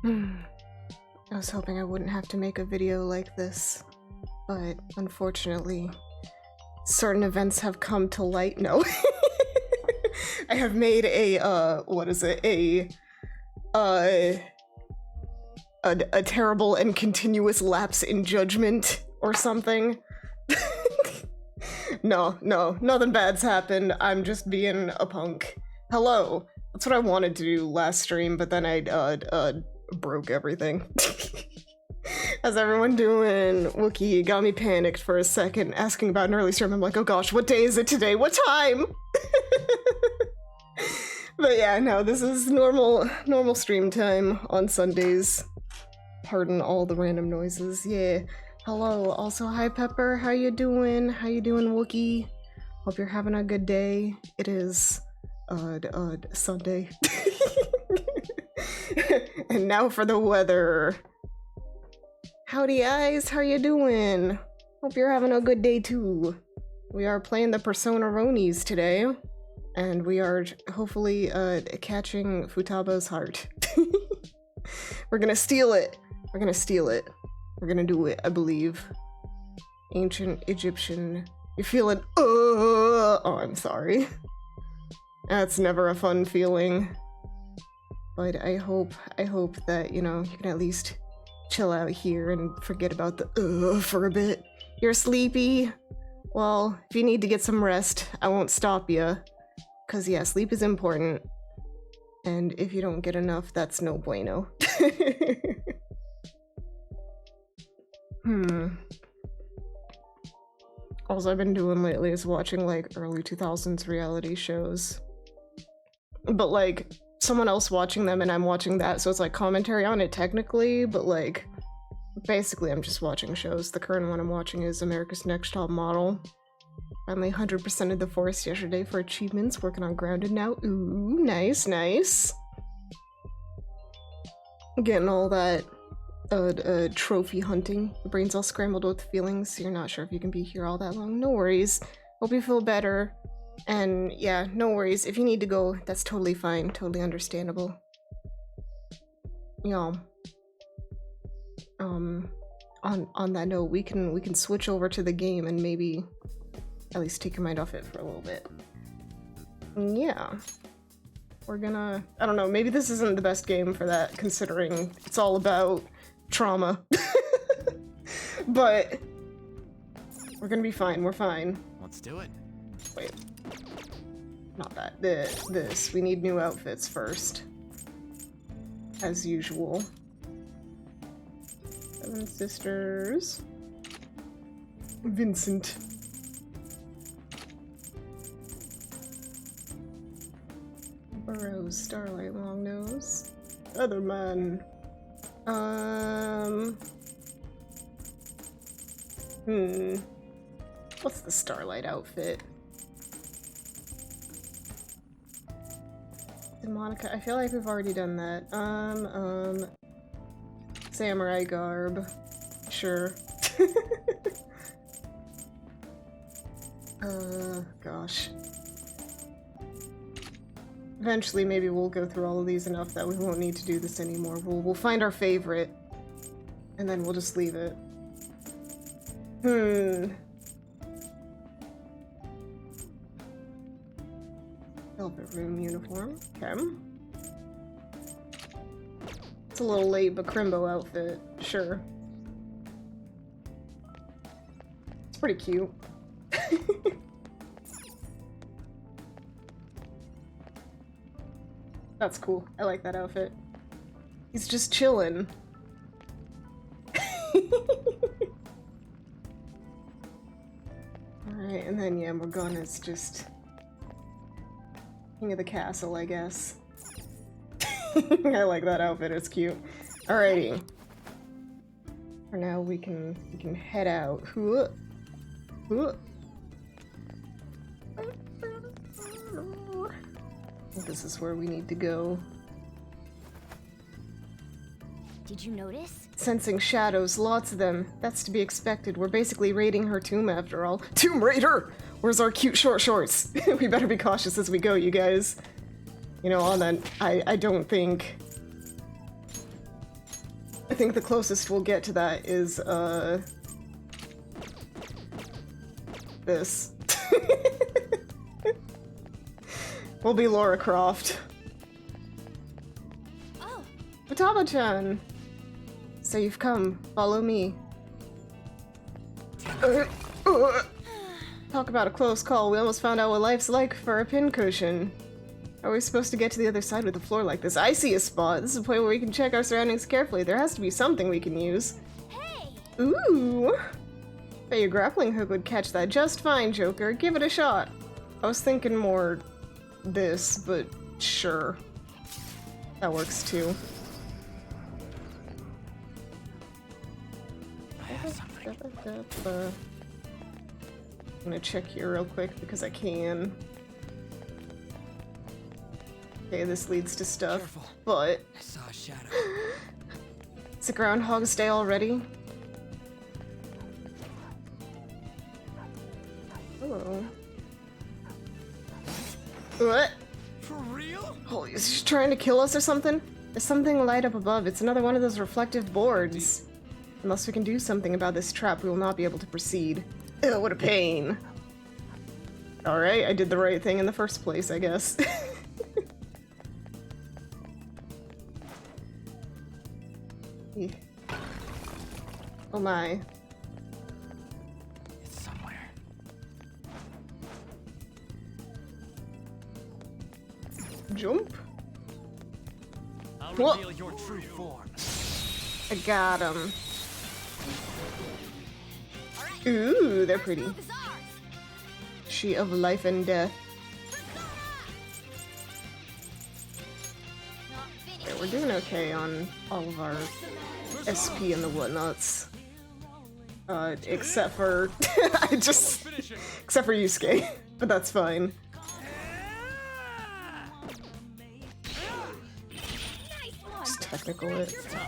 I was hoping I wouldn't have to make a video like this, but unfortunately, certain events have come to light. No. I have made a, what is it? A terrible and continuous lapse in judgment or something. No, nothing bad's happened. I'm just being a punk. Hello. That's what I wanted to do last stream, but then I, broke everything. How's everyone doing? Wookie got me panicked for a second, asking about an early stream. I'm like, oh gosh, what day is it today? What time? But yeah, no, this is normal stream time on Sundays. Pardon all the random noises. Yeah. Hello. Also, hi Pepper. How you doing? How you doing, Wookie? Hope you're having a good day. It is Sunday. And now for the weather. Howdy eyes, how you doing? Hope you're having a good day too. We are playing the Persona Ronies today, and we are hopefully catching Futaba's heart. We're gonna steal it. We're gonna steal it. We're gonna do it, I believe. Ancient Egyptian. You're feeling oh, I'm sorry. That's never a fun feeling. But I hope that, you know, you can at least chill out here and forget about the for a bit. You're sleepy? Well, if you need to get some rest, I won't stop you. 'Cause yeah, sleep is important. And if you don't get enough, that's no bueno. All I've been doing lately is watching like early 2000s reality shows. But like, someone else watching them and I'm watching that, so it's like commentary on it technically, but like, basically I'm just watching shows. The current one I'm watching is America's Next Top Model. Finally 100%ed the forest yesterday for achievements, working on Grounded now. Ooh, nice, nice. Getting all that trophy hunting. Your brain's all scrambled with feelings, so you're not sure if you can be here all that long. No worries. Hope you feel better. And yeah, no worries. If you need to go, that's totally fine. Totally understandable. You know, on that note, we can switch over to the game and maybe at least take your mind off it for a little bit. Yeah. We're gonna, I don't know, maybe this isn't the best game for that, considering it's all about trauma. But we're gonna be fine, we're fine. Let's do it. Wait. Not that. This. We need new outfits first. As usual. Seven Sisters. Vincent. Burrows, Starlight, Longnose. Other man. What's the Starlight outfit? Monica, I feel like we've already done that. Samurai garb. Sure. Gosh. Eventually, maybe we'll go through all of these enough that we won't need to do this anymore. We'll find our favorite, and then we'll just leave it. Velvet room uniform. Okay. It's a little late, but Crimbo outfit. Sure. It's pretty cute. That's cool. I like that outfit. He's just chillin'. Alright, and then yeah, Morgana's just king of the castle, I guess. I like that outfit, it's cute. Alrighty. For now we can head out. This is where we need to go. Did you notice? Sensing shadows, lots of them. That's to be expected. We're basically raiding her tomb after all. Tomb Raider! Where's our cute short shorts? We better be cautious as we go, you guys. You know, on that, I don't think think the closest we'll get to that is, this. We'll be Lara Croft. Oh, Futaba-chan! So you've come. Follow me. Talk about a close call. We almost found out what life's like for a pincushion. How are we supposed to get to the other side with the floor like this? I see a spot. This is a point where we can check our surroundings carefully. There has to be something we can use. hey! Ooh! Bet your grappling hook would catch that just fine, Joker. Give it a shot. I was thinking more this, but sure. That works too. I have something. I'm gonna check here real quick because I can. Okay, this leads to stuff, Careful. but I saw a shadow. it's a Groundhog's Day already. Oh. What? For real? Holy, is she trying to kill us or something? There's something light up above. It's another one of those reflective boards. Unless we can do something about this trap, we will not be able to proceed. Ew, what a pain. Alright, I did the right thing in the first place, I guess. Oh my. It's somewhere. Jump. I'll Whoa. reveal your true form. I got him. Ooh, they're pretty. Move is ours. She of life and death. Not finished. Yeah, we're doing okay on all of our SP and the whatnots. Except for except for Yusuke, but that's fine. Nice one. Just technical it. Easy.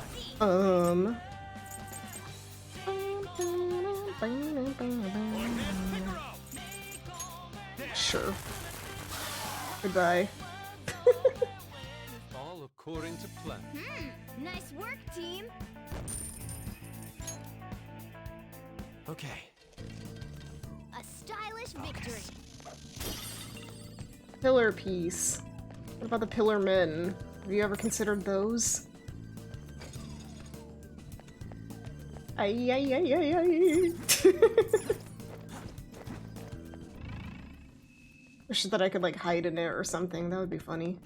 Sure. Goodbye. All according to plan. Nice work, team. Okay. A stylish victory. Pillar piece. What about the pillar men? Have you ever considered those? Ay, ay, ay, ay, ay. Wish that I could like hide in it or something. That would be funny.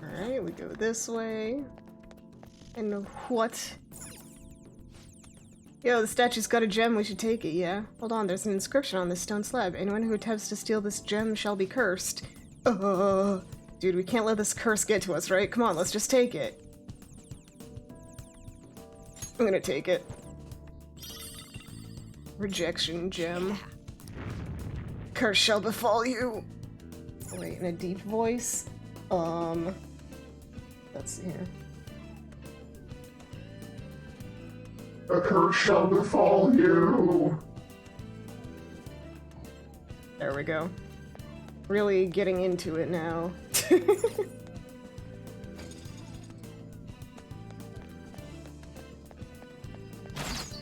Alright, we go this way. And what? Yo, the statue's got a gem, we should take it, yeah? Hold on, there's an inscription on this stone slab. Anyone who attempts to steal this gem shall be cursed. Dude, we can't let this curse get to us, right? Come on, let's just take it. I'm gonna take it. Rejection gem. Curse shall befall you! Wait, in a deep voice? Let's see here. A curse shall befall you. There we go. Really getting into it now.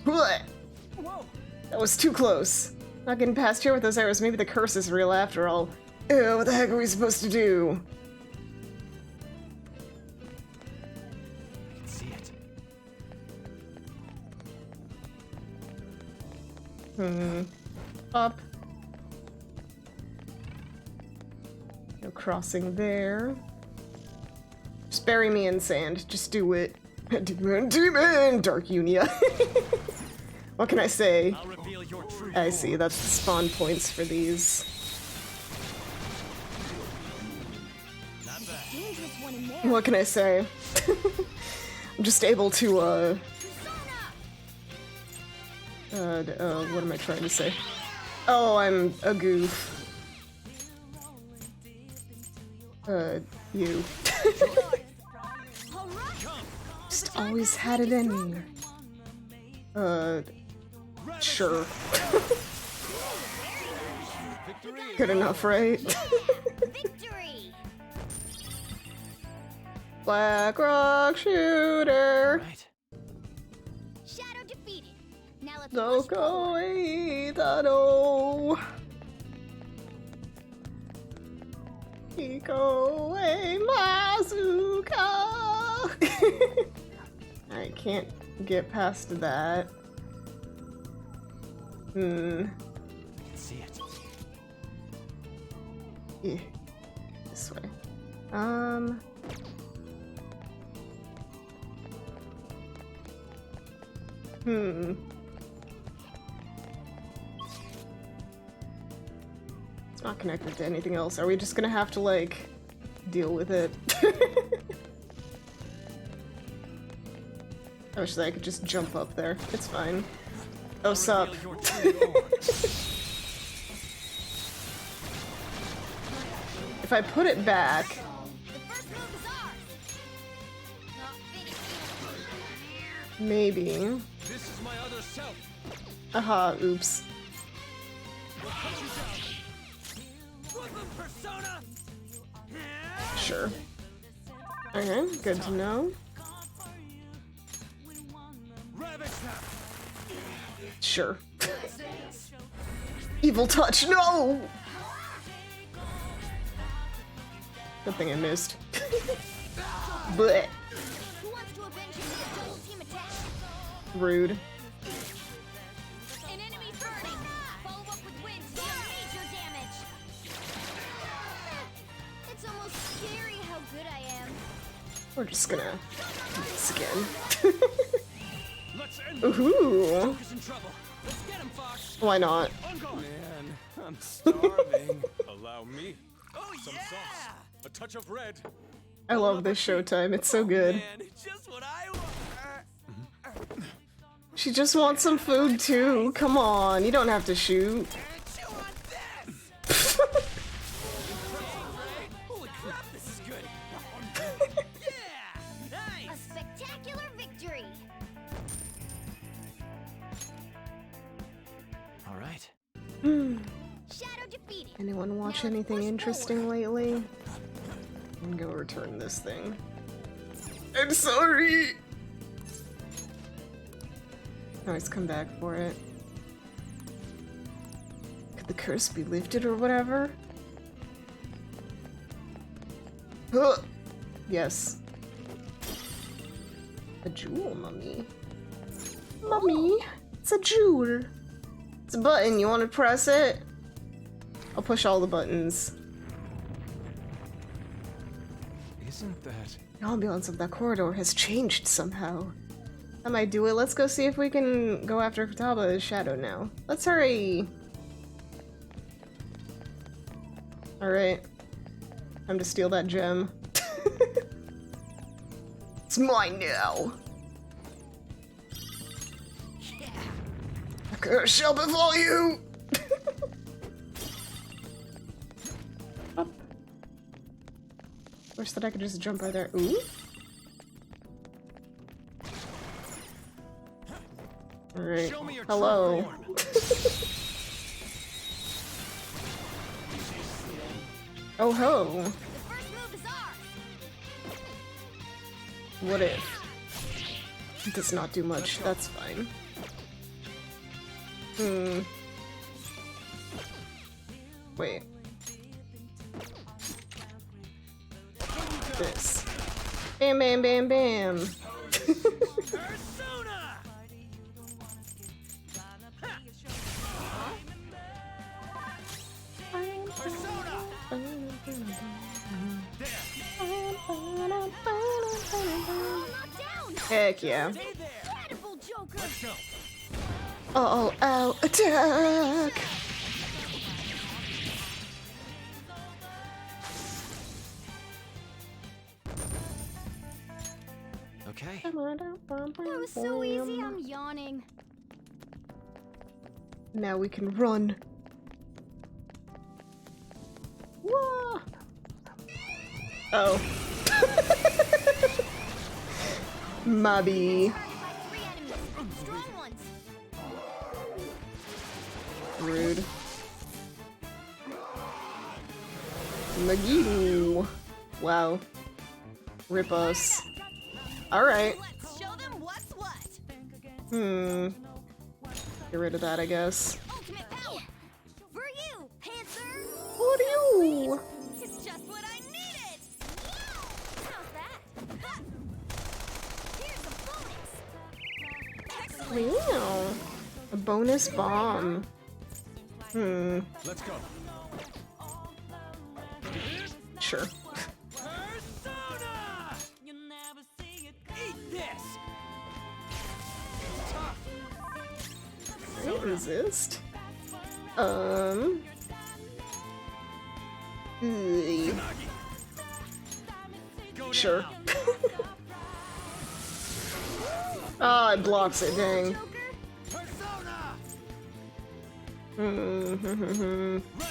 What? Whoa! That was too close. Not getting past here with those arrows. Maybe the curse is real after all. Ew, what the heck are we supposed to do? I can see it. Up. No crossing there. Just bury me in sand. Just do it. Demon! Dark Yoonia. What can I say? I'll reveal your true I see, that's the spawn points for these. Not bad. Dangerous one in there. What can I say? I'm just able to, what am I trying to say? Oh, I'm a goof. You. Just always had it in me. Sure. Good enough, right? Victory. Black Rock Shooter. Right. Shadow defeated. Now let's No push forward. Koitaro. Iko e Mazuka. I can't get past that. I can see it. Yeah. This way. It's not connected to anything else. Are we just gonna have to, like, deal with it? I wish that I could just jump up there. It's fine. Oh, sup. Reveal your true form. If I put it back... The first move is ours. Not finished. Maybe. This is my other self. Aha, oops. We'll cut you down. Brooklyn persona. Sure. Okay, good to know. Rabbit snap. Sure. Evil touch, no! Good thing I missed. Blech. Who wants to avenge him with a double team attack? Rude. An enemy burning. Follow up with wind to deal major damage. It's almost scary how good I am. We're just gonna do this again. Let's end Ooh. Focus in trouble. Let's get him, Fox. Why not? On guard. Man, I'm starving. Allow me. Oh, some sauce. A touch of red. I love this Showtime, it's so good. Man, it's just what I want. She just wants some food too. Come on, you don't have to shoot. Chew on this. Holy crap, this is good. Yeah, A nice. spectacular victory. All right. Shadow defeated. Anyone watch Now let's anything push interesting forward. lately? I'm gonna go return this thing. I'm sorry! Always come back for it. Could the curse be lifted or whatever? Huh. Yes. A jewel, mummy. Mummy, it's a jewel. It's a button, you wanna press it? I'll push all the buttons. Isn't that? The ambiance of that corridor has changed somehow. That might do it. Let's go see if we can go after Kataba's shadow now. Let's hurry! Alright. Time to steal that gem. It's mine now! A curse shall befall you! Up. Wish that I could just jump right there. Ooh. Alright. Show me your true Hello. form. Oh ho. The first move is ours. What if? It does not do much. That's fine. Wait. This. Bam bam bam bam. Persona. Persona. All knocked down. Heck yeah. Stay there. Incredible Joker. Let's go. All out attack! Okay. That was so easy, I'm yawning. Now we can run. Whoa! Oh. Mobby. Surrounded by 3 enemies. Strong ones. Rude. Magidoo. Wow. Rip us. Alright. Let's show them what's what. Get rid of that, I guess. Ultimate power. For you, Panther. What are you? It's just what I needed. How's that? Ha! Here's a bonus. Excellent. Wow. A bonus bomb. Let's go. Sure. Persona! Eat this! Can't resist. Sure. Oh, it blocks it, dang.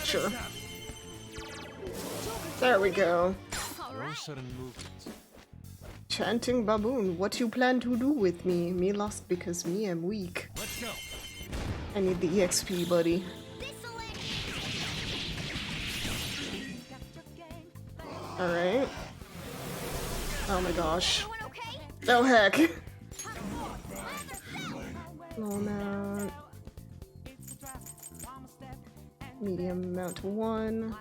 Sure. There we go. No sudden movements. Chanting baboon, what you plan to do with me? Me lost because me am weak. Let's go. I need the EXP, buddy. Alright. Oh my gosh. Oh heck. Low amount. Medium amount to 1.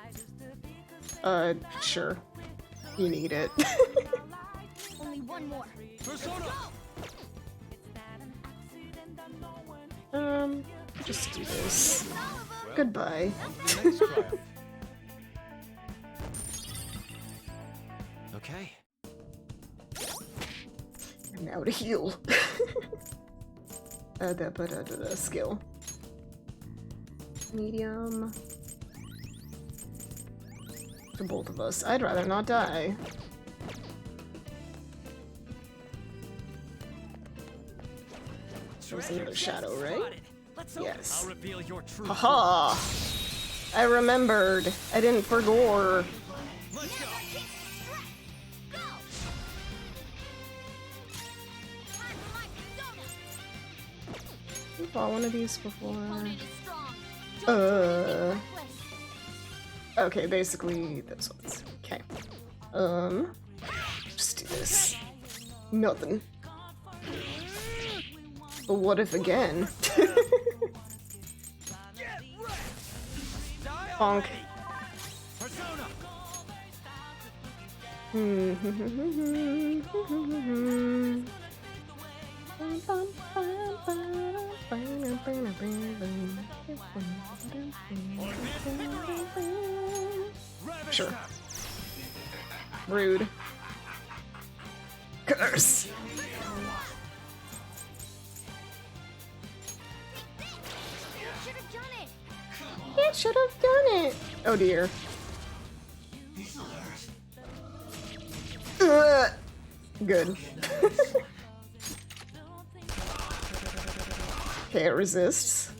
Sure. You need it. Only one more. Persona! Just do this. Goodbye. Next trial. Okay. Now to heal. Skill. Medium. To both of us. I'd rather not die. There's another shadow, right? Yes. I'll reveal your true Haha! I remembered. I didn't forgore. Let's go. I fought one of these before. Okay, basically those ones. Okay. Just do this. Nothing. But what if again? Bonk. Persona! Sure. Rude. Curse. It should have done it. Oh dear. Good. Okay, it resists.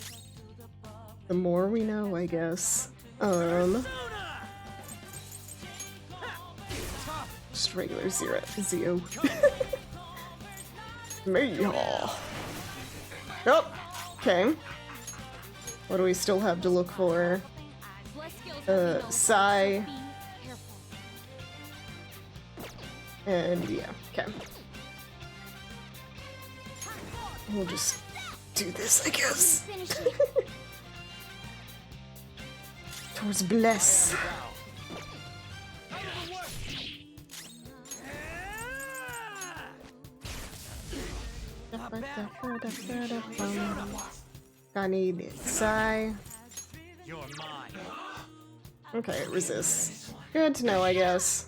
The more we know, I guess. Just regular Zeo. Mayhaw. Oh, okay. What do we still have to look for? Psy. And yeah, okay. We'll just do this, I guess. Towards bless. I need Psy. You're mine. Okay, it resists. Good to know, I guess.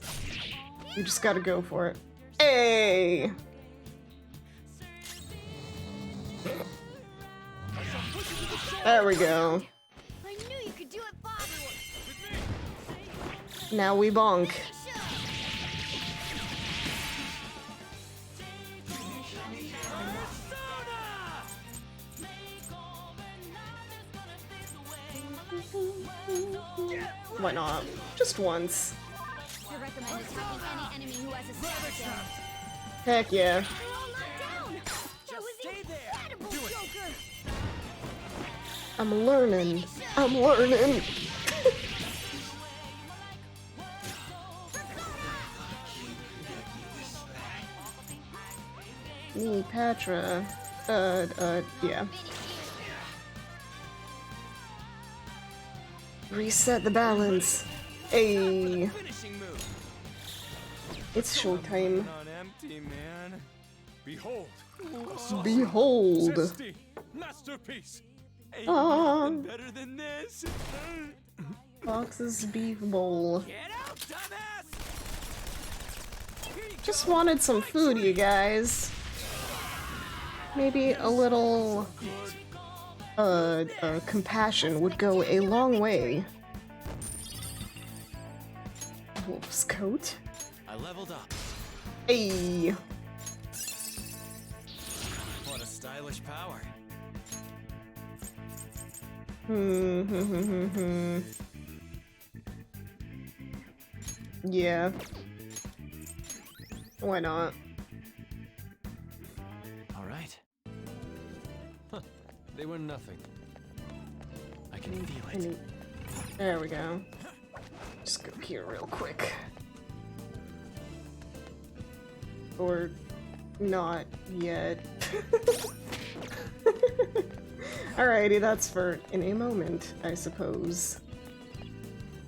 You just gotta go for it. Hey! There we go. I knew you could do it, Bob. Now we bonk. Why not? Just once. I recommend attacking any enemy who has a statue. Heck yeah. They're all knocked down. That was incredible, Joker. I'm learning. I'm learning. Cleopatra. Yeah. Reset the balance. Hey, Finishing move. it's showtime. On empty, man. Behold. a saucer. Behold. Zesty. Masterpiece. Ain't Aw. nothing better than this. Fox's beef bowl. Get out, dumbass! Here you Just go. wanted some food, you guys. Maybe a little compassion would go a long way. Wolf's coat. I leveled up. Hey. What a stylish power. Yeah. Why not? All right. Huh. They were nothing. I can feel it. There we go. Just go here real quick. Or not yet. Alrighty, that's for in a moment, I suppose.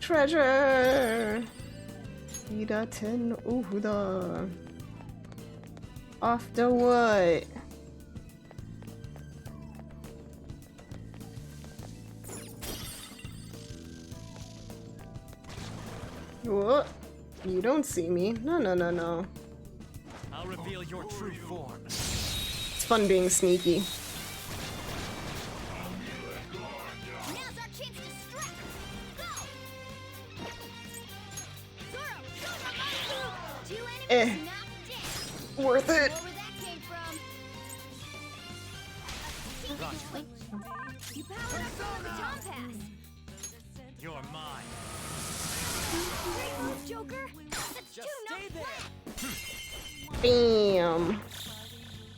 Treasure! Ida 10 Uhuda. Off to what? What? You don't see me. No, no, no, no. I'll reveal your true form. It's fun being sneaky. Now's our chance to strike. Go! Zoro, go, Two enemies knocked down. Worth it. Where that came from? You powered up for the Tom Pass. You're mine. Great move, Joker. That's Just two stay knocked there. Bam.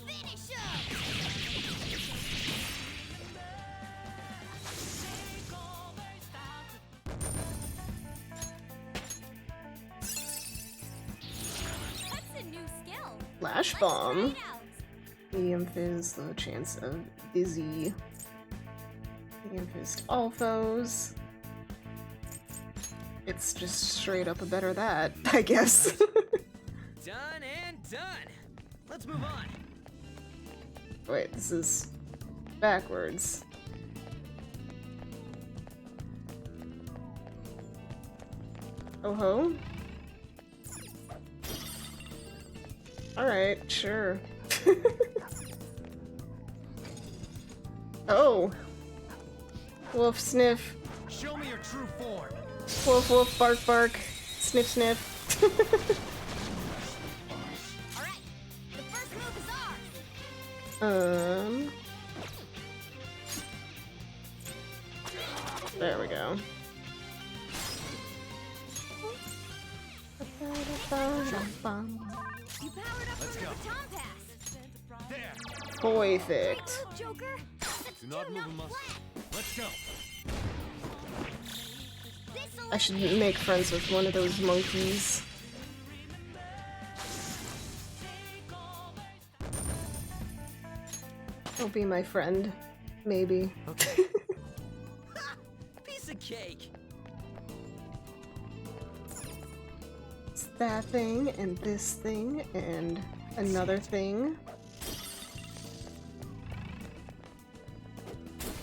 Finish him! That's a new skill. Flash Let's bomb. try it out. Medium fizz, low chance of dizzy. Medium fist all foes. It's just straight up a better that, I guess. Done and done. Let's move on. Wait, this is backwards. Oh ho. Alright, sure. Oh. Wolf sniff. Show me your true form. Woof woof, bark bark, sniff sniff. Alright, the first move is ours. There we go. You powered up Let's for go. the Tom Pass. There. Perfect. Move, Joker. That's Do not two move a knocked muscle. flat. Let's go. This'll I should make friends with one of those monkeys. He'll be my friend. Maybe. Okay. Piece of cake. It's that thing, and this thing, and another thing.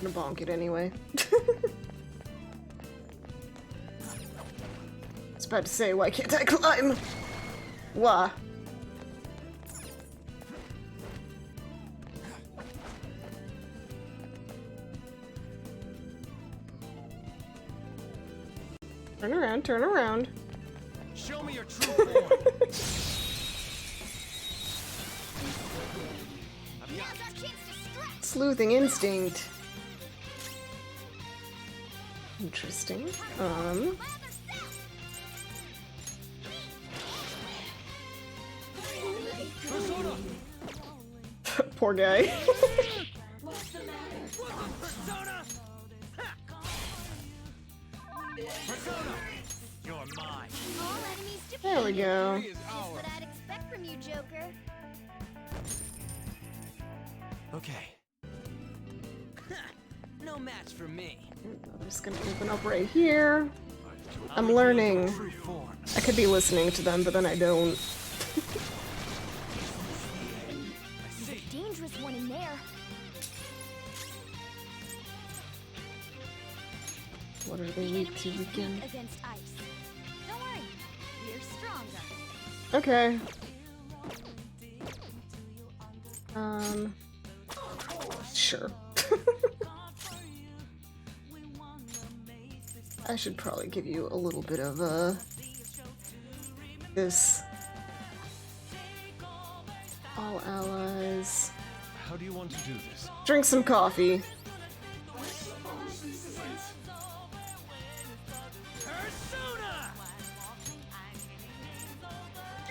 I'm gonna bonk it anyway. I was about to say, why can't I climb? Why? Turn around, turn around. Show me your true form. Now's our chance to strike. Sleuthing instinct. Interesting. Lather Persona. Poor guy. Persona. Persona. You're mine. all enemies defeated. There we go. Just what I'd expect from you, Joker. Okay. No match for me. I'm just gonna open up right here. I'm learning. I could be listening to them, but then I don't. There's a dangerous one in there. What are they weak to again? Against ice. Don't worry, we're stronger. Okay. Sure. I should probably give you a little bit of this. All allies. How do you want to do this? Drink some coffee.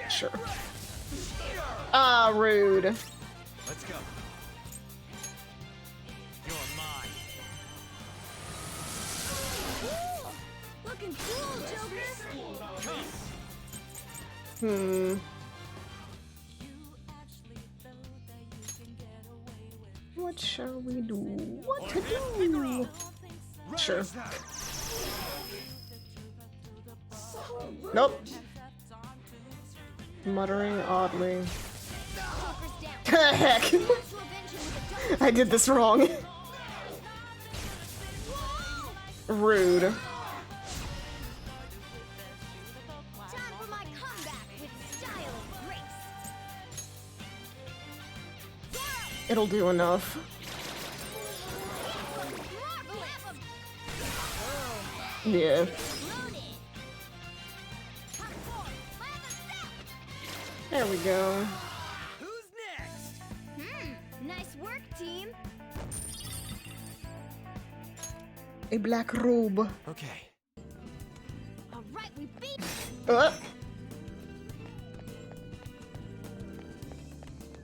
Sure. Ah, rude. Let's go. You're mine. Looking cool, Joker. Hmm. What shall we do? What to do? Sure. Nope. Muttering oddly. Heck! I did this wrong. Rude. Time for my comeback with style and grace. It'll do enough. Yeah. There we go. Who's next? Nice work, team. A black robe. Okay. All right, we beat.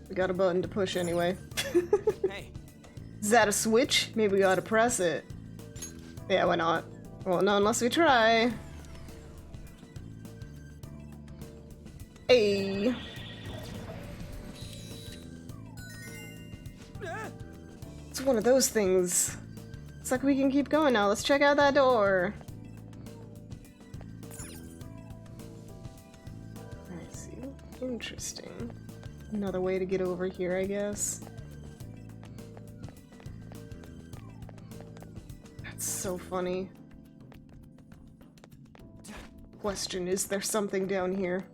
We got a button to push anyway. Hey. Is that a switch? Maybe we ought to press it. Yeah, why not? Well, no, unless we try. Hey. It's one of those things. It's like we can keep going now. Let's check out that door. I see. Interesting. Another way to get over here, I guess. That's so funny. Question, is there something down here?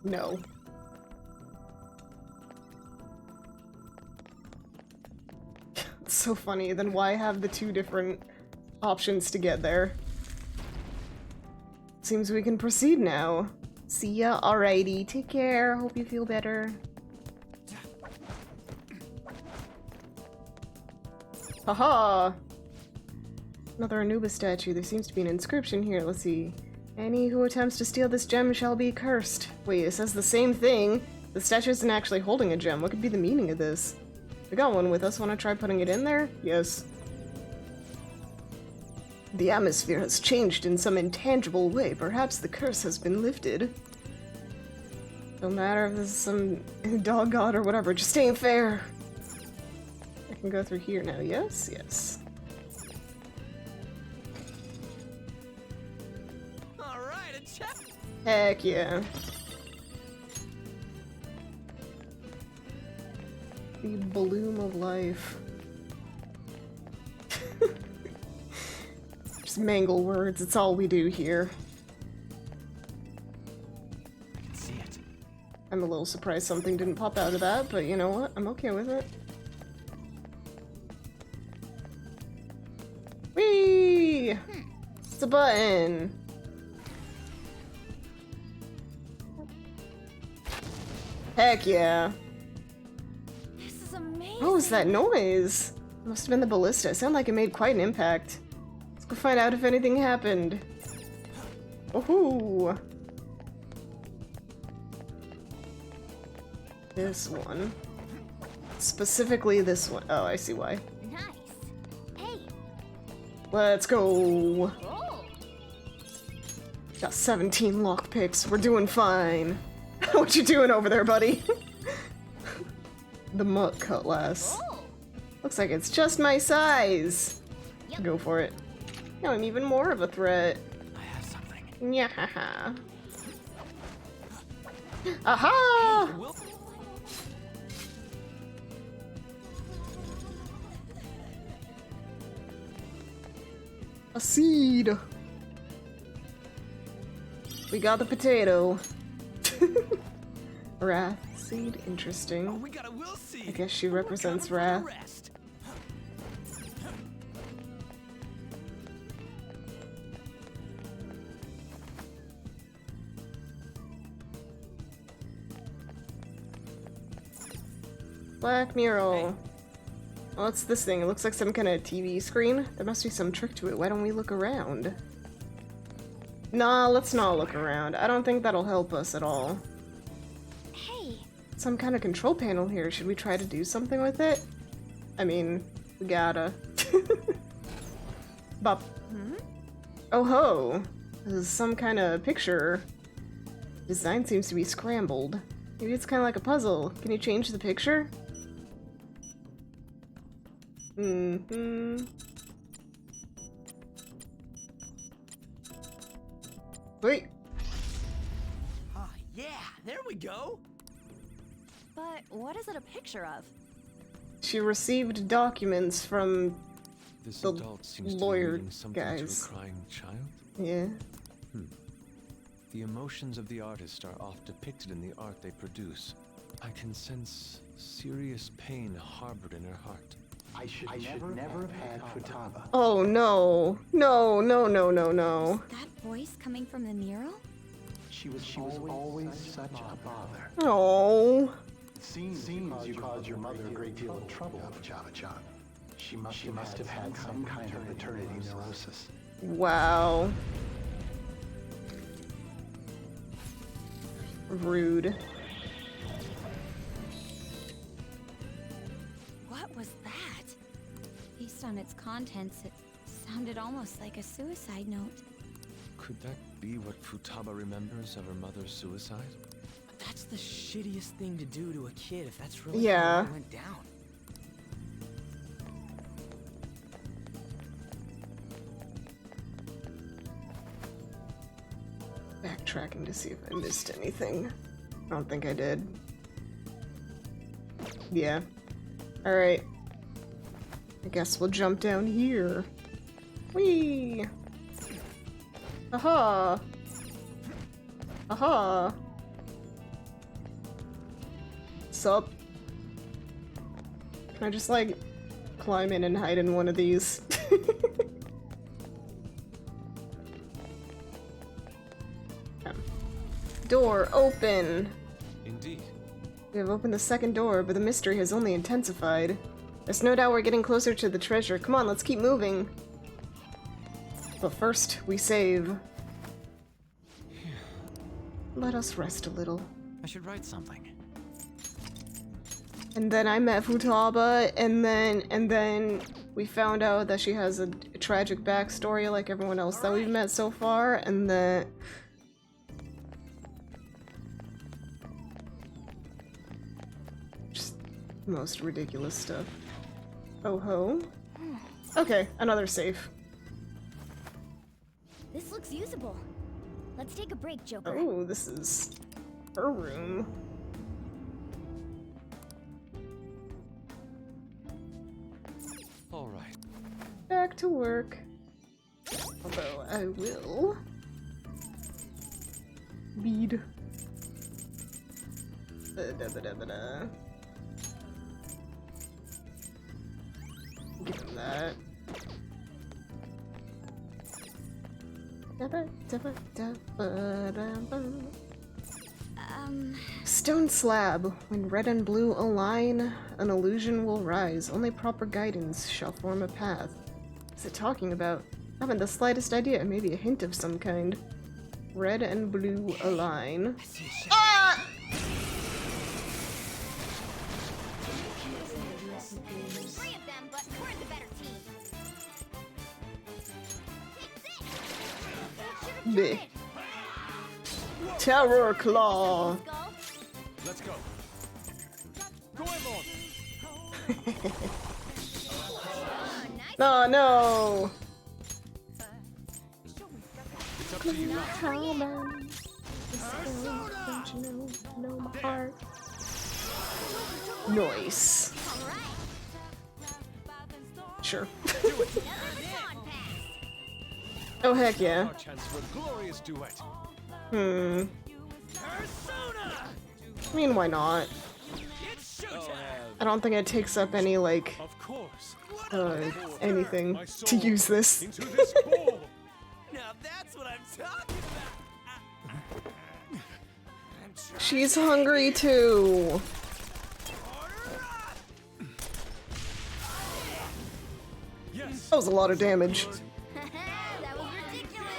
No. It's so funny, then why have the two different options to get there? Seems we can proceed now. See ya, alrighty, take care, hope you feel better. Haha! Another Anubis statue, there seems to be an inscription here, let's see. Any who attempts to steal this gem shall be cursed. Wait, it says the same thing. The statue isn't actually holding a gem. What could be the meaning of this? We got one with us. Want to try putting it in there? Yes. The atmosphere has changed in some intangible way. Perhaps the curse has been lifted. No matter if this is some dog god or whatever, just ain't fair. I can go through here now. Yes? Yes. Heck yeah. The bloom of life. Just mangle words, it's all we do here. I can see it. I'm a little surprised something didn't pop out of that, but you know what? I'm okay with it. Whee! It's a button. Heck yeah. This is amazing. What was that noise? Must have been the ballista. It sounded like it made quite an impact. Let's go find out if anything happened. Woohoo! This one. Specifically this one. Oh, I see why. Nice. Hey. Let's go. Oh. Got 17 lockpicks. We're doing fine. What you doing over there, buddy? the muck cutlass. Oh. Looks like it's just my size. Yep. Go for it. Now I'm even more of a threat. I have something. Nyahaha. Aha! Will A seed. We got the potato. Wrath seed, interesting. Oh, we got a will seed. I guess she We're represents coming for the wrath. rest. Black mural. What's this thing? It looks like some kind of TV screen. There must be some trick to it. Why don't we look around? Nah, let's not look around. I don't think that'll help us at all. Hey. Some kind of control panel here. Should we try to do something with it? I mean, we gotta. Bop. Oh ho! This is some kind of picture. Design seems to be scrambled. Maybe it's kind of like a puzzle. Can you change the picture? Wait. Ah, yeah, there we go. But what is it a picture of? She received documents from This the adult seems lawyer to be reading something guys. to a crying child. Yeah. The emotions of the artist are oft depicted in the art they produce. I can sense serious pain harbored in her heart. I should never have had Futaba. Oh no. No, no, no, no, no. That voice coming from the mural? She was always such a bother. Oh. It seems you caused your mother a great deal of trouble, Java-chan. She must have had some kind of maternity neurosis. Wow. Rude. What was that? Based on its contents, it sounded almost like a suicide note. Could that be what Futaba remembers of her mother's suicide? That's the shittiest thing to do to a kid if that's really Yeah. how it went down. Backtracking to see if I missed anything. I don't think I did. Yeah. Alright. I guess we'll jump down here. Whee! Aha! Aha! Sup? Can I just, like, climb in and hide in one of these? Door open! Indeed. We have opened the second door, but the mystery has only intensified. There's no doubt we're getting closer to the treasure. Come on, let's keep moving. But first, we save. Let us rest a little. I should write something. And then I met Futaba, and then we found out that she has a tragic backstory like everyone else that we've met so far, and then... just most ridiculous stuff. Oh ho. Okay, another safe. This looks usable. Let's take a break, Joker. Oh, this is her room. All right. Back to work. Although I will read. Da-da-da-da-da. Give him that. Stone slab. When red and blue align, an illusion will rise. Only proper guidance shall form a path. What's it talking about? I haven't the slightest idea. Maybe a hint of some kind. Red and blue align. I see a shadow. Ah! Three of them, but we're the better team. Bleh. Terror claw. Skull. Let's go. Go, Emerald. Oh no! It's up to you. Know my heart. Nice. Sure. Oh heck yeah. Our chance for a glorious duet. I mean, why not? I don't think it takes up any, like, Of course. anything to use this. Into this bowl. Now that's what I'm talking about. She's hungry too. Yes. That was a lot of damage. That was ridiculous.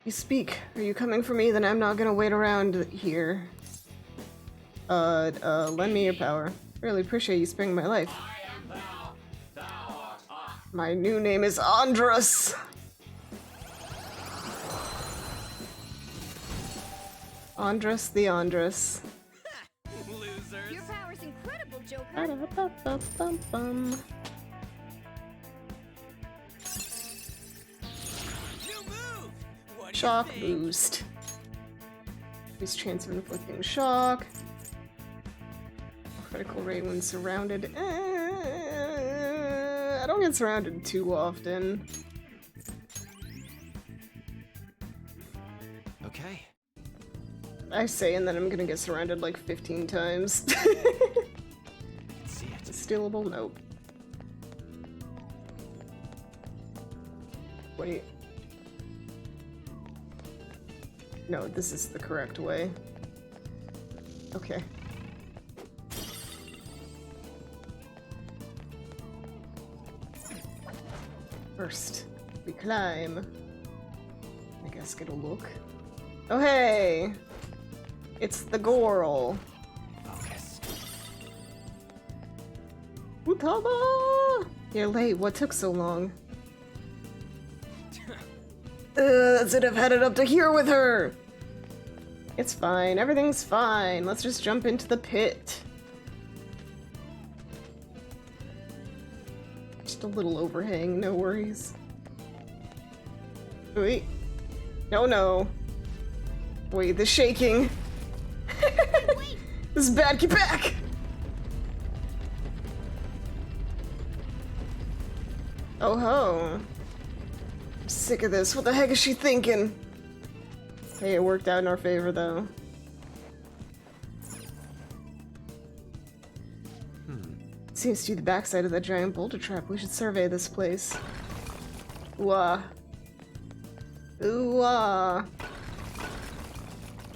You speak. Are you coming for me? Then I'm not gonna wait around here. Lend me your power. Really appreciate you sparing my life. My new name is Andrus. Andrus the Andrus. Losers. Your power's incredible, Joker. Ba-da-ba-ba-bum-bum. New move. What do Shock you think? boost. Increased chance of inflicting shock. Critical rate when surrounded. I don't get surrounded too often. Okay. I say, and then I'm gonna get surrounded like 15 times. See it. Stealable? Nope. Wait. No, this is the correct way. Okay. First, we climb. I guess get a look. Oh hey! It's the Goral. Focus. Utama! You're late. What took so long? That should have headed up to here with her! It's fine. Everything's fine. Let's just jump into the pit. Just a little overhang. No worries. Wait. No, no. Wait, the shaking. This is bad. Get back! Oh ho. I'm sick of this. What the heck is she thinking? Hey, it worked out in our favor, though. Seems to be the backside of that giant boulder trap. We should survey this place. Ooh-ah. Ooh-ah.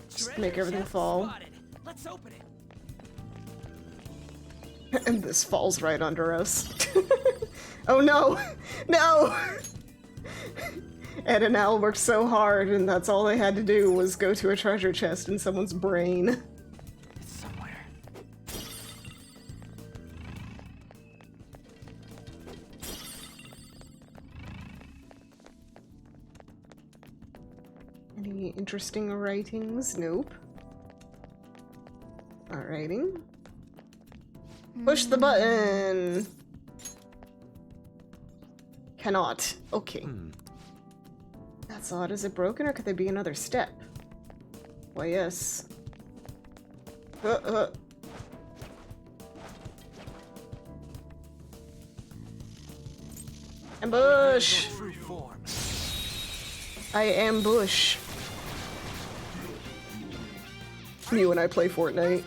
Just make everything Chest fall. spotted. Let's open it. And this falls right under us. Oh no! No! Ed and Al worked so hard, and that's all they had to do was go to a treasure chest in someone's brain. It's somewhere. Any interesting writings? Nope. Alrighty. Push the button! Cannot. Okay. That's odd. Is it broken, or could there be another step? Why, yes. Ambush! True form. I ambush. You and I play Fortnite.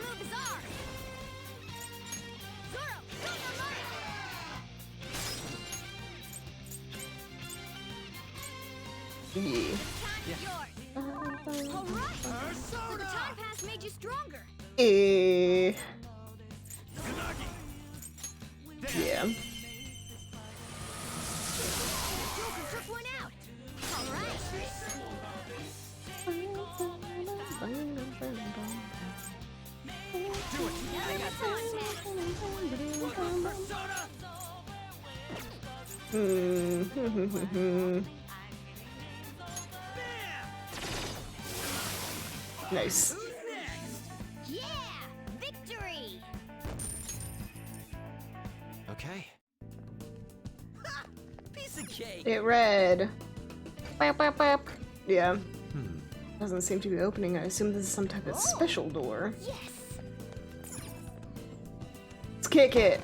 Yeah. So the time pass made you stronger. Eh. Yeah. Joker took one out. All right. Nice. Yeah, victory. It read. Bap, bap, bap. Yeah. Hmm. Doesn't seem to be opening. I assume this is some type of special door. Yes. Let's kick it.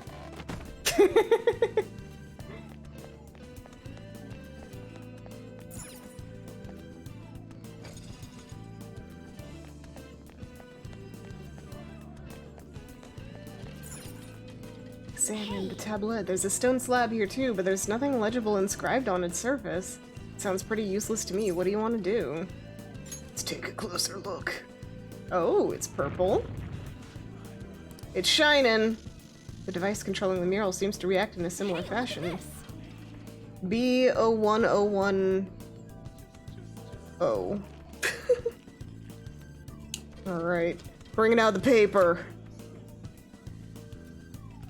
Examine the tablet. There's a stone slab here too, but there's nothing legible inscribed on its surface. Sounds pretty useless to me. What do you want to do? Let's take a closer look. Oh, it's purple. It's shining. The device controlling the mural seems to react in a similar fashion. B01010. Alright. Bringing out the paper.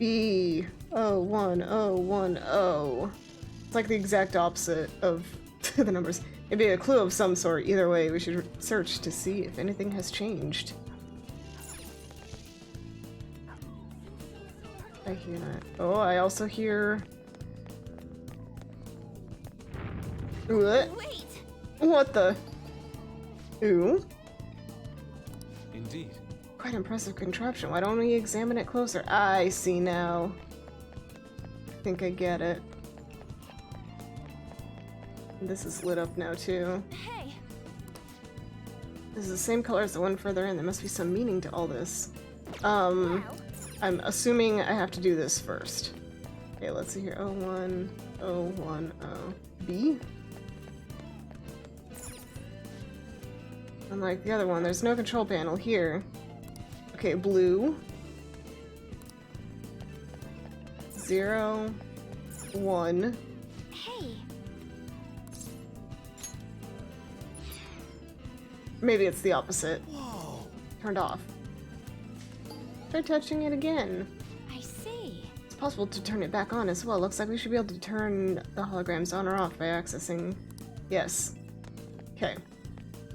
B01010. It's like the exact opposite of the numbers. It'd be a clue of some sort. Either way, we should search to see if anything has changed. I hear that. Oh, I also hear... What? Wait. What the? Ooh. Indeed. Quite impressive contraption. Why don't we examine it closer? I see now. I think I get it. This is lit up now too. Hey. This is the same color as the one further in. There must be some meaning to all this. Wow. I'm assuming I have to do this first. Okay, let's see here. 01010. B? Unlike the other one, there's no control panel here. Okay, blue. 0, 1. Hey. Maybe it's the opposite. Whoa. Turned off. Try touching it again. I see. It's possible to turn it back on as well. Looks like we should be able to turn the holograms on or off by accessing... Yes. Okay.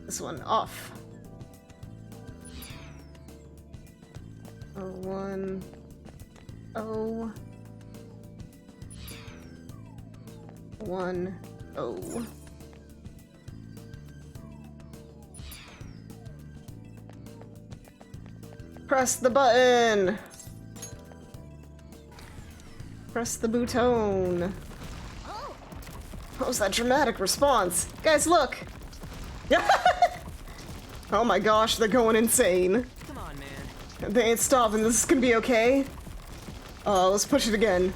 This one off. 010. Press the button! Press the button. Oh. What was that dramatic response? Guys, look! Oh my gosh, they're going insane. Come on, man. They ain't stopping. This is gonna be okay. Let's push it again.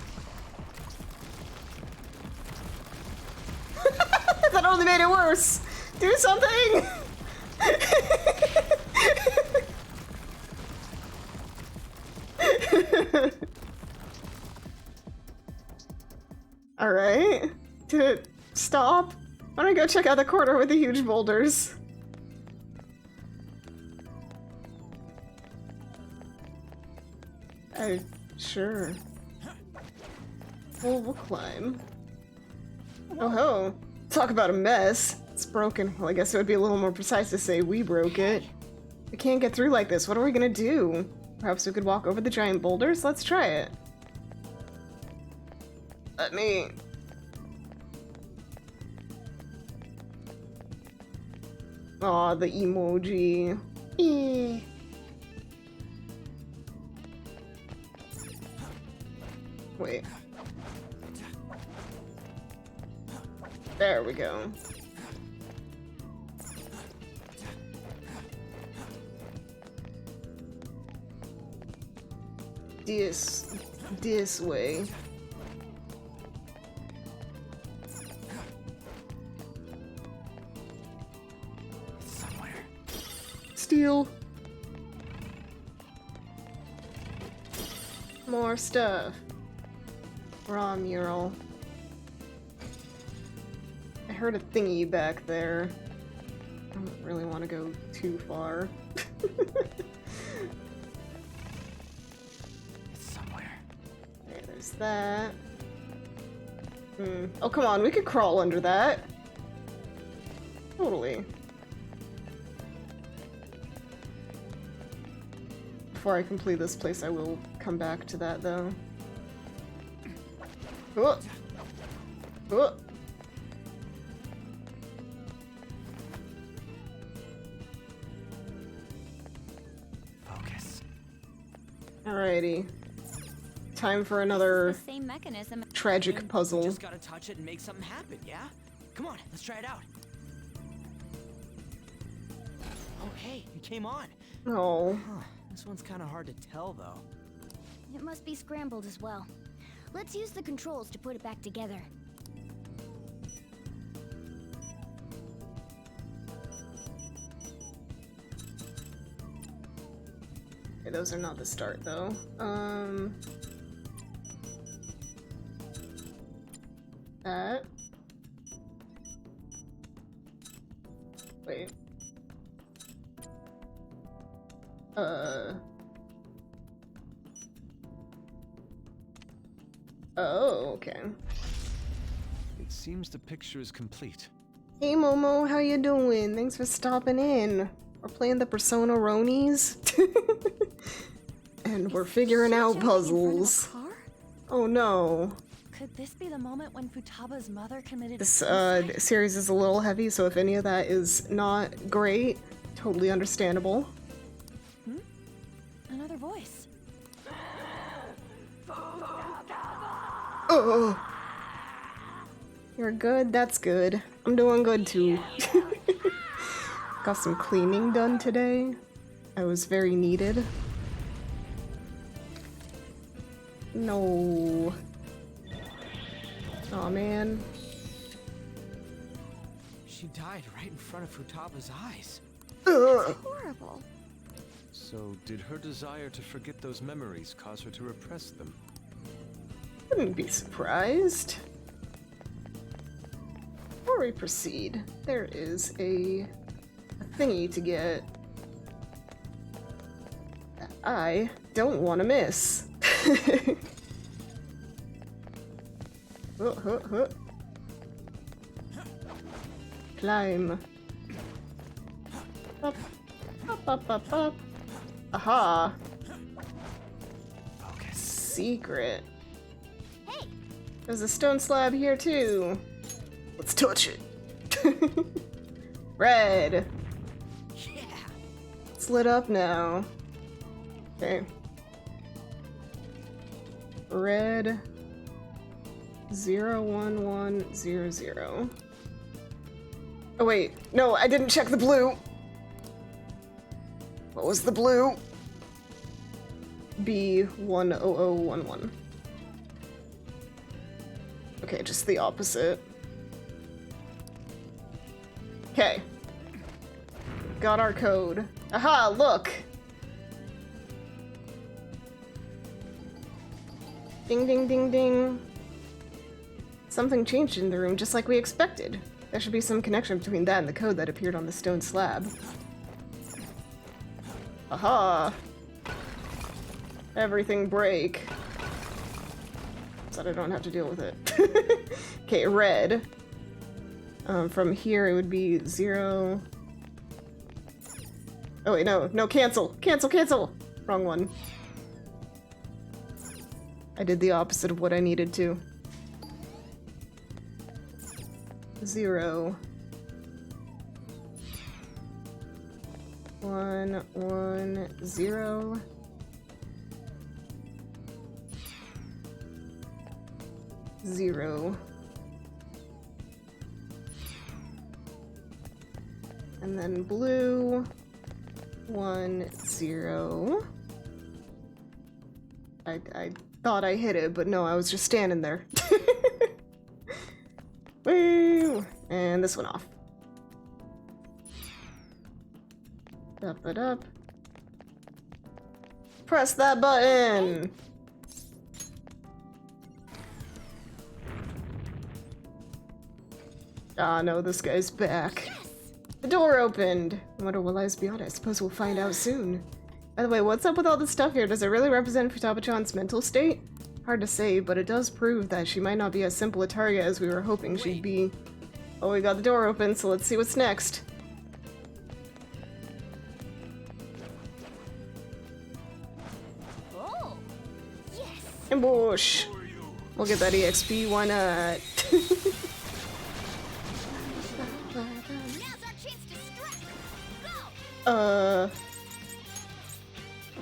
That only made it worse! Do something! Alright. Did it stop? Why don't I go check out the corner with the huge boulders? Sure. We'll climb. Oh ho. Talk about a mess. It's broken. Well, I guess it would be a little more precise to say we broke it. We can't get through like this. What are we gonna do? Perhaps we could walk over the giant boulders? Let's try it. Let me... Aw, the emoji. Eee. Wait. There we go. This way. Somewhere. Steal. More stuff. Raw mural. I heard a thingy back there. I don't really want to go too far. It's somewhere. Okay, there's that. Oh, come on, we could crawl under that. Totally. Before I complete this place, I will come back to that, though. Oh. Oh. Alrighty. Time for another The same mechanism. tragic You puzzle. just gotta touch it and make something happen, yeah? Come on, let's try it out. Oh, hey, you came on. Oh. Huh, this one's kind of hard to tell, though. It must be scrambled as well. Let's use the controls to put it back together. Okay, those are not the start though. That. Wait. Oh, okay. It seems the picture is complete. Hey Momo, how you doing? Thanks for stopping in. We're playing the Persona Ronies. And we're figuring out puzzles. Oh no. Could this be the moment when Futaba's mother committed This suicide? series is a little heavy, so if any of that is not great, totally understandable. Another voice. Oh, you're good? That's good. I'm doing good too. Got some cleaning done today. I was very needed. No. Aw, man. She died right in front of Futaba's eyes. Ugh. Horrible. So, did her desire to forget those memories cause her to repress them? Wouldn't be surprised. Before we proceed, there is a thingy to get that I don't want to miss. Climb. Up, up, up, up, up. Aha. Okay, secret. Hey! There's a stone slab here too. Let's touch it. Red. Yeah! It's lit up now. Okay. Red 01100. Oh wait, no, I didn't check the blue. What was the blue? B10011. Okay, just the opposite. Okay. Got our code. Aha, look! Ding ding ding ding. Something changed in the room just like we expected. There should be some connection between that and the code that appeared on the stone slab. Aha! Everything break. So that I don't have to deal with it. Okay, red. From here it would be 0. Oh wait, no, cancel! Cancel, cancel! Wrong one. I did the opposite of what I needed to. 0. 1 1 0. Zero. And then blue 1 0. I thought I hit it, but no, I was just standing there. Woo! And this one off. Up it up. Press that button! Ah, no, this guy's back. The door opened! I wonder what lies beyond. I suppose we'll find out soon. By the way, what's up with all this stuff here? Does it really represent Futaba-chan's mental state? Hard to say, but it does prove that she might not be as simple a target as we were hoping she'd be. Oh, we got the door open, so let's see what's next. Oh! Yes! Ambush! We'll get that EXP, why not? Now's our chance to strike! Go!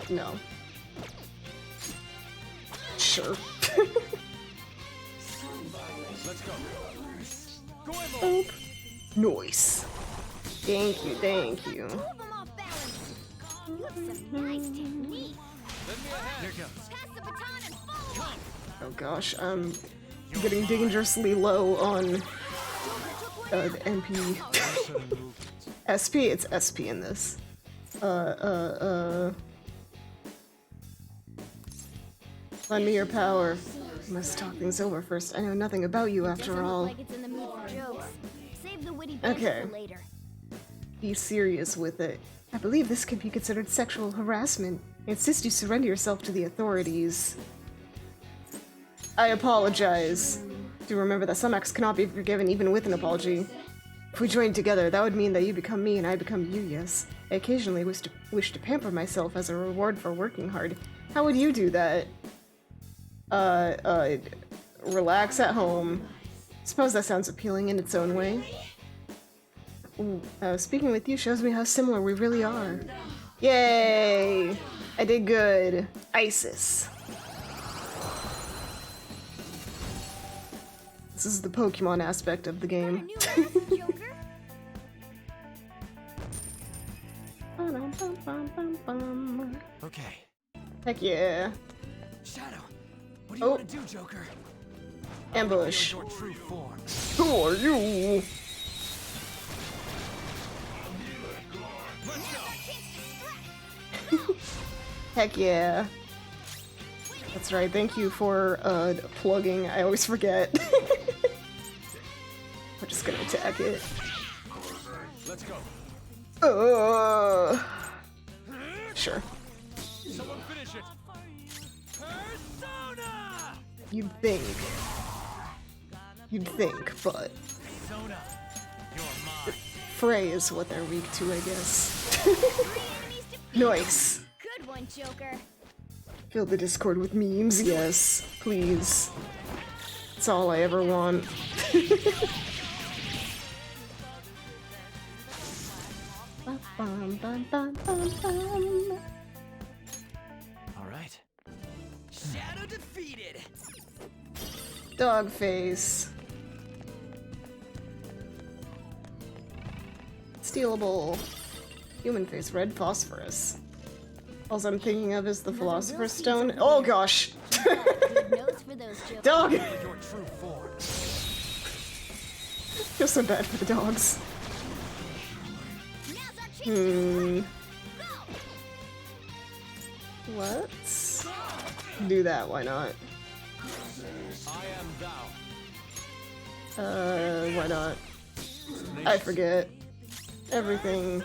No. Sure. Let's go. Oop. Nice. Thank you, thank you. Move them off balance. You have some nice technique. Here goes. Pass the baton and follow up. Oh gosh, I'm getting dangerously low on the MP. SP? It's SP in this. Lend me your power. We must talk things over first. I know nothing about you after Doesn't all. look like it's in the mood for jokes. Save the witty bits Okay. for later. Be serious with it. I believe this can be considered sexual harassment. I insist you surrender yourself to the authorities. I apologize. Do remember that some acts cannot be forgiven even with an apology. If we join together, that would mean that you become me and I become you, yes. I occasionally wish to pamper myself as a reward for working hard. How would you do that? Relax at home. Suppose that sounds appealing in its own way. Ooh, speaking with you shows me how similar we really are. Yay! I did good. ISIS. This is the Pokemon aspect of the game. Okay. Heck yeah. Shadow, what do you Oh. want to do, Joker? Ambush. Your true form. Who are you? Heck yeah. That's right, thank you for plugging. I always forget. We're just gonna attack it. Let's go. Sure. Someone finish it. Persona! You'd think, but Persona, you're mine. Frey is what they're weak to, I guess. Nice. Good one, Joker. Fill the Discord with memes, yes, please. That's all I ever want. All right. Shadow defeated. Dog face. Stealable. Human face, red phosphorus. All I'm thinking of is the Philosopher's Stone. Oh gosh! Good notes for those jokes. Dog! Your true form. Feel so bad for the dogs. Now's our chance. Let's do that, why not? I am thou. Why not? I forget. Everything.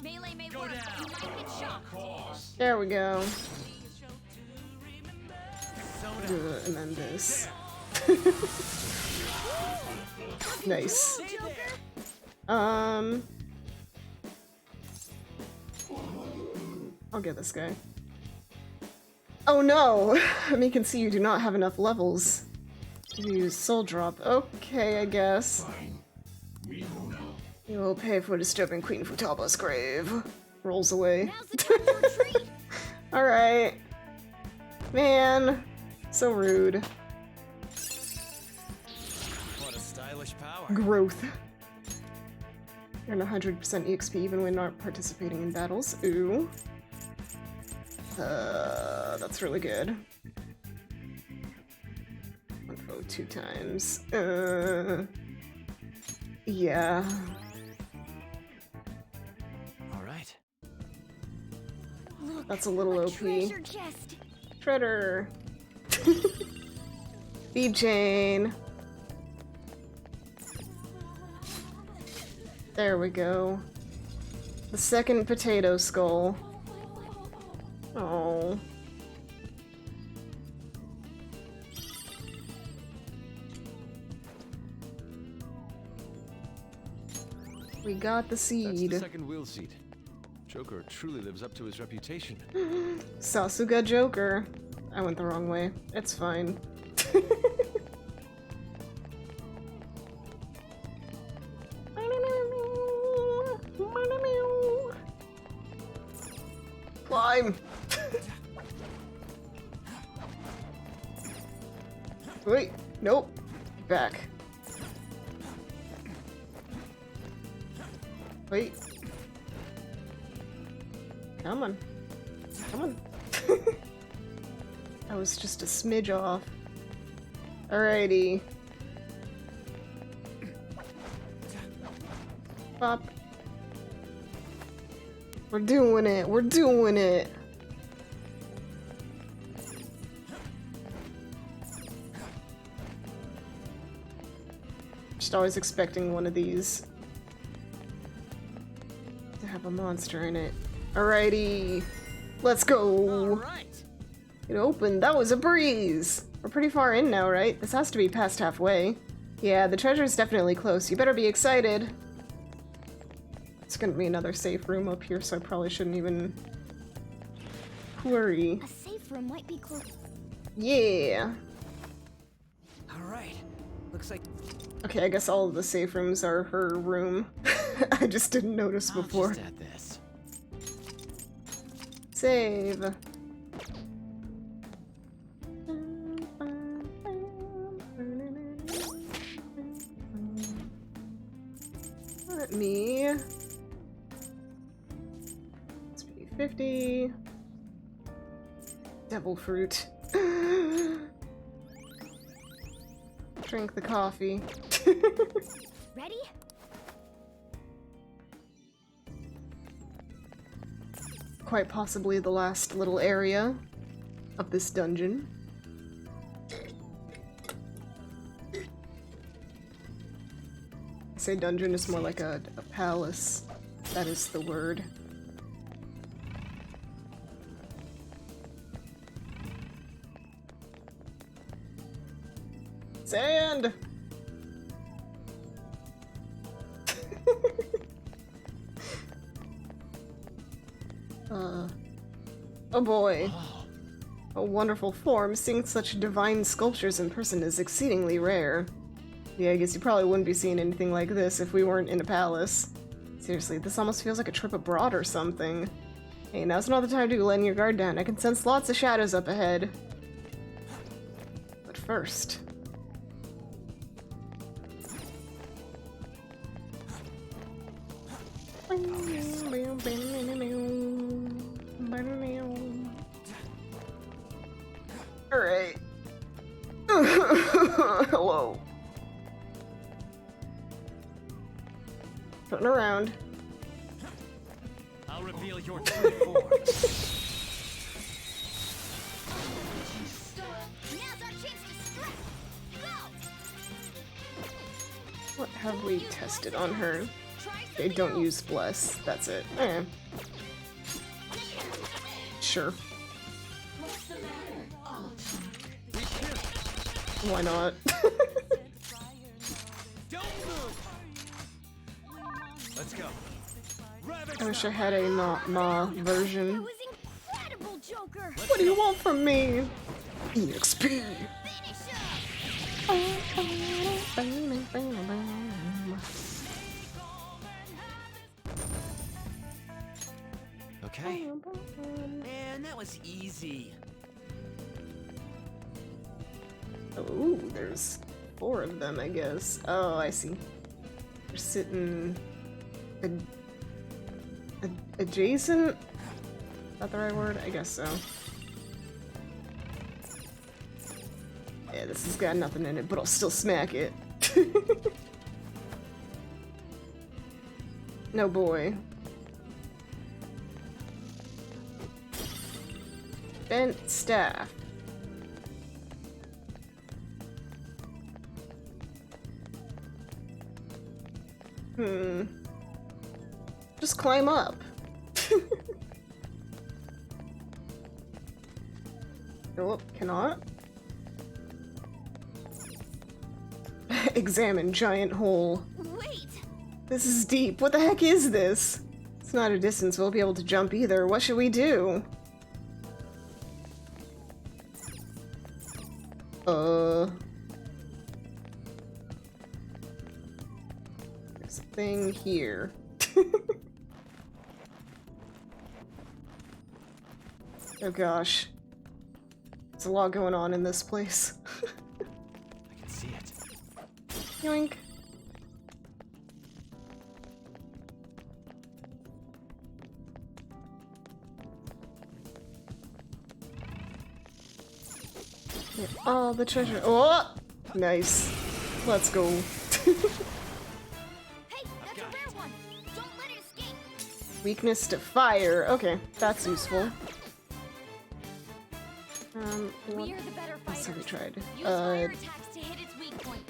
Melee may work, but you might get shocked. There we go. And then this. Nice. I'll get this guy. Oh no! Me can see you do not have enough levels. Use soul drop. Okay, I guess. You will pay for disturbing Queen Futaba's grave. Rolls away. Now's the time to retreat. Alright. Man. So rude. What a stylish power. Growth. Earn 100% EXP even when not participating in battles. Ooh. That's really good. One foe 2 times. Yeah. All right. Look, That's a little a OP. treasure chest. Shredder. Bead chain. There we go. The second potato skull. Oh. We got the That's seed. the second wheel seat. Joker truly lives up to his reputation. Sasuga Joker. I went the wrong way. It's fine. time! Wait, nope. Back. Wait. Come on. Come on. I was just a smidge off. Alrighty. Pop. We're doing it. We're doing it. Just always expecting one of these to have a monster in it. Alrighty. Let's go. It opened. That was a breeze. We're pretty far in now, right? This has to be past halfway. Yeah, the treasure's definitely close. You better be excited. It's gonna be another safe room up here, so I probably shouldn't even worry. A safe room might be close. Yeah. Alright. Looks like Okay, I guess all of the safe rooms are her room. I just didn't notice before. I'll just add this. Save. Let me. Let's be 50. Devil fruit. Drink the coffee. Ready? Quite possibly the last little area of this dungeon. I say dungeon is more like a palace. That is the word. Sand! Oh boy. A wonderful form. Seeing such divine sculptures in person is exceedingly rare. Yeah, I guess you probably wouldn't be seeing anything like this if we weren't in a palace. Seriously, this almost feels like a trip abroad or something. Hey, now's not the time to be letting your guard down. I can sense lots of shadows up ahead. But first... Alright. Hello. Turn around. I'll reveal your true form. Now's our chance to strike. Go! What have we tested on her? They don't use bless. That's it. Okay. Sure. Why not? Let's go. I wish I had a not Ma That version. was incredible, Joker. What do you want from me? EXP. Finish Okay. Man, that was easy. Oh, there's 4 of them, I guess. Oh, I see. They're sitting adjacent? Is that the right word? I guess so. Yeah, this has got nothing in it, but I'll still smack it. No boy. Bent staff. Just climb up. Oh, cannot. Examine giant hole. Wait! This is deep. What the heck is this? It's not a distance we'll be able to jump either. What should we do? There's a thing here. Oh gosh. There's a lot going on in this place. I can see it. Yoink. Get all the treasure. Oh! Nice. Let's go. Hey, that's a rare one. Don't let it escape. Weakness to fire. Okay, that's useful. We What are the better else have we fighters. tried? Use fire attacks to hit its weak point.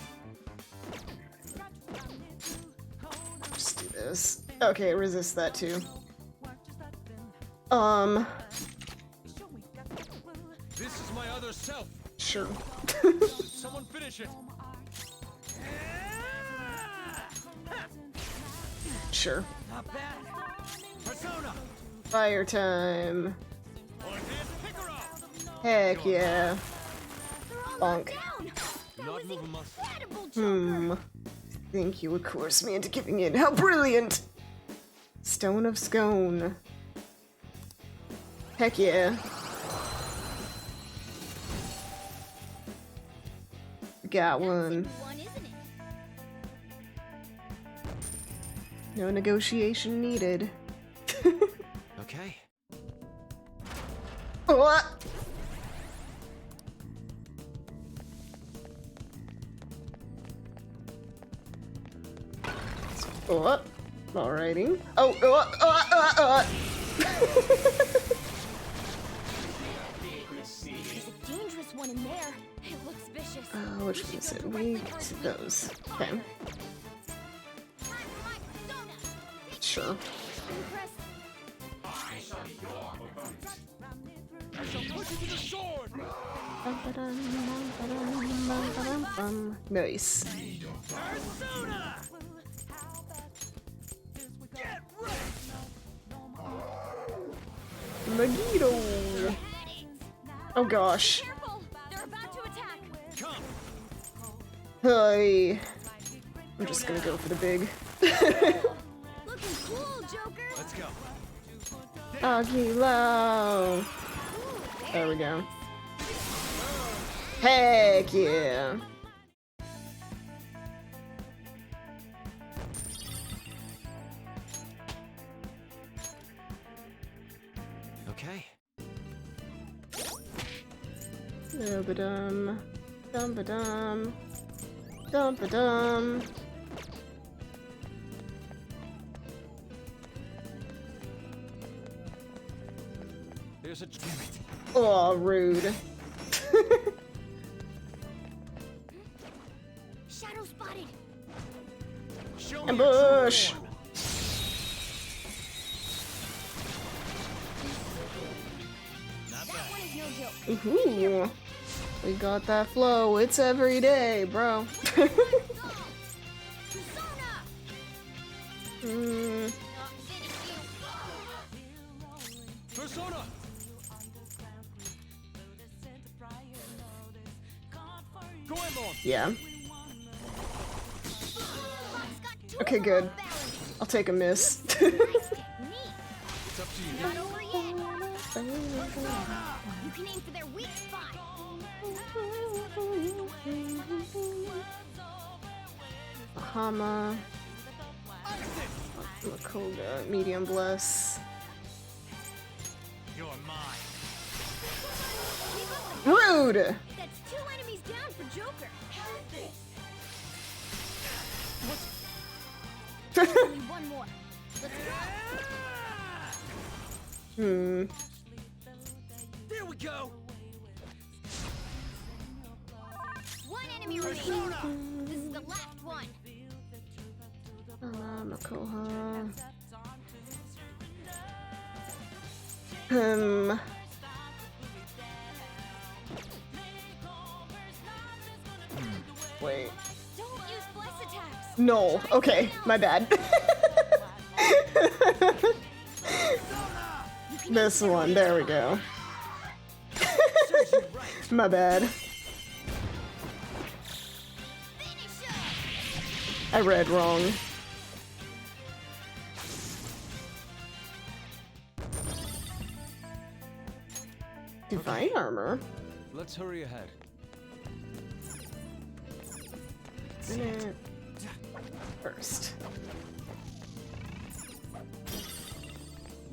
Just do this. Okay, resist that too. This is my other self. Sure. Someone finish it. Sure. Not bad. Persona. Fire time. Orpheus, pick her up. Heck yeah. They're all Bonk. down. That Not was move a muscle. incredible, Joker. Think you would coerce me into giving in. How brilliant! Stone of Scone. Heck yeah. Got one. One, isn't it? No negotiation needed. Okay. What? What? Alrighty. Oh, There's a dangerous one in there. It looks vicious. which one is it? We see those. Okay, Time for my persona. sure. Impress. Nice. Magito. Oh gosh. Careful. They're about to attack. Hi. I'm just gonna go for the big. Looking cool, Joker. Let's go. Agilo. There we go. Heck yeah. Okay. Dum-ba-dum. Dum-ba-dum. Dum-ba-dum. There's a damn it. Oh, rude. Shadow spotted. Show me Ambush. your true form. Not That bad. one is no joke. Ooh. We got that flow. It's every day, bro. Persona. Mm, Not finish you. Persona. Goemon. yeah. Fox got two Okay, more good. off balance. I'll take a miss. Nice technique. It's up to you. Not over yet. You can aim for their weak spot. Bahama. Makoga. Medium bless. You're mine. Rude! That's two enemies down for Joker. Only one more. Let's go. There we go. One enemy remaining. This is the last one. Makoha. Wait. Don't use bless attacks. No. Okay, my bad. This one. There we go. My bad. Finish him. I read wrong. fine armor. Let's hurry ahead. Minute. First.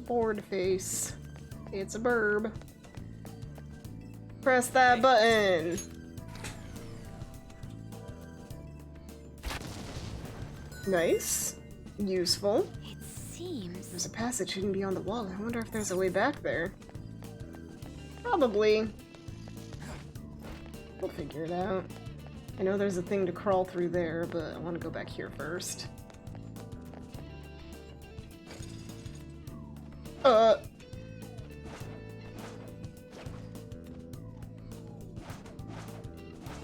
Board face. It's a burb. Press that button. Nice. Useful. It seems. There's a passage hidden beyond the wall. I wonder if there's a way back there. Probably. We'll figure it out. I know there's a thing to crawl through there, but I want to go back here first.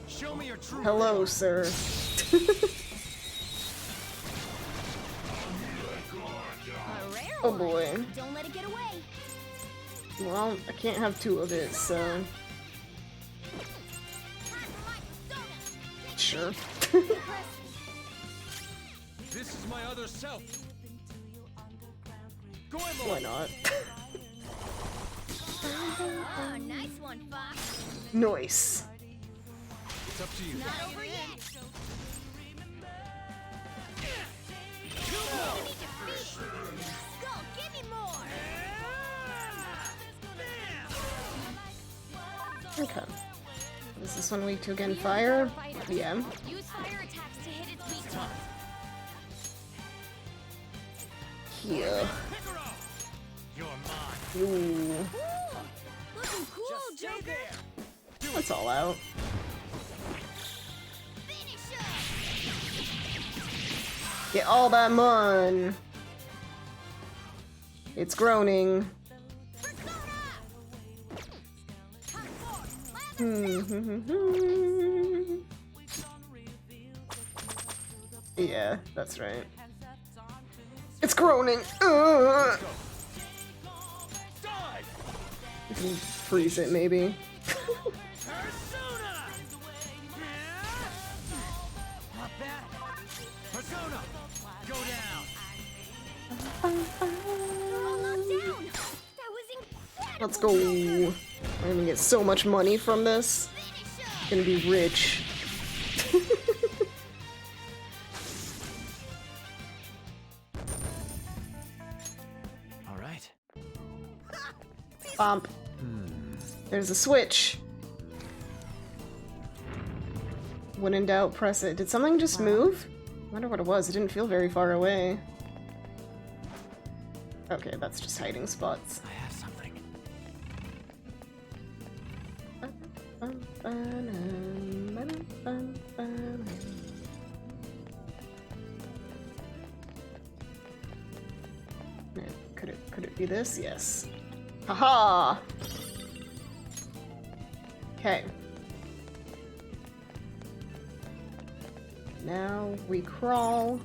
Show me your true Hello, sir. A rare Oh one. boy. Don't let it get away. Well, I can't have two of it, so... Sure. This is my other self. Go Why not? Oh, nice one, Fox. Nice. It's up to you. Not over yet. Skull, give me more. Okay. Is this one weak to again fire? Yeah. Use fire attacks to hit its weak spots. Here. You're mine. Ooh. Looking cool, Joker. That's all out. Finish up. Get all that mun. It's groaning. Yeah, that's right. It's groaning. Ugh. We can freeze it, maybe. Persona! Not bad. Persona! Go down! All locked down. That was incredible. Let's go. We're gonna get so much money from this. Gonna be rich. All right. Bump. There's a switch. When in doubt, press it. Did something just move? I wonder what it was. It didn't feel very far away. Okay, that's just hiding spots. I have something. Could it be this? Yes. Haha! Okay. Now we crawl.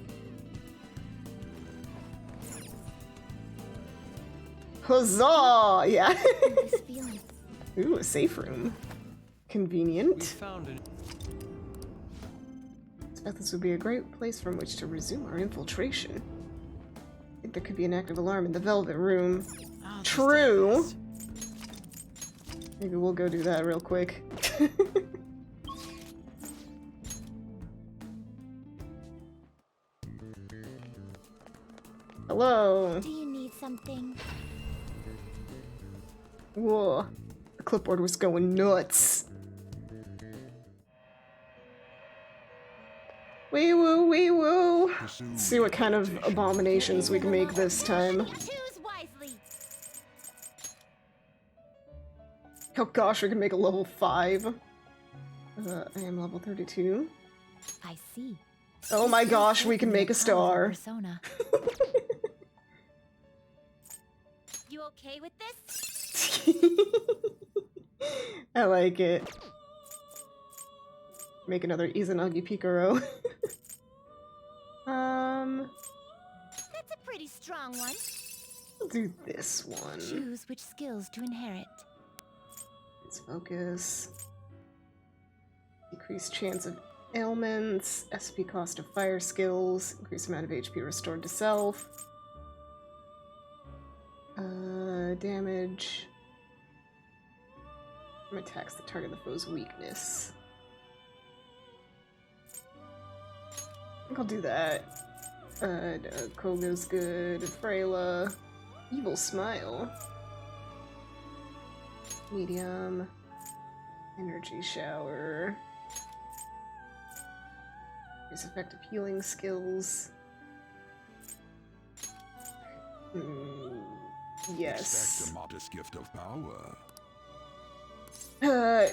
Huzzah! Yeah. This feeling. Ooh, a safe room. We Convenient. found an I expect this would be a great place from which to resume our infiltration. I think there could be an active alarm in the Velvet Room. I'll just True. take Maybe we'll go do that real quick. Hello. Do you need something? Whoa. The clipboard was going nuts. Wee woo, wee woo. Let's see what kind of abominations we can make this time. Choose wisely. Oh gosh, we can make a level 5. I am level 32. I see. Oh my gosh, we can make a star. Persona. You okay with this? I like it. Make another Izanagi Picaro. That's a pretty strong one. We'll do this one. Choose which skills to inherit. Let's focus. Decreased chance of ailments. SP cost of fire skills. Increased amount of HP restored to self. Damage. Attacks that target the foe's weakness. I think I'll do that. Koga's good. Freyla. Evil Smile. Medium. Energy Shower. His effective healing skills. Yes. Expect a modest gift of power.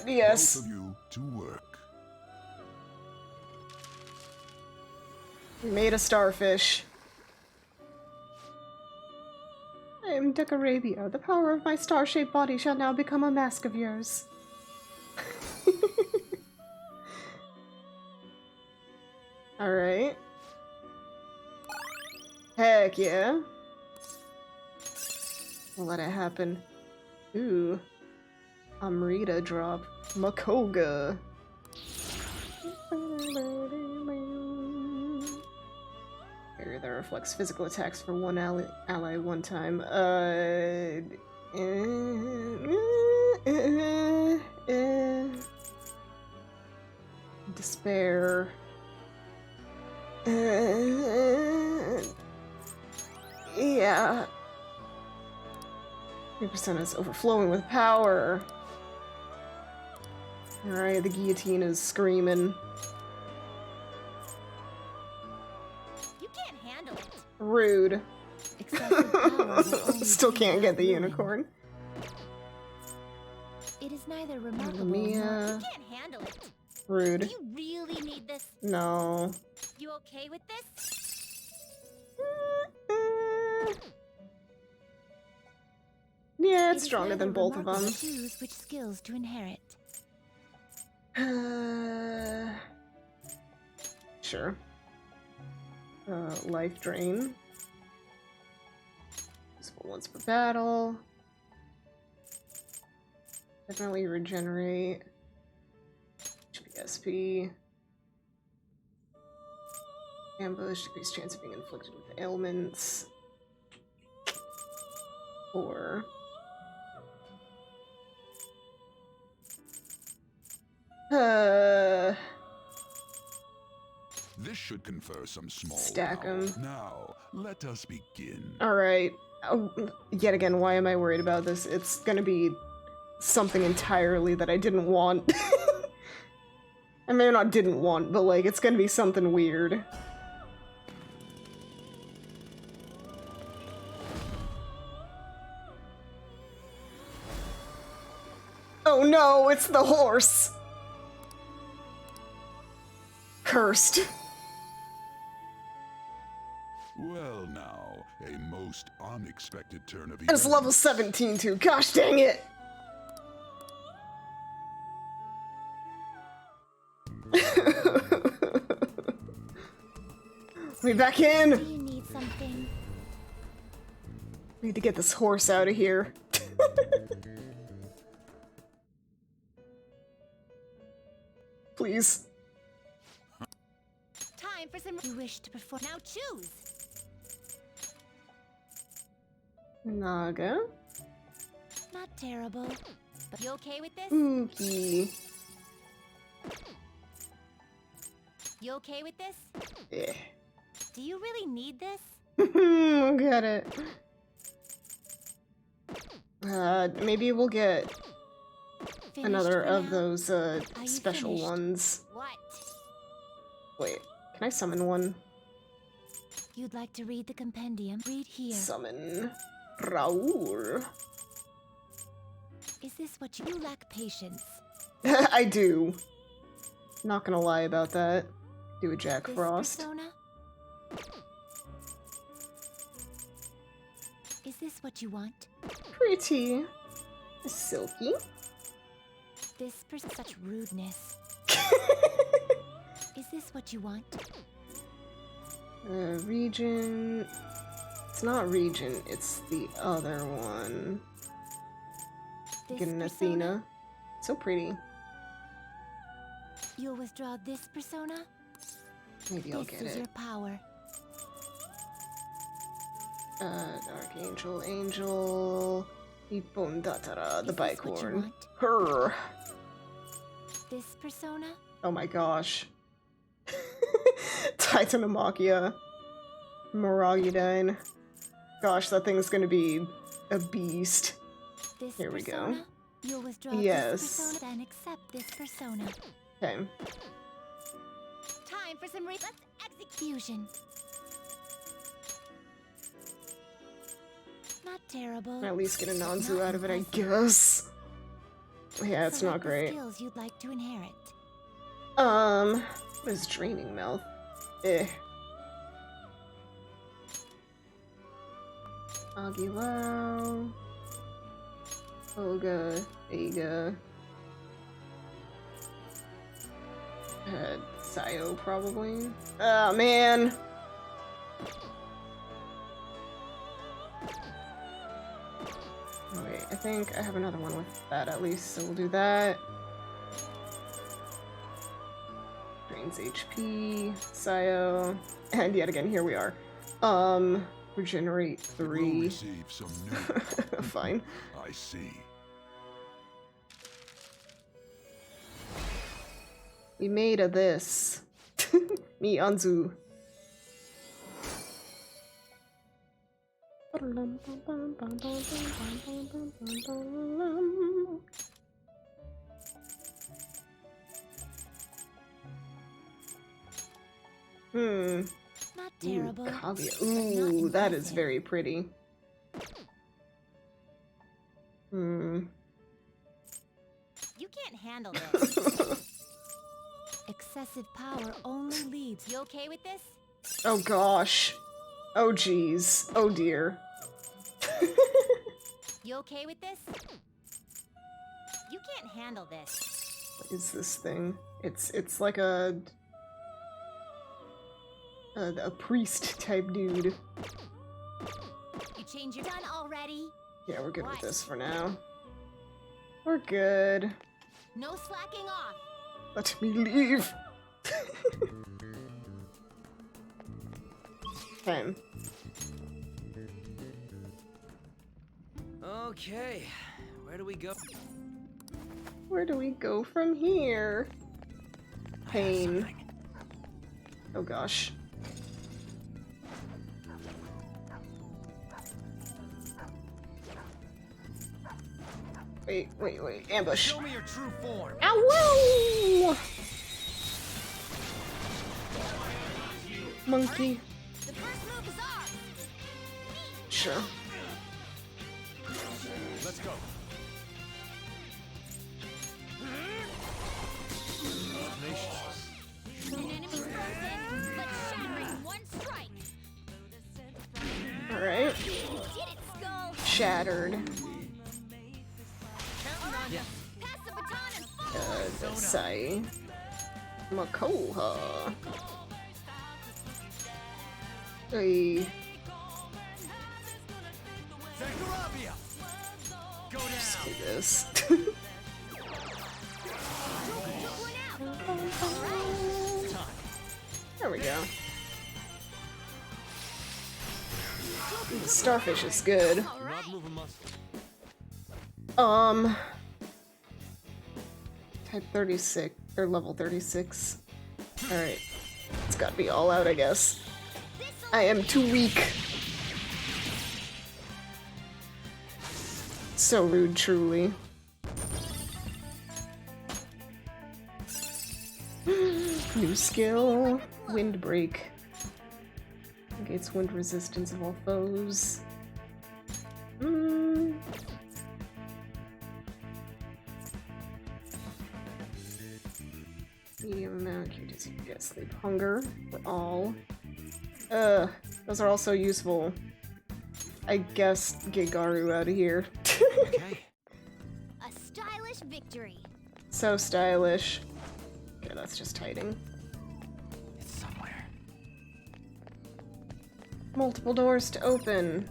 Yes. Both of you to work. We made a starfish. I am Decarabia. The power of my star-shaped body shall now become a mask of yours. Alright. Heck yeah. We'll let it happen. Ooh. Amrita drop. Makoga. Barrier that reflects physical attacks for one ally one time. Despair. Yeah. Your persona is overflowing with power. Alright, the guillotine is screaming. You can't handle it. Rude. Excessive power will only Still bring can't get the ruin. unicorn. It is neither remarkable Mia. nor You can't handle it. Do Rude. you really need this? No. You okay with this? Yeah, It it's is stronger neither than both of remarkable them. to choose which skills to inherit. Sure. Life drain. Useful once per battle. Definitely regenerate. HP. Ambush, decreased chance of being inflicted with ailments. Or This should confer some small Stack power. 'em. Now, let us begin. Alright. Oh, yet again, why am I worried about this? It's gonna be something entirely that I didn't want. I mean, not didn't want, but like, it's gonna be something weird. Oh no, it's the horse! Cursed. Well now, a most unexpected turn of And it's events. level 17 too, gosh dang it! Let me back Do in! you need something? Need to get this horse out of here. Please. Time for some. You wish to perform. Now choose. Naga. Not terrible. But you okay with this? Ookie. You okay with this? Yeah. Do you really need this? Got it. Maybe we'll get Finished another for of now? those, you special finished? ones. What? Wait, can I summon one? You'd like to read the compendium? Read here. Summon Raoul. Is this what you lack patience? I do. Not gonna lie about that. Do a Jack This Frost. persona? Is this what you want? Pretty. Silky. This person such rudeness. Is this what you want? Region. It's not Region, it's the other one. This Get an persona? Athena. So pretty. You'll withdraw this persona? Maybe I'll This get is it. your power. Dark Angel, Angel. Ippon Datara, the Is this what you bicorn. want? Her. This persona? Oh my gosh. Titanomachia. Moragudine. Gosh, that thing's gonna be a beast. This Here we go. persona? You'll withdraw Yes. this persona, then accept this persona. Okay. Time for some let's Fusion. Not terrible. At least get a Nanzu out of it, I guess. Yeah, it's not Select the great. skills you'd like to inherit. What is Draining Mouth? Eh. Agilao. Oga. Aga. Sayo, probably. Oh, man! Oh, wait, I think I have another one with that at least, so we'll do that. Drains HP, Sayo, and yet again, here we are. Regenerate We'll 3. receive some new. Fine. I see. We made a this. Me, Anzu. Not terrible. Kaguya. but not Ooh, that is impressive. very pretty. You can't handle this. Excessive power only leads. You okay with this? Oh gosh. Oh jeez. Oh dear. You okay with this? You can't handle this. What is this thing? It's like a priest type dude. You change your done already? Yeah, we're good with What? this for now. We're good. No slacking off. Let me leave. Okay. Okay, where do we go? Where do we go from here? Pain. Oh gosh. Wait. Ambush. Show me your true form. Ow! Monkey. The first move is ours. Sure. Let's go. An enemy's frozen, but shattering one strike. Alright. Did it, Skull? Shattered. Yeah. Pass the baton and follow. Sai. Makoha. Hey. Zagarabia! Go Let's down! do this. Took one out. Time. There we go. Ooh, starfish is good. All Not right. move a muscle. Type 36 or level 36. Alright. It's gotta be all out, I guess. I am too weak. So rude, truly. New skill. Windbreak. Negates wind resistance of all foes. Medium amount, you just get sleep hunger for all. Those are also useful. I guess get Garu out of here. Okay. A stylish victory. So stylish. Okay, that's just hiding. It's somewhere. Multiple doors to open.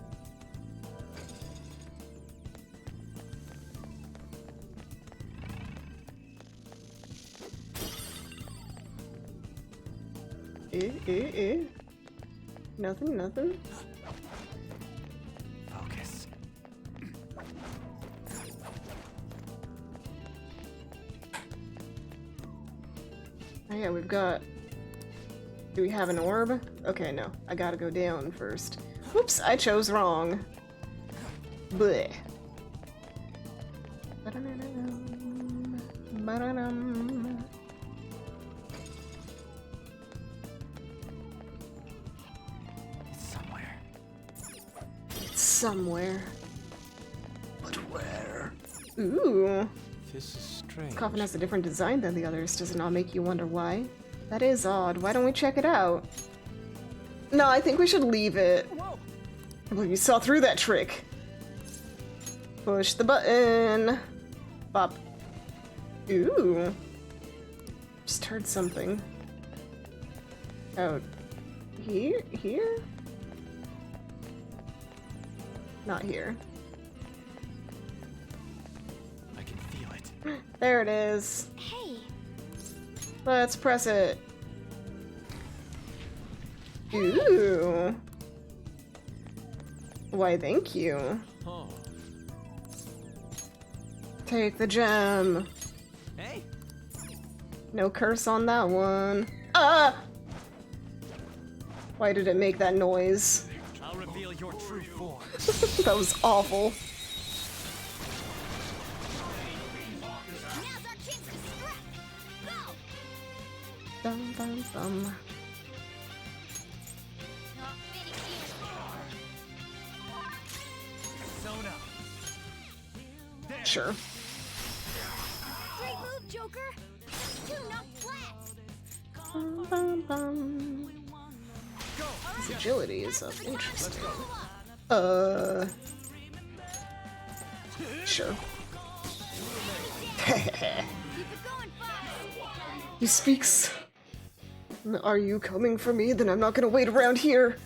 Nothing. Focus. Oh yeah, we've got... Do we have an orb? Okay, no. I gotta go down first. Whoops, I chose wrong. Bleh. Ba-da-dum. It's somewhere. It's somewhere. But where? Ooh. This is strange. Coffin has a different design than the others. Does it not make you wonder why? That is odd. Why don't we check it out? No, I think we should leave it. I believe you saw through that trick. Push the button. Bop. Ooh. Just heard something. Out here? Here? Not here. I can feel it. There it is. Hey, Let's press it. Ooh. Why, thank you. Oh. Take the gem. Hey. No curse on that one. Ah! Why did it make that noise? I'll reveal your true form. That was awful. now's our chance to strike. Go! Dum, dum, dum. Not finished yet. Zona. Sure. Great move, Joker. Two knocked flat. Bum, bum, bum. His agility is up. Interesting. Sure. Keep it going, Fox. He speaks. Are you coming for me? Then I'm not gonna wait around here.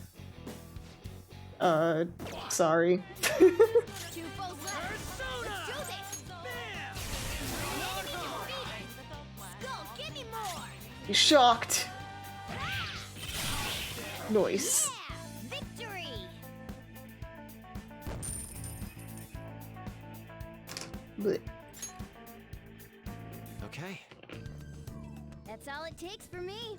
Sorry. Two foes left. Let's do this. Enemy defeated. Skull, give me more. He's shocked. Nice. Yeah, victory. Blech. Okay. That's all it takes for me.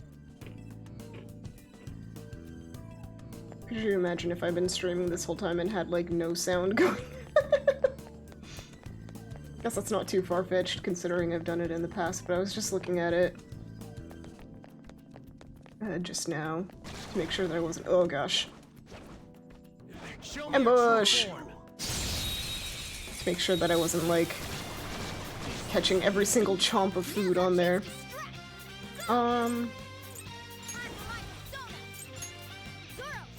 Could you imagine if I'd been streaming this whole time and had, like, no sound going? Guess that's not too far-fetched, considering I've done it in the past, but I was just looking at it just now to make sure that I wasn't— oh gosh. Show me your true Ambush! form. To make sure that I wasn't, like, catching every single chomp of food on there.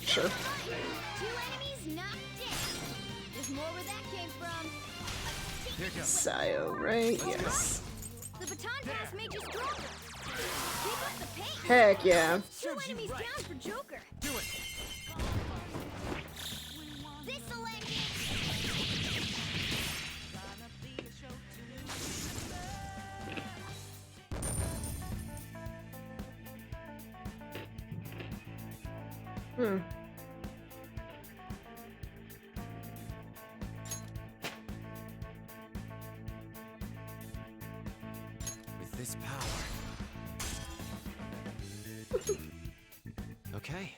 Sure. Two enemies knocked down. There's more where that came from. Here goes. Sayo, right? Yes. The baton pass made you stronger. Keep up the pace. Heck yeah. Two enemies down for Joker. Do it. This'll end it. Hmm. With this power. Okay.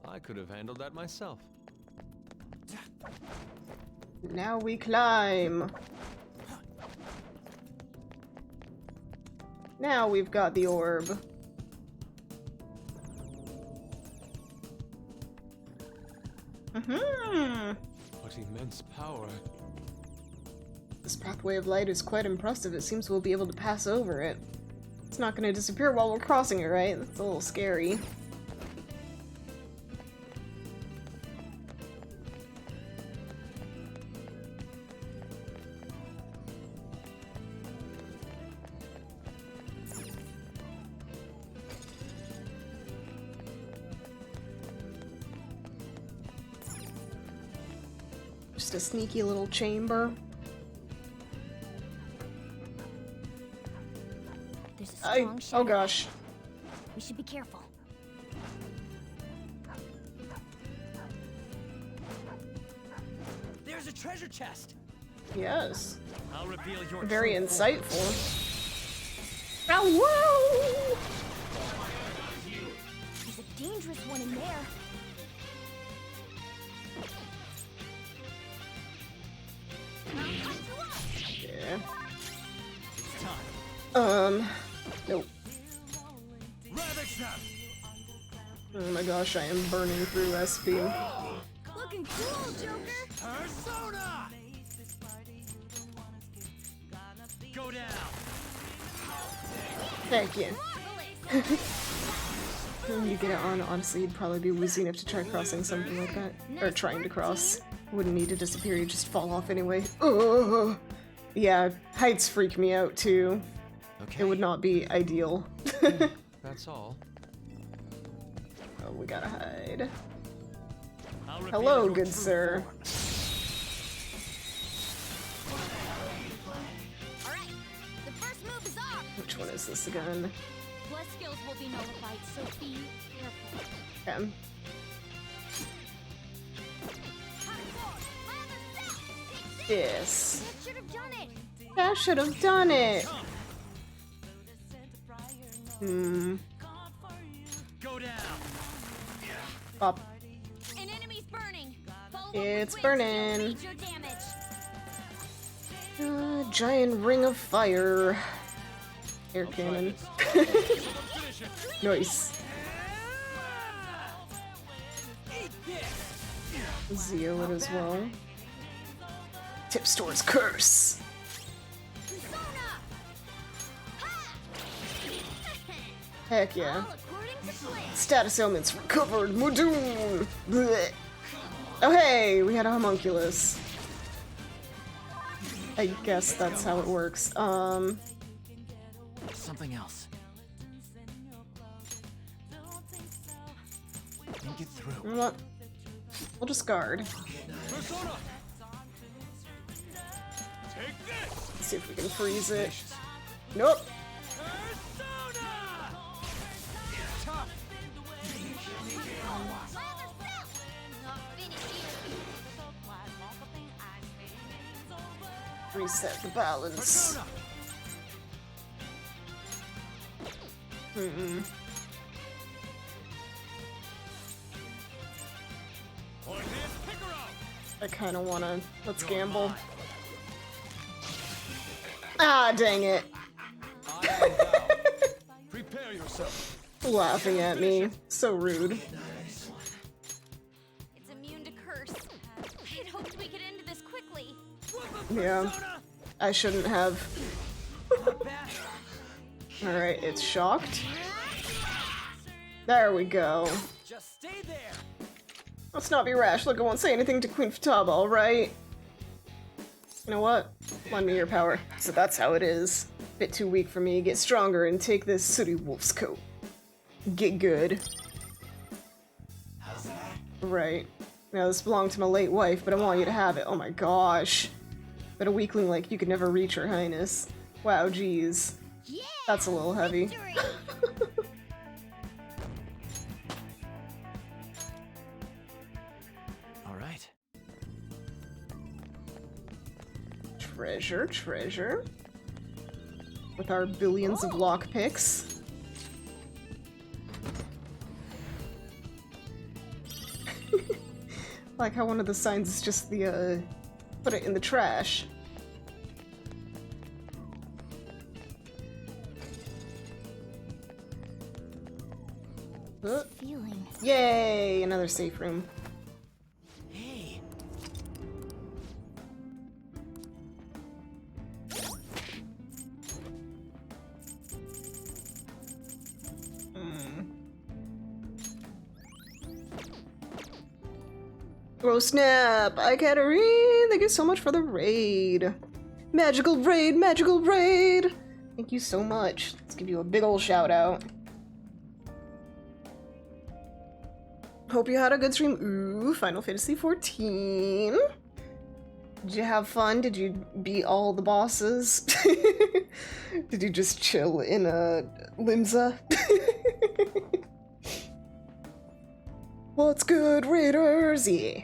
I could have handled that myself. Now we climb. Now we've got the orb. What immense power. This pathway of light is quite impressive. It seems we'll be able to pass over it. It's not going to disappear while we're crossing it, right? That's a little scary. Just a sneaky little chamber. There's a strong Oh shadow. gosh. We should be careful. There's a treasure chest. Yes. I'll reveal your Very true form. insightful. Ow, whoa! dangerous one in there. Yeah. It's time. Nope. Oh my gosh, I am burning through SP. Looking cool, Joker. Persona! Go down. Heck yeah. Marvelous. When you get it on, honestly, you'd probably be woozy enough to try crossing something like that. Or trying to cross. Wouldn't need to disappear, you just fall off anyway. Ugh. Yeah, heights freak me out too. Okay. It would not be ideal. That's all. Oh, we gotta hide. I'll reveal Hello, your good true sir. form. Alright, the first move is off. Which one is this again? Plus skills will be nullified, so be careful. Okay. Yes. That should have done it. That should have done it. Hmm. Go down. Up. An enemy's burning. Follow up It's with burning. wings to reduce your damage. Giant ring of fire. Air cannon. Nice. Zeo it as well. Tip Store's curse. Persona! Ha! Heck yeah. All according to plan. Status ailments recovered. Mudoon. Blech. Oh hey, we had a homunculus. I guess that's how it works. Something else. Think it through. What? We'll just guard. Persona! Take this! Let's see if we can freeze it. Nope. Persona! Tough. Reset the balance. Persona! Hmm. Point is Picaro! I kind of wanna. Let's gamble. Ah, dang it. I am thou. Prepare yourself. Laughing at me. So rude. It's immune to curse. I'd hoped we could end this quickly. Yeah. I shouldn't have. Alright, it's shocked. There we go. Just stay there. Let's not be rash. Look, I won't say anything to Queen Futaba, alright? You know what? Lend me your power. So that's how it is. Bit too weak for me. Get stronger and take this sooty wolf's coat. Get good. Right. Now, this belonged to my late wife, but I want you to have it. Oh my gosh. But a weakling like you could never reach her highness. Wow, geez. Yeah! That's a little heavy. Victory! All right. Treasure, treasure. With our billions of lockpicks. Like how one of the signs is just the, put it in the trash. Feeling. Yay! Another safe room. Hey. Oh snap! Hi Katarine! Thank you so much for the raid! Magical raid! Magical raid! Thank you so much. Let's give you a big ol' shout out. Hope you had a good stream. Ooh, Final Fantasy XIV. Did you have fun? Did you beat all the bosses? Did you just chill in a Limsa? What's good, Raiders? Yeah.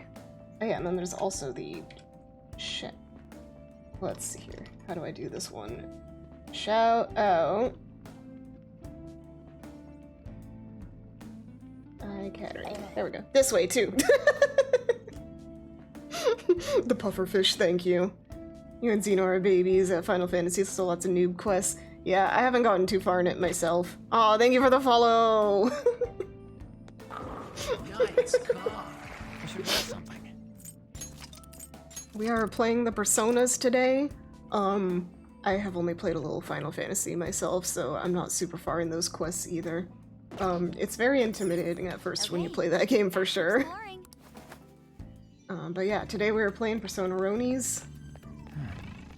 Oh yeah, and then there's also the... Shit. Let's see here. How do I do this one? Shout out. Hi, Kattering. There we go. This way, too. The pufferfish, thank you. You and Xeno are babies at Final Fantasy, still lots of noob quests. Yeah, I haven't gotten too far in it myself. Aw, thank you for the follow! Nice car. I should buy something. We are playing the Personas today. I have only played a little Final Fantasy myself, so I'm not super far in those quests either. It's very intimidating at first when you play that game for sure. But yeah, today we are playing Persona Ronies.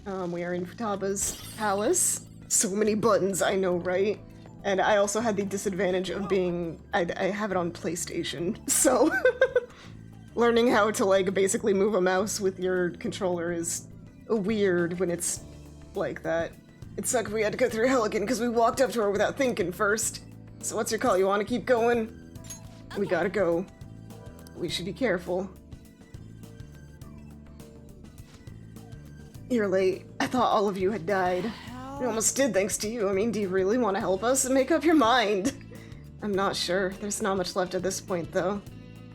We are in Futaba's palace. So many buttons, I know, right? And I also had the disadvantage of being... I have it on PlayStation, so... learning how to, like, basically move a mouse with your controller is weird when it's like that. It sucked we had to go through hell again because we walked up to her without thinking first. So what's your call? You want to keep going? Okay. We gotta go. We should be careful. You're late. I thought all of you had died. We almost did thanks to you. I mean, do you really want to help us? Make up your mind. I'm not sure. There's not much left at this point, though.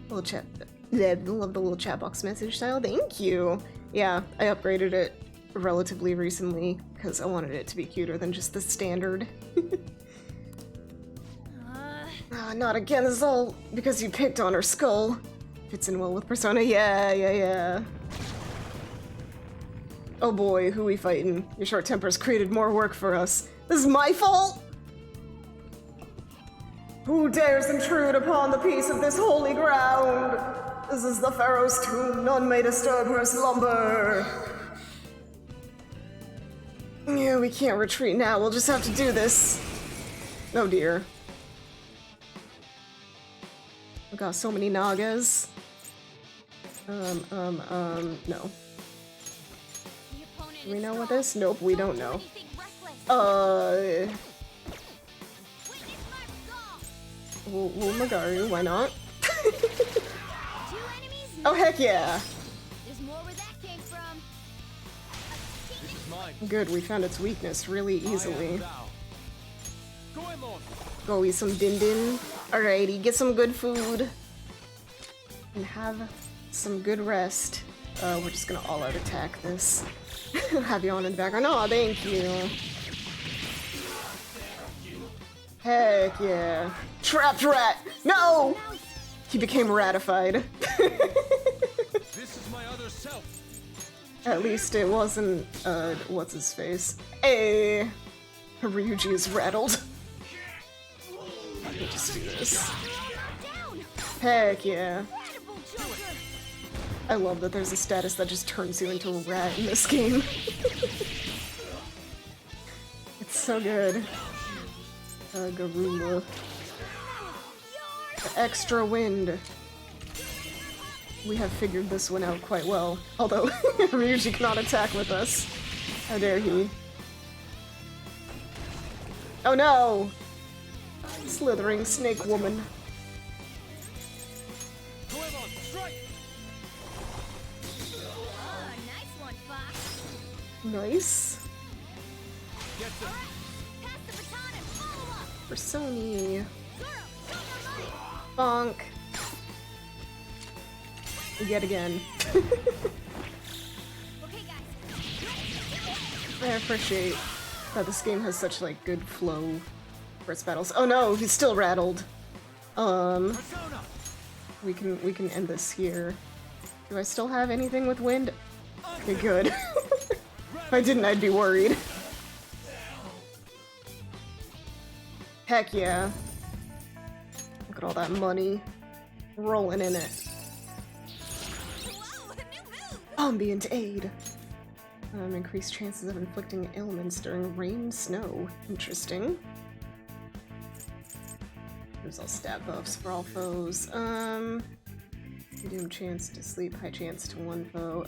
Little chat. Love the little chat box message style. Thank you. Yeah, I upgraded it relatively recently because I wanted it to be cuter than just the standard. Not again. This is all because you picked on her skull. Fits in well with Persona. Yeah. Oh boy, who we fighting? Your short temper's created more work for us. This is my fault? Who dares intrude upon the peace of this holy ground? This is the Pharaoh's tomb. None may disturb her slumber. Yeah, we can't retreat now. We'll just have to do this. Oh dear. We got so many Nagas. No. Do we know what this? Nope, we don't know. Well, Magaru, why not? Oh, heck yeah! Good, we found its weakness really easily. Go eat some din-din. Alrighty, get some good food. And have some good rest. We're just gonna all-out attack this. Have you on in the background. Oh, thank you. Heck yeah. Trapped rat! No! He became ratified. This is my other self. At least it wasn't, what's his face? Hey! Ryuji is rattled. Let me just do this. Heck yeah. I love that there's a status that just turns you into a rat in this game. It's so good. Garuma. The extra wind. We have figured this one out quite well. Although, Ryuji cannot attack with us. How dare he. Oh no! Slithering snake woman. Nice. For Sony. Bonk. Yet again. I appreciate that this game has such like good flow for its battles. Oh no, he's still rattled. We can end this here. Do I still have anything with wind? Okay, good. If I didn't, I'd be worried. Heck yeah. Look at all that money rolling in it. Ambient aid. Increased chances of inflicting ailments during rain, snow. Interesting. There's all stat buffs for all foes. Medium chance to sleep, high chance to one foe.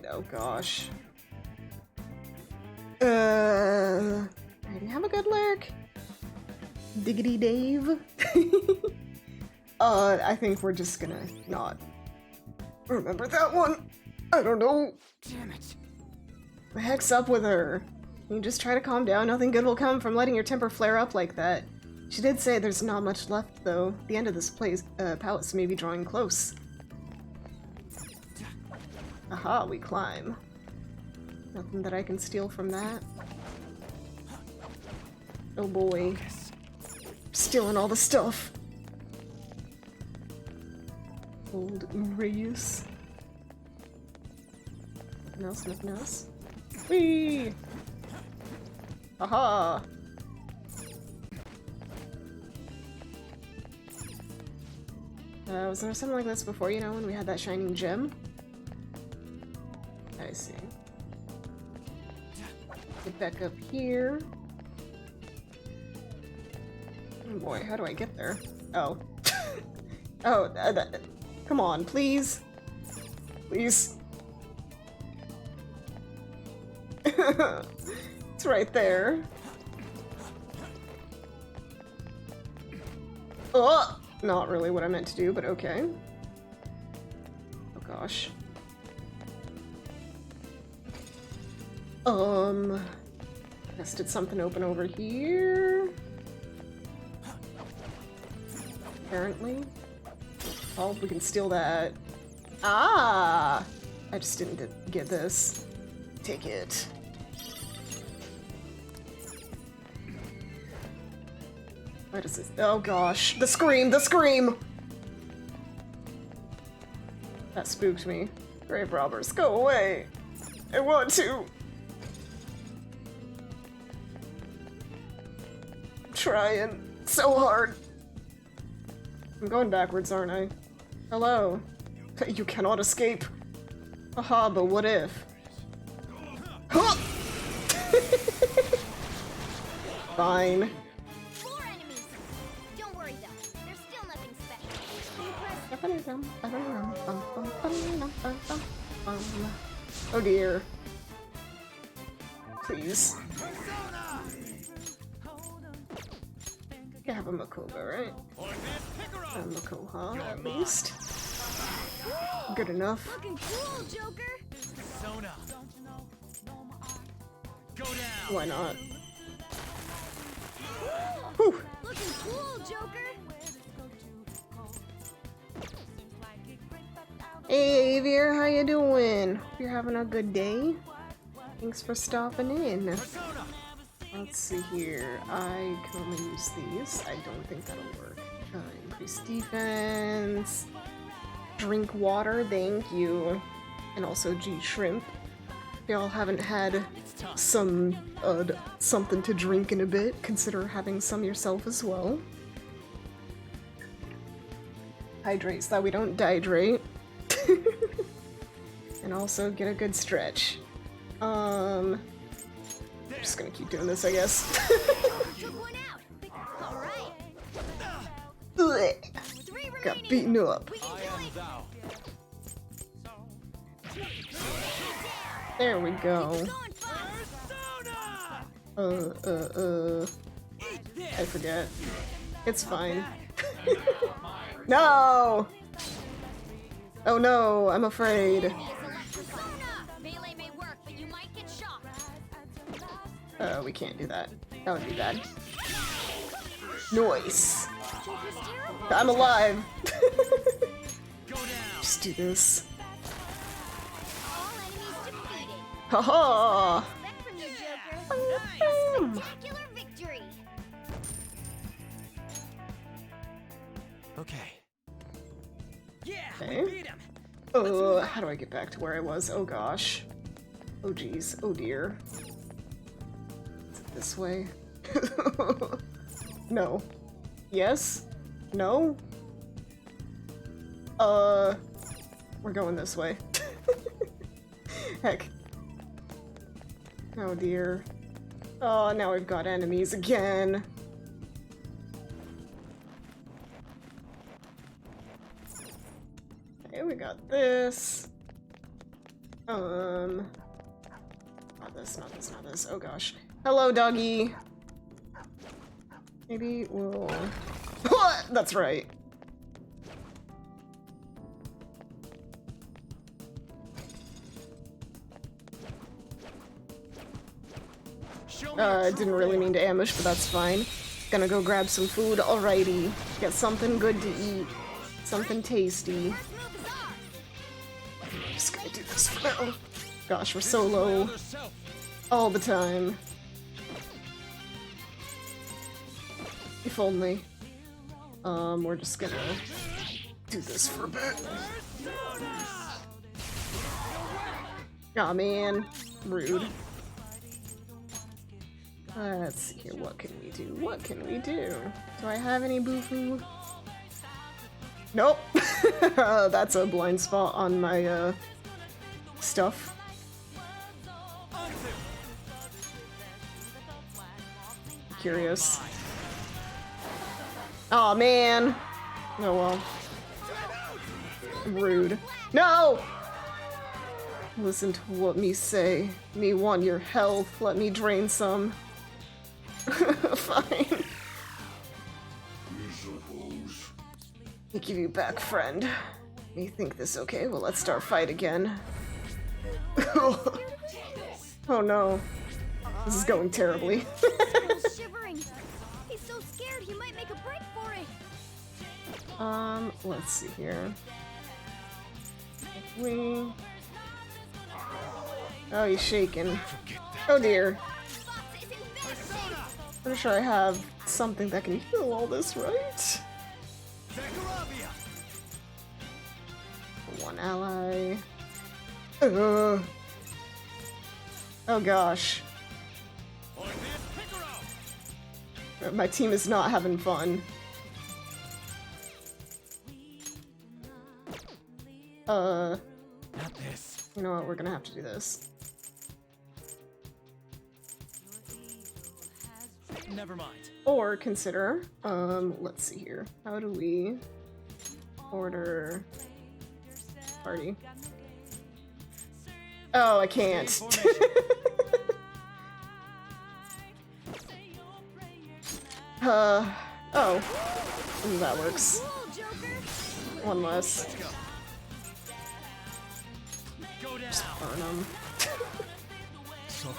Oh gosh. Alrighty, have a good lurk. Diggity Dave. I think we're just gonna not remember that one. I don't know. Damn it. The heck's up with her? You just try to calm down. Nothing good will come from letting your temper flare up like that. She did say there's not much left, though. The end of this palace may be drawing close. Aha, we climb. Nothing that I can steal from that. Oh boy. Stealing all the stuff. Old Urius. Nothing else, nothing else. Whee! Aha! Was there something like this before, you know, when we had that shining gem? I see. Get back up here. Oh boy, how do I get there? Oh. Oh, come on, please. Please. It's right there. Oh! Not really what I meant to do, but okay. Oh gosh. Guess did something open over here? Apparently. Oh, we can steal that. Ah! I just didn't get this. Take it. What is this? Oh gosh. The scream! The scream! That spooked me. Grave robbers, go away! I want to! I'm trying so hard. I'm going backwards, aren't I? Hello. You cannot escape. Aha, but what if? Huh! Fine. Oh dear. Please. You have a Makoba, right? A Makoha, at least. Good enough. Looking cool, Joker. Why not? Whew. Looking cool, Joker. Hey, Avier, how you doing? Hope you're having a good day. Thanks for stopping in. Let's see here. I can only use these. I don't think that'll work. Increase defense. Drink water, thank you. And also G shrimp. If y'all haven't had some something to drink in a bit, consider having some yourself as well. Hydrate so that we don't dehydrate. And also get a good stretch. I'm just gonna keep doing this, I guess. Took one out. All right. Got beaten up. We can do it. There we go. Going, Fox. I forget. It's fine. No! Oh no, I'm afraid. Melee may work, but you might get shocked. We can't do that. That would be bad. Nice. I'm alive. Just do this. All enemies defeated. Haha! Respect from you, Joker. Spectacular victory. Okay. Yeah, Okay. we beat him. Oh, how do I get back to where I was? Oh gosh. Oh geez. Oh dear. Is it this way? No. Yes? No? We're going this way. Heck. Oh dear. Oh, now we've got enemies again. Okay, we got this. Not this, not this, not this. Oh gosh. Hello, doggy. Maybe we'll... That's right. Didn't really mean to ambush, but that's fine. Gonna go grab some food, alrighty. Get something good to eat. Something tasty. Just gonna do this for now. Gosh, we're so low. All the time. If only. We're just gonna do this for a bit. Aw, man. Rude. Let's see here, what can we do? What can we do? Do I have any boo-foo? Nope! That's a blind spot on my, stuff. Curious. Aw, man! Oh well. Rude. No! Listen to what me say. Me want your health, let me drain some. Fine. I give you back, friend. You think this okay? Well, let's start fight again. Oh no. This is going terribly. He's shivering. He's so scared he might make a break for it. Let's see here. If we... Oh, he's shaking. Oh dear. Fox is in bad shape. Pretty sure I have something that can heal all this, right? One ally. Oh gosh. My team is not having fun. Not this. You know what? We're gonna have to do this. Never mind. Or consider, let's see here. How do we order party? Oh, I can't. Oh. That works. Cool, Joker. One less. Go down. Just burn them. Sorry.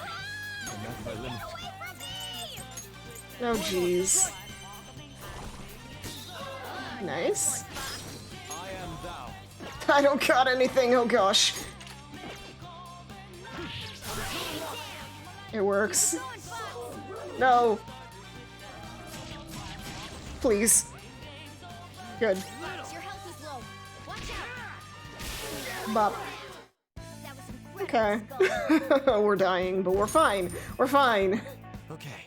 I'm at my limit. Away from me! Oh, jeez. Nice. I am thou. I don't got anything, oh gosh. It works. Going, Fox. No. Please. Good. Fox, your health is low. Watch out. Bop. That was some quick Okay. We're dying, but we're fine. We're fine. Okay.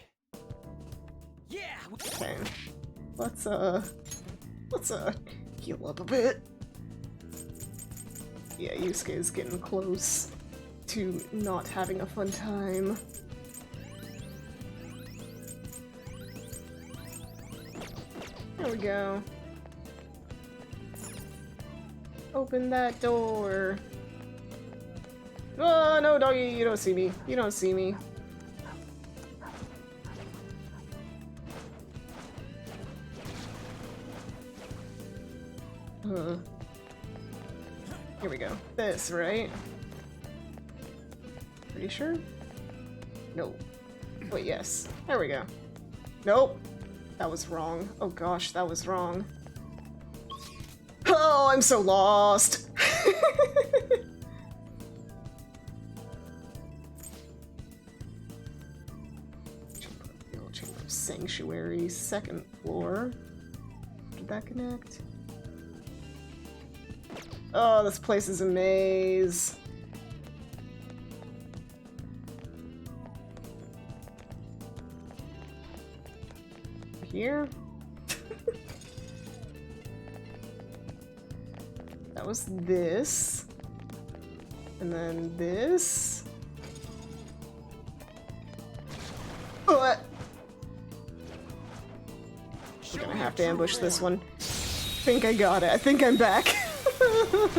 Yeah. Okay. Let's heal up a bit. Yeah, Yusuke is getting close to not having a fun time. There we go. Open that door. Oh, no, doggy, you don't see me. You don't see me. Here we go. This, right? Pretty sure? No. Wait, yes. There we go. Nope. That was wrong. Oh gosh, that was wrong. Oh, I'm so lost! Chamber of Sanctuary, second floor. Did that connect? Oh, this place is a maze. Here? That was this. And then this. What? We're gonna have to ambush this one. I think I got it. I think I'm back. There's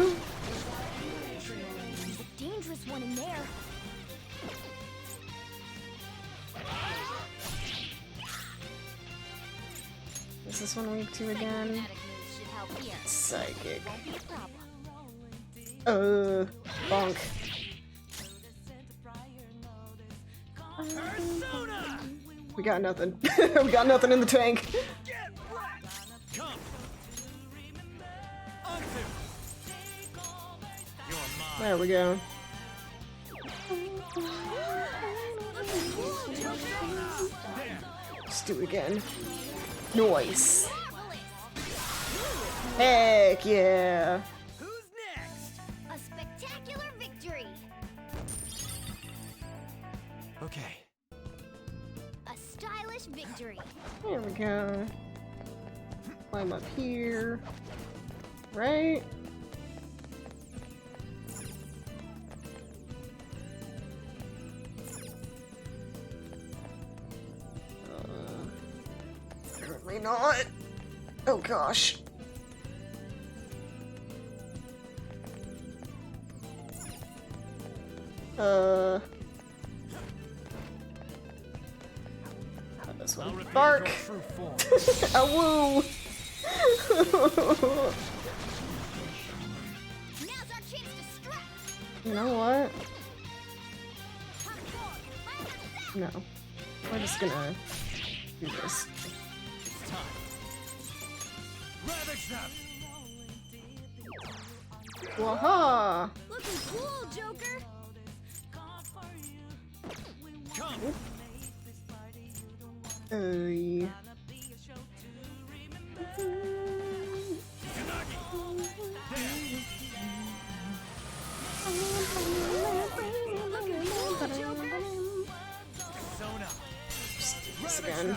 a dangerous one in there. Is this one weak to again? Kinetic moves should help here. Psychic. Won't be a problem. Bonk. We got nothing. We got nothing in the tank. There we go. Let's do it again. Nice. Heck yeah. Who's next? A spectacular victory. Okay. A stylish victory. There we go. Climb up here. Right? Apparently not. Oh gosh. Not this one. Bark! A woo! Now's our chance to strike. You know what? No. We're just gonna do this. Waha! Looking cool, Joker. Yeah. This again.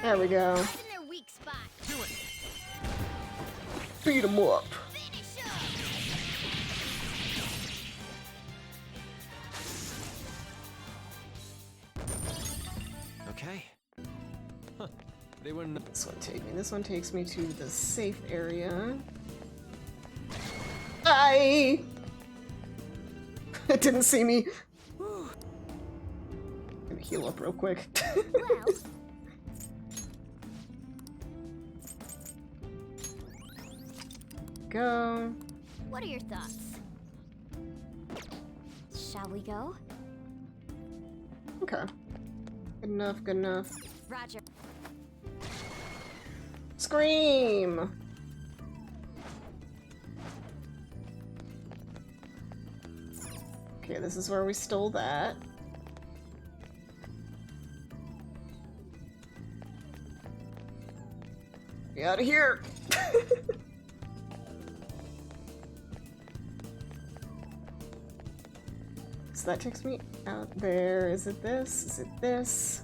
There we go. In their weak spot. Beat 'em up. Finish 'em. Okay. Huh. They were no This one take me. This one takes me to the safe area. Bye. It didn't see me. Gonna heal up real quick. Well, Go. what are your thoughts? Shall we go? Okay. Good enough. Good enough. Roger. Scream. Okay, this is where we stole that. Get out of here! So that takes me out there. Is it this? Is it this?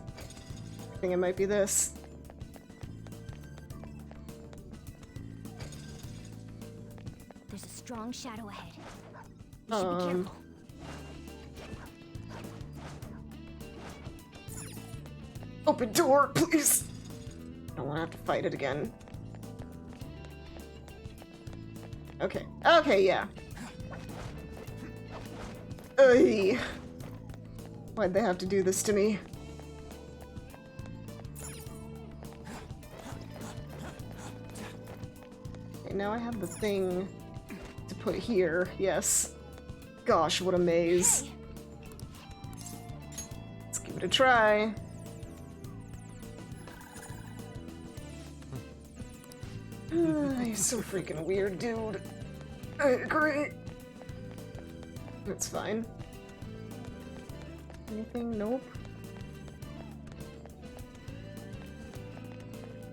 I think it might be this. There's a strong shadow ahead. You should be careful. Open door, please! I don't want to have to fight it again. Okay. Okay, yeah. Ugh. Why'd they have to do this to me? Okay, now I have the thing to put here. Yes. Gosh, what a maze. Let's give it a try. He's so freaking weird, dude. I agree. That's fine. Anything? Nope.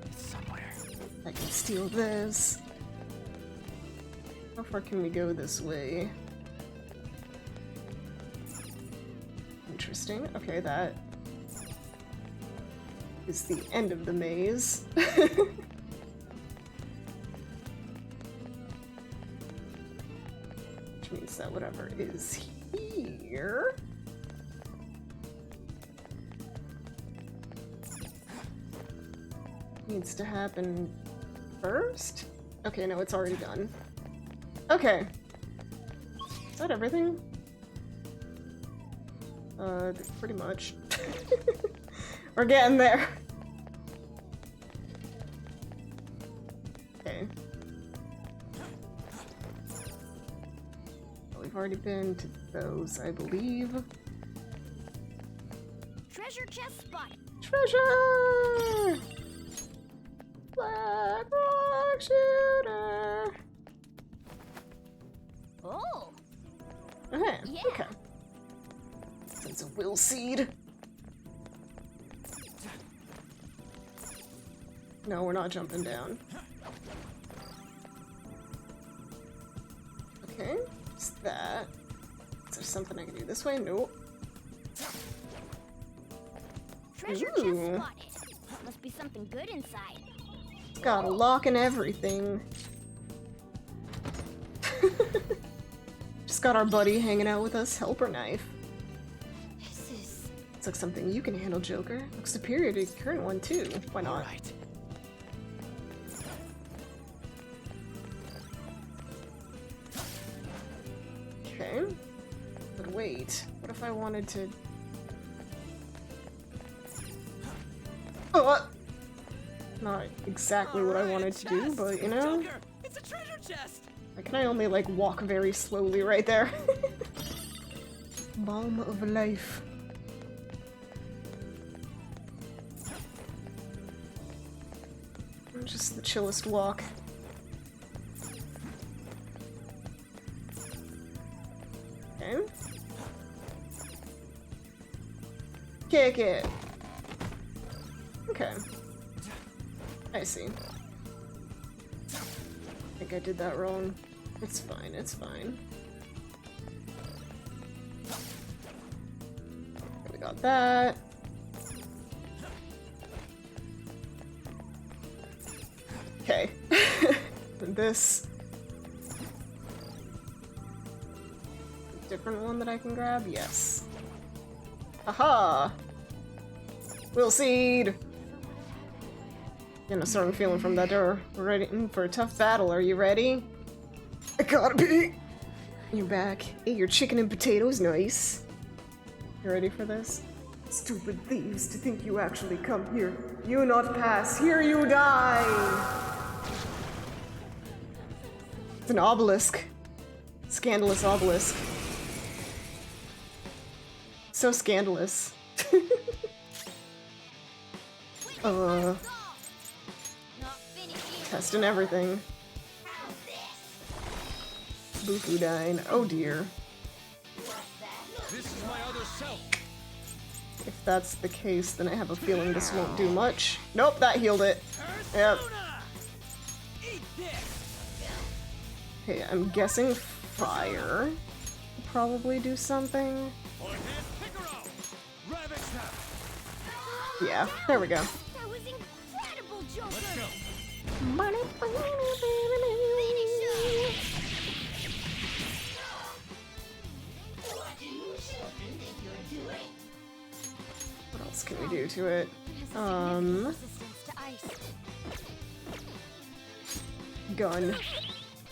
it's somewhere. I can steal this. How far can we go this way? Interesting. Okay, that is the end of the maze. Which means that whatever is here needs to happen first? Okay, no, it's already done. Okay. Is that everything? Pretty much. We're getting there. Okay. We've already been to those, I believe. Treasure chest spotted. Treasure! Black rock shooter. Oh, Okay. Yeah. Okay. It's a will seed. No, we're not jumping down. Okay. What's that? Is there something I can do this way? Nope. treasure Ooh. chest spotted. Must be something good inside. It's got a lock and everything. Just got our buddy hanging out with us. Helper knife. This is... Looks like something you can handle, Joker. Looks superior to your current one, too. Why not? Alright. Okay. But wait. What if I wanted to... Oh! Not exactly what I wanted to do, but you know? Joker, it's a treasure chest. Why can I only, like, walk very slowly right there? Balm of life. Just the chillest walk. Okay. Kick it. Okay. I see. I think I did that wrong. It's fine, it's fine. We got that. Okay. And this. Different one that I can grab? Yes. Aha! Will seed! Getting a certain feeling from that door. We're ready for a tough battle. Are you ready? I gotta be! You're back. Ate your chicken and potatoes, nice. You ready for this? Stupid thieves, to think you actually come here. You not pass, here you die! It's an obelisk. Scandalous obelisk. So scandalous. Not finished yet. Testing everything. Bukudine. Oh dear. This is my other self. If that's the case, then I have a feeling this won't do much. Nope, that healed it. Yep. Eat this. Okay, I'm guessing fire will probably do something. Yeah, there we go. That was incredible, Joker. Let's go. What else can we do to it? Resistance to ice. Gun.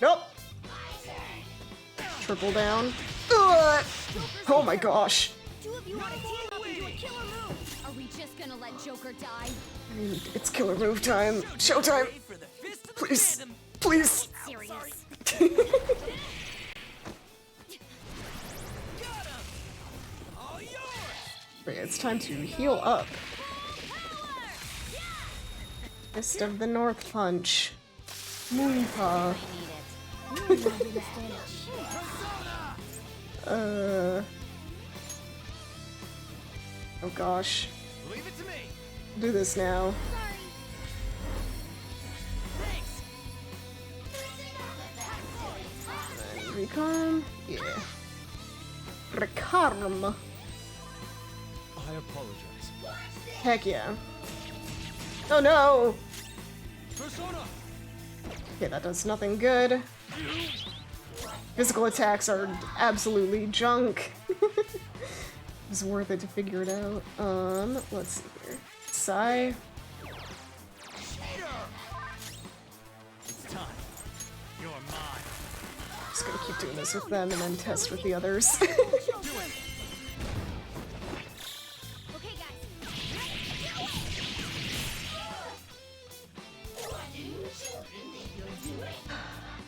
Nope. Triple down. Ugh! Oh my gosh. Two of you want to team up and do a killer move. Are we just gonna let Joker die? I mean, it's killer move time. Showtime. Ready for the fist of the Please. random. Please. Serious. Got him. All yours. Okay, it's time to heal up. Fist of the North Punch. Moonpaw. Oh gosh. Leave it to me. Do this now. Thanks. And recon? Yeah. Recarm. I apologize. Heck yeah. Oh no! Persona. Okay, that does nothing good. Physical attacks are absolutely junk. It's worth it to figure it out. Let's see here. Psy. It's time. You're mine. Just gonna keep doing this with them and then test with the others. Do it. Okay, guys.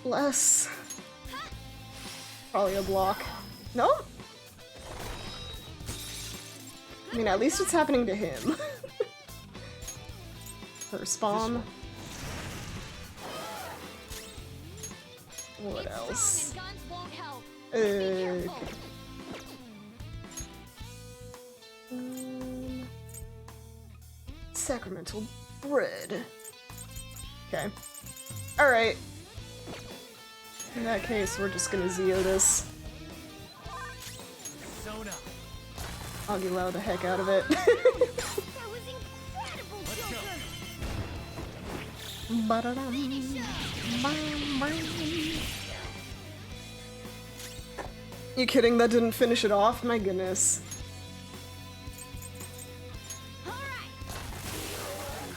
Bless. Probably a block. No? mean, at least it's happening to him. First bomb. What else? Okay. Sacramental bread. Okay. Alright. In that case, we're just gonna Zeo this. Aguilar the heck out of it. You kidding? That didn't finish it off? My goodness.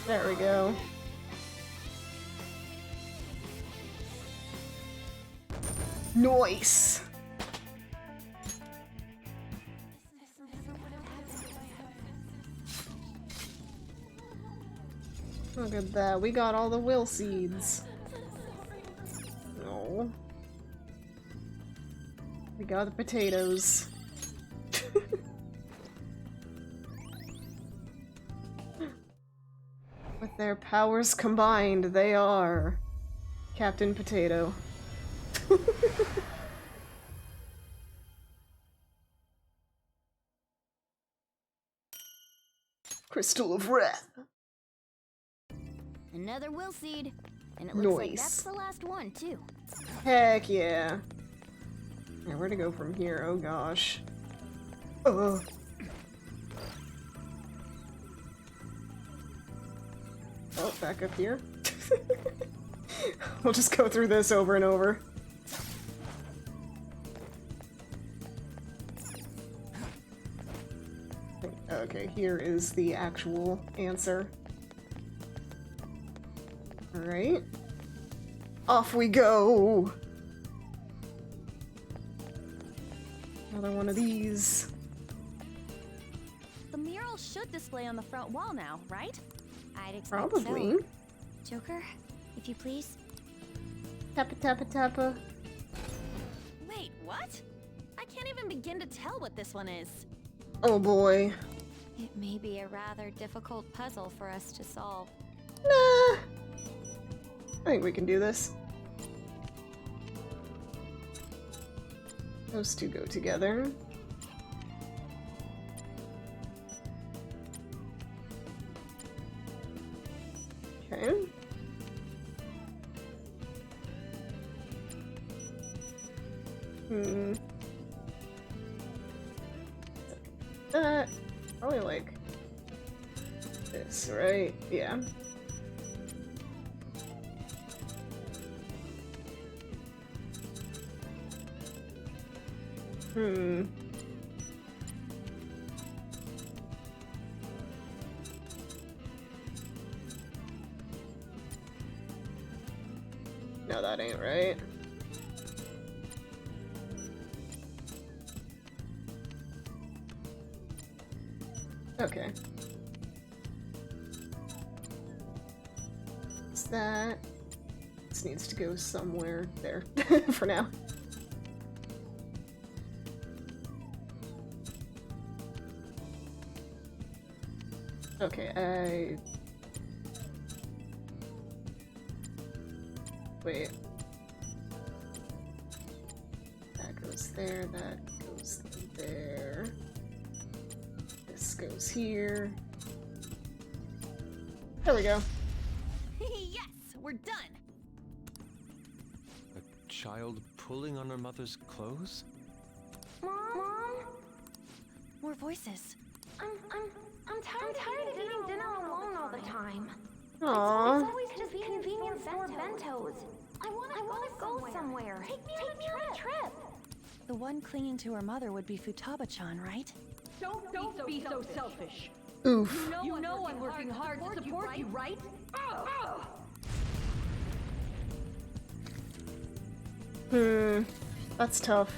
There we go. Nice. Look at that. We got all the will seeds. No. We got the potatoes. With their powers combined, they are Captain Potato. Crystal of Wrath. Another will seed. And it looks like Nice. that's the last one, too. Heck yeah. Yeah, where to go from here? Oh gosh. Ugh. Oh, back up here. We'll just go through this over and over. Okay, here is the actual answer. Alright. Off we go! Another one of these. The mural should display on the front wall now, right? I'd expect Probably. so. Joker, if you please. Tappa tappa tappa. Wait, what? I can't even begin to tell what this one is. Oh boy. It may be a rather difficult puzzle for us to solve. Nah. I think we can do this. Those two go together. Okay. That probably like this, right? Yeah. No, that ain't right. Okay. Is that... This needs to go somewhere there for now. Okay, wait. That goes there, that goes there. This goes here. There we go. Yes, we're done. A child pulling on her mother's clothes? Mom? More voices. I'm tired of eating dinner alone all the time. Aww. It's always just convenience store bentos. I wanna go somewhere. Take me on a trip. The one clinging to her mother would be Futaba-chan, right? Don't be so selfish. Oof. You know I'm working hard to support you, right? That's tough.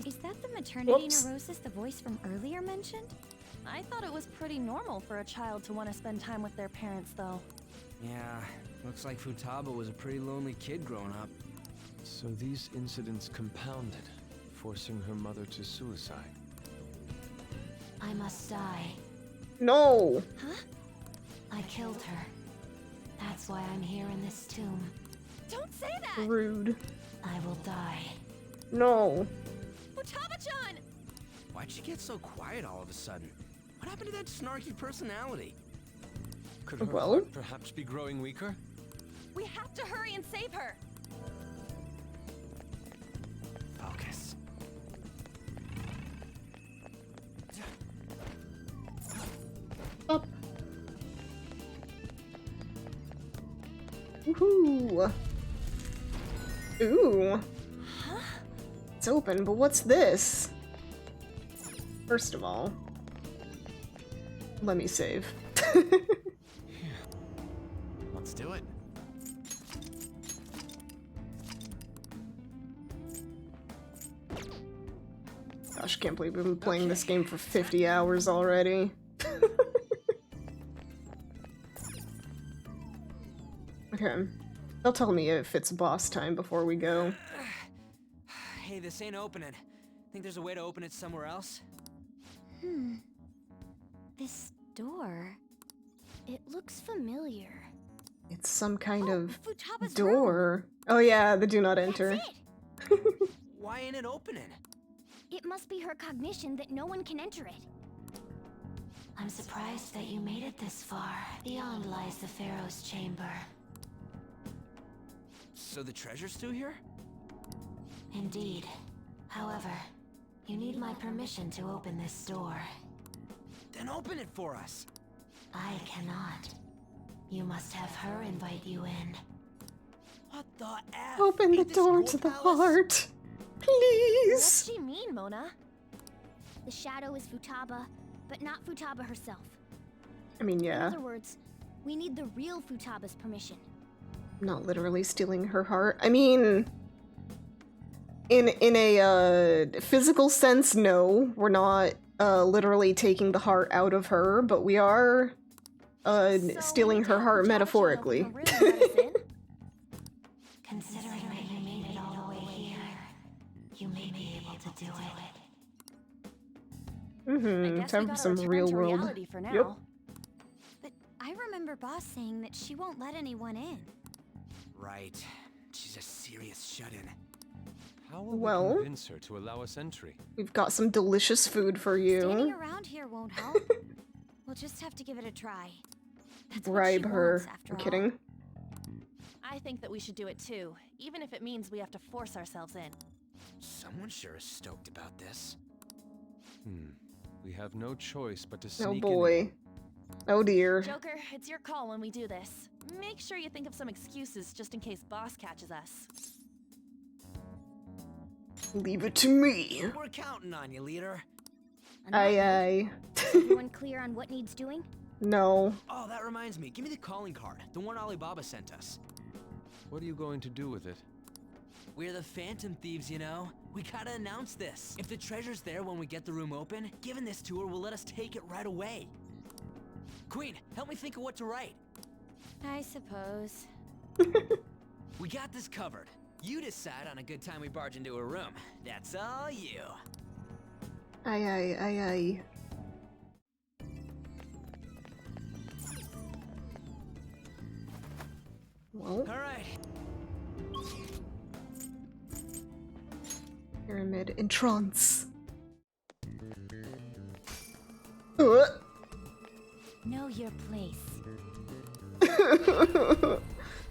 Is that the maternity Whoops. neurosis the voice from earlier mentioned? I thought it was pretty normal for a child to want to spend time with their parents, though. Yeah, looks like Futaba was a pretty lonely kid growing up. So these incidents compounded, forcing her mother to suicide. I must die. No! Huh? I killed her. That's why I'm here in this tomb. Don't say that! Rude. I will die. No. Futaba-chan! Why'd she get so quiet all of a sudden? What happened to that snarky personality? Could her Well? heart perhaps be growing weaker? We have to hurry and save her! Focus. Up. Woohoo! Ooh. It's open, but what's this? First of all, let me save. Let's do it. Gosh, I can't believe we've been playing this game for 50 hours already. Okay. They'll tell me if it's boss time before we go. Hey, this ain't opening. Think there's a way to open it somewhere else? This door... It looks familiar. It's some kind of Futaba's door. Oh yeah, the do not enter. That's it! Why ain't it opening? It must be her cognition that no one can enter it. I'm surprised that you made it this far. Beyond lies the Pharaoh's chamber. So the treasure's still here? Indeed. However, you need my permission to open this door. Then open it for us. I cannot. You must have her invite you in. What the F? Open the Ain't this door your to the palace? heart. What's Please. she mean, Mona? The shadow is Futaba, but not Futaba herself. I mean, In yeah. other words, we need the real Futaba's permission. Not literally stealing her heart. I mean, in a physical sense, no. We're not literally taking the heart out of her, but we are stealing her heart metaphorically. Considering that you made it all the way here, you may be able to do it. Mm-hmm. Guess we Time for gotta some return real to world. reality for now. Yep. But I remember Boss saying that she won't let anyone in. Right. She's a serious shut-in. How will Well? we convince her to allow us entry? We've got some delicious food for Standing you. around here won't help. We'll just have to give it a try. That's what Bribe she her. wants, after I'm all. kidding. I think that we should do it too, even if it means we have to force ourselves in. Someone sure is stoked about this. We have no choice but to sneak Oh in boy. again. Oh dear. Joker, it's your call when we do this. Make sure you think of some excuses just in case Boss catches us. Leave it to me. We're counting on you, leader. On that note, Aye. is everyone clear on what needs doing? No. Oh, that reminds me. Give me the calling card. The one Alibaba sent us. What are you going to do with it? We're the Phantom Thieves, you know? We gotta announce this. If the treasure's there when we get the room open, giving this to her will let us take it right away. Queen, help me think of what to write. I suppose. We got this covered. You decide on a good time we barge into a room. That's all you. Aye, aye, aye, aye. Well, All right. pyramid in trance. Know your place.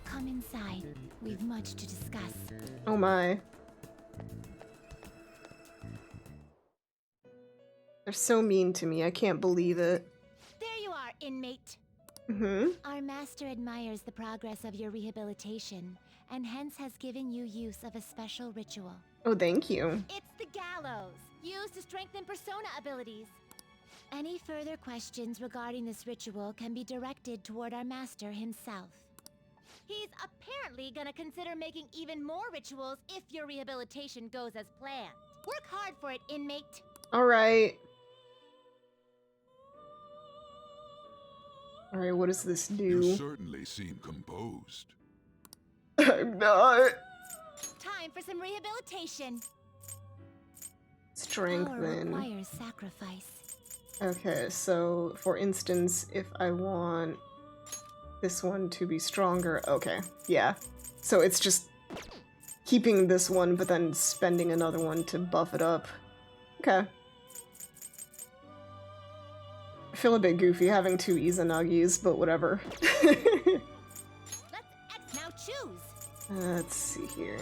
Come inside. We've much to discuss. Oh my. They're so mean to me, I can't believe it. There you are, inmate. Mm-hmm. Our master admires the progress of your rehabilitation, and hence has given you use of a special ritual. Oh, thank you. It's the gallows, used to strengthen persona abilities. Any further questions regarding this ritual can be directed toward our master himself. He's apparently gonna consider making even more rituals if your rehabilitation goes as planned. Work hard for it, inmate. Alright. Alright, what does this You do? certainly seem composed. I'm not. Time for some rehabilitation. Strengthen. Power requires sacrifice. Okay, so for instance, if I want this one to be stronger, okay, yeah. So it's just keeping this one, but then spending another one to buff it up. Okay. I feel a bit goofy having two Izanagis, but whatever. Now choose. Let's see here.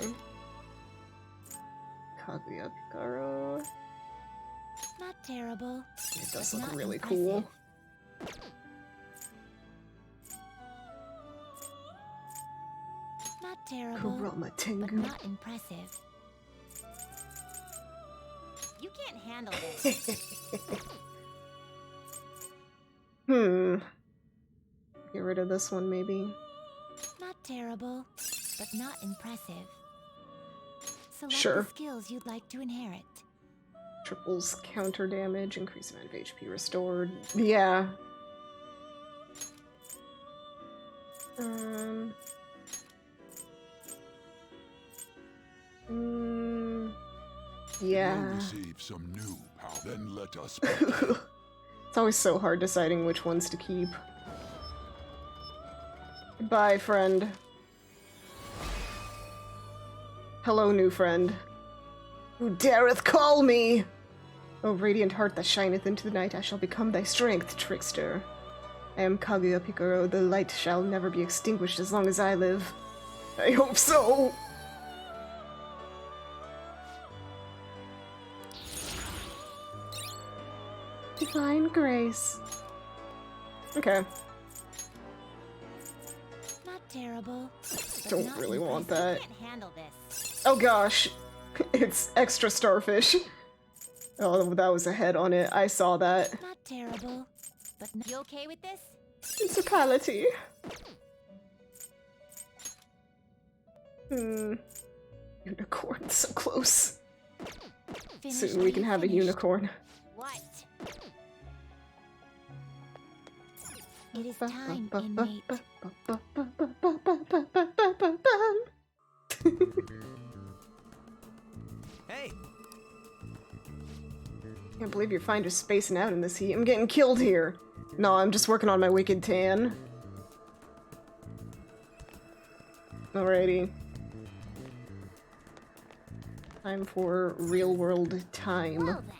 Kaguya Picaro. Not terrible. It does but look not really impressive. cool. Not terrible. Kurama But Tengu. not impressive. You can't handle this. Get rid of this one, maybe. Not terrible, but not impressive. Select Sure. the skills you'd like to inherit. Triples counter damage, increase amount of HP restored. Yeah. Yeah. We'll receive some new power. Then let us. It's always so hard deciding which ones to keep. Goodbye, friend. Hello, new friend. Who dareth call me? O radiant heart that shineth into the night, I shall become thy strength, trickster. I am Kaguya Picaro, the light shall never be extinguished as long as I live. I hope so! Divine grace. Okay. Not terrible. but Don't not really want impressive. that. You can't handle this. Oh gosh. It's extra starfish. Oh, that was a head on it. I saw that. Not terrible, but you okay with this? Principality. Unicorn, so close. Finish Soon when we can you have a finish. unicorn. What? It is time, inmate. Hey, Can't believe your finder's spacing out in this heat. I'm getting killed here. No, I'm just working on my wicked tan. Alrighty. Time for real world time. Well then.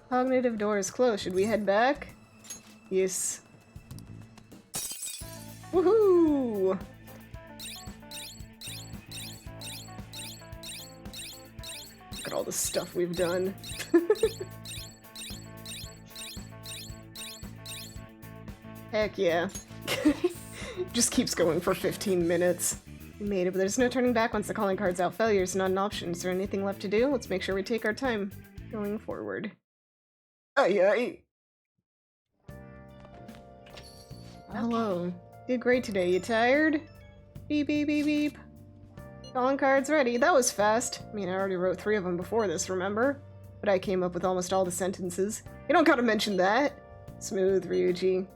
Cognitive door is closed. Should we head back? Yes. Woohoo! Look at all the stuff we've done. Heck yeah. Just keeps going for 15 minutes. We made it, but there's no turning back once the calling card's out. Failure is not an option. Is there anything left to do? Let's make sure we take our time going forward. Aye aye. Hello. Did great today. You tired? Beep beep beep beep. Calling cards ready. That was fast. I mean, I already wrote 3 of them before this, remember? But I came up with almost all the sentences. You don't gotta mention that. Smooth, Ryuji.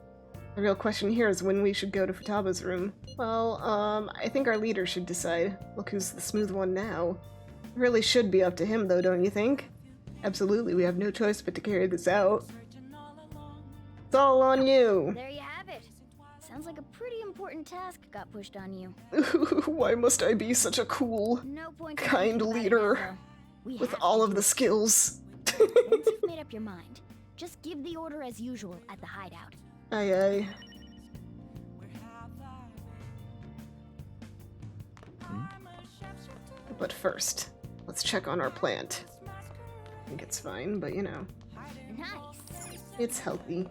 The real question here is when we should go to Futaba's room. Well, I think our leader should decide. Look who's the smooth one now. It really should be up to him, though, don't you think? Absolutely, we have no choice but to carry this out. It's all on you! There you have it. Sounds like a pretty important task got pushed on you. Why must I be such a cool, No point in kind thinking about it leader now, though. We with have all to of do the it. skills? Once you've made up your mind, just give the order as usual at the hideout. Aye aye. But first, let's check on our plant. I think it's fine, but you know, Nice. it's healthy.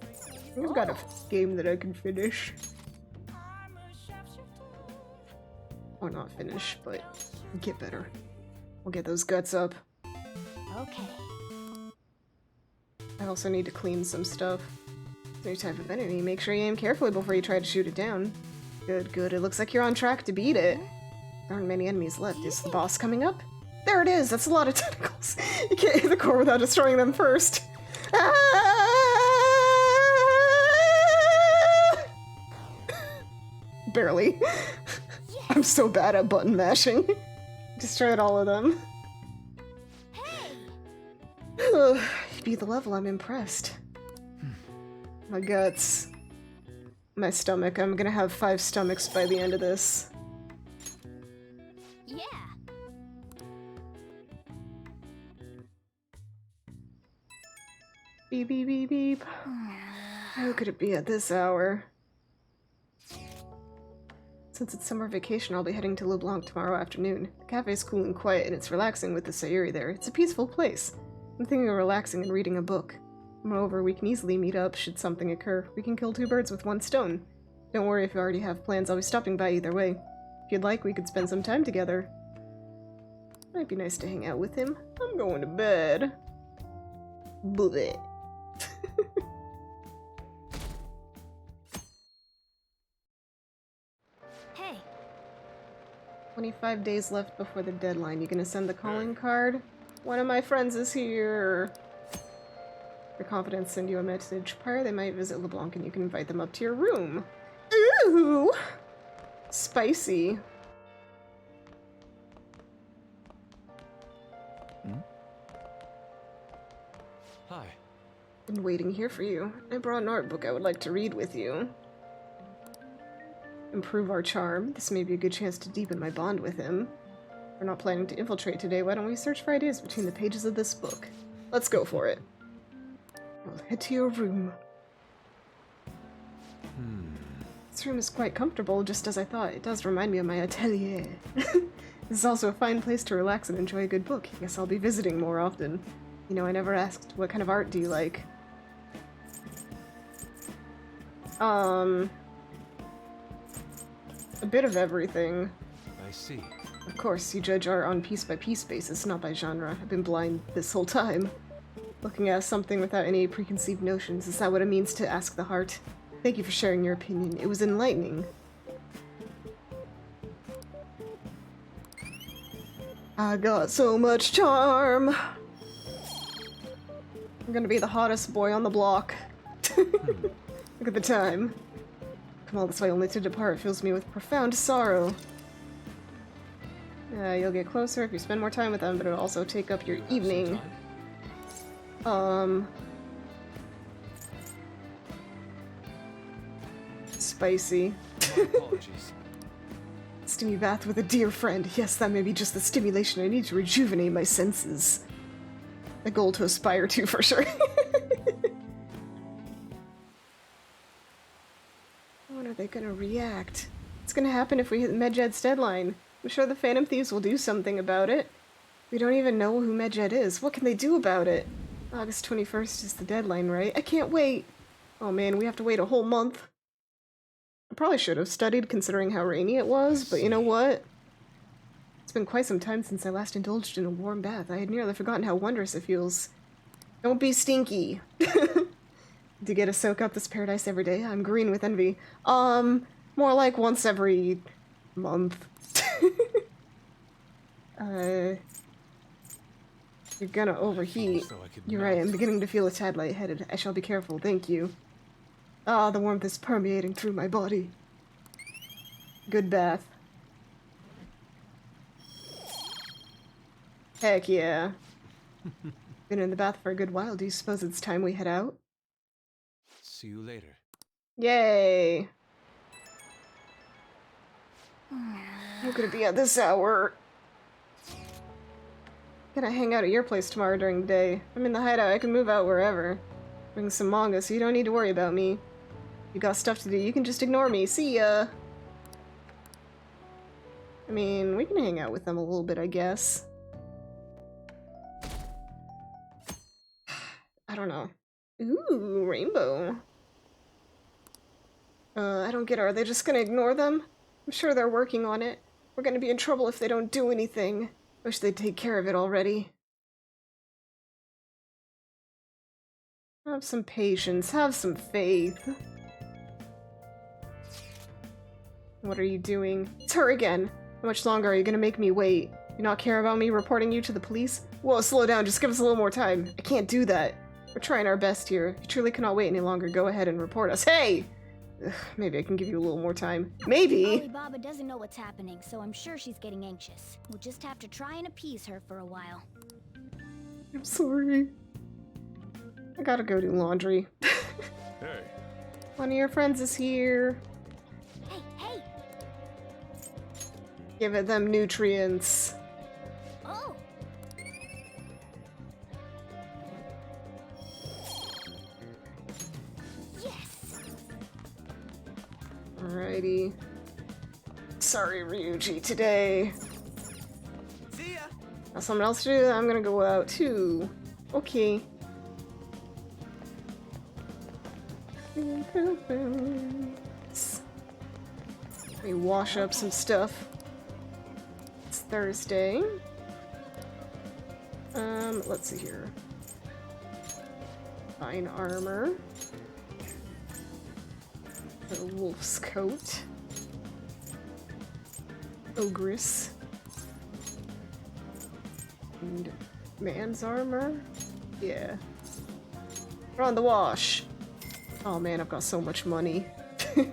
I think I've got a game that I can finish. Or not finish, but get better. We'll get those guts up. Okay. I also need to clean some stuff. Any type of enemy, make sure you aim carefully before you try to shoot it down. Good, good. It looks like you're on track to beat it. There aren't many enemies left. Is the boss coming up? There it is! That's a lot of tentacles! You can't hit the core without destroying them first! Ah! Barely. I'm so bad at button mashing. Destroyed all of them. Hey! Ugh, you beat the level, I'm impressed. My guts. My stomach. I'm gonna have 5 stomachs by the end of this. Yeah. Beep beep beep beep. How could it be at this hour? Since it's summer vacation, I'll be heading to LeBlanc tomorrow afternoon. The cafe's cool and quiet, and it's relaxing with the Sayuri there. It's a peaceful place. I'm thinking of relaxing and reading a book. Moreover, we can easily meet up should something occur. We can kill 2 birds with 1 stone. Don't worry if you already have plans, I'll be stopping by either way. If you'd like, we could spend some time together. Might be nice to hang out with him. I'm going to bed. Bleh. 25 days left before the deadline. You gonna send the calling card? One of my friends is here. Your confidence send you a message prior. They might visit LeBlanc and you can invite them up to your room. Ooh! Spicy. Hi. Been waiting here for you. I brought an art book I would like to read with you. Improve our charm. This may be a good chance to deepen my bond with him. We're not planning to infiltrate today. Why don't we search for ideas between the pages of this book? Let's go for it. We'll head to your room. This room is quite comfortable, just as I thought. It does remind me of my atelier. This is also a fine place to relax and enjoy a good book. Guess I'll be visiting more often. You know, I never asked, what kind of art do you like? A bit of everything. I see. Of course, you judge art on piece-by-piece basis, not by genre. I've been blind this whole time. Looking at something without any preconceived notions, is that what it means to ask the heart? Thank you for sharing your opinion. It was enlightening. I got so much charm! I'm gonna be the hottest boy on the block. Look at the time. Come all this way only to depart fills me with profound sorrow. You'll get closer if you spend more time with them, but it'll also take up your evening. Spicy. My apologies. Steamy bath with a dear friend. Yes, that may be just the stimulation I need to rejuvenate my senses. A goal to aspire to, for sure. How are they gonna react? What's gonna happen if we hit Medjed's deadline? I'm sure the Phantom Thieves will do something about it. We don't even know who Medjed is. What can they do about it? August 21st is the deadline, right? I can't wait! Oh man, we have to wait a whole month. I probably should have studied considering how rainy it was, but you know what? It's been quite some time since I last indulged in a warm bath. I had nearly forgotten how wondrous it feels. Don't be stinky! To get a soak up this paradise every day, I'm green with envy. More like once every month. You're gonna overheat. You're right, I'm beginning to feel a tad lightheaded. I shall be careful, thank you. Ah, the warmth is permeating through my body. Good bath. Heck yeah. Been in the bath for a good while. Do you suppose it's time we head out? See you later. Yay! How could it be at this hour? Gonna hang out at your place tomorrow during the day. I'm in the hideout, I can move out wherever. Bring some manga, so you don't need to worry about me. You got stuff to do, you can just ignore me. See ya! I mean, we can hang out with them a little bit, I guess. I don't know. Ooh, rainbow. I don't get it. Are they just gonna ignore them? I'm sure they're working on it. We're gonna be in trouble if they don't do anything. Wish they'd take care of it already. Have some patience. Have some faith. What are you doing? It's her again. How much longer are you gonna make me wait? You not care about me reporting you to the police? Whoa, slow down. Just give us a little more time. I can't do that. We're trying our best here. If you truly cannot wait any longer, go ahead and report us. Hey! Ugh, maybe I can give you a little more time. Maybe! Alibaba doesn't know what's happening, so I'm sure she's getting anxious. We'll just have to try and appease her for a while. I'm sorry. I gotta go do laundry. Hey. One of your friends is here. Hey, hey! Give it them nutrients. Oh! Yes! Alrighty. Sorry, Ryuji, today. See ya! Got something else to do? I'm gonna go out too. Okay. Let me wash up some stuff. It's Thursday. Let's see here. Fine armor. The wolf's coat. Ogress. And man's armor? Yeah. We're on the wash. Oh man, I've got so much money. Hey,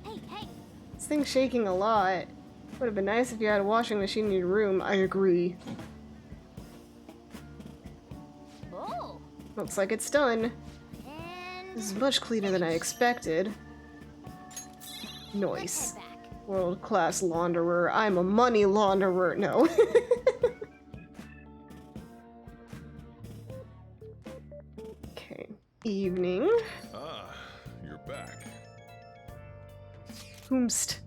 hey! This thing's shaking a lot. Would have been nice if you had a washing machine in your room. I agree. Oh! Looks like it's done. And... This is much cleaner than I expected. Nice. World-class launderer. I'm a money launderer. No. Okay. Evening. Ah, you're back. Whomst.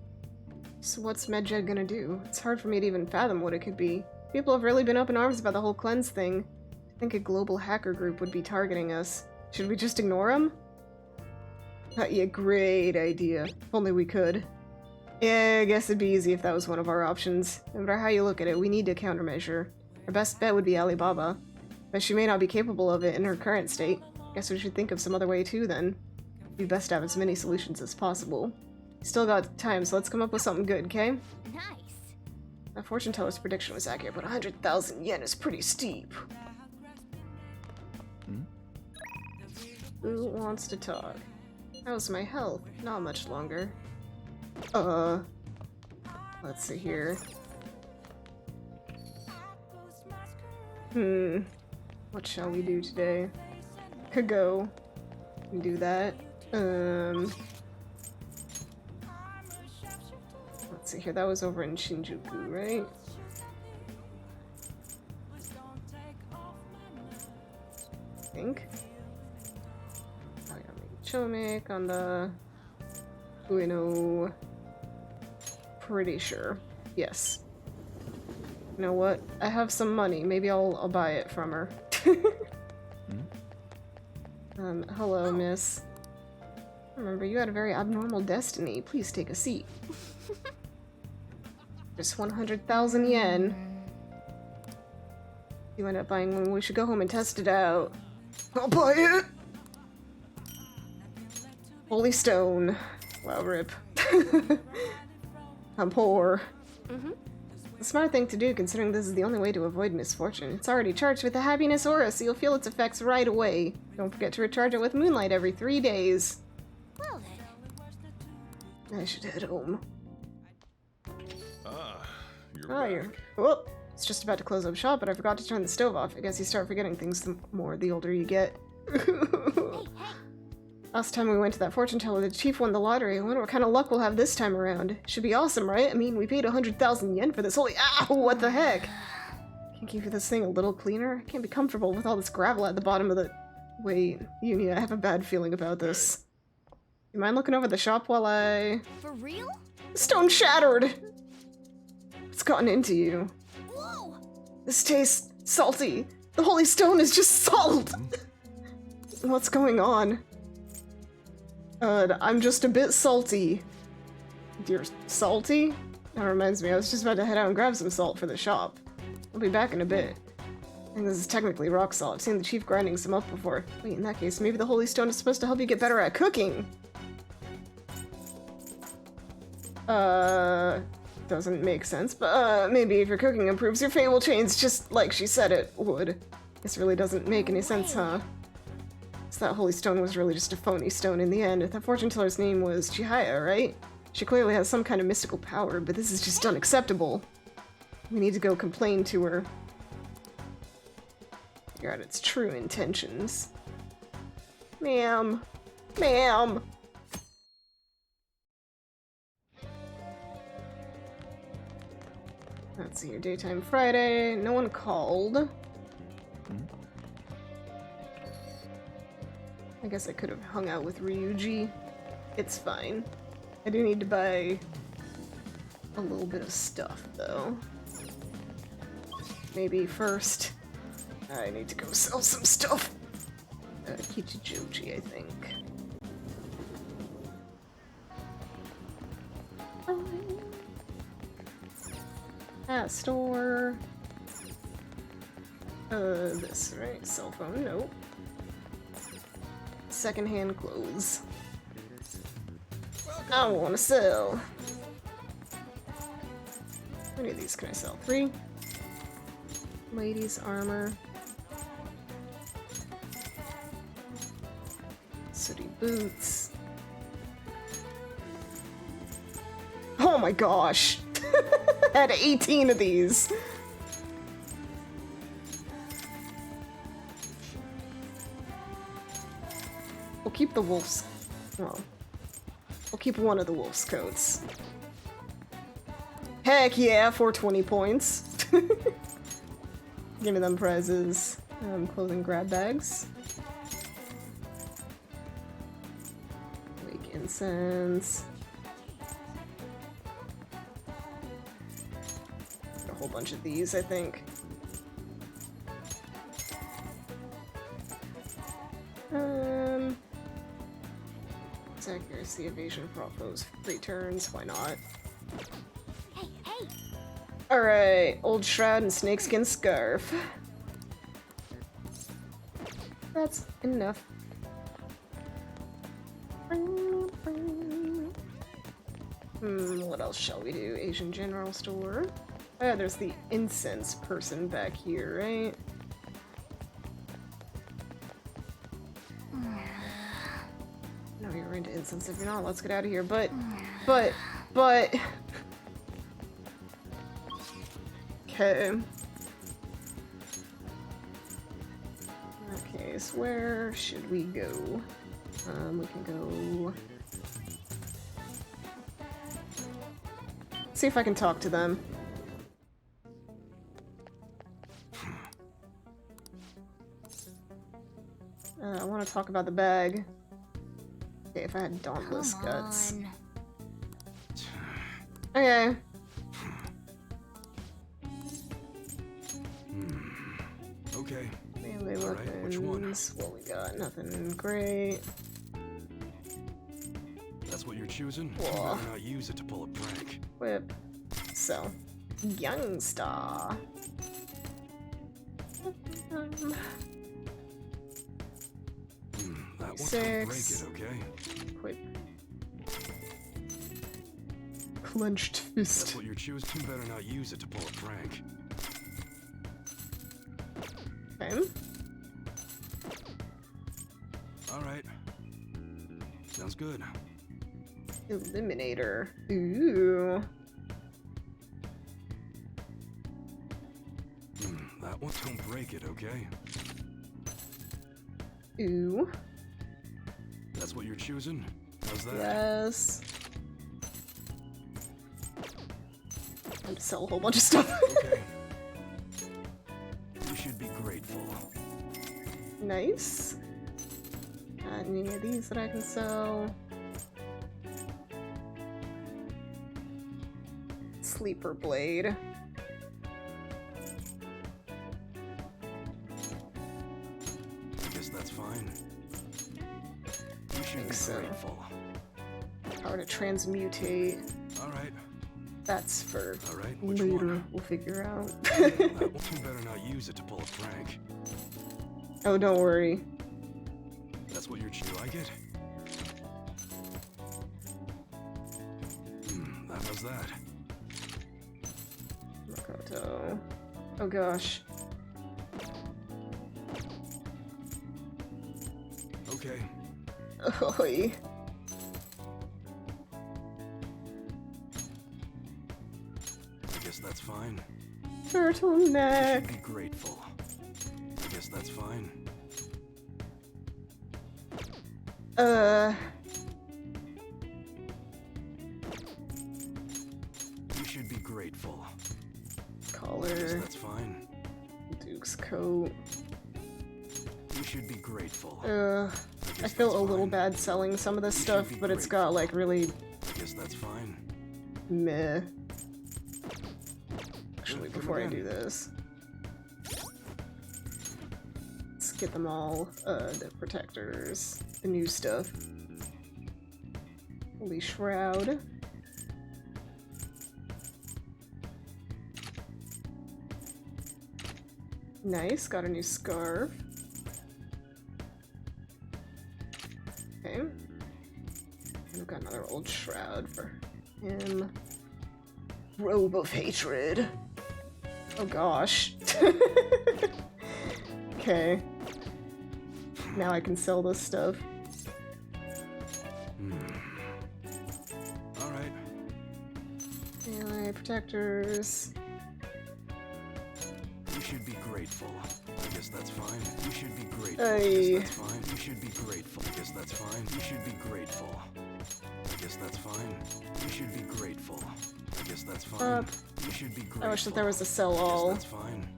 So what's Medjed gonna do? It's hard for me to even fathom what it could be. People have really been up in arms about the whole cleanse thing. I think a global hacker group would be targeting us. Should we just ignore them? Yeah, great idea. If only we could. Yeah, I guess it'd be easy if that was one of our options. No matter how you look at it, we need a countermeasure. Our best bet would be Alibaba. But she may not be capable of it in her current state. Guess we should think of some other way too, then. It'd be best to have as many solutions as possible. Still got time, so let's come up with something good, okay? Nice! That fortune teller's prediction was accurate, but 100,000 yen is pretty steep. Who wants to talk? How's my health? Not much longer. Let's see here. What shall we do today? Could go and do that. Let's see here, that was over in Shinjuku, right? I think. I gotta make Chomik on the Ueno. Pretty sure. Yes. You know what? I have some money. Maybe I'll buy it from her. Hello, miss. Remember, you had a very abnormal destiny. Please take a seat. Just 100,000 yen. You end up buying one. We should go home and test it out. I'll buy it! Holy stone. Wow, rip. I'm poor. The smart thing to do, considering this is the only way to avoid misfortune. It's already charged with the happiness aura, so you'll feel its effects right away. Don't forget to recharge it with moonlight every 3 days. Well then. I should head home. Ah, you're Oh, back. you're... Whoop! It's just about to close up shop, but I forgot to turn the stove off. I guess you start forgetting things the more the older you get. Last time we went to that fortune teller, the chief won the lottery. I wonder what kind of luck we'll have this time around. Should be awesome, right? I mean, we paid 100,000 yen for this. Holy ow! What the heck? Can't you keep this thing a little cleaner? I can't be comfortable with all this gravel at the bottom of the... Wait, Yoonia, I have a bad feeling about this. You mind looking over the shop while I... For real? The stone shattered! What's gotten into you? Whoa! This tastes salty. The holy stone is just salt! What's going on? I'm just a bit salty. You're salty? That reminds me, I was just about to head out and grab some salt for the shop. I'll be back in a bit. I think this is technically rock salt. I've seen the chief grinding some up before. Wait, in that case, maybe the holy stone is supposed to help you get better at cooking? Doesn't make sense, but maybe if your cooking improves, your fate will change just like she said it would. This really doesn't make any sense, huh? So that holy stone was really just a phony stone in the end. That fortune teller's name was Chihaya, right? She clearly has some kind of mystical power, but this is just unacceptable. We need to go complain to her. Figure out its true intentions. Ma'am. Ma'am! Let's see here. Daytime Friday. No one called. I guess I could have hung out with Ryuji. It's fine. I do need to buy a little bit of stuff, though. Maybe first, I need to go sell some stuff. Kichijoji, I think. Store. This, right? Cell phone, nope. Secondhand clothes. I wanna sell. How many of these can I sell? 3? Ladies' armor. Sooty boots. Oh my gosh! I had 18 of these. We'll keep the wolf's... well, we'll keep one of the wolf's coats. Heck yeah, 420 points. Give me them prizes. Clothing grab bags. Wake incense. A whole bunch of these, I think. Accuracy, evasion for all foes, free turns, why not? Hey, hey! Alright, old shroud and snakeskin scarf. That's enough. What else shall we do? Asian general store. Oh, there's the incense person back here, right? No, you're into incense. If you're not, let's get out of here. But... Okay. Okay, so where should we go? We can go... see if I can talk to them. I want to talk about the bag. Okay, if I had dauntless guts. Okay. Okay. Melee All right, which one? weapons. What we got? Nothing great. That's what you're choosing? You Whoa. better not use it to pull a prank. Whip. So, young star. That one Six. don't break it, okay? Whip. Clenched That's fist. what you're choosing. You better not use it to pull a prank. Okay. All right. Sounds good. Eliminator. Ooh. That one don't break it, okay? Ooh. That's what you're choosing? How's that? Yes. Time to sell a whole bunch of stuff. Okay. You should be grateful. Nice. Any of these that I can sell? Sleeper blade. I guess that's fine. You should be so. grateful. Power to transmutate. All right. That's for All right. Which later. one? We'll figure out. That one, you better not use it to pull a prank. Oh, don't worry. That's what you're choosing. You like it? How's that? Makoto. Oh gosh. Okay. Oi. I guess that's fine. Turtleneck. You should be grateful. I guess that's fine. You should be grateful. Collar. Yes, that's fine. Duke's coat. You should be grateful. I feel a little bad selling some of this stuff, but it's got like really Yes, that's fine. meh. Actually, before I do this, let's get them all, the protectors, the new stuff. Holy Shroud. Nice, got a new scarf. Okay. And I've got another old shroud for him. Robe of Hatred. Oh gosh. Okay. Now I can sell this stuff. Alright. Melee protectors. You should be grateful. I guess that's fine. You should be grateful. Hey. I guess that's fine. You should be grateful. I guess that's fine. You should be grateful. I guess that's fine. You should be grateful. I guess that's fine. You should be grateful. I wish that there was a sell all. That's fine.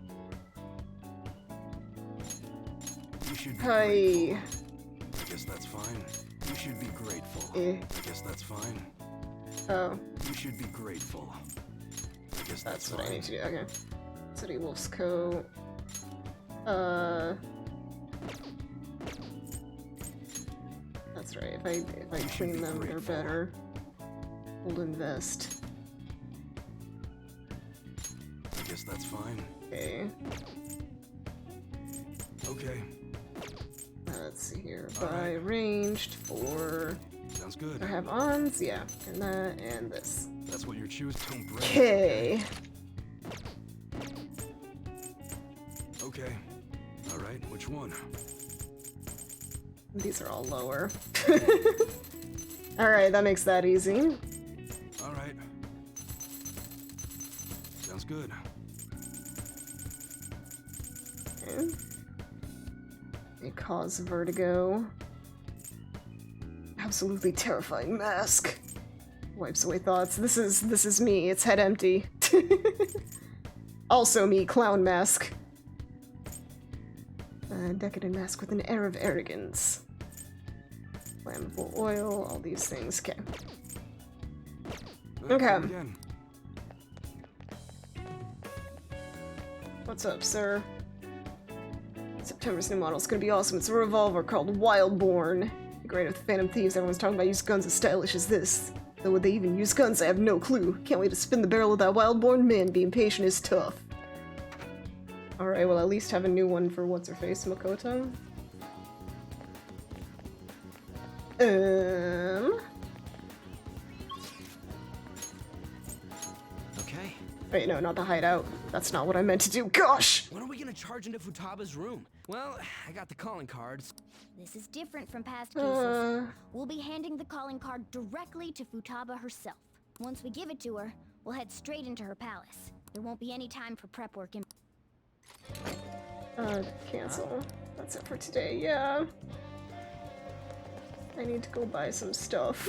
You should be Hey. grateful. I guess that's fine. You should be grateful. Eh. I guess that's fine. Oh, You should be grateful. I guess that's fine. what I need to do. Okay. City Wolf's coat. That's right. If I clean them, they're better. Golden vest. I guess that's fine. Okay. Okay. Let's see here. All Buy right. ranged for. Sounds good. I have ons, yeah, and that and this. That's what you're choosing. Don't break. Okay. Okay. All right. Which one? These are all lower. All right, that makes that easy. All right. Sounds good. Okay. They cause vertigo. Absolutely terrifying mask. Wipes away thoughts. This is me. It's head empty. Also me, clown mask. Decadent mask with an air of arrogance. Flammable oil, all these things. Okay. Okay. Again. What's up, sir? September's new model is gonna be awesome. It's a revolver called Wildborn. Great with the Phantom Thieves. Everyone's talking about use guns as stylish as this. Though would they even use guns? I have no clue. Can't wait to spin the barrel of that Wildborn. Man, being patient is tough. Alright, well, at least have a new one for what's-her-face, Makoto. Okay. Wait, no, not the hideout. That's not what I meant to do. Gosh! When are we gonna charge into Futaba's room? Well, I got the calling cards. This is different from past cases. We'll be handing the calling card directly to Futaba herself. Once we give it to her, we'll head straight into her palace. There won't be any time for prep work in. Cancel. That's it for today, yeah. I need to go buy some stuff.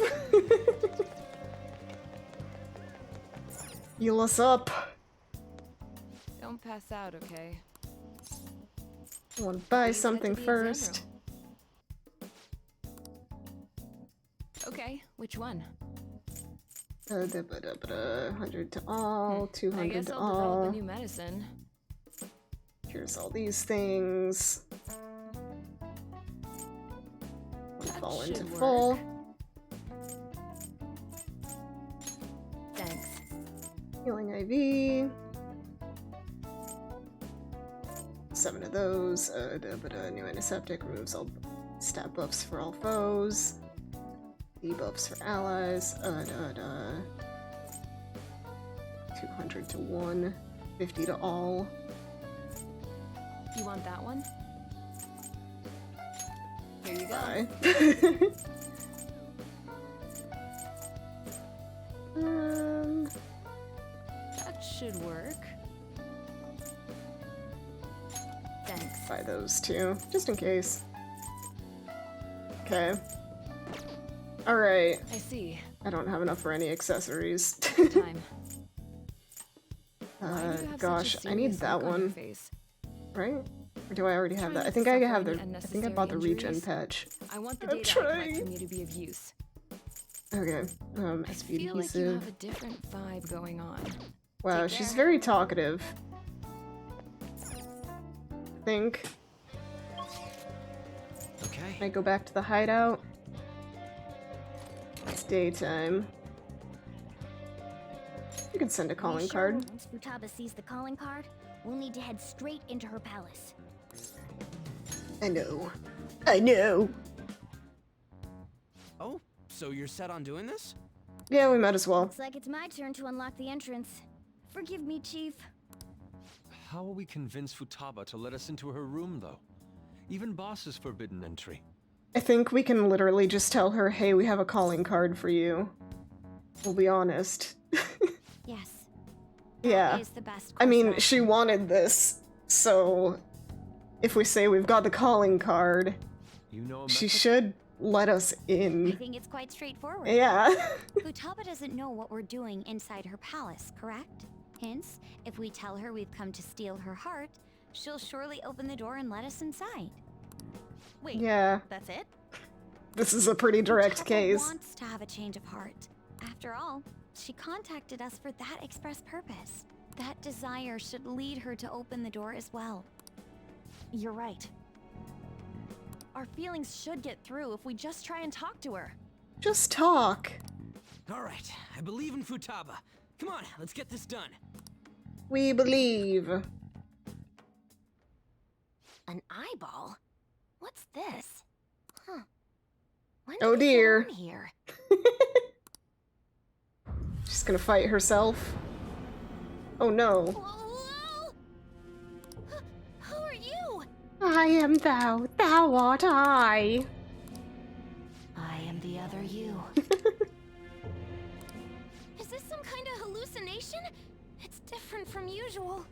Heal us up. Don't pass out, okay? I want to buy Please head something to the exam first. Okay, which one? 100 to all, 200 I guess to I'll all. develop a new medicine. Here's all these things. That Fall should into work. full. Thanks. Healing IV. 7 of those. New antiseptic removes all stat buffs for all foes. Debuffs for allies. 200 to 1. 50 to all. You want that one? Here you go. Bye. That should work. Thanks. Buy those two, just in case. Okay. Alright. I see. I don't have enough for any accessories. Time. Why do you have such a Gosh, I need serious that look on your one. face? Right? Or do I already have that? I think I have the. I think I bought the regen patch. I want the I'm data I collect trying. from you to be of use. Okay. I Speed feel like you adhesive. have a different vibe going on. Wow, Take she's care. very talkative. I think. Okay. I go back to the hideout. It's daytime. You can send a calling card. Once Futaba sees the calling card, we'll need to head straight into her palace. I know. I know. Oh, so you're set on doing this? Yeah, we might as well. Looks like it's my turn to unlock the entrance. Forgive me, Chief. How will we convince Futaba to let us into her room, though? Even Boss is forbidden entry. I think we can literally just tell her, hey, we have a calling card for you. We'll be honest. Yes. Yeah. Is the best I mean, course she wanted this, so if we say we've got the calling card, You know a she method? should let us I in. think it's quite straightforward. Yeah. Futaba doesn't know what we're doing inside her palace, correct? Hence, if we tell her we've come to steal her heart, she'll surely open the door and let us inside. Wait, Yeah. that's it? This is a pretty direct Futaba case. wants to have a change of heart. After all, she contacted us for that express purpose. That desire should lead her to open the door as well. You're right. Our feelings should get through if we just try and talk to her. Just talk. All right, I believe in Futaba. Come on, let's get this done. We believe. An eyeball? What's this? Huh. When Oh did it get dear. on here? She's gonna fight herself. Oh no. Whoa! Who are you? I am thou, thou art I. I am the other you. Is this some kind of hallucination? It's different from usual.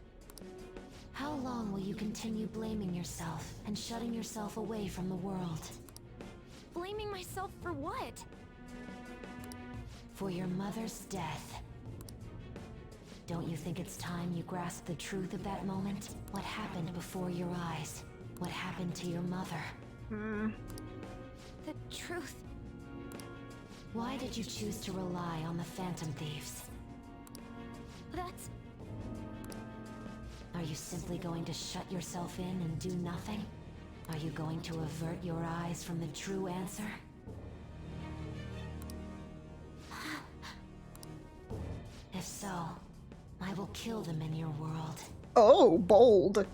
How long will you continue blaming yourself and shutting yourself away from the world? Blaming myself for what? For your mother's death. Don't you think it's time you grasp the truth of that moment? What happened before your eyes? What happened to your mother? The truth. Why did you choose to rely on the Phantom Thieves? That's... Are you simply going to shut yourself in and do nothing? Are you going to avert your eyes from the true answer? If so, I will kill them in your world. Oh, bold.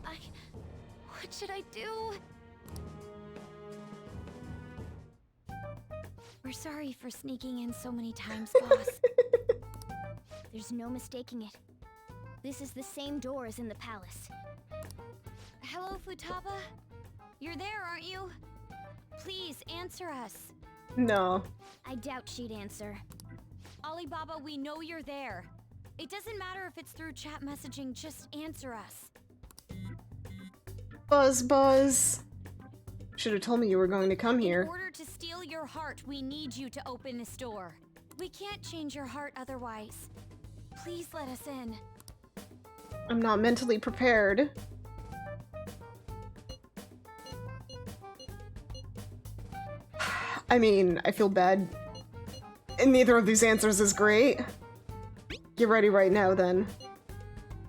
What should I do? We're sorry for sneaking in so many times, boss. There's no mistaking it. This is the same door as in the palace. Hello, Futaba? You're there, aren't you? Please answer us. No. I doubt she'd answer. Alibaba, we know you're there. It doesn't matter if it's through chat messaging, just answer us. Buzz. Should have told me you were going to come In here. order to steal your heart, we need you to open this door. We can't change your heart otherwise. Please let us in. I'm not mentally prepared. I mean, I feel bad. And neither of these answers is great. Get ready right now, then.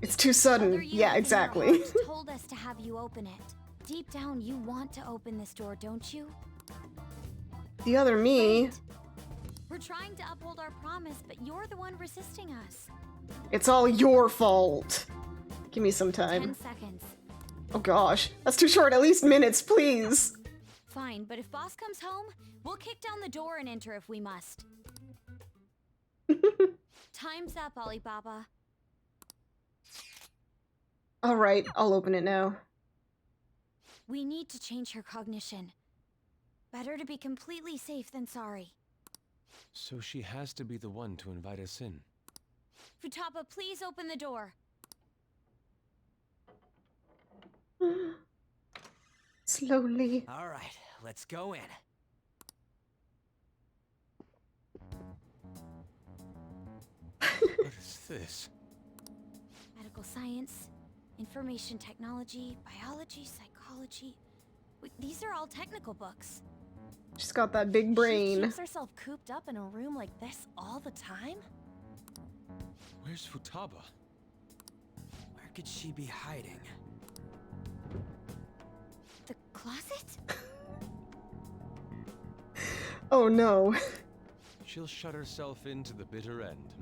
It's too sudden. Other you Yeah, in your exactly. heart told us to have you open it. Deep down, you want to open this door, don't you? The other me, Right. We're trying to uphold our promise, but you're the one resisting us. it's all your fault. Give me some 10 time. seconds. Oh gosh, that's too short. At least minutes, please. Fine, but if boss comes home, we'll kick down the door and enter if we must. Time's up, Alibaba. All right, I'll open it now. We need to change her cognition. Better to be completely safe than sorry. So she has to be the one to invite us in. Futaba, please open the door. Slowly. All right, let's go in. What is this? Medical science, information technology, biology, psychology. These are all technical books. She's got that big She brain. keeps herself cooped up in a room like this all the time? Where's Futaba? Where could she be hiding? The closet? Oh no. She'll shut herself into the bitter end,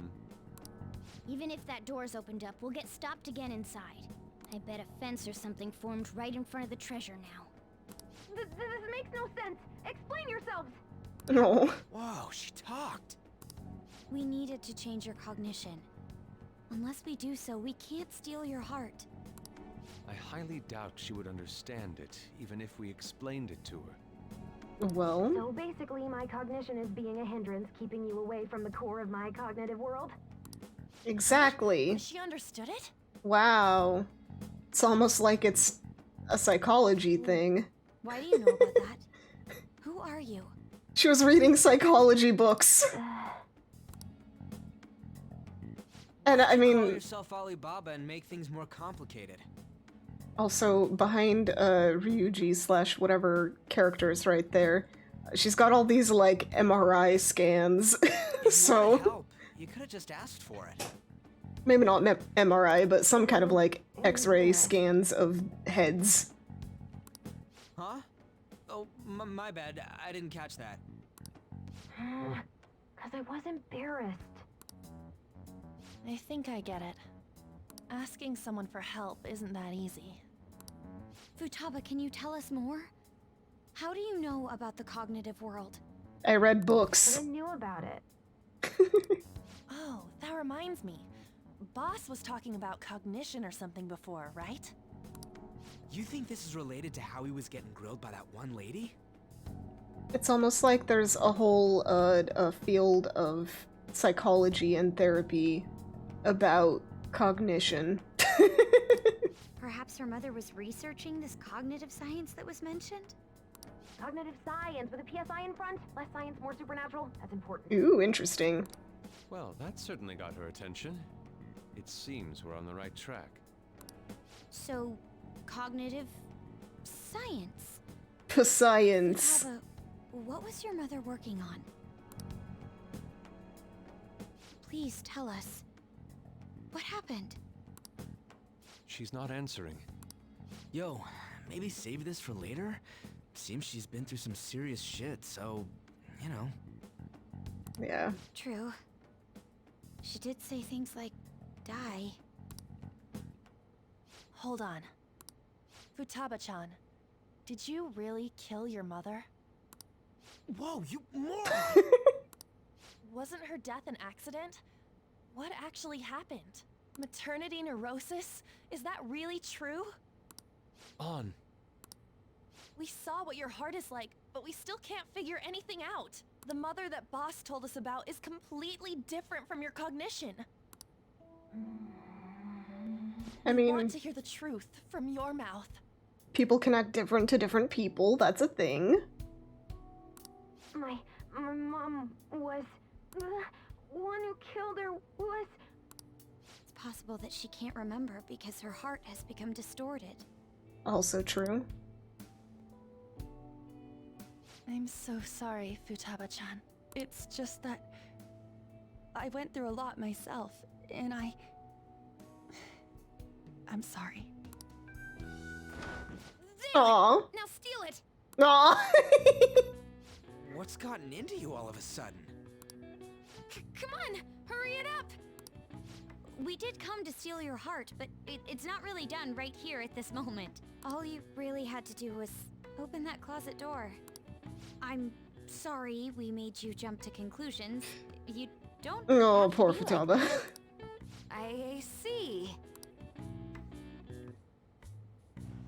Even if that door's opened up, we'll get stopped again inside. I bet a fence or something formed right in front of the treasure now. This makes no sense. Explain yourselves. No. Whoa, she talked. We needed to change your cognition. Unless we do so, we can't steal your heart. I highly doubt she would understand it, even if we explained it to her. Well, So basically, my cognition is being a hindrance, keeping you away from the core of my cognitive world. exactly. She understood it? Wow. It's almost like it's a psychology thing. Why do you know about that? Who are you? She was reading psychology books. And I Call mean, yourself Alibaba and make things more complicated. also behind Ryuji slash whatever characters right there, she's got all these like MRI scans. If you wanted So help, you could have just asked for it. maybe not MRI, but some kind of like X-ray scans of heads. Huh? Oh, my bad. I didn't catch that. Because I was embarrassed. I think I get it. Asking someone for help isn't that easy. Futaba, can you tell us more? How do you know about the cognitive world? I read But books. I knew about it. Oh, that reminds me. Boss was talking about cognition or something before, right? You think this is related to how he was getting grilled by that one lady? It's almost like there's a whole a field of psychology and therapy about cognition. Perhaps her mother was researching this cognitive science that was mentioned? Cognitive science with a PSI in front. Less science, more supernatural. That's important. Ooh, interesting. Well, that certainly got her attention. It seems we're on the right track. So, cognitive science. Science. Futaba, what was your mother working on? Please tell us. What happened? She's not answering. Yo, maybe save this for later? Seems she's been through some serious shit, so, you know. Yeah. True. She did say things like, die. Hold on. Futaba-chan, did you really kill your mother? Whoa, you moron! Wasn't her death an accident? What actually happened? Maternity neurosis? Is that really true? On. We saw what your heart is like, but we still can't figure anything out. The mother that Boss told us about is completely different from your cognition. I We want mean, to hear the truth from your mouth. people can act different to different people. That's a thing. My mom was the one who killed her. Was It's possible that she can't remember because her heart has become distorted. Also true. I'm so sorry, Futaba-chan. It's just that I went through a lot myself, and I'm sorry. Aw. Now steal it! Aw. What's gotten into you all of a sudden? Come on, hurry it up! We did come to steal your heart, but it's not really done right here at this moment. All you really had to do was open that closet door. I'm sorry we made you jump to conclusions. You don't Oh, have to poor be like Futaba. that. I see.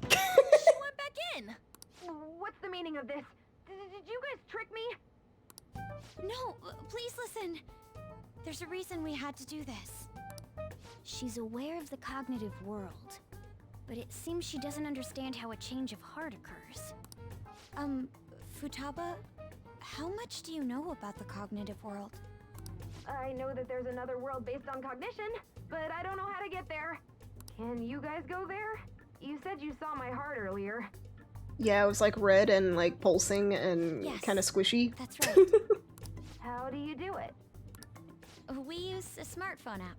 She went back in! what's the meaning of this? Did you guys trick me? No, please listen. There's a reason we had to do this. She's aware of the cognitive world. but it seems she doesn't understand how a change of heart occurs. Futaba, how much do you know about the cognitive world? I know that there's another world based on cognition, but I don't know how to get there. Can you guys go there? You said you saw my heart earlier. Yeah, it was like red and like pulsing and Yes, kind of squishy. That's right. How do you do it? We use a smartphone app.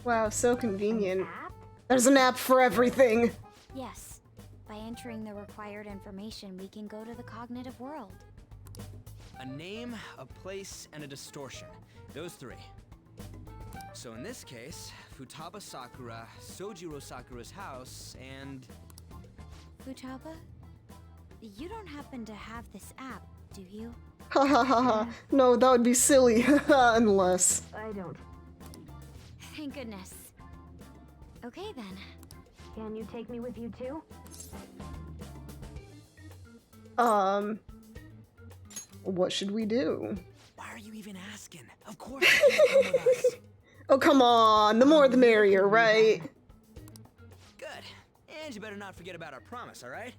Wow, so convenient. App? There's an app for everything. Yes. By entering the required information, we can go to the cognitive world. A name, a place, and a distortion. Those three. So in this case, Futaba Sakura, Sojiro Sakura's house, and... Futaba, you don't happen to have this app, do you? Ha ha ha ha. No, that would be silly. Unless. I don't. Thank goodness. Okay then. Can you take me with you too? What should we do? Why are you even asking? Of course you can come with us. Oh, come on. The more the merrier, right? Good. And you better not forget about our promise, alright?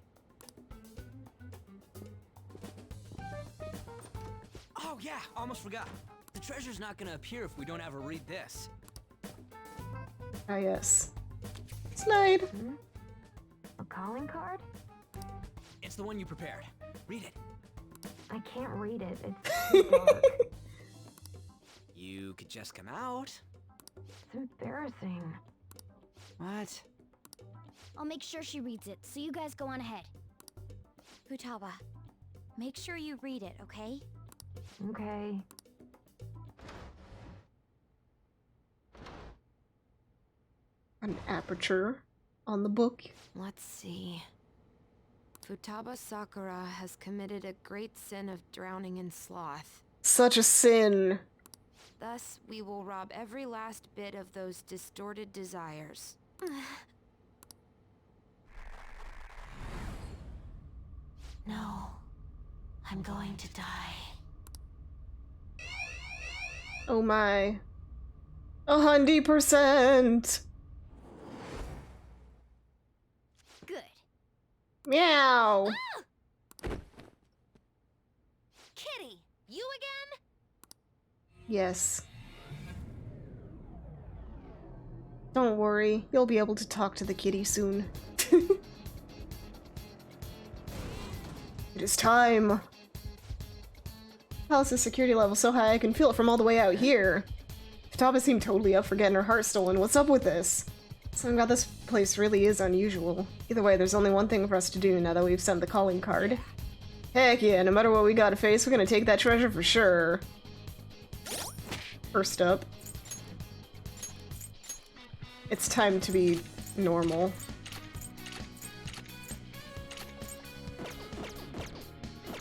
Oh yeah, almost forgot. The treasure's not gonna appear if we don't ever read this. Ah, yes. Slide. A calling card? It's the one you prepared. Read it. I can't read it. It's too dark. You could just come out. It's embarrassing. What? I'll make sure she reads it, so you guys go on ahead. Futaba, make sure you read it, okay? Okay. An aperture on the book. Let's see. Futaba Sakura has committed a great sin of drowning in sloth. Such a sin. Thus, we will rob every last bit of those distorted desires. No. I'm going to die. Oh my. 100%. Good. Meow. Kitty, you again? Yes. Don't worry, you'll be able to talk to the kitty soon. It is time. Palace's security level so high I can feel it from all the way out here. Futaba seemed totally up for getting her heart stolen. What's up with this? Something about this place really is unusual. Either way, there's only one thing for us to do now that we've sent the calling card. Heck yeah, no matter what we gotta face, we're gonna take that treasure for sure. First up. It's time to be normal.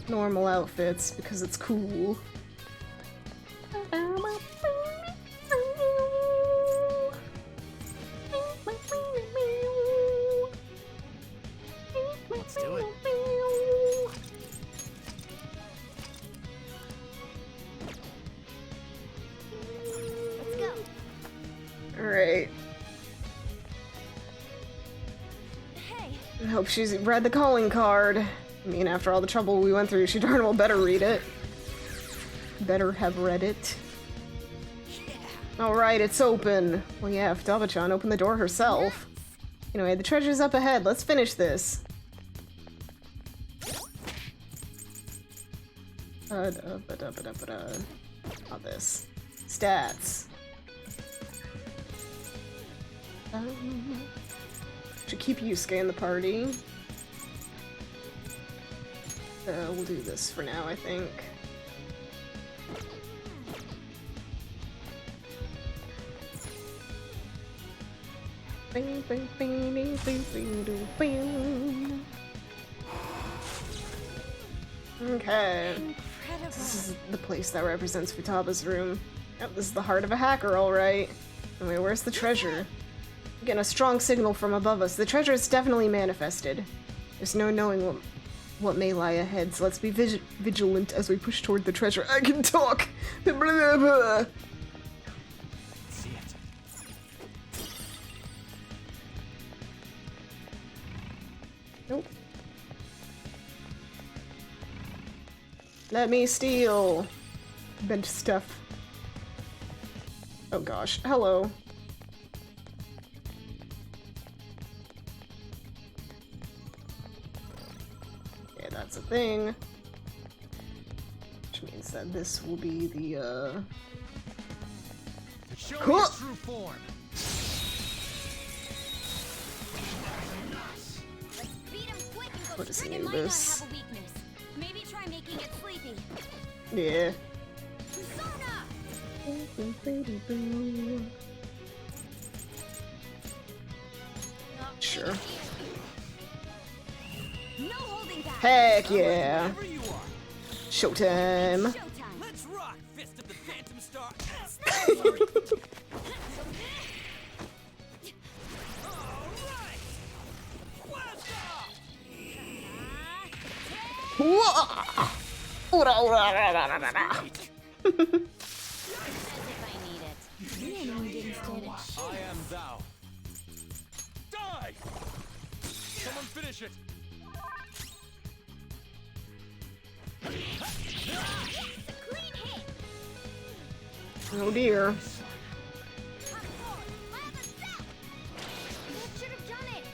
Normal outfits, because it's cool. Let's do it. Let's go. Alright. Hey, I hope she's read the calling card. I mean, after all the trouble we went through, she darn well better read it. Better have read it. Alright, it's open. Well, yeah, Futaba-chan opened the door herself. Anyway, the treasure's up ahead. Let's finish this. Not this. Stats. Should keep Yusuke in the party. We'll do this for now, I think. Okay. This is the place that represents Futaba's room. Yep, this is the heart of a hacker, alright. Anyway, where's the treasure? Again, a strong signal from above us. The treasure is definitely manifested. There's no knowing what may lie ahead, so let's be vigilant as we push toward the treasure. I can talk! Blah, blah, blah. See it. Nope. Let me steal. Bench stuff. Oh gosh. Hello. Okay, that's a thing. Which means that this will be the, Show cool. your true form. What is the name of this? Maybe try making it sleepy. Yeah. Persona! Sure. No holding back. Heck yeah. Wherever you are. Showtime. Showtime. Let's rock, Fist of the Phantom Star. Ura, ura, ura, ura, ura, ura. I am thou. Die! Someone finish it. Oh dear. Should have done it.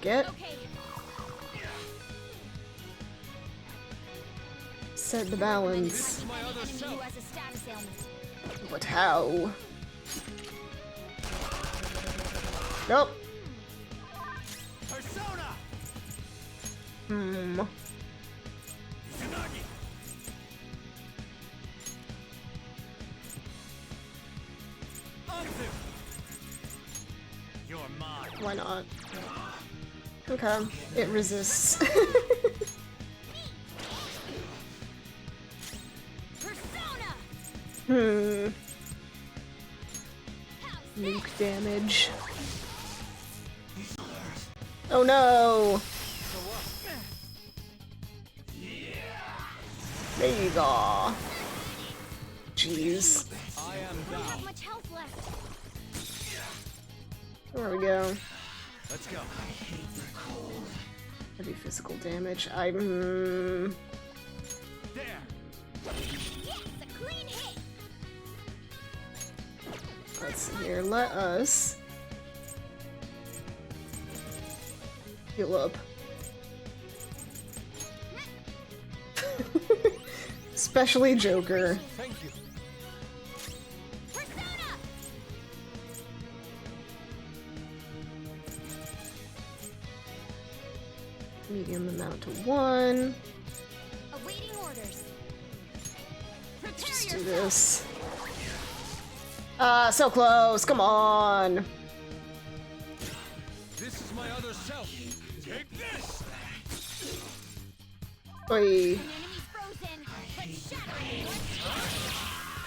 Get. Okay. Set the balance. My other self. Who has a status ailment? But how? Nope. Persona. Hmm. Izanagi. Anzu. You're mine. Why not? Okay. It resists. Persona! Hmm. Nuke damage. Oh no! There you go. Jeez. I am We don't have thou. much health left. There we go. Let's go. Heavy physical damage. I'm. There. Yes, a clean hit. Let's see here. Let us heal up. Especially Joker. Thank you. Persona! Medium amount to 1. Awaiting orders. Let's just do this. Ah, so close. Come on. This is my other self. Take this. Oi. Enemy's frozen, but shattering.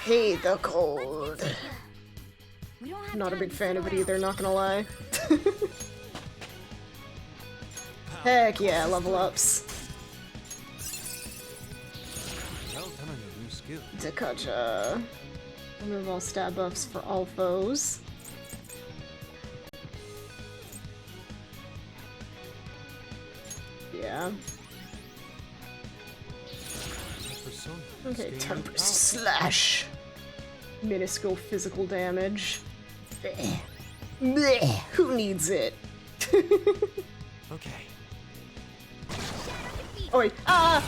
Hate the cold. We don't have Not a time big to fan sit of it around. either, not gonna lie. Heck yeah, level ups. Well done on your new skill. Dekaja. Remove all stat buffs for all foes. Yeah. Persona. Okay, Stay 10% on slash. Minuscule physical damage. Blech. Blech. Who needs it? Okay. Oi! Ah!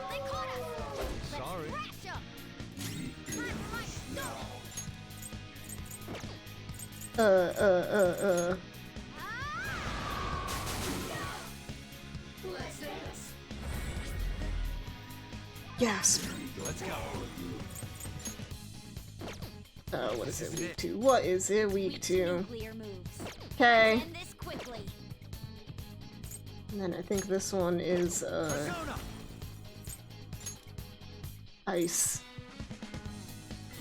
They caught us. Sorry. Crash 'em. Gasp. Let's go. What is it weak to? What is it weak to? Nuclear moves. Okay. End this quickly. And then I think this one is, Persona. ice.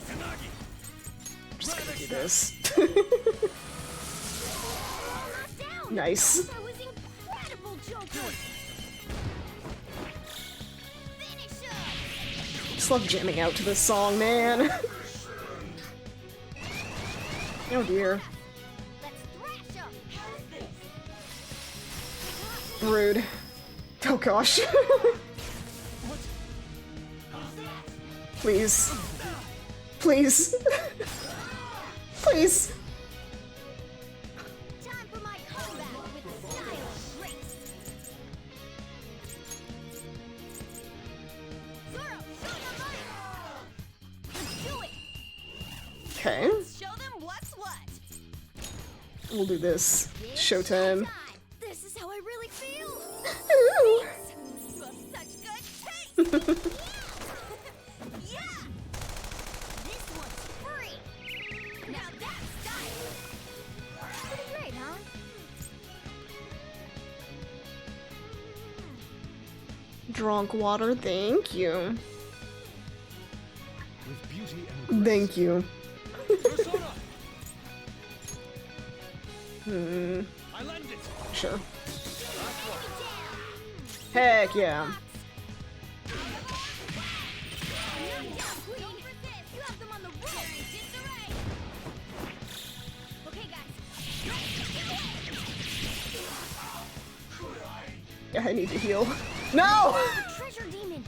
Izanagi. Just gonna do this. Down. Nice. That was incredible, Joker. Finish him. just love jamming out to this song, man. Oh dear. Rude. Oh gosh. Please. Please. Please. Time for my comeback with stylish grace. Zoro, show your might. Let's do it. Okay. Show them what's what. We'll do this. Showtime. This is how I really feel. Ooh. You have such good taste. Yeah. This one's free. Now that's stylish. Pretty great, huh? Drunk water, thank you. With beauty and Thank you. persona. Hmm. I lend it. Sure. Heck yeah. You have them on the rope. Okay, guys. Yeah, I need to heal. No! Treasure demon.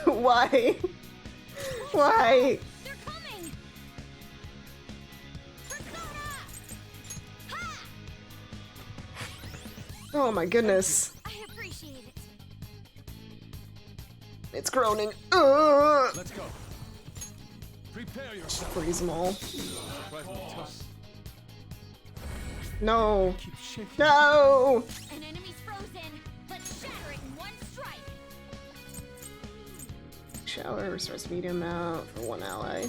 Why? Why? They're coming. Oh my goodness. I appreciate it. It's groaning. Let's go. Prepare yourself. Freeze them all. Surprisingly tough. No. Keep shaking. No! An enemy's frozen. Let's shatter it in one strike. Shower restores medium out for one ally.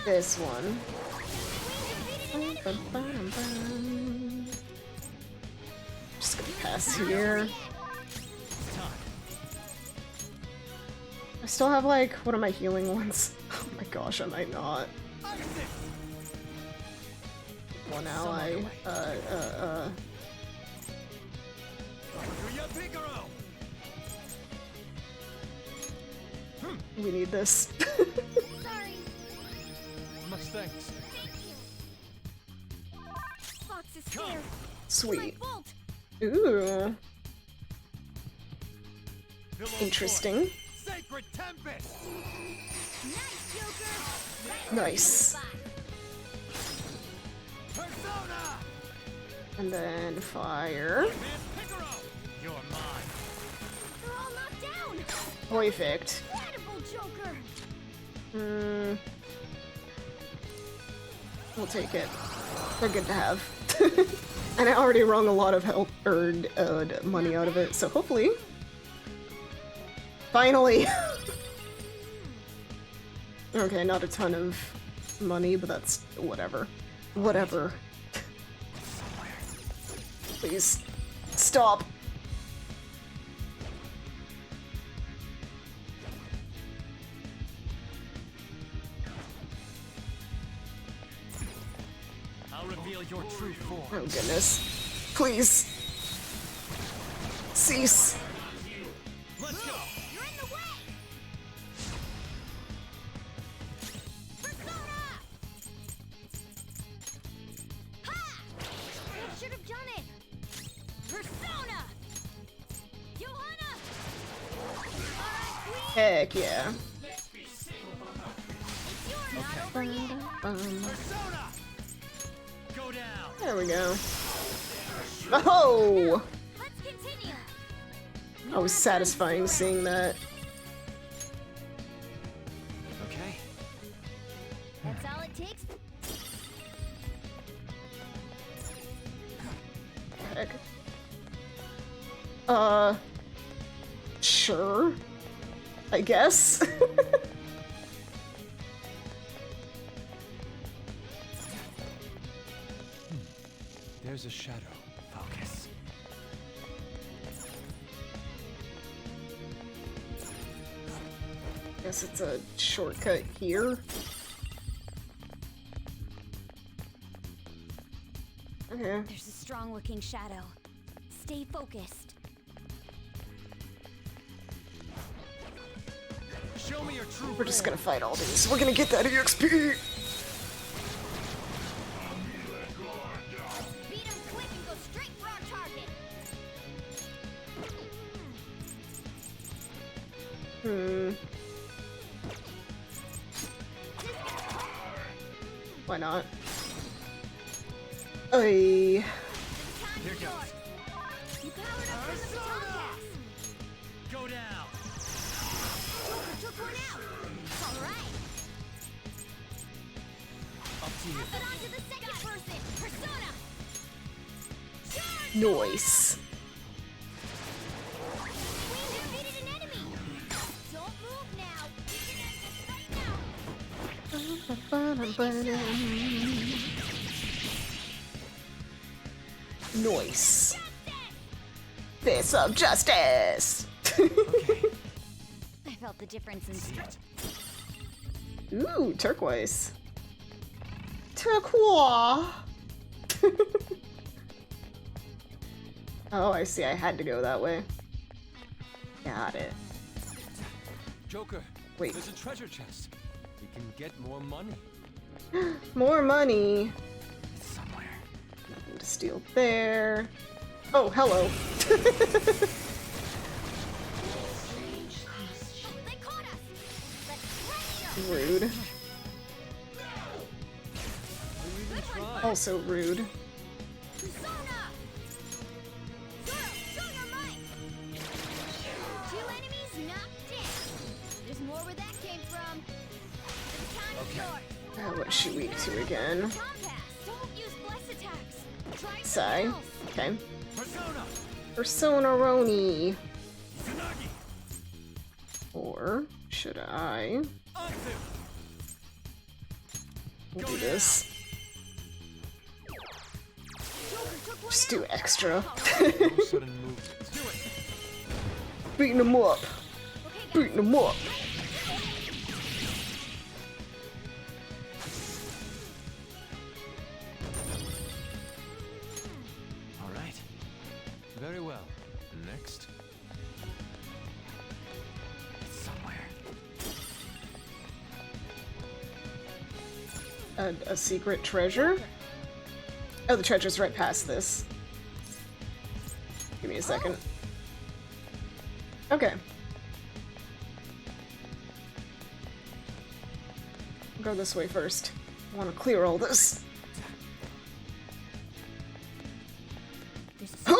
This one. Just gonna pass here. I still have like, what are my healing ones? Oh my gosh, I might not. One ally, we need this. Sorry. Much thanks. Fox is scared. Sweet. Bolt. Ooh. Interesting. Sacred tempest. Nice, Joker. Nice. Persona. And then fire. You're mine. They're all knocked down. Perfect. Incredible, Joker. Hmm. We'll take it. They're good to have. And I already wrung a lot of help earned money out of it, so hopefully. Finally! Okay, not a ton of money, but that's whatever. Whatever. Please. Stop. I'll reveal your true form. Oh goodness. Please. Cease. Let's go. You're in the way. Persona. Ha! I should have done it. Persona. Johanna. All right, Queen. Heck yeah. It's yours, not over yet. Persona. Go down. There we go. Oh! Let's continue. That was satisfying seeing that. Okay. That's all it takes. Heck. Sure. I guess. There's a shadow. Focus. Guess it's a shortcut here. Okay, Okay. There's a strong-looking shadow. Stay focused. Show me your true We're just gonna fight all these. We're gonna get that EXP! Beat him quick and go straight for our target. Why not? Oy. Here goes. You powered up from the baton pass. Go down. Joker took one out. All right. Up to you. Pass it on to the second person. Persona. Charge! Nice. We defeated an enemy. Don't move now. We can end this right now. Nice. Fist of justice. I felt the difference in strength. Ooh, turquoise. Turquoise. Oh, I see. I had to go that way. Got it. Joker, Wait. there's a treasure chest. We can get more money. More money. It's somewhere. Nothing to steal there. Oh, hello. They caught us. Let's right here. Rude. We even tried. Also rude. Persona. Zoro, show your might. 2 enemies knocked dead. There's more where that came from. The time is yours. What should we do again? Compass. Don't use bless attacks. Try Sai. something else. Okay. Persona. Persona-roni. Tsunagi. Or should I? Onto. We'll do this. Just do extra. No sudden movements. Do it. Beating them up. Beating them up. All right. Very well. Next. It's somewhere. A secret treasure? Oh, the treasure's right past this. Give me a second. Okay. I'll go this way first. I want to clear all this. Huh!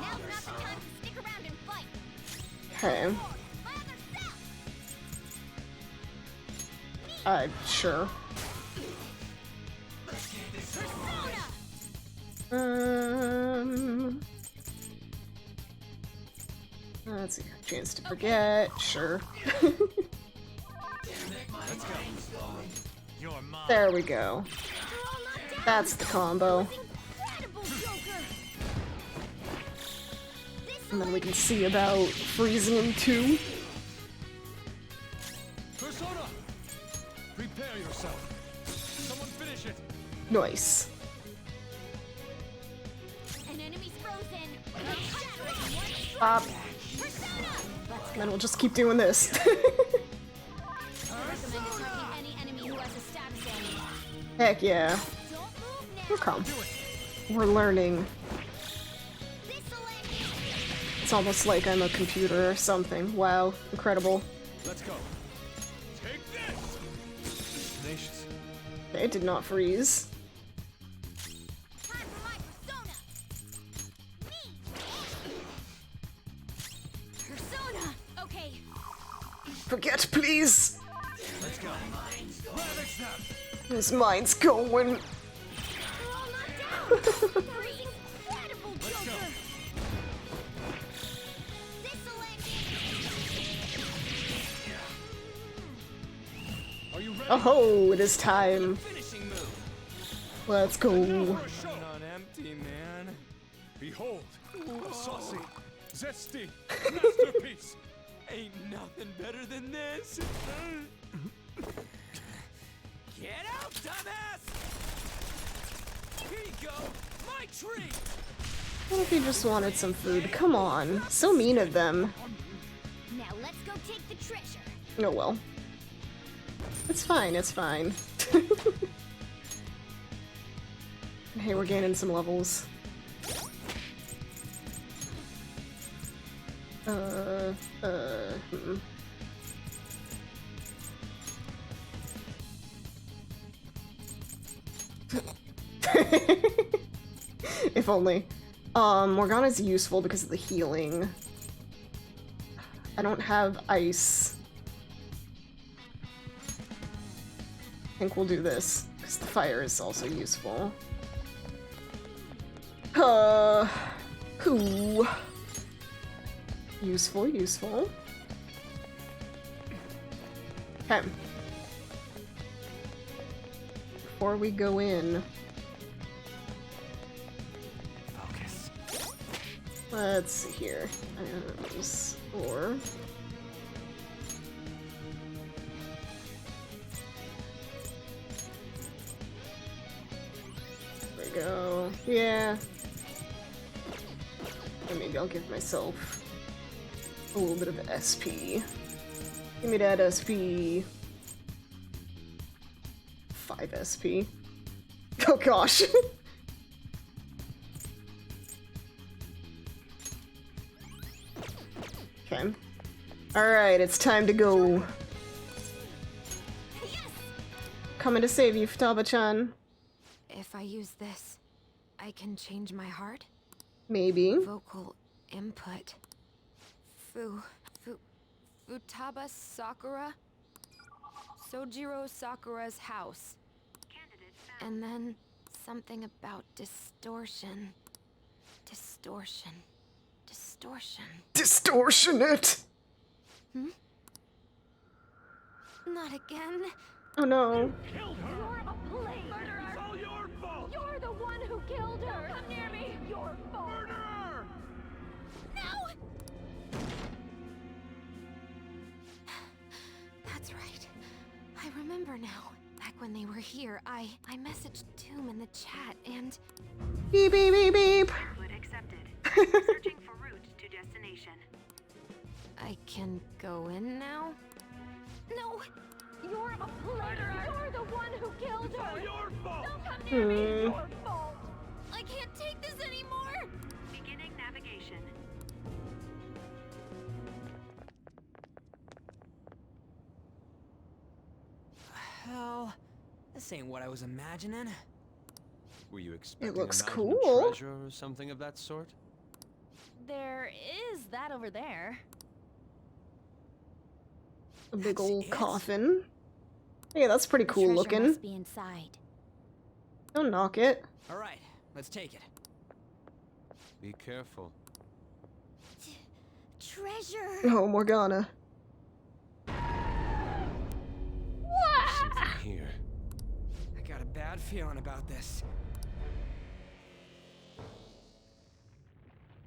Now's not the time to stick around and fight. Okay. Sure. Let's see. Chance to forget. Sure. Let's go. You're mine. There we go. That's the combo. Incredible, Joker. And then we can see about freezing him too. Persona. Prepare yourself. Someone finish it. Nice. An enemy's frozen. Shattering one Pop. Persona. And then we'll just keep doing this. I recommend attacking any enemy who has a status enemy. Heck yeah. Don't move now. We'll come. We're learning. It's almost like I'm a computer or something. Wow. Incredible. Let's go. Take this. Tenacious. It did not freeze. Time for my persona. Me. Persona. Okay. Forget, please. Let's go. Ravage them. His mind's going. They're all knocked down. Freeze. Incredible, Joker. Are you ready? Oh, it is time. Finishing move. Let's go. Not empty, man. Behold, a saucy, zesty masterpiece. Ain't nothing better than this. Get out, dumbass! Here you go, my treat! What if he just wanted some food? Come on. So mean of them. Now let's go take the treasure. Oh well. It's fine, it's fine. Hey, we're gaining some levels. If only. Morgana's useful because of the healing. I don't have ice. I think we'll do this, because the fire is also useful. Who? Useful, useful. Okay. Before we go in, Focus. let's see here. Items, or there we go. Yeah. Or maybe I'll give myself a little bit of SP. Give me that SP. 5 SP. Oh gosh. Okay. Alright, it's time to go. Coming to save you, Futaba-chan. If I use this, I can change my heart? Maybe. Vocal input. Futaba Sakura? Sojiro Sakura's house. And then something about distortion. Distortion. Distortionate! Not again. Oh no. Killed her. You're a plague murderer. It's all your fault. You're the one who killed her. Don't come near me. Your fault. Murderer! No! That's right. I remember now. Back when they were here, I messaged Doom in the chat and... Beep beep beep beep. Input accepted. Searching for route to destination. I can go in now? No. You're a murderer. You're the one who killed It's all her. your fault. Don't come near me. Your fault. I can't take this anymore! Beginning navigation. Hell, this ain't what I was imagining. Were you expecting looks a mountain of cool. treasure or something of that sort? There is that over there. A big That's old it? coffin. Yeah, that's pretty cool Treasure looking. must be inside. Don't knock it. All right, let's take it. Be careful. Treasure! Oh, Morgana. Something here. I got a bad feeling about this.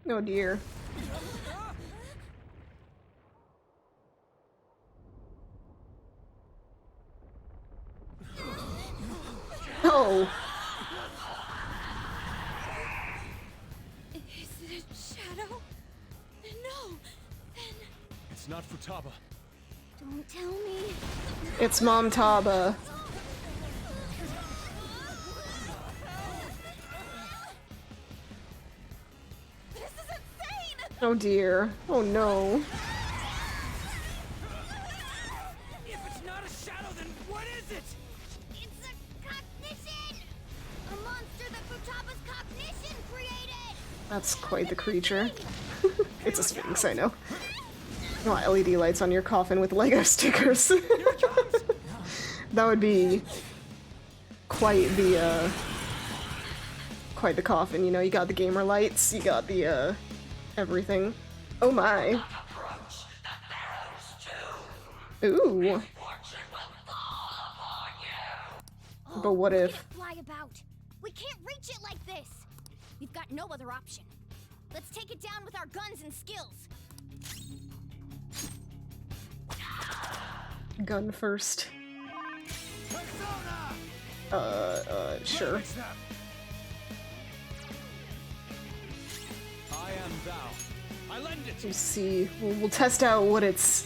Oh dear. Oh. Is it a shadow? No! Then It's not Futaba. don't tell me. It's Mom Taba. This is insane! Oh dear. Oh no. If it's not a shadow, then what is it? It's a cognition! A monster that Futaba's cognition created! That's quite the creature. It's a sphinx, I know. You want LED lights on your coffin with Lego stickers. That would be quite the coffin, you know, you got the gamer lights, you got the everything. Oh my. Ooh. But what we if can't fly about. We can't reach it like this. We've got no other option. Let's take it down with our guns and skills. gun first? Persona! Sure. I am thou. I lend it. We'll see. We'll test out what it's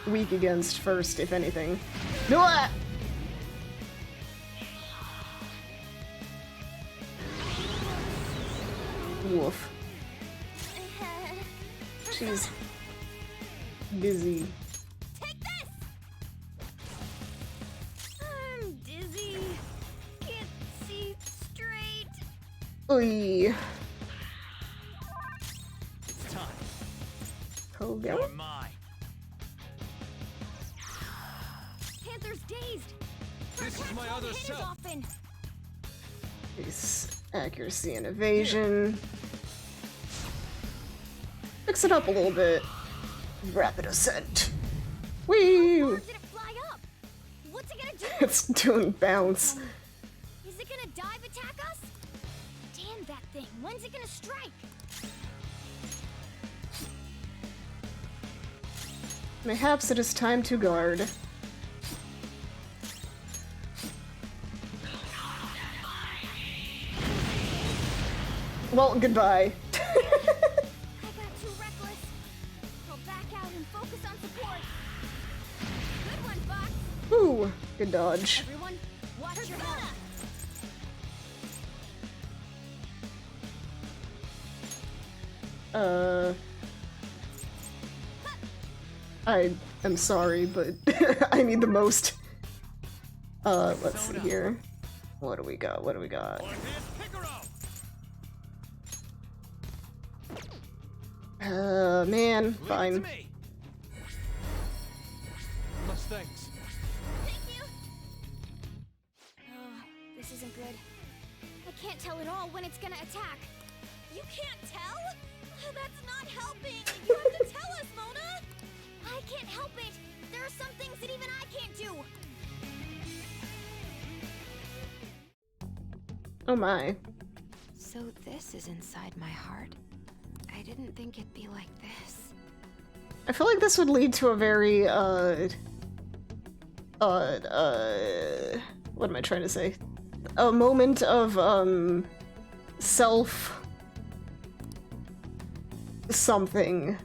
weak against first, if anything. No! Woof. She's busy. Take this! I'm dizzy. Can't see straight. Oy. It's time. Koga? You're mine. Panther's dazed. This is my other Hit as self. often. Nice accuracy and evasion. Mix it up a little bit. Rapid ascent. Whee! Or did it fly up? What's it gonna do? It's doing bounce. Is it gonna dive attack us? Damn that thing. When's it gonna strike? Mayhaps it is time to guard. Well, goodbye. I got too reckless. I'll back out and focus on support. Good one, Fox. Ooh, good dodge. Everyone, watch your back. I am sorry, but I need the most. Let's see here. What do we got? What do we got? Man, fine. Thanks. Thank you. Oh, this isn't good. I can't tell at all when it's gonna attack. You can't tell? That's not helping. You have to tell us, Mona. I can't help it. There are some things that even I can't do. Oh my. So this is inside my heart. I didn't think it'd be like this. I feel like this would lead to a very, what am I trying to say? A moment of, self... something.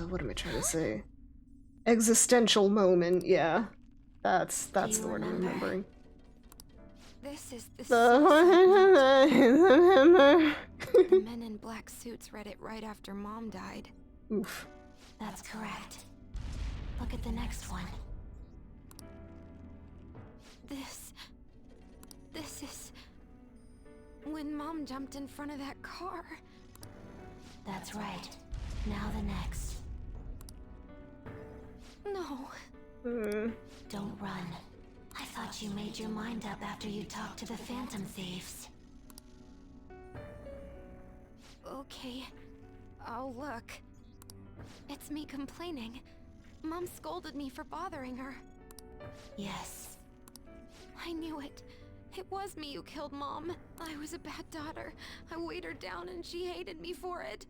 What am I trying to say? Existential moment, yeah. That's the word I'm remembering. This is the The men in black suits read it right after Mom died. Oof. That's correct. Look at the next one. This is when Mom jumped in front of that car. That's right. Now the next. No. Don't run. I thought you made your mind up after you talked to the Phantom Thieves. Okay, I'll look. It's me complaining. Mom scolded me for bothering her. Yes. I knew it. It was me who killed Mom. I was a bad daughter. I weighed her down and she hated me for it.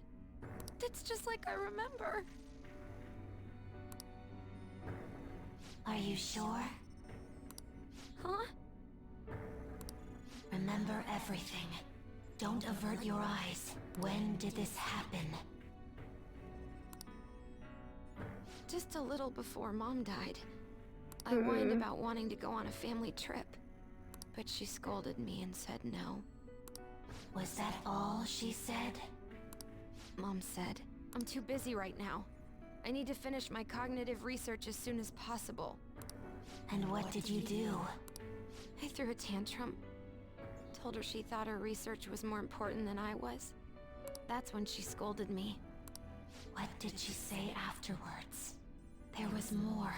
It's just like I remember. Are you sure? Huh? Remember everything. Don't avert your eyes. When did this happen? Just a little before Mom died. I whined about wanting to go on a family trip, but she scolded me and said no. Was that all she said? Mom said, "I'm too busy right now. I need to finish my cognitive research as soon as possible." And what did you do? I threw a tantrum. Told her she thought her research was more important than I was. That's when she scolded me. What did she say afterwards? There was more.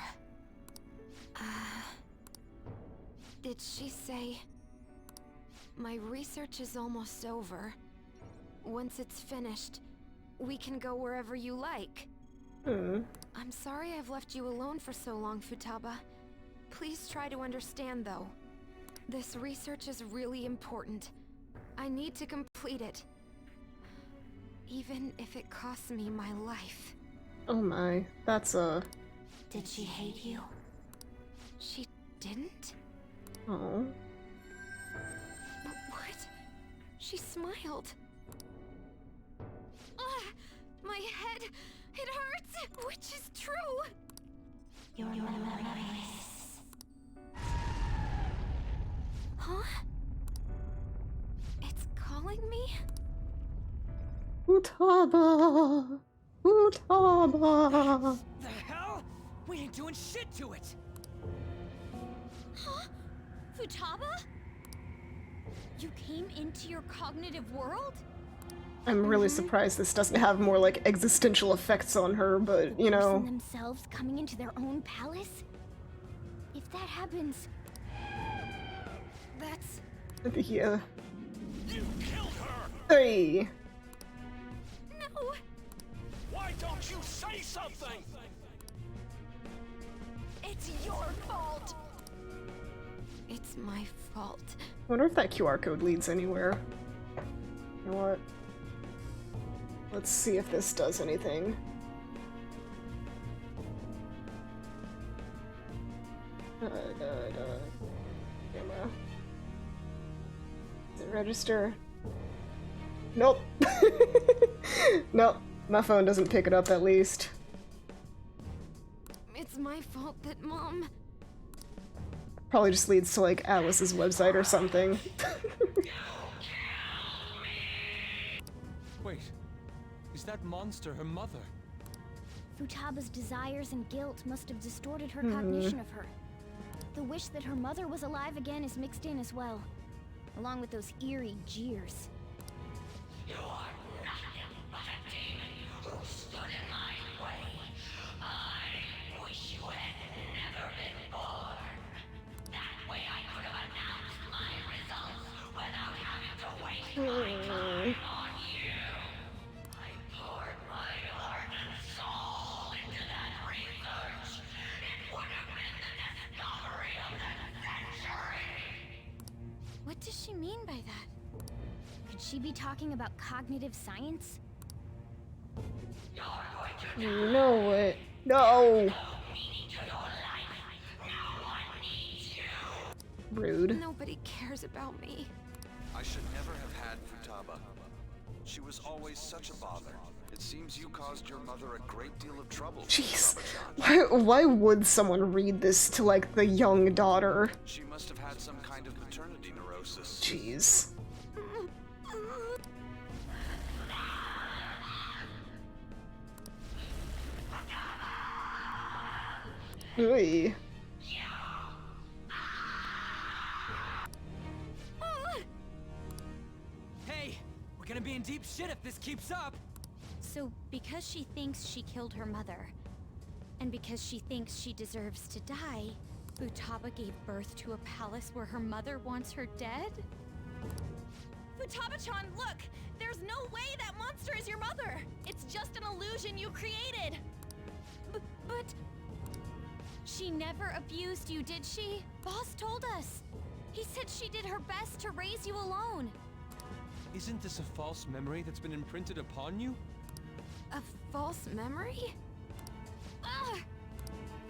Did she say, "My research is almost over. Once it's finished, we can go wherever you like"? I'm sorry I've left you alone for so long, Futaba. Please try to understand, though. This research is really important. I need to complete it. Even if it costs me my life. Oh my, that's Did she hate you? She didn't? Oh. But what? She smiled. My head, it hurts, which is true. Your memories. Huh? It's calling me? Futaba! Futaba! The hell? We ain't doing shit to it! Huh? Futaba? You came into your cognitive world? I'm really surprised this doesn't have more, like, existential effects on her, but, you know... themselves coming into their own palace? If that happens... That's... Yeah. You killed her! Hey! No! Why don't you say something? It's your fault! It's my fault. I wonder if that QR code leads anywhere. You know what? Let's see if this does anything. Camera. Does it register? Nope. Nope. My phone doesn't pick it up at least. It's my fault that Mom... Probably just leads to like Alice's website or something. Wait, is that monster her mother? Futaba's desires and guilt must have distorted her cognition of her. The wish that her mother was alive again is mixed in as well, along with those eerie jeers. You are nothing but a demon who stood in my way. I wish you had never been born. That way I could have announced my results without having to waste my time on you. I poured my heart and soul into that research. It would have been the discovery of the century. What does she mean by that? Could she be talking about cognitive science? You're going to You know what? No! Rude. Nobody cares about me. I should never have had Futaba. She was always such a bother. It seems you caused your mother a great deal of trouble. Jeez. Why would someone read this to, like, the young daughter? She must have had some kind of maternity neurosis. Jeez. Oy. Hey, we're gonna be in deep shit if this keeps up! So, because she thinks she killed her mother, and because she thinks she deserves to die, Futaba gave birth to a palace where her mother wants her dead? Futaba-chan, look! There's no way that monster is your mother! It's just an illusion you created! But... She never abused you, did she? Boss told us! He said she did her best to raise you alone! Isn't this a false memory that's been imprinted upon you? A false memory? Ugh!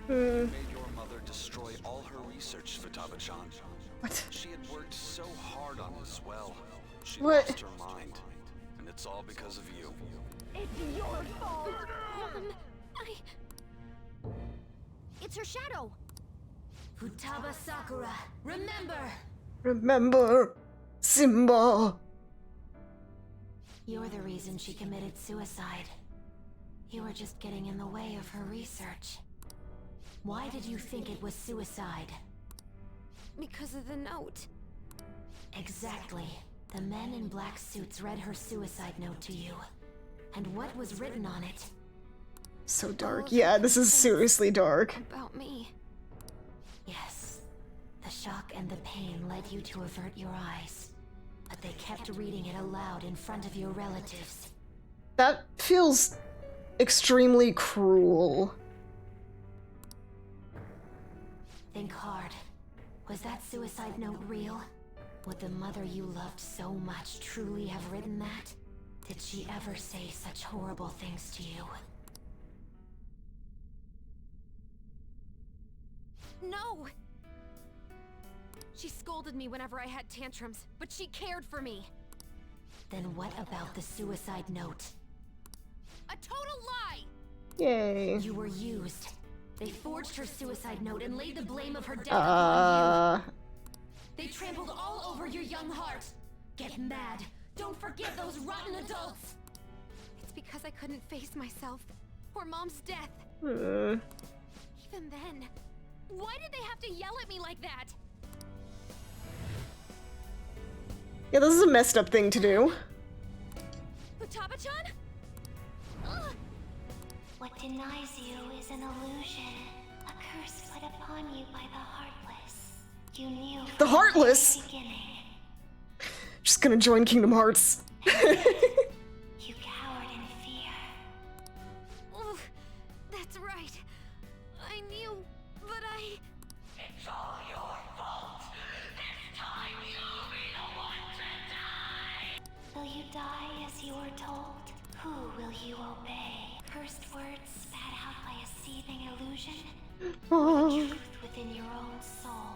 You made your mother destroy all her research, Futaba-chan. What? She had worked so hard on as well. She What? lost her mind. And it's all because of you. It's your fault! Mom, It's her shadow! Futaba Sakura, remember! Remember, Simba! You're the reason she committed suicide. You were just getting in the way of her research. Why did you think it was suicide? Because of the note. Exactly. The men in black suits read her suicide note to you. And what was written on it? So dark. Yeah, this is seriously dark. About me. Yes. The shock and the pain led you to avert your eyes. But they kept reading it aloud in front of your relatives. That feels extremely cruel. Think hard. Was that suicide note real? Would the mother you loved so much truly have written that? Did she ever say such horrible things to you? No! She scolded me whenever I had tantrums, but she cared for me. Then what about the suicide note? A total lie! Yay. You were used. They forged her suicide note and laid the blame of her death upon you. They trampled all over your young heart. Get mad. Don't forgive those rotten adults. It's because I couldn't face myself or Mom's death. Hmm. Even then, why did they have to yell at me like that? Yeah, this is a messed up thing to do. Futaba-chan? What denies you is an illusion, a curse put upon you by the Heartless. You knew from The Heartless? the beginning. Just gonna join Kingdom Hearts. You cowered in fear. Oh, that's right. I knew, but I... It's all your fault. This time you'll be the one to die. Will you die as you were told? Who will you obey? Cursed words spat out by a seething illusion? Or the truth within your own soul?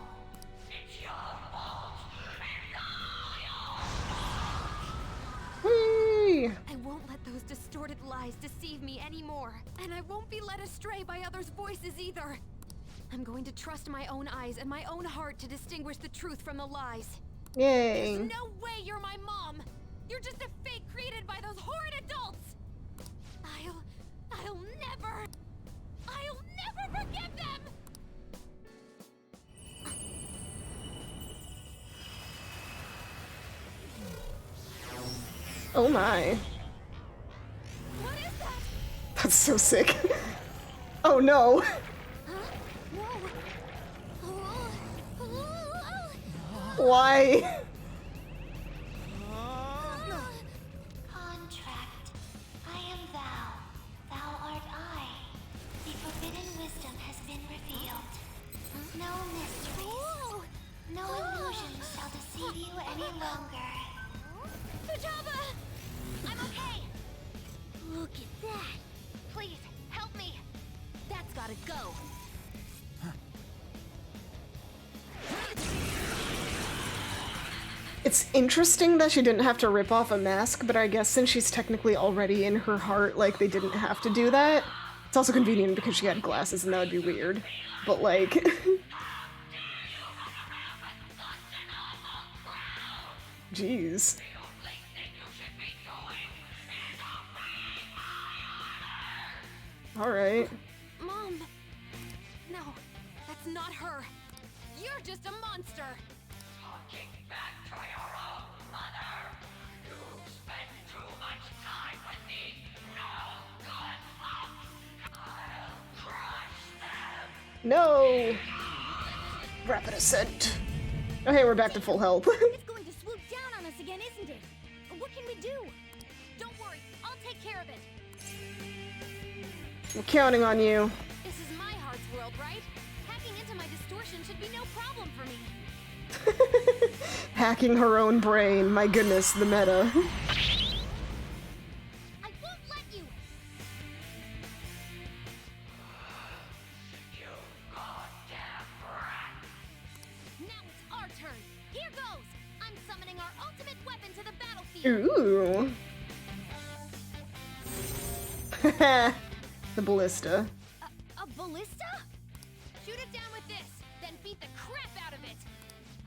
It's your fault. It's all your Whee! I won't let those distorted lies deceive me anymore. And I won't be led astray by others' voices either. I'm going to trust my own eyes and my own heart to distinguish the truth from the lies. Yay. There's no way you're my mom! You're just a fake created by those horrid adults! I'll never forgive them! Oh my. What is that? That's so sick. Oh no. Why? Contract. I am thou. Thou art I. The forbidden wisdom has been revealed. No mysteries. No illusions shall deceive you any longer. Futaba! I'm okay! Look at that! Please, help me! That's gotta go! It's interesting that she didn't have to rip off a mask, but I guess since she's technically already in her heart, like, they didn't have to do that. It's also convenient because she had glasses and that would be weird. But, like... Jeez. Alright. Mom! No, that's not her! You're just a monster! Talking back to your own mother. You spent too much time with me. No good luck. I'll crush them. No! Rapid ascent. Oh hey, we're back to full health. It's going to swoop down on us again, isn't it? What can we do? Don't worry, I'll take care of it! I'm counting on you. This is my heart's world, right? Hacking into my distortion should be no problem for me. Hacking her own brain. My goodness, the meta. I won't let you! You goddamn rat. Now it's our turn! Here goes! I'm summoning our ultimate weapon to the battlefield! Ooh. The ballista. A ballista? Shoot it down with this, then beat the crap out of it!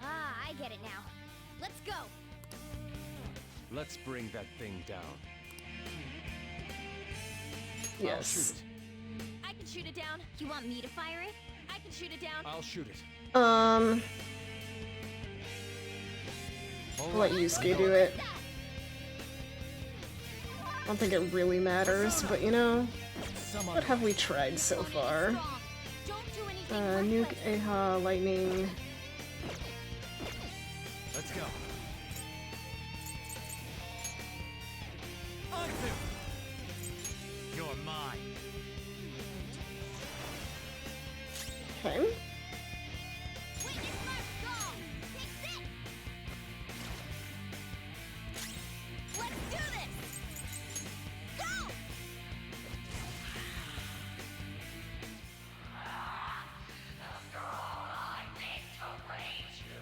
Ah, I get it now. Let's go. Let's bring that thing down. Yes. I can shoot it down. You want me to fire it? I can shoot it down. I'll shoot it. I'll let Yusuke do it. I don't think it really matters, but you know, what have we tried so far? Nuke, Aha, Lightning. Let's go. You're mine. Okay. Let's do this! Go! After all I did to raise you,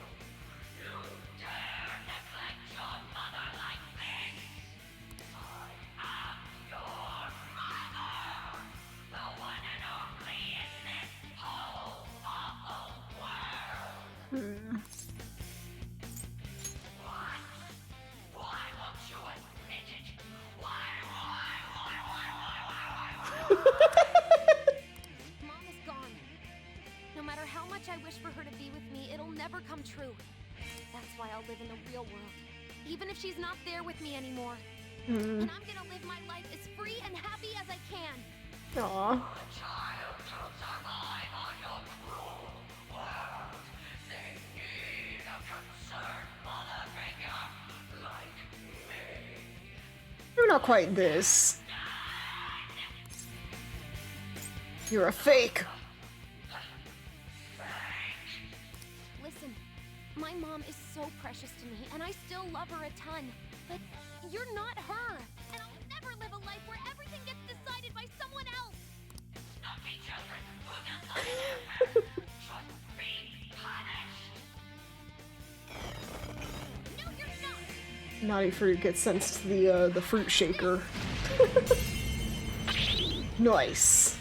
there with me anymore. Hmm. And I'm gonna live my life as free and happy as I can. Aw. You're not quite this. You're a fake. Listen, my mom is so precious to me, and I still love her a ton. But you're not her, and I'll never live a life where everything gets decided by someone else. No, you're not. Naughty fruit gets sent to the fruit shaker. Nice.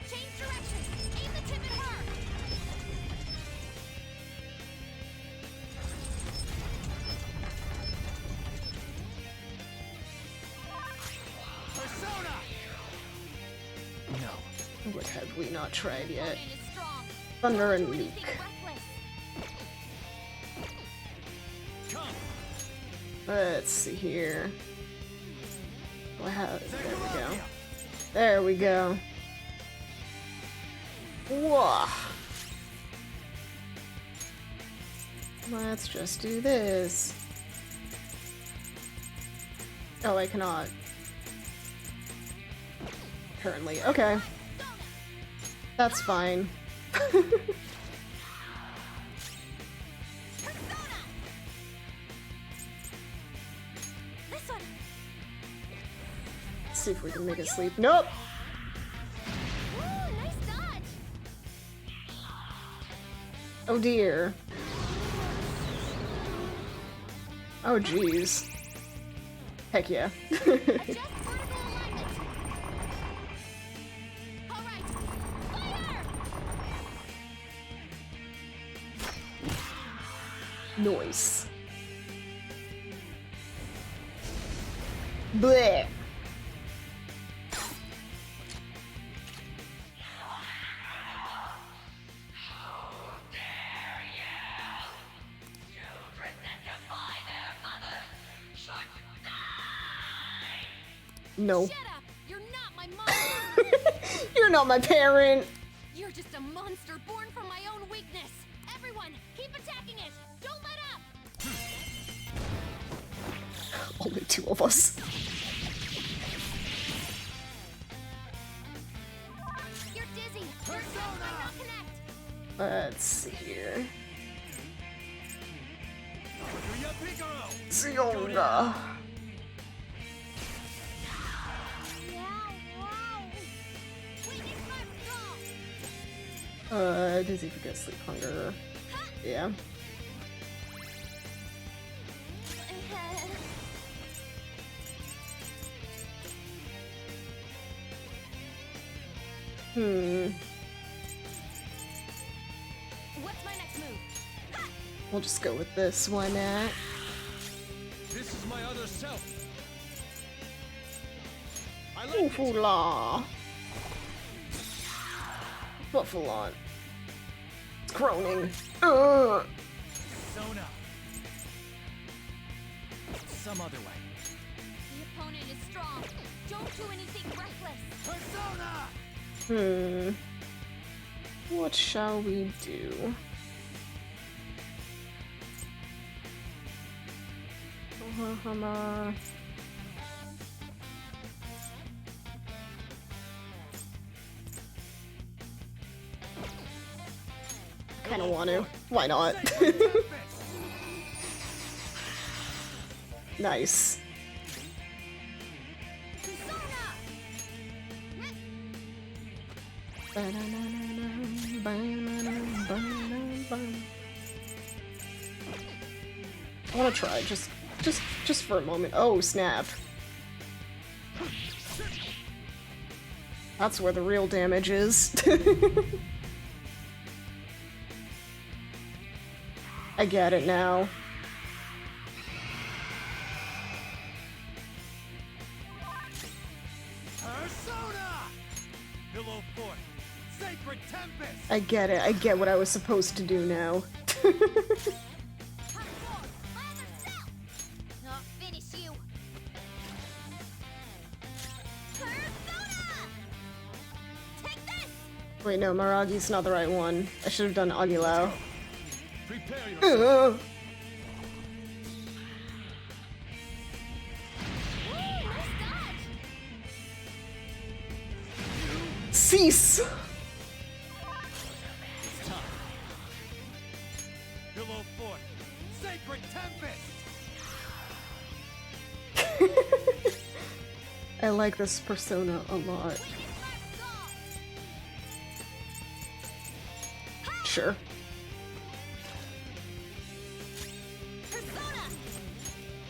Change direction. Aim the tip at her. Persona! No. What have we not tried yet? Opponent is strong. Thunder and Don't do anything Leak. reckless. Come! Let's see here. Wow, there we go. There we go. Whoa. Let's just do this. Oh, I cannot. Apparently. Okay. That's fine. This one. Let's see if we can make it sleep. Nope! Ooh, nice dodge. Oh dear. Oh jeez. Heck yeah. Adjust vertical alignment. All right. Fire! Noise. Bleh. No. Shut up! You're not my mom! You're not my parent! You're just a monster born from my own weakness! Everyone, keep attacking it! Don't let up! Only two of us. You're dizzy! Your cells might not connect! Let's see here. Yoonia. Yeah, wow! Wait, it's my stall! Dizzy, forget sleep, hunger. Yeah. What's my next move? We'll just go with this one at. This is my other self. I Ooh, like it. Fula. What Fulan? It's groaning. Persona. Some other way. The opponent is strong. Don't do anything reckless. Persona. What shall we do? Kinda want to. Why not? Nice. I want to try just for a moment. Oh snap! That's where the real damage is. I get it now. Persona. Pillow Fort. Sacred Tempest. I get it. I get what I was supposed to do now. Wait, no, Maragi's not the right one. I should have done Agilao. Prepare yourself. Cease! It's time. Pillow Fort. Sacred Tempest. I like this persona a lot. Sure.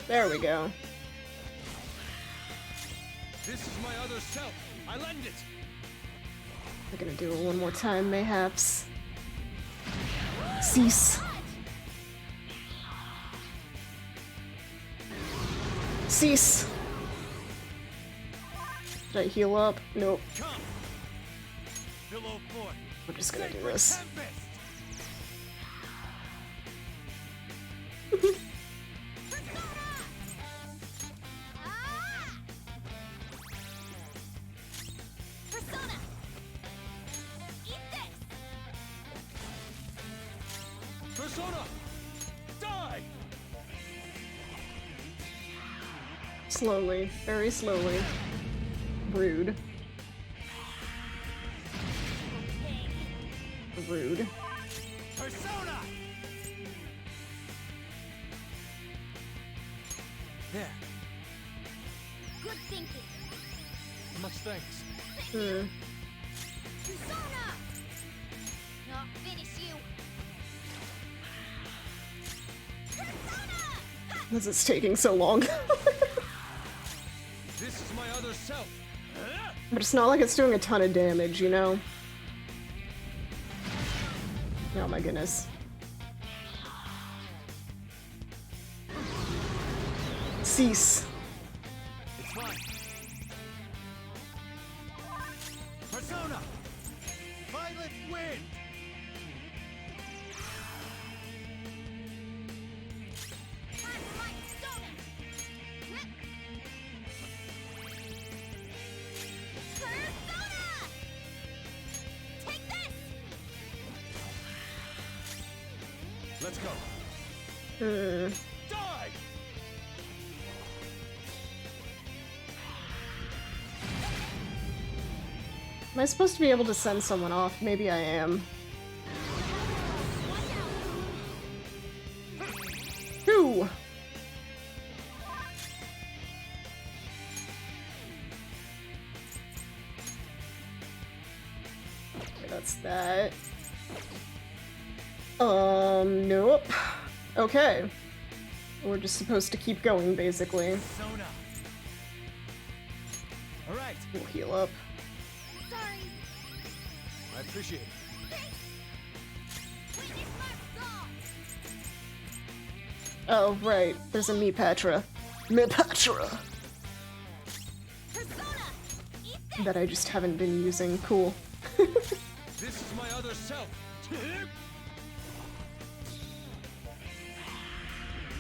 There we go. This is my other self. I lend it. I'm gonna do it one more time, mayhaps. Cease. Cease. Did I heal up? Nope. Come. Pillow Fort. I'm just gonna do this. Persona! Die! Slowly, very slowly. Rude. Rude. Persona! There. Good thinking. Much thanks. Hmm. Persona! I'll finish you. Because it's taking so long. This is my other self. But it's not like it's doing a ton of damage, you know? Oh my goodness. Cease. It's fine. Persona! Violet Wind! Let's go. Die! Am I supposed to be able to send someone off? Maybe I am. Who? Okay, that's that. Nope. Okay. We're just supposed to keep going, basically. Persona. All right. We'll heal up. Sorry. I appreciate it. Oh, right. There's a Mipatra. Mipatra! That I just haven't been using. Cool. This is my other self.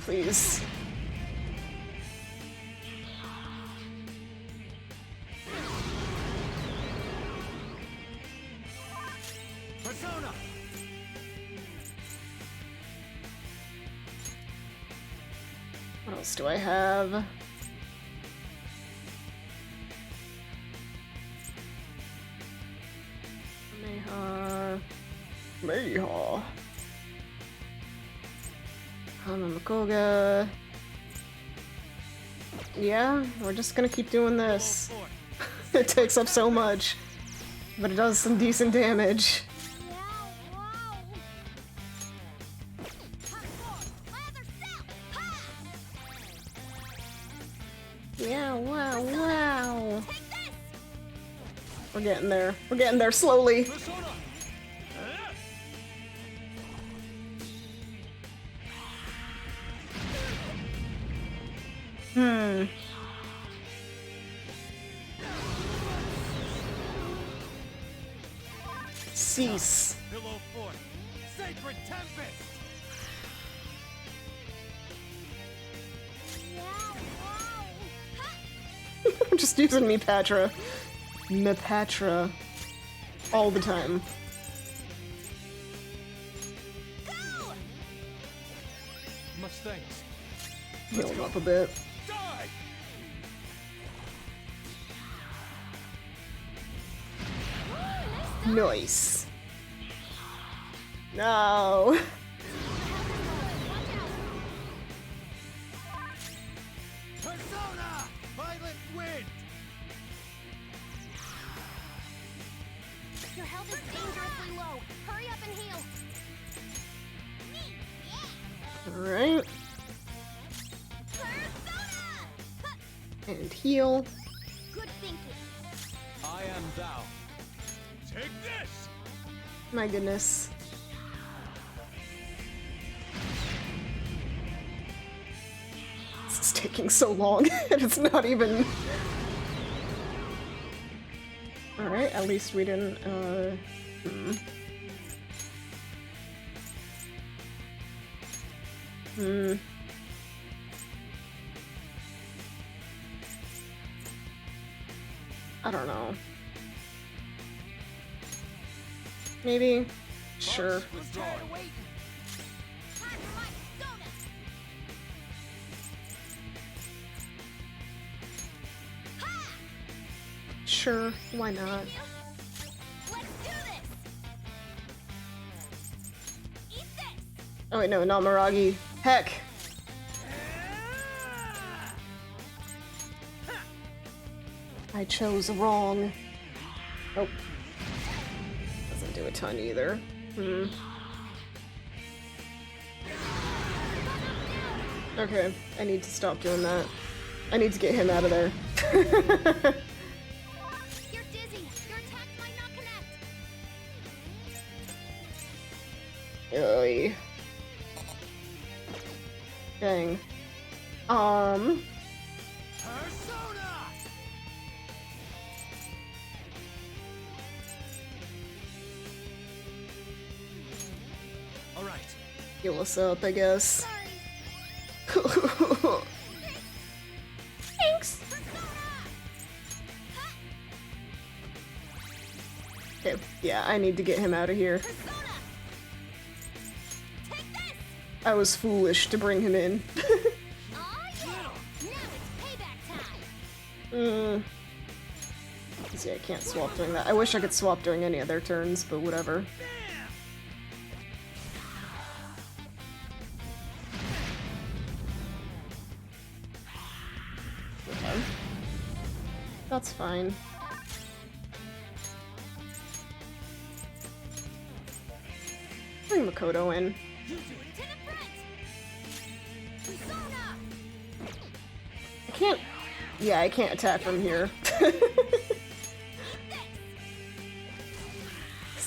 Please. Persona. What else do I have? Mayha. Hamakoga. Yeah, we're just gonna keep doing this. It takes up so much, but it does some decent damage. Yeah, wow, wow. We're getting there. We're getting there slowly. Cease. Pillow Fort. Sacred Tempest. I'm just using Mipatra. Mipatra. all the time. Much thanks. Heal him up a bit. Die! Nice. No. Persona! Violet wind! Your health is dangerously low. Hurry up and heal. Alright. And heal. Good thinking. I am thou. Take this! My goodness. This is taking so long, and it's not even... Alright, at least we didn't, I don't know. Maybe? Sure. Sure, why not? Oh wait, no, not Miragi. Heck! I chose wrong. Nope. Doesn't do a ton either. Okay, I need to stop doing that. I need to get him out of there. You're dizzy. Your attacks might not connect. Oy. Dang. Persona! All right. Heal us up, I guess. Thanks. Okay, yeah, I need to get him out of here. I was foolish to bring him in. See, I can't swap during that. I wish I could swap during any other turns, but whatever. Okay. That's fine. Bring Makoto in. I can't... Yeah, I can't attack from here.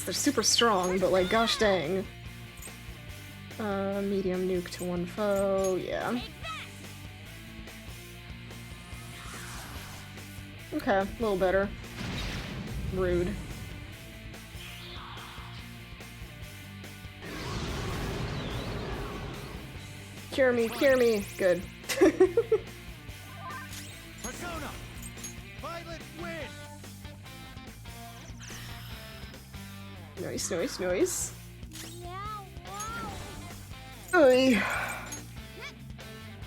They're super strong, but like, gosh dang. Medium nuke to one foe, yeah. Okay, a little better. Rude. Cure me, cure me. Good. Persona! Violet wind! Nice, nice, nice. Oy.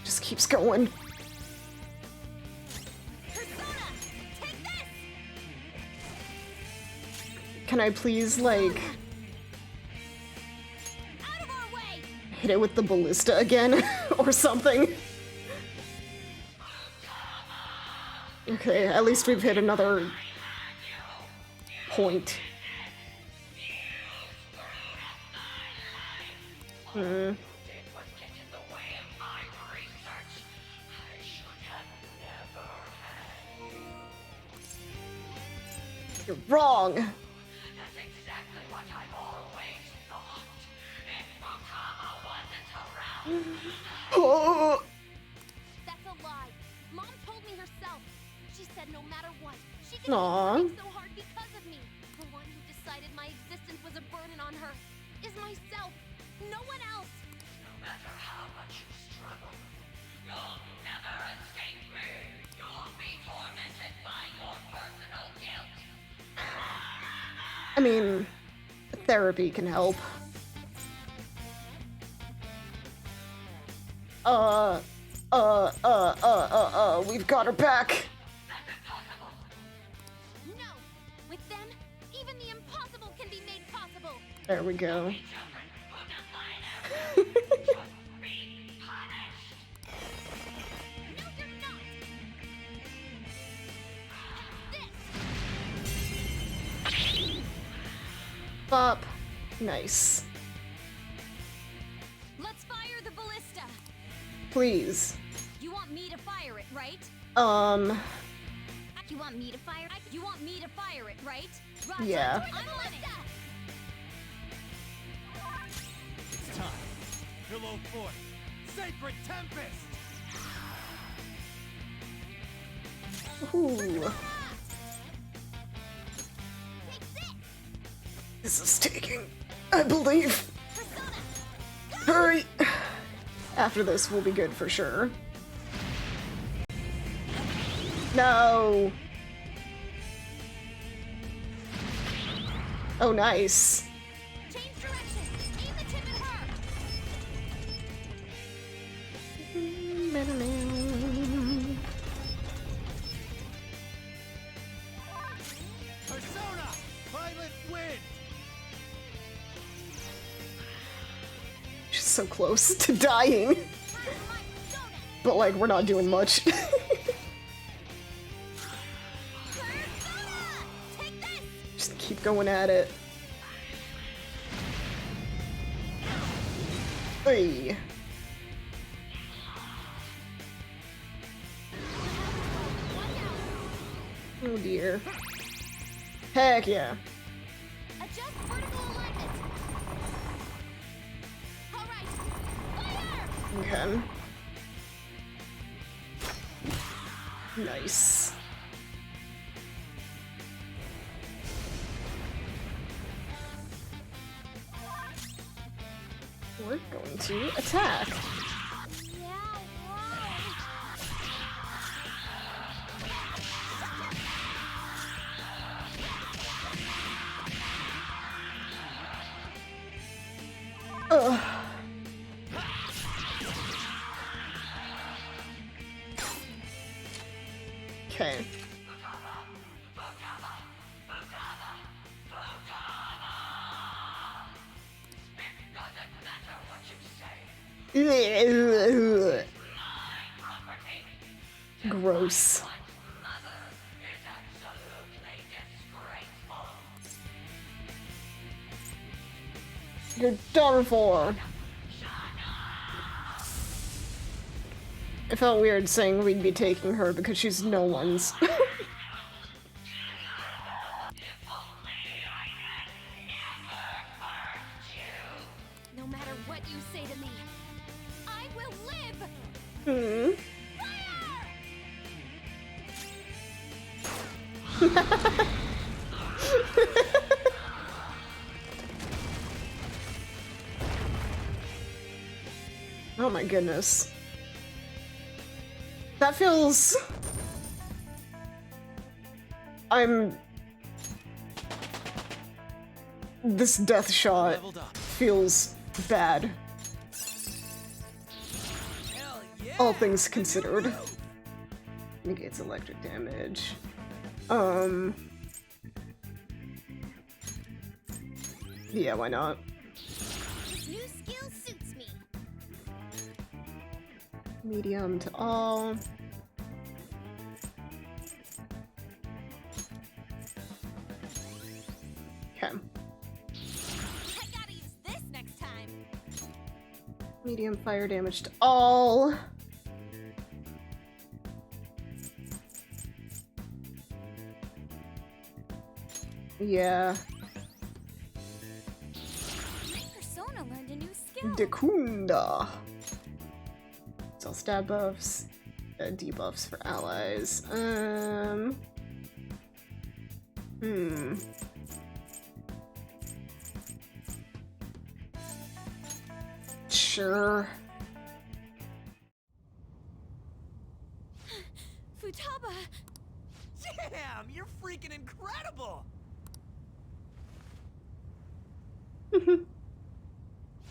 Just keeps going. Can I please, like, hit it with the ballista again? Or something? Okay, at least we've hit another point. You're wrong! That's exactly what I've always thought. If Makama wasn't around. Oh. That's a lie. Mom told me herself. She said no matter what, she could Aw. work so hard because of me. The one who decided my existence was a burden on her is myself. No one else. No matter how much you struggle, you'll never escape me. You'll be tormented by your personal guilt. I mean, therapy can help. We've got her back. No! With them, even the impossible can be made possible! There we go. No, you're not! Bop. Nice. Let's fire the ballista. Please. You want me to fire it, right? You want me to fire? You want me to fire it, right? Yeah. I'm on it. It's time. Pillow Fort. Sacred Tempest! Ooh. This is taking, I believe. Hurry! After this, we'll be good for sure. No! Oh, nice. Change direction! Aim the tip at her! Persona! Violet Wind! She's so close to dying. But, like, we're not doing much. Just keep going at it. Hey. Oh dear. Heck yeah. Adjust vertical alignment! Alright! Fire! Okay. Nice. We're going to attack. Ugh. Okay. Gross. You're done for. It felt weird saying we'd be taking her because she's no one's. No matter what you say to me, I will live! Hmm. Oh my goodness. That feels... This death shot feels bad. All things considered. Negates electric damage. Yeah, why not? This new skill suits me. Medium to all. Okay. I gotta use this next time. Medium fire damage to all. Yeah. My persona learned a new skill. Dekunda. It's all stab buffs, debuffs for allies. Sure. Futaba! Damn, you're freaking incredible!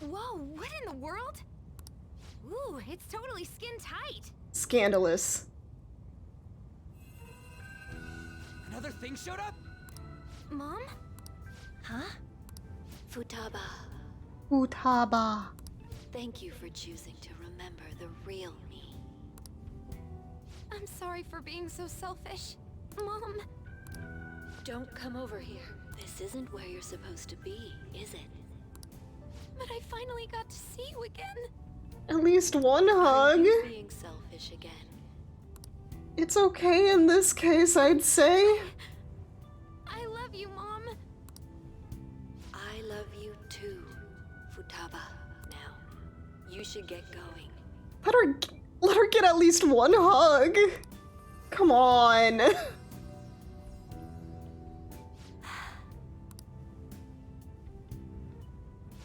Whoa, what in the world? Ooh, it's totally skin tight. Scandalous. Another thing showed up? Mom? Huh? Futaba, Futaba. thank you for choosing to remember the real me. I'm sorry for being so selfish. Mom! Don't come over here. This isn't where you're supposed to be, is it? But I finally got to see you again. At least one hug. Are you being selfish again? It's okay in this case, I'd say. I love you, Mom. I love you too, Futaba. Now, you should get going. Let her get at least one hug. Come on.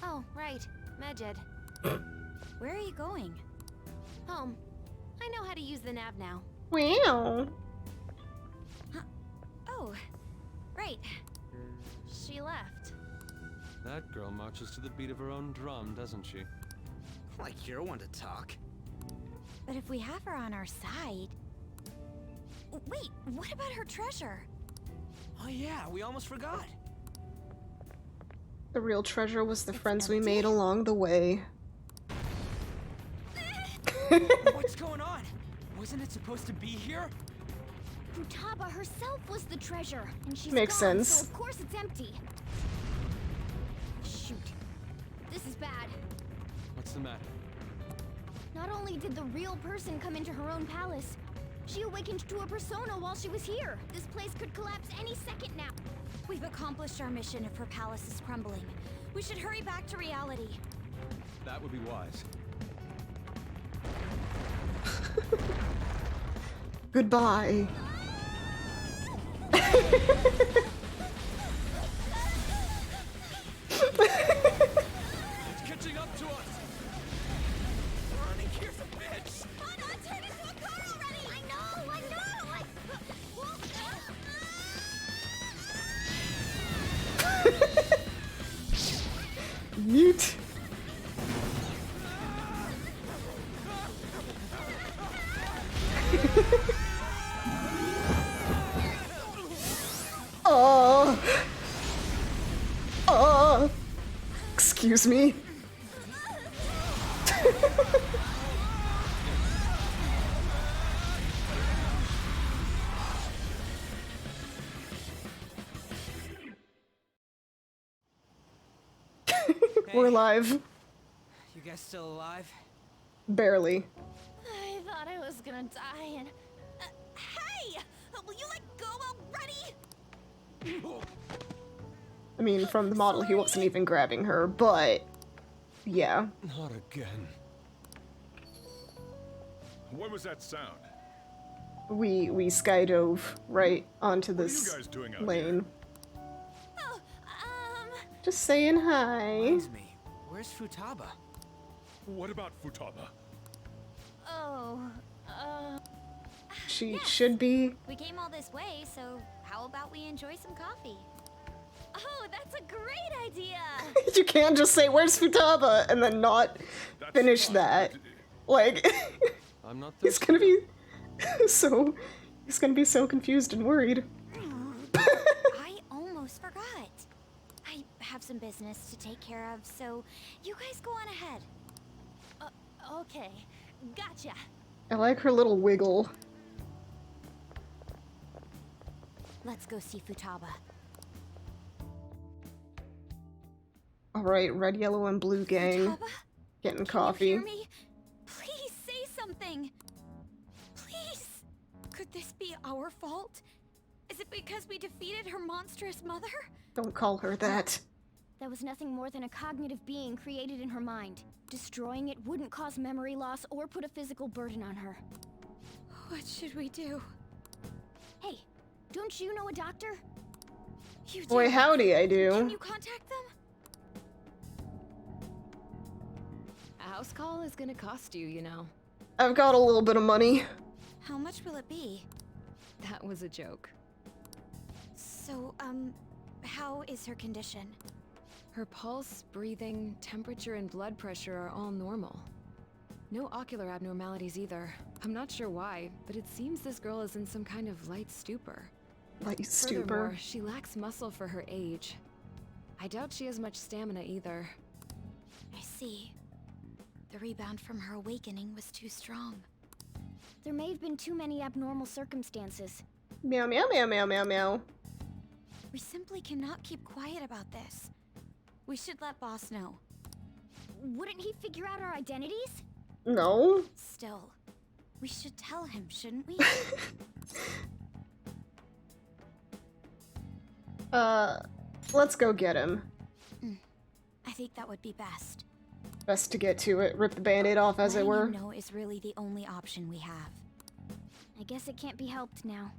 Oh, right. Medjed. Where are you going? Home. I know how to use the nav now. Wow. Oh, right. She left. That girl marches to the beat of her own drum, doesn't she? Like you're one to talk. But if we have her on our side... Wait, what about her treasure? Oh yeah, we almost forgot. The real treasure was the friends we made along the way. What's going on? Wasn't it supposed to be here? Futaba herself was the treasure, and she's Makes gone, sense. so of course it's empty. Shoot. This is bad. What's the matter? Not only did the real person come into her own palace, she awakened to a persona while she was here. This place could collapse any second now. We've accomplished our mission if her palace is crumbling. We should hurry back to reality. That would be wise. Goodbye. It's catching up to us. Running here's a bitch. Come on, turn into a car already! I know! Yeet. Excuse me. We're live. You guys still alive? Barely. I thought I was gonna die and... hey! Will you let go already? I mean, from the model, he wasn't even grabbing her, but yeah. Not again. What was that sound? We skydove right onto What are this you guys doing out lane. Oh, Just saying hi. Reminds me, where's Futaba? What about Futaba? Oh, She should be. We came all this way, so how about we enjoy some coffee? oh, that's a great idea! You can't just say, "Where's Futaba?" and then not finish that. Like, I'm not he's gonna be he's gonna be so confused and worried. I almost forgot. I have some business to take care of, so you guys go on ahead. Okay, gotcha. I like her little wiggle. Let's go see Futaba. Alright, red, yellow, and blue gang. Futaba? Getting Can coffee. you hear me? Please say something. Please. Could this be our fault? Is it because we defeated her monstrous mother? Don't call her that. That was nothing more than a cognitive being created in her mind. Destroying it wouldn't cause memory loss or put a physical burden on her. What should we do? Hey, don't you know a doctor? You do. Boy, howdy, I do. Can you contact them? A house call is gonna cost you, you know. I've got a little bit of money. How much will it be? That was a joke. So, how is her condition? Her pulse, breathing, temperature, and blood pressure are all normal. No ocular abnormalities either. I'm not sure why, but it seems this girl is in some kind of light stupor. Light stupor? Furthermore, she lacks muscle for her age. I doubt she has much stamina either. I see. The rebound from her awakening was too strong. There may have been too many abnormal circumstances. Meow meow meow meow meow meow. We simply cannot keep quiet about this. We should let Boss know. Wouldn't he figure out our identities? No. Still, we should tell him, shouldn't we? Let's go get him. I think that would be best. Best to get to it. Rip the band-aid off, as it were. Letting him know is really the only option we have. I guess it can't be helped now.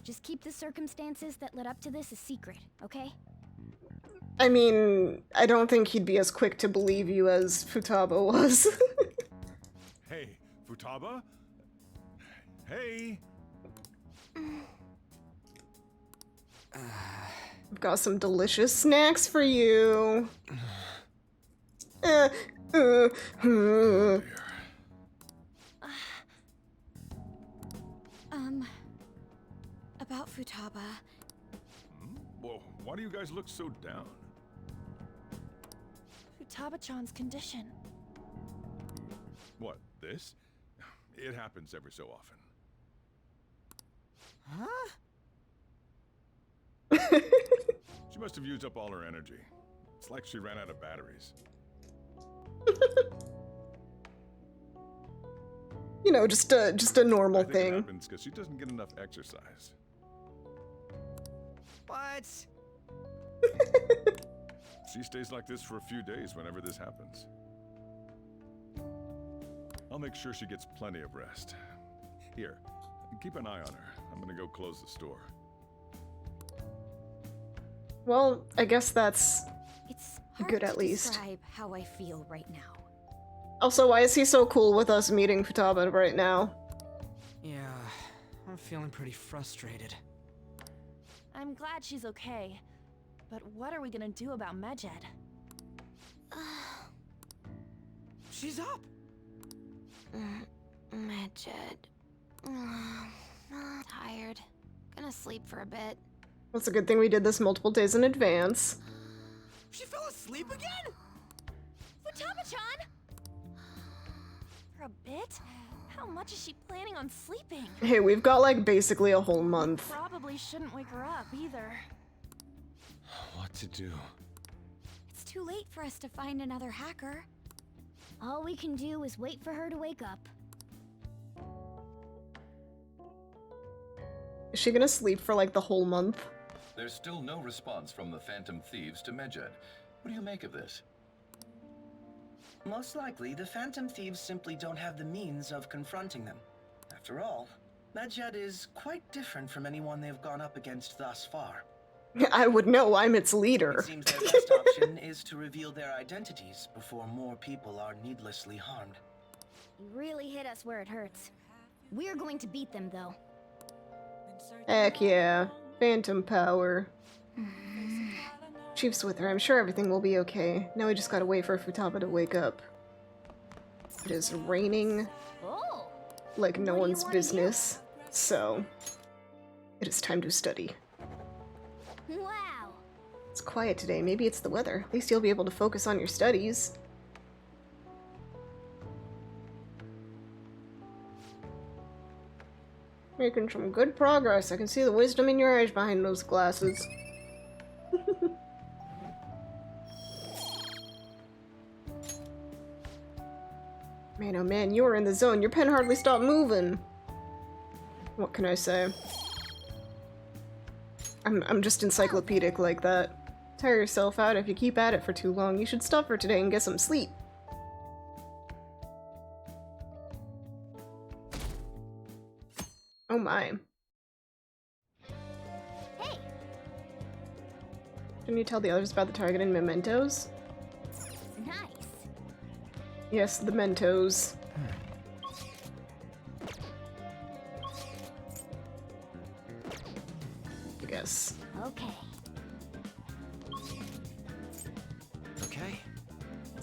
Just keep the circumstances that led up to this a secret, okay? I mean, I don't think he'd be as quick to believe you as Futaba was. Hey, Futaba? Hey! I've got some delicious snacks for you. About Futaba. Well, why do you guys look so down? Futaba-chan's condition. What, this? It happens every so often. Huh? She must have used up all her energy. It's like she ran out of batteries. You know, just a normal I think thing. it happens because she doesn't get enough exercise. What? She stays like this for a few days whenever this happens. I'll make sure she gets plenty of rest. Here, keep an eye on her. I'm gonna go close the store. Well, I guess that's It's hard good to at least. describe how I feel right now. Also, why is he so cool with us meeting Futaba right now? Yeah, I'm feeling pretty frustrated. I'm glad she's okay. But what are we gonna do about Medjed? She's up! Medjed. Tired. Gonna sleep for a bit. It's a good thing we did this multiple days in advance. She fell asleep again? Futaba-chan! For a bit? How much is she planning on sleeping? Hey, we've got like basically a whole month. Probably shouldn't wake her up either. What to do? It's too late for us to find another hacker. All we can do is wait for her to wake up. Is she gonna sleep for like the whole month? There's still no response from the Phantom Thieves to Medjed. What do you make of this? Most likely, the Phantom Thieves simply don't have the means of confronting them. After all, Medjed is quite different from anyone they've gone up against thus far. I would know, I'm its leader. It seems their best option is to reveal their identities before more people are needlessly harmed. You really hit us where it hurts. We're going to beat them, though. Heck yeah. Phantom power. Chief's with her. I'm sure everything will be okay. Now we just gotta wait for Futaba to wake up. It is raining like no one's business, so it is time to study. Wow. It's quiet today. Maybe it's the weather. At least you'll be able to focus on your studies. Making some good progress. I can see the wisdom in your eyes behind those glasses. Man, oh man, you were in the zone. Your pen hardly stopped moving. What can I say? I'm just encyclopedic like that. Tire yourself out if you keep at it for too long. You should stop for today and get some sleep. Oh my. Hey! Didn't you tell the others about the target and mementos? Nice. Yes, the Mentos. I guess. Okay.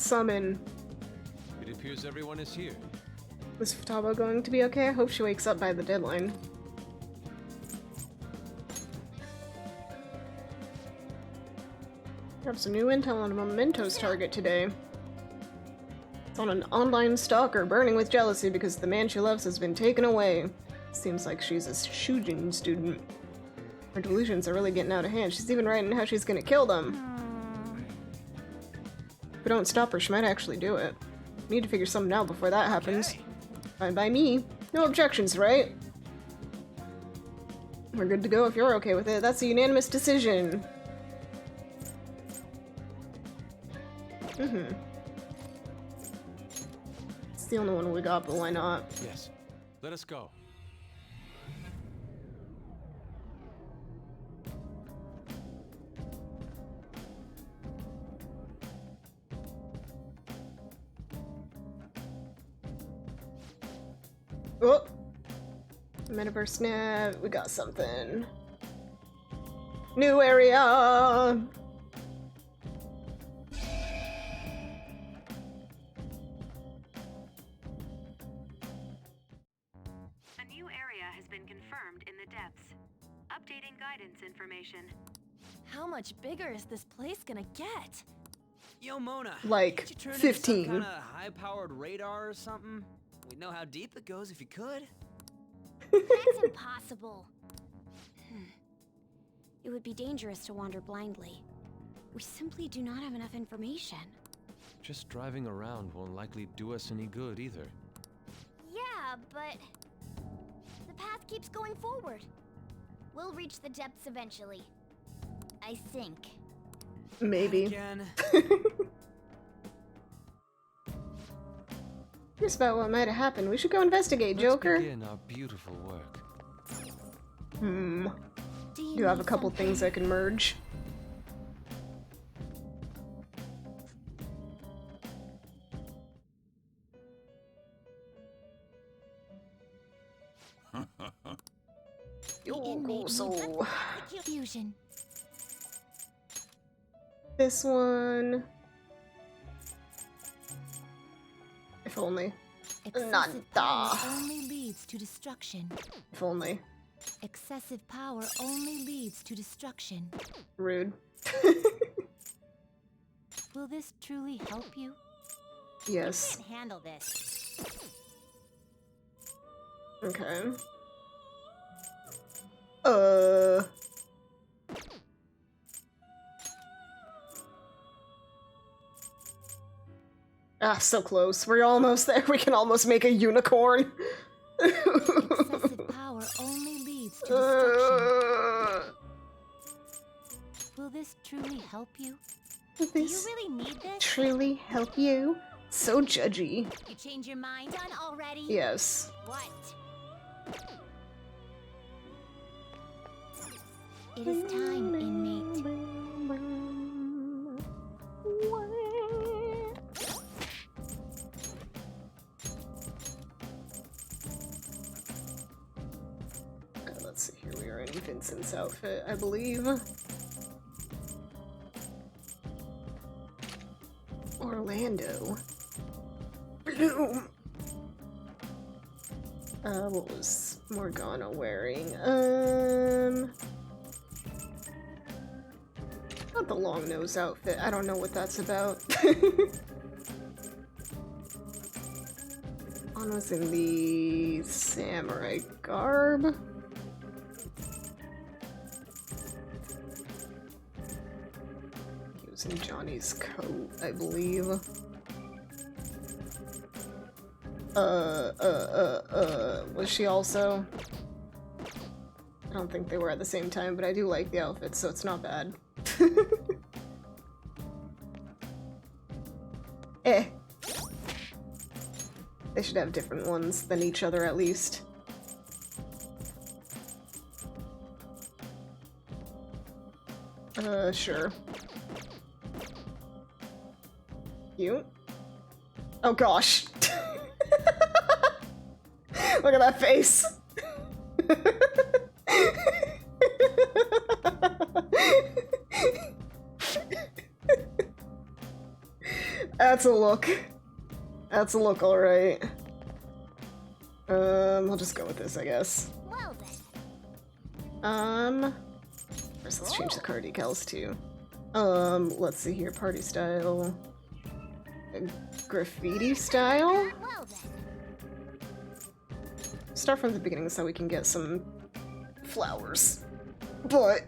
summon. It appears everyone is here. Is Futaba going to be okay? I hope she wakes up by the deadline. Got some new intel on a Mementos target today. It's on an online stalker burning with jealousy because the man she loves has been taken away. Seems like she's a Shujin student. Her delusions are really getting out of hand. She's even writing how she's gonna kill them. If we don't stop her, she might actually do it. We need to figure something out before that happens. Fine by me. No objections, right? We're good to go if you're okay with it. That's a unanimous decision. It's the only one we got, but why not? Yes. Let us go. Oh! Metaverse Snap, we got something. New area! A new area has been confirmed in the depths. Updating guidance information. How much bigger is this place gonna get? Yo, Mona. Like, can't you turn 15. into some kind of high-powered radar or something? We'd know how deep it goes if you could. That's impossible. It would be dangerous to wander blindly. We simply do not have enough information. Just driving around won't likely do us any good either. Yeah, but the path keeps going forward. We'll reach the depths eventually. I think. Maybe. Again. Here's about what might have happened. We should go investigate, Joker. Let's begin our beautiful work. Do have a couple things I can merge. So Fusion. this one. If only. Excessive power only leads to destruction. If only. Excessive power only leads to destruction. Rude. Will this truly help you? Yes. You can't handle this. Okay. Ah, so close. We're almost there. We can almost make a unicorn. Excessive power only leads to destruction. Will this truly help you? Will Do you this really need this? truly help you? So judgy. You change your mind? Done already? Yes. What? It is time, inmate. Let's see, here we are in Vincent's outfit, I believe. Orlando. Bloom! What was Morgana wearing? Not the long nose outfit. I don't know what that's about. One was in the samurai garb. He was in Johnny's coat, I believe. Was she also? I don't think they were at the same time, but I do like the outfits, so it's not bad. They should have different ones than each other at least. Sure. You? Oh gosh. Look at that face. That's a look. That's a look, alright. I'll just go with this, I guess. Well then. Let's change the card decals too. Let's see here. Party style. Graffiti style? Well then. Start from the beginning so we can get some flowers. But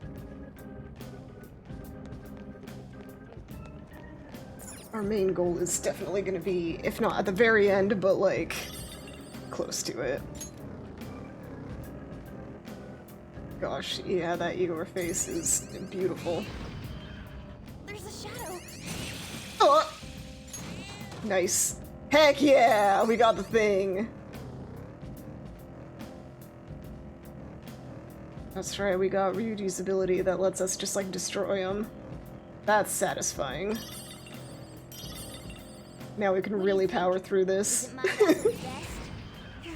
our main goal is definitely gonna be, if not at the very end, but like close to it. Gosh, yeah, that Igor face is beautiful. There's a shadow. Oh! Nice. Heck yeah! We got the thing! That's right, we got Ryuji's ability that lets us just like destroy him. That's satisfying. Now we can really power through this. Yeah,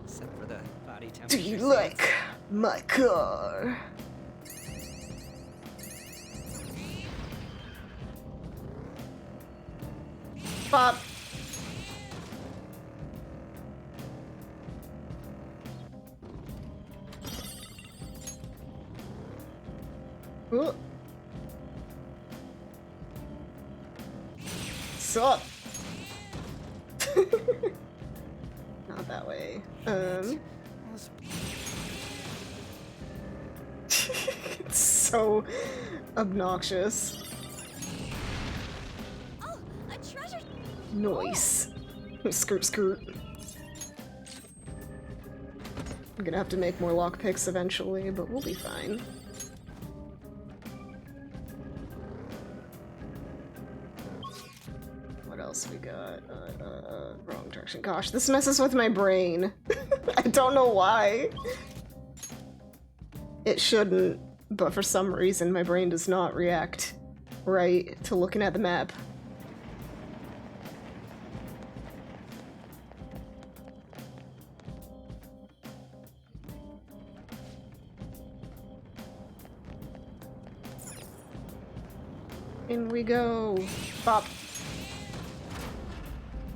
except for the body temperature. Do you like my car? Pop. Ooh. Sup? Not that way. It's so obnoxious. Oh, a treasure. Nice. Skirt, skirt. I'm gonna have to make more lockpicks eventually, but we'll be fine. What else we got? Wrong direction. Gosh, this messes with my brain. I don't know why. It shouldn't, but for some reason my brain does not react right to looking at the map. In we go. Bop.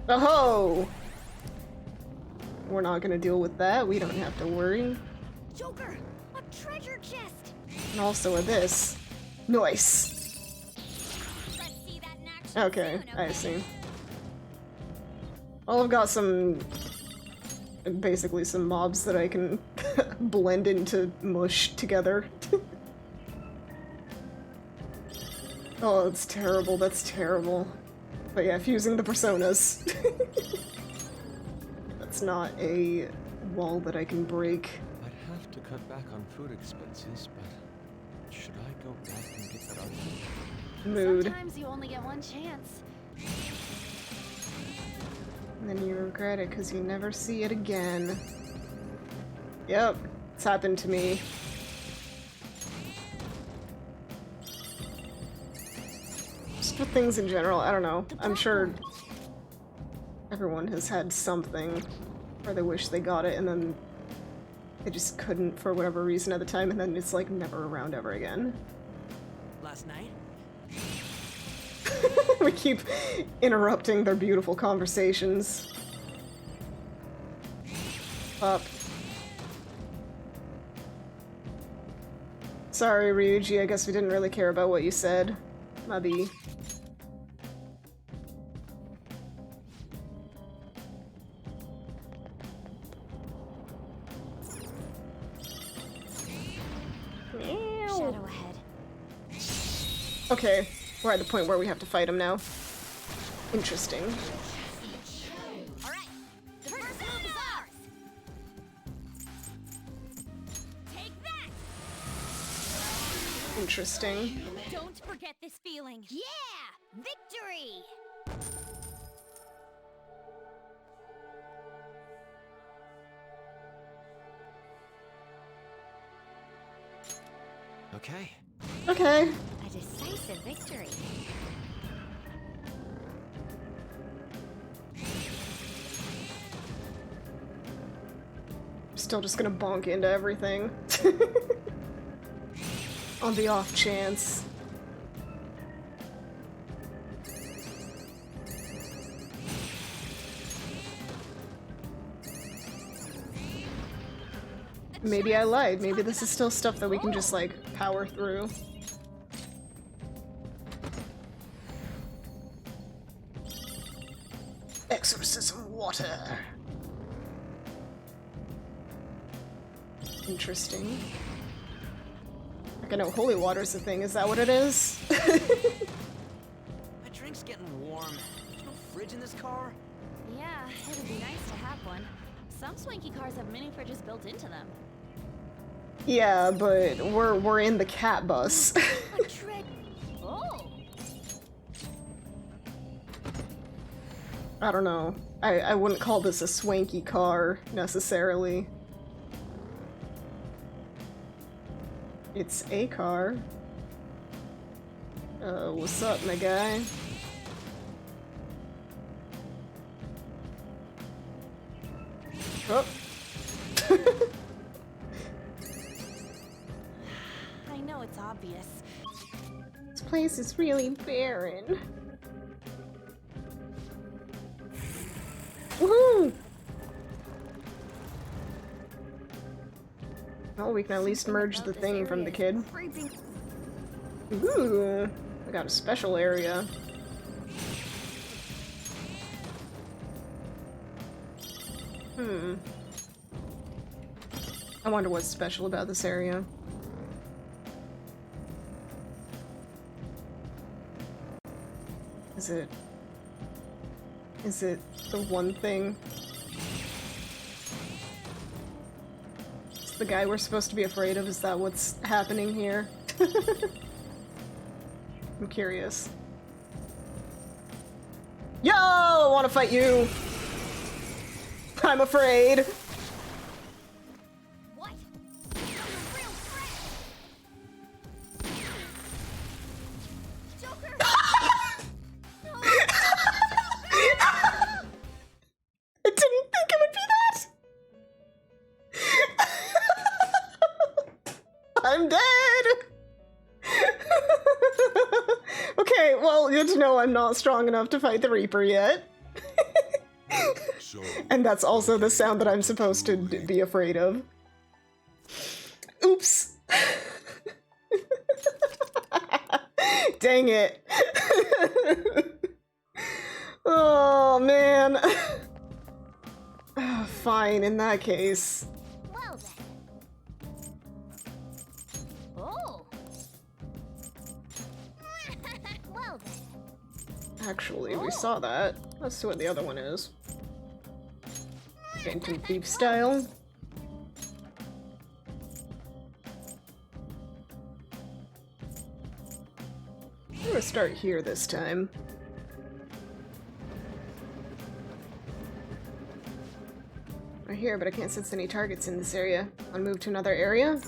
Oh-ho! We're not gonna deal with that. We don't have to worry. Joker, a treasure chest. And also with this. Nice. Let's see that in action Okay, soon, I see. Well, I've got some... basically some mobs that I can blend into mush together. Oh, that's terrible, that's terrible. But yeah, fusing the personas. That's not a wall that I can break. I'd have to cut back on food expenses, but should I go back and get that argument? Mood. Sometimes you only get one chance. And then you regret it because you never see it again. Yep, it's happened to me. Just with things in general, I don't know. I'm sure everyone has had something where they wish they got it and then they just couldn't for whatever reason at the time, and then it's like never around ever again. Last night? We keep interrupting their beautiful conversations. Up. Sorry, Ryuji, I guess we didn't really care about what you said. Maybe. Shadow ahead. Okay, we're at the point where we have to fight him now. Interesting. Alright, the first move is ours! Take that! Interesting. Don't forget this feeling. Yeah! Victory! Okay. Okay. A decisive victory. Still just gonna bonk into everything. On the off chance. Maybe I lied. Maybe this is still stuff that we can just, like, power through. Exorcism water. Interesting. Like, I know holy water's a thing. Is that what it is? My drink's getting warm. There's no fridge in this car? Yeah, it'd be nice to have one. Some swanky cars have mini fridges built into them. Yeah, but we're in the cat bus. Oh. I don't know. I wouldn't call this a swanky car, necessarily. It's a car. What's up, my guy? Oh. I know it's obvious. This place is really barren. Woohoo! Well, we can at least merge the thing from the kid. Ooh, I got a special area. I wonder what's special about this area. Is it the one thing? It's the guy we're supposed to be afraid of? Is that what's happening here? I'm curious. Yo! I wanna fight you! I'm afraid! What? Joker! I didn't think it would be that! I'm dead! Okay, well, good to know I'm not strong enough to fight the Reaper yet. And that's also the sound that I'm supposed to be afraid of. Oops. Dang it. Oh, man. Fine, in that case. Well then. Oh. Well then. Actually, we saw that. Let's see what the other one is. Phantom Thief style. I'm gonna start here this time. Right here, but I can't sense any targets in this area. I'll move to another area.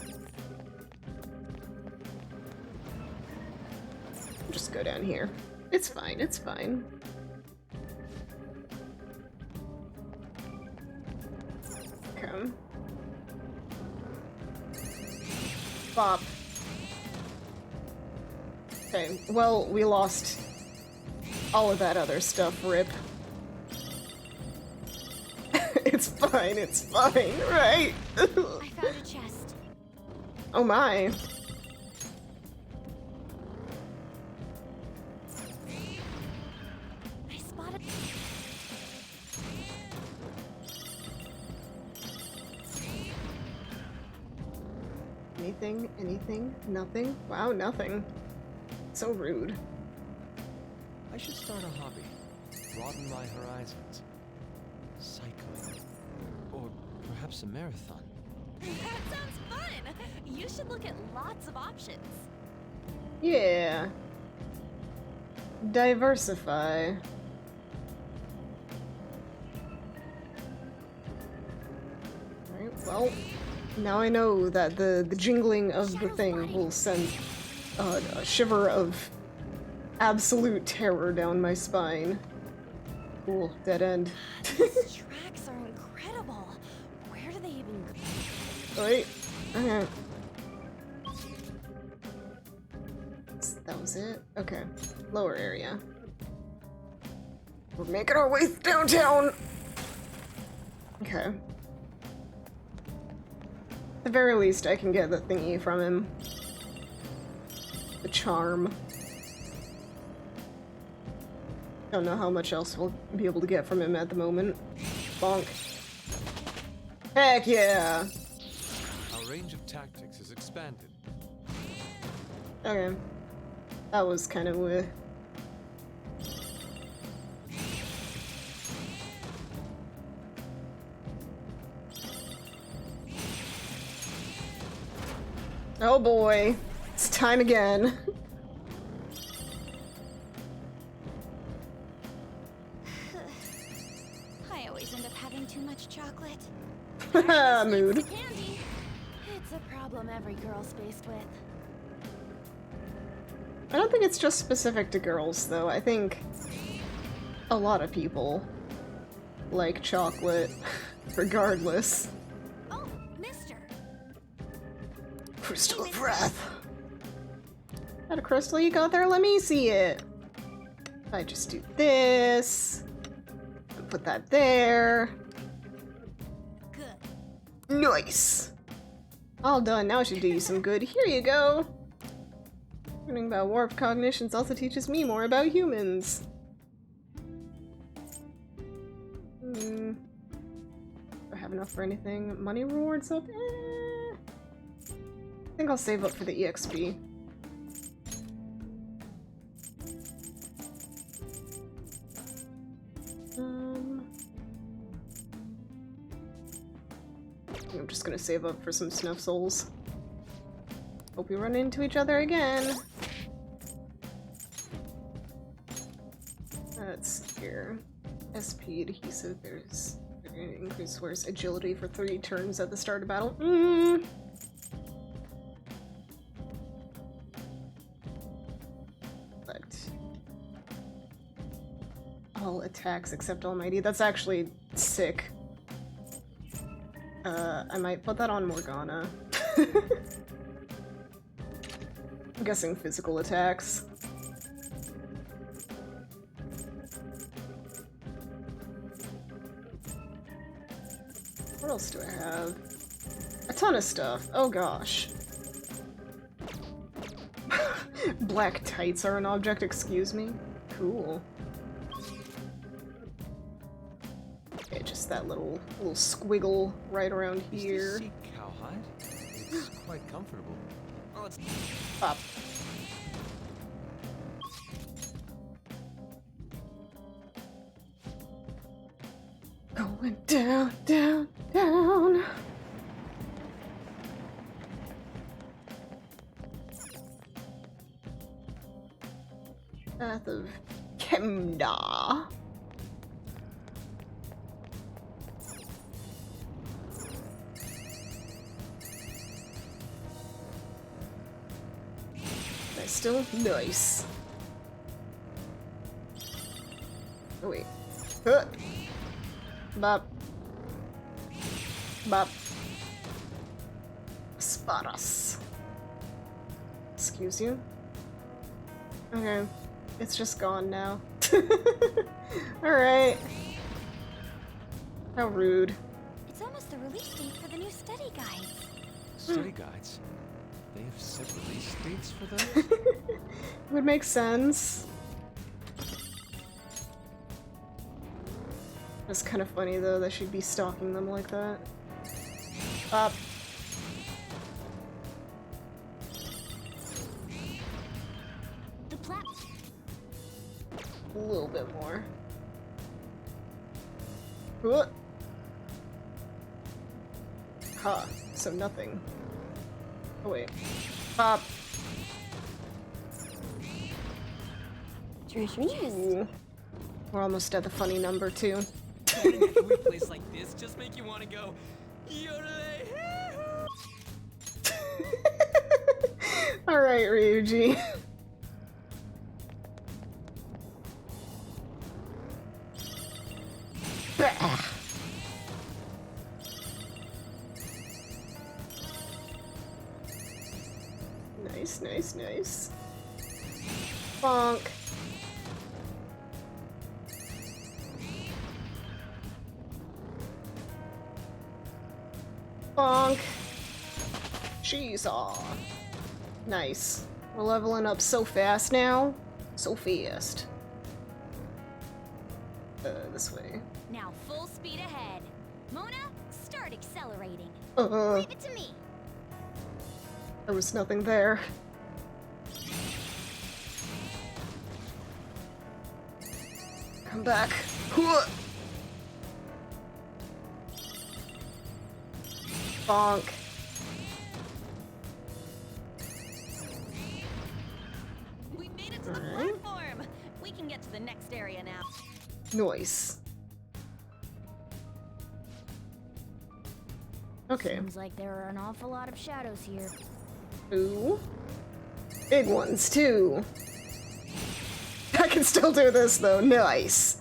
I'll just go down here. It's fine, it's fine. Okay. Bop. Okay, well, we lost all of that other stuff, rip. It's fine, right? I found a chest. Oh my. I spotted. Anything? Anything? Nothing? Wow, nothing. So rude. I should start a hobby. Broaden my horizons. Cycling. Or perhaps a marathon. That sounds fun! You should look at lots of options. Yeah. Diversify. Alright, well, now I know that the jingling of the thing will send a shiver of absolute terror down my spine. Cool, dead end. These tracks are incredible. Where do they even go? Wait, okay. That was it? Okay. Lower area. We're making our way downtown! Okay. the very least, I can get the thingy from him. The charm. Don't know how much else we'll be able to get from him at the moment. Bonk. Heck yeah! Our range of tactics is expanded. Okay. That was kind of weird. Oh boy. It's time again. I always end up having too much chocolate. Mood. Candy. It's a problem every girl's faced with. I don't think it's just specific to girls, though. I think a lot of people like chocolate, regardless. Oh, mister. Crystal of Wrath. Got a crystal you got there? Let me see it. If I just do this, and put that there. Good. Nice. All done. Now I should do you some good. Here you go. Learning about warped cognitions also teaches me more about humans. Do I have enough for anything? Money rewards up? I think I'll save up for the EXP. I'm just gonna save up for some snuff souls. Hope we run into each other again. Let's see here. SP adhesive, there's increased wears agility for 3 turns at the start of battle. But all attacks except Almighty. That's actually sick. I might put that on Morgana. I'm guessing physical attacks. What else do I have? A ton of stuff. Oh gosh. Black tights are an object, excuse me? Cool. Okay, just that little squiggle right around here. See cowhide? It's quite comfortable. Oh, it's up. Going down, down, down. Path of Kemda. Still nice. Oh wait. Bop. Bop. Spot us. Excuse you? Okay. It's just gone now. Alright. How rude. It's almost the release date for the new study guides. Study guides? They have set release dates for those? Would make sense. It's kind of funny though that she'd be stalking them like that. Up. The plat. A little bit more. Huh. Ha. So nothing. Oh wait. Pop. Ooh. We're almost at the funny number too. Wouldn't a weird place like this just make you want to go yodelay? Alright, Ryuji. Nice, nice, nice. Bonk. Bonk. Seesaw. Nice. We're leveling up so fast now. So fast. This way. Now full speed ahead. Mona, start accelerating. Leave it to me. There was nothing there. Come back. Bonk. We made it to the platform. We can get to the next area now. Nice. Okay. Seems like there are an awful lot of shadows here. Ooh. Big ones, too. I can still do this, though. Nice.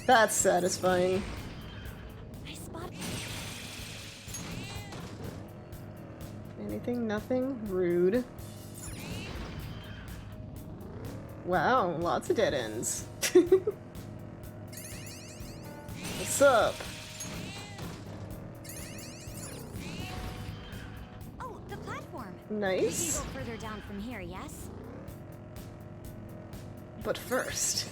That's satisfying. I spot. Anything? Nothing? Rude. Wow, lots of dead ends. What's up? Oh, the platform. Nice. We can go further down from here, yes? But first...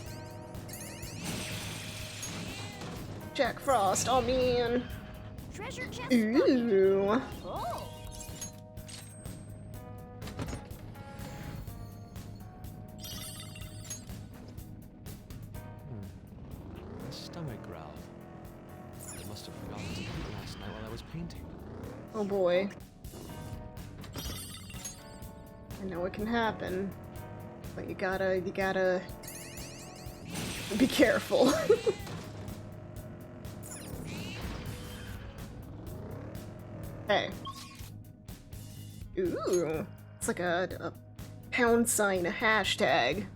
Jack Frost, oh man. Treasure chest. Ooh. Oh. My stomach growled. I must have forgotten to eat last night while I was painting. Oh boy. I know it can happen. But you gotta be careful. Hey. Ooh. It's like a pound sign, a hashtag.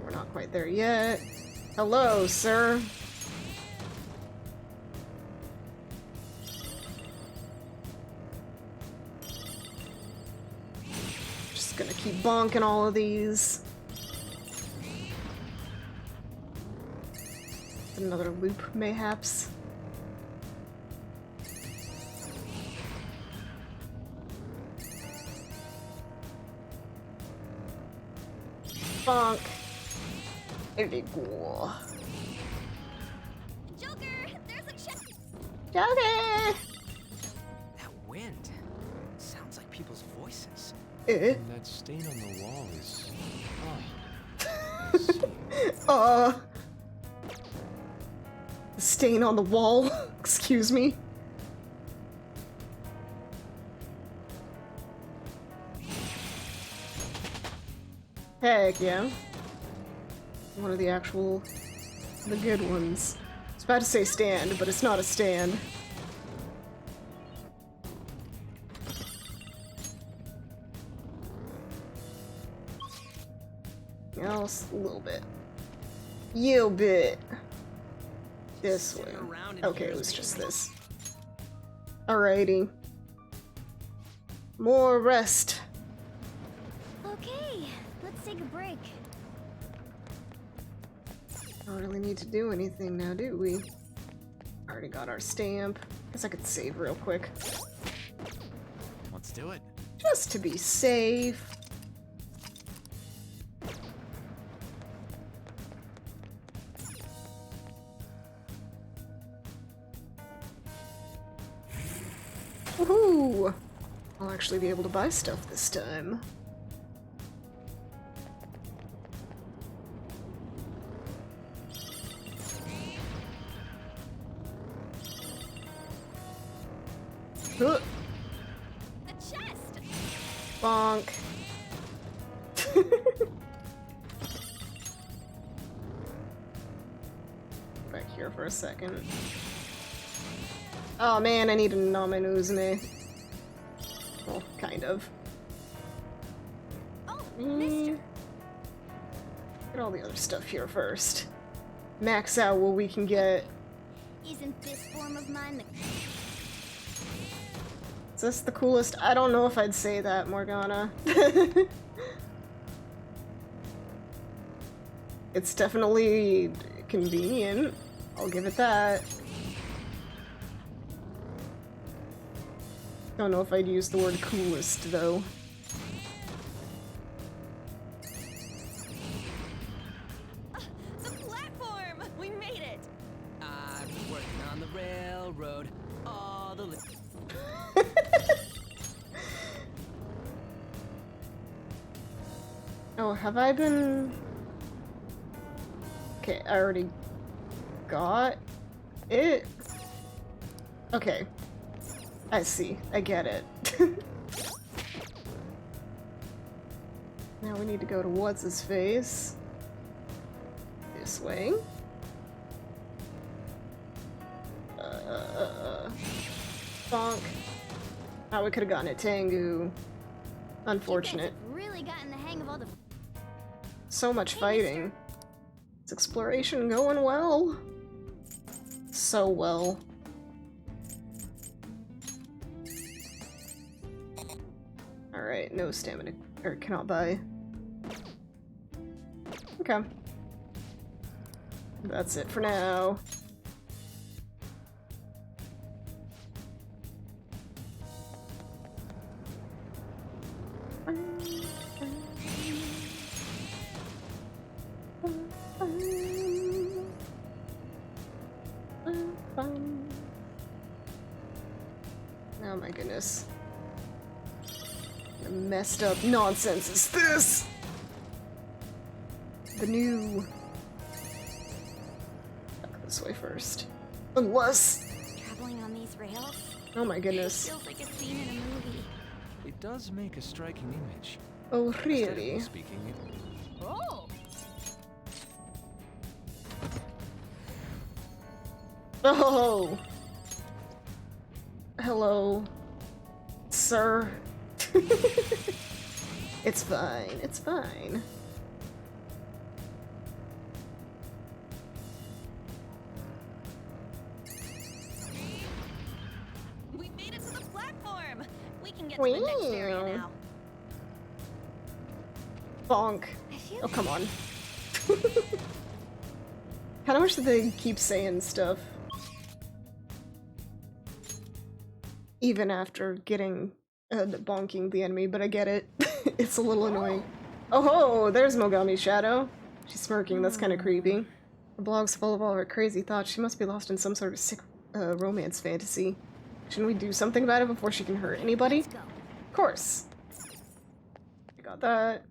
We're not quite there yet. Hello, sir. Just gonna keep bonking all of these. Another loop, mayhaps. Bonk. Very cool. Joker, there's a chest. Joker! That wind sounds like people's voices. Eh? And that stain on the wall is... The stain on the wall. Excuse me. Heck yeah. One of the good ones. I was about to say stand, but it's not a stand. Else, a little bit. You bit. This way. Okay, it was just this. Alrighty. More rest. Okay, let's take a break. Don't really need to do anything now, do we? Already got our stamp. Guess I could save real quick. Let's do it. Just to be safe. Woohoo! I'll actually be able to buy stuff this time. The chest. Bonk. Back here for a second. Oh man, I need a Naminuzne. Well, kind of. Oh, mister. Get all the other stuff here first. Max out what we can get. Isn't this form of mine the... Is this the coolest? I don't know if I'd say that, Morgana. It's definitely convenient. I'll give it that. Don't know if I'd use the word coolest, though. The platform! We made it! I'm working on the railroad. All the Oh, have I been... Okay, I already got it. Okay. I see. I get it. Now we need to go to what's-his-face. This way. Bonk. Oh, we could have gotten it, Tengu. Unfortunate. Really gotten the hang of all the. So much fighting. Is exploration going well? So well. Alright, no stamina. Or cannot buy. Okay. That's it for now. Oh my goodness. What messed up nonsense is this? The new... Back this way first. Unless... Traveling on these rails? Oh my goodness. Feels like a scene in a movie. It does make a striking image. Oh, really? Aesthetically speaking, it... Oh! Oh! Hello, sir. It's fine, it's fine. We made it to the platform! We can get to the next area now. Bonk. Oh, come on. Kinda wish that they keep saying stuff. Even after getting bonking the enemy, but I get it. It's a little annoying. Oh ho! There's Mogami's shadow. She's smirking, that's kinda creepy. Her blog's full of all her crazy thoughts. She must be lost in some sort of sick romance fantasy. Shouldn't we do something about it before she can hurt anybody? Let's go. Of course. I got that.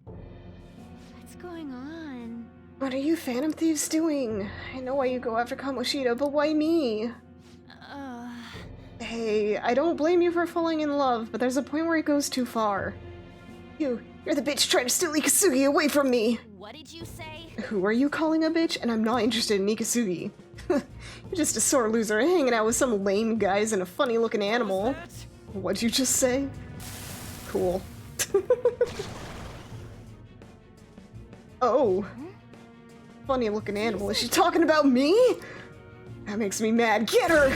What's going on? What are you Phantom Thieves doing? I know why you go after Kamoshida, but why me? Hey, I don't blame you for falling in love, but there's a point where it goes too far. You're the bitch trying to steal Ikasugi away from me! What did you say? Who are you calling a bitch? And I'm not interested in Ikasugi. You're just a sore loser hanging out with some lame guys and a funny-looking animal. What'd you just say? Cool. Oh. Funny-looking animal. Is she talking about me? That makes me mad. Get her!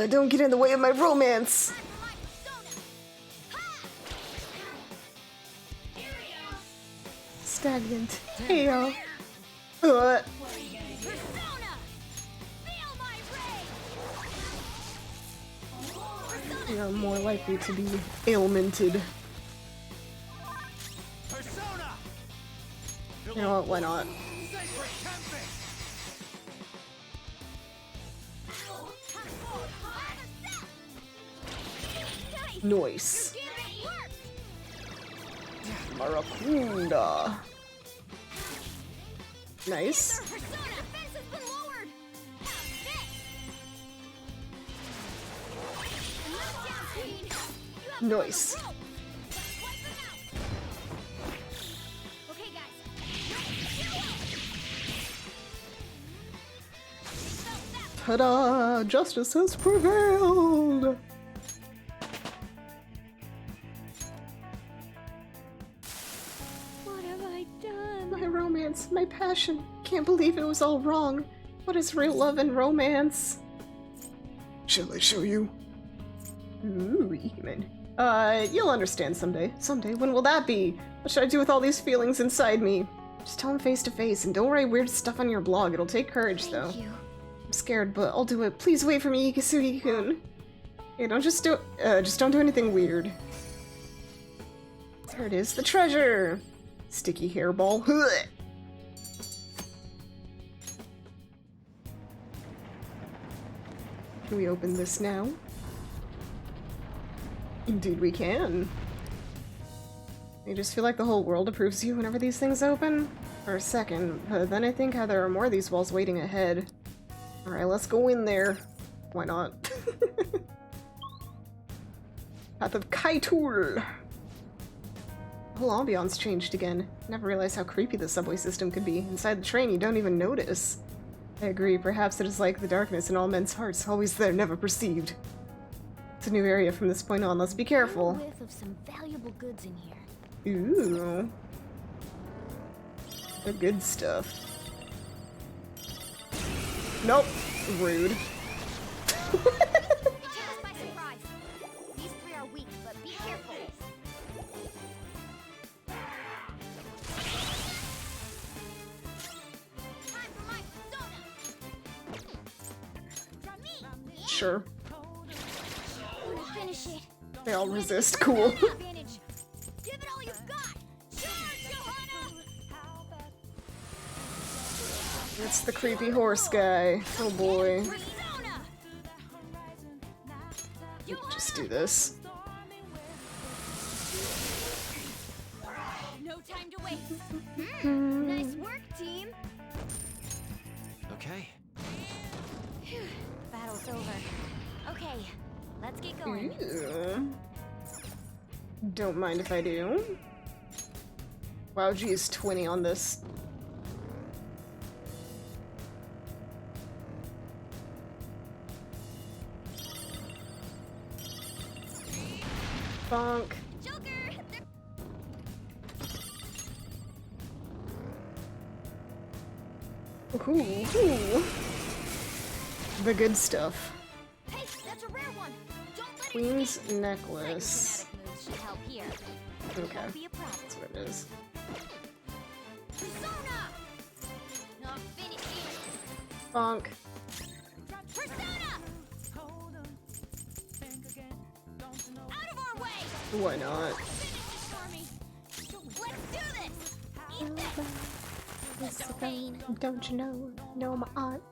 Don't get in the way of my romance! Stagnant. Hey, You're more likely to be ailmented. You know what, why not? Nice. Maracunda. Nice. Nice. Ta-da! Justice has prevailed! What have I done? My romance, my passion. Can't believe it was all wrong. What is real love and romance? Shall I show you? Ooh, human. You'll understand someday. Someday. When will that be? What should I do with all these feelings inside me? Just tell him face to face, and don't write weird stuff on your blog. It'll take courage, though. Thank you. I'm scared, but I'll do it. Please wait for me, Ikasugi-kun. Okay, just don't do anything weird. There it is, the treasure! Sticky hairball. Can we open this now? Indeed we can. I just feel like the whole world approves you whenever these things open. For a second, but then I think how there are more of these walls waiting ahead. Alright, let's go in there. Why not? Path of Kaitul! The whole ambiance changed again. Never realized how creepy the subway system could be. Inside the train, you don't even notice. I agree, perhaps it is like the darkness in all men's hearts, always there, never perceived. It's a new area from this point on, let's be careful. A whiff of some valuable goods in here. Ooh. The good stuff. Nope. Rude. These three are weak, but be careful. Time for my persona. Sure. Finish it. They all resist. Cool. Advantage. Give it all you've got. Charge, Johanna! It's the creepy horse guy. Oh boy. Just do this. No time to waste. Nice work, team. Okay. Phew, battle's over. Okay, let's get going. Ew. Don't mind if I do. Wow, geez, 20 on this. Bonk. Joker! Ooh. The good stuff. Hey, that's a rare one. Don't let Queen's necklace. moves should help here. Okay. Won't be a problem. That's what it is. Persona! Not finished. Bonk. Persona! Out of our way! Why not? Let's do this! Eat this! The pain. Don't you know my art?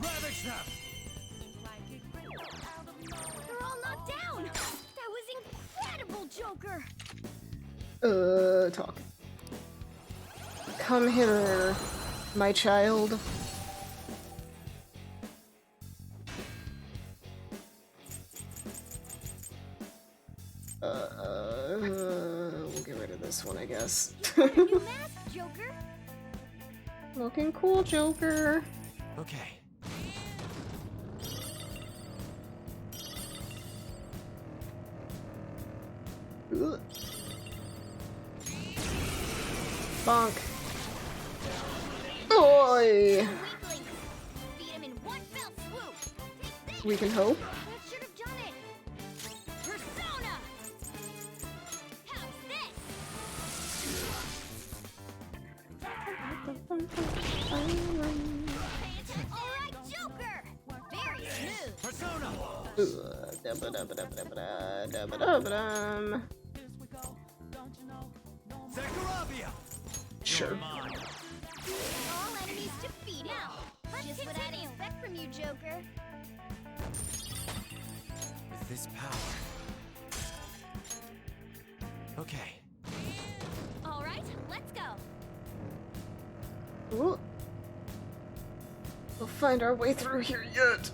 Ravage them! They're all knocked down! That was incredible, Joker! Talk. Come hither, my child. We'll get rid of this one, I guess. New mask, Joker! Looking cool, Joker. Okay. Ugh. Bonk. Oi! Beat him in one fell swoop! Take this! We can hope. That should have done it! Persona! How's this? Alright, Joker! Very smooth! Persona! Zachariah! Sure. All enemies defeated! Now, just what I'd expect from you, Joker. With this power. Okay. Alright, let's go! Ooh. We'll find our way through here yet.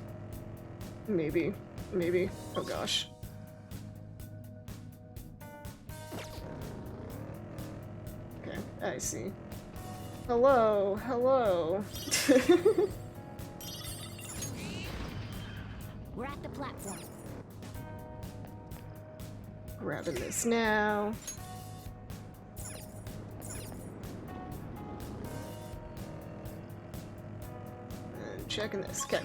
Maybe. Maybe. Oh gosh. Okay, I see. Hello, hello. We're at the platform. Grabbing this now. And checking this. Okay.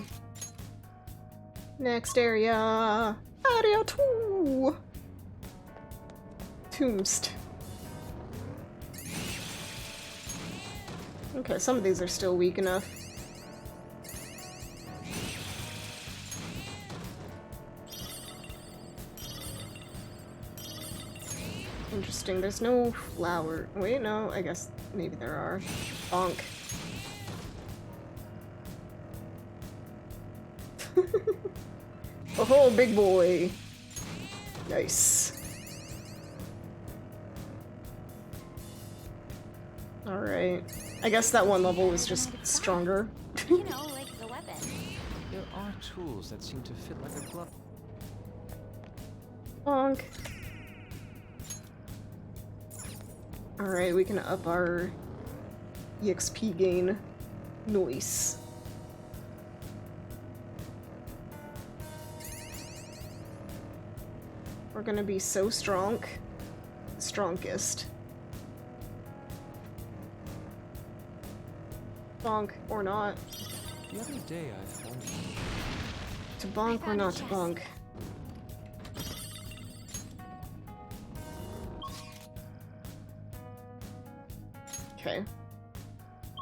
Next area. Area 2. No! Tombst. Okay, some of these are still weak enough. Interesting, there's no flower. Wait, no, I guess maybe there are. Bonk. Oh, big boy. Nice. Alright. I guess that one level was just stronger. You know, like the weapon. There are tools that seem to fit like a glove. Bonk. Alright, we can up our EXP gain. Nice. We're gonna be so strong. Strongest. Bonk or not. The other day I found To bonk or not to bonk. Okay.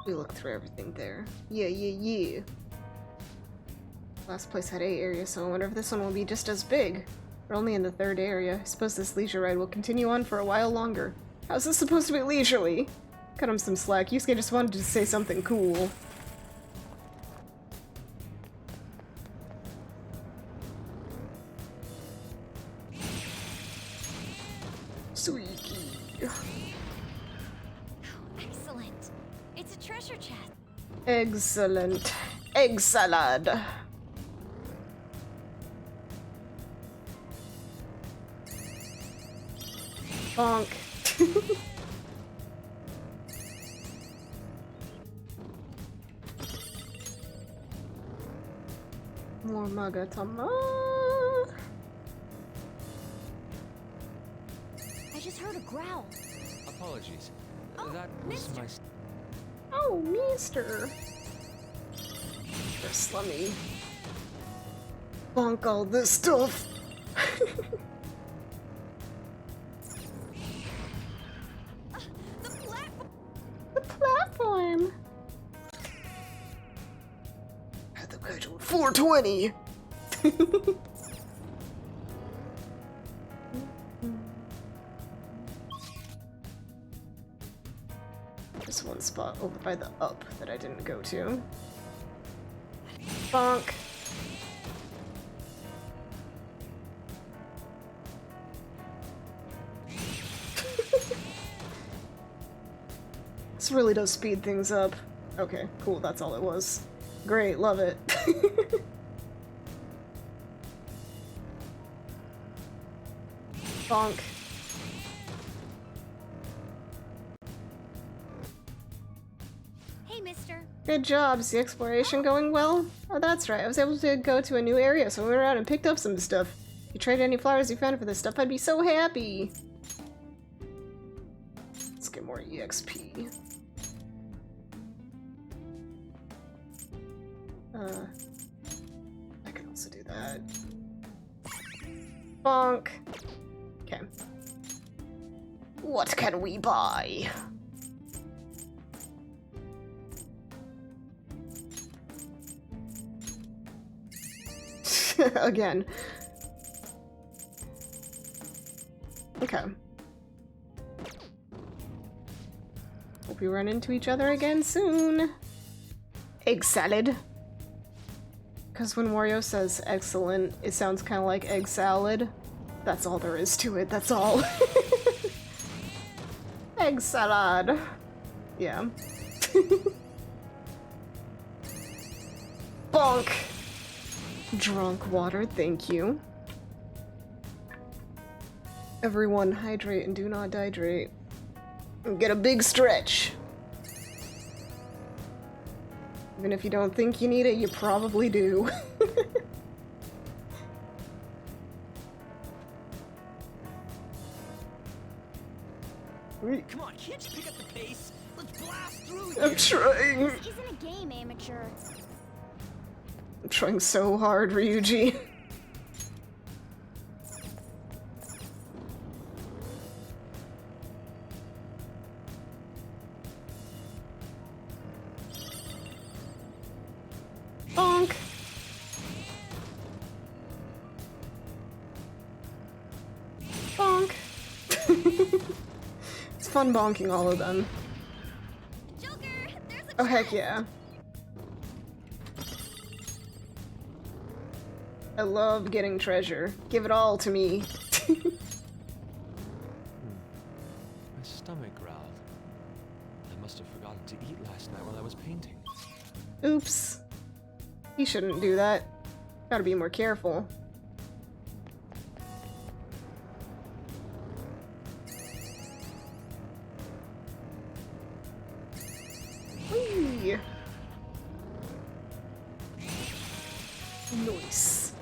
We looked through everything there. Yeah. Last place had 8 areas, so I wonder if this one will be just as big. We're only in the 3rd area. I suppose this leisure ride will continue on for a while longer. How's this supposed to be leisurely? Cut him some slack. Yusuke just wanted to say something cool. Sweetie. Excellent. It's a treasure chest. Excellent. Egg salad. Bonk. More Magatama. I just heard a growl. Apologies. That was my... Oh, mister. They're slummy. Bonk all this stuff. The platform. At the schedule 420. There's one spot over by the up that I didn't go to. Bonk. This really does speed things up. Okay, cool, that's all it was. Great, love it. Bonk. Hey, mister. Good job. Is the exploration going well? Oh, that's right. I was able to go to a new area, so I went around and picked up some stuff. If you traded any flowers you found for this stuff, I'd be so happy. Let's get more EXP. I can also do that. Bonk. Okay. What can we buy? Again. Okay. Hope we run into each other again soon. Egg salad. Because when Wario says excellent, it sounds kind of like egg salad. That's all there is to it, that's all. Egg salad. Yeah. Bonk. Drunk water, thank you. Everyone hydrate and do not dehydrate. And get a big stretch. Even if you don't think you need it, you probably do. Come on, can't you pick up the pace? Let's blast through I'm here. trying. This isn't a game, amateur. I'm trying so hard, Ryuji. It's fun bonking all of them. Oh heck yeah. I love getting treasure. Give it all to me. My stomach growled. I must have forgotten to eat last night while I was painting. Oops. You shouldn't do that. Gotta be more careful. Whee! Nice.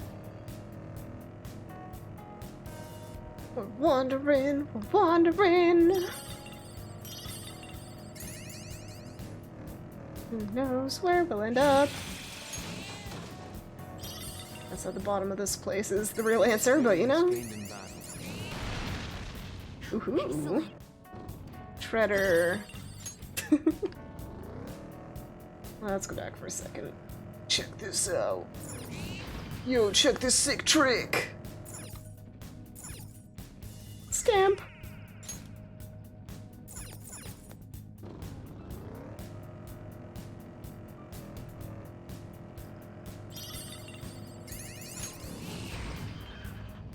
We're wandering, we're wandering. Who knows where we'll end up? That's at the bottom of this place is the real answer, but you know. Ooh. Treader. Let's go back for a second. Check this out. Yo, check this sick trick. Stamp.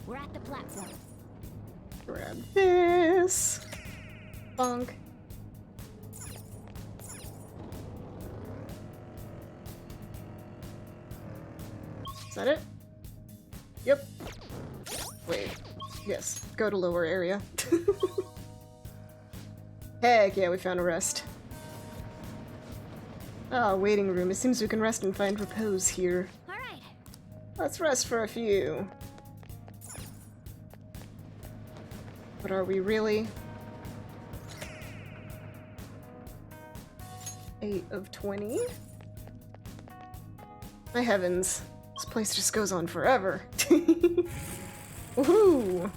We're at the platform. Grab this. Bonk. Is that it? Yep. Wait. Yes. Go to lower area. Heck yeah, we found a rest. Ah, waiting room. It seems we can rest and find repose here. Alright. Let's rest for a few. But are we really? 8 of 20? My heavens. This place just goes on forever. Woohoo!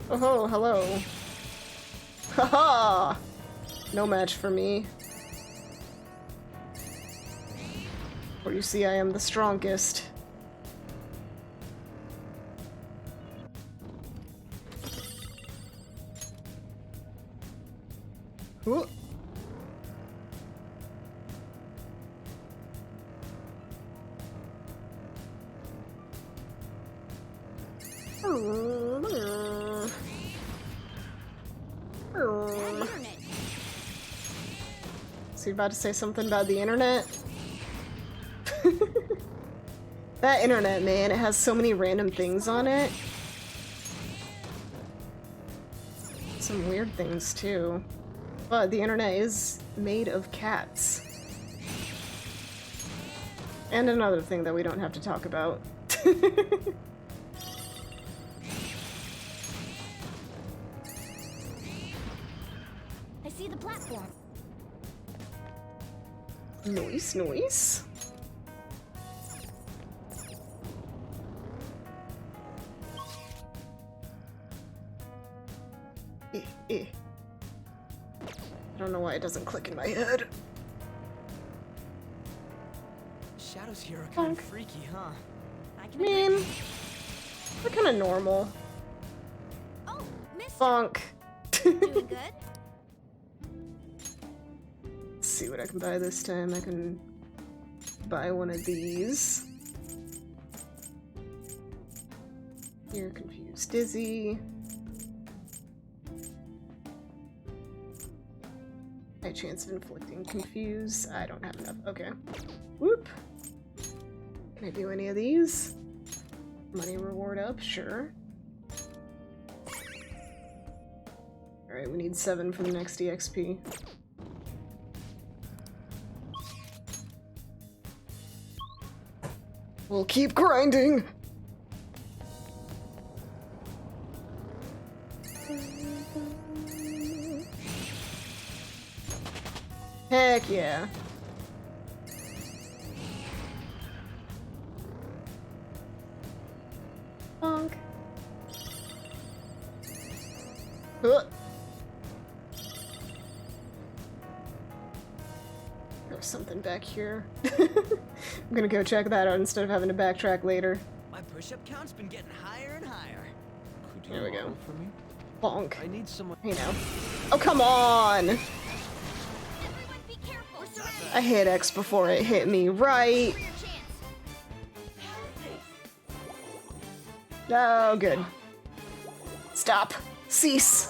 Oh, hello. Haha! No match for me. For you see, I am the strongest. Ooh. So you about to say something about the internet? That internet, man, it has so many random things on it. Some weird things, too. But the internet is made of cats. And another thing that we don't have to talk about. I see the platform. Nice, nice. I don't know why it doesn't click in my head. Shadows here are kind of freaky, huh? I mean, they're kind of normal. Oh, Miss Bonk. Doing good? Let's see what I can buy this time. I can buy one of these. You're confused, dizzy. High chance of inflicting confuse. I don't have enough. Okay. Whoop. Can I do any of these? Money reward up, sure. Alright, we need 7 for the next EXP. We'll keep grinding! Heck yeah. Bonk. There's something back here. I'm gonna go check that out instead of having to backtrack later. My push-up count's been getting higher and higher. Could There we go. model for me? Bonk. I need someone. Hey now. Oh, come on! I hit X before it hit me, right? Oh, good. Stop. Cease.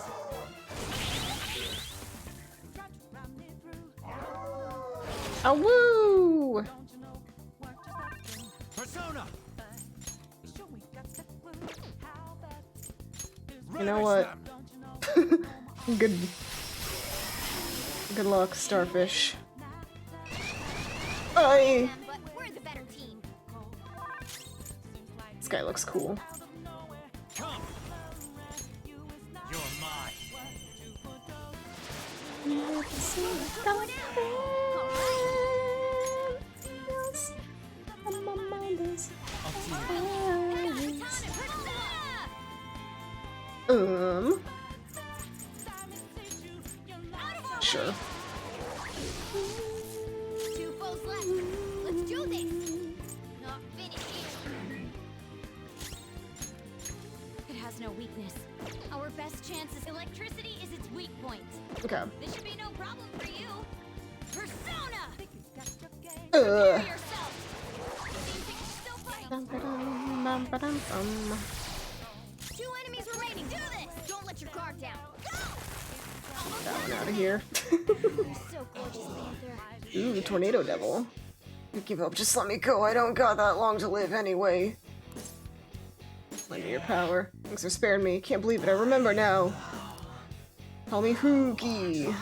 Oh, woo! Persona! You know what? Good. Good luck, starfish. Bye! But we're the better team. This guy looks cool. Come! You're mine. Sure. Two foes left. Let's do this. Not finished yet. It has no weakness. Our best chance is electricity is its weak point. Okay. This should be no problem for you. Persona! Ugh. Two enemies remaining. Do this. Don't let your guard down. Go! That one out of here. You're so gorgeous, Panther. Ooh, tornado devil. You give up, just let me go. I don't got that long to live anyway. Lend me your power. Thanks for sparing me. Can't believe it. I remember now. Call me Hoogie.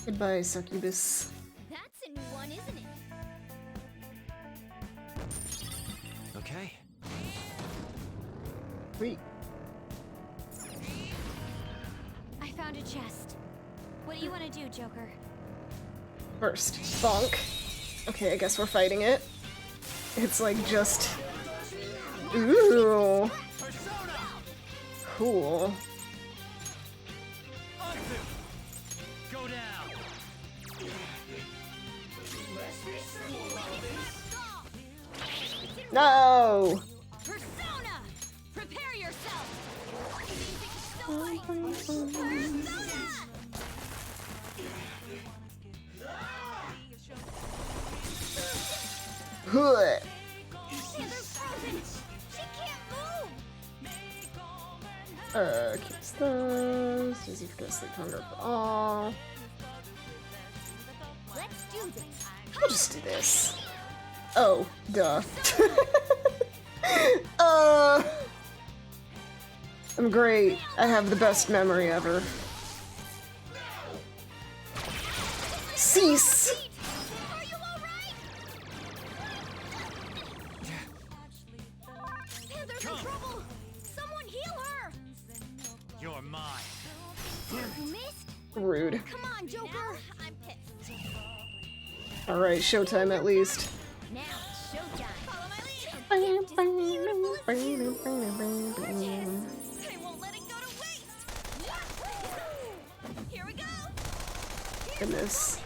Goodbye, succubus. That's a new one, isn't it? Okay. Sweet. I found a chest. What do you want to do, Joker? First, bonk. Okay, I guess we're fighting it. It's like just... Ooh. Cool. Go down. No! Persona! Prepare yourself! Huh. Keeps those. Does he forget sleep hunger for all? Let's do this. I'll just do this. Oh, duh. I'm great. I have the best memory ever. Cease! Panther's in trouble! Someone heal her! You're mine. You missed? Rude. Come on, Joker! I'm pissed. Alright, showtime at least. Now it's showtime. Follow my lead. I won't let it go to waste. Here we go. Goodness.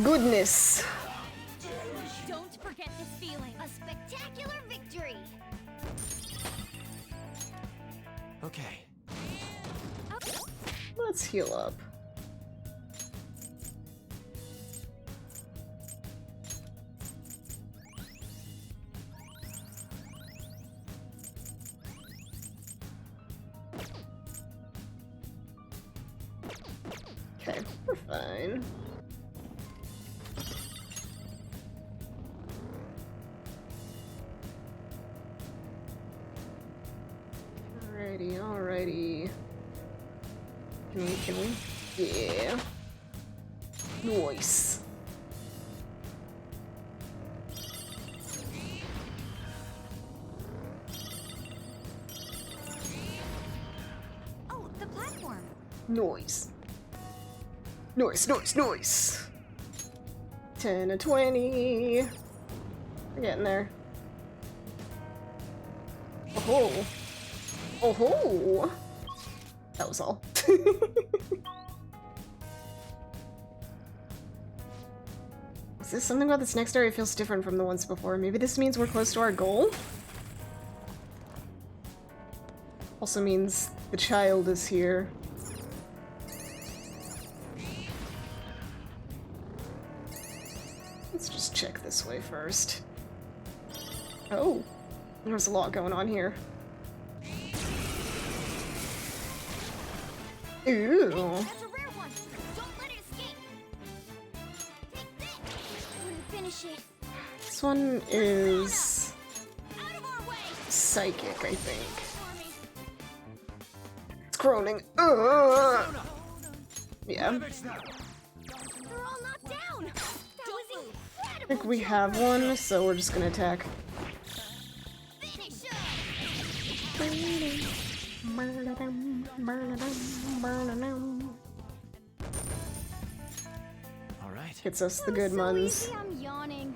Goodness. Don't forget this feeling. A spectacular victory. Okay. Let's heal up. Okay, we're fine. Alrighty, alrighty. Can we? Yeah. Nice. Oh, the platform. Noise. Noise, noise, noise. 10 and 20. We're getting there. ho. Oh ho. That was all. Is this something about this next area feels different from the ones before? Maybe this means we're close to our goal? Also means the child is here. Let's just check this way first. Oh, there's a lot going on here. Ooh. That's a rare one. Don't let it escape. Take this. Couldn't finish it. This one is psychic, I think. It's groaning. Yeah. They're all knocked down. That was incredible. I think we have one, so we're just gonna attack. Alright. Hits us the good ones. I'm yawning.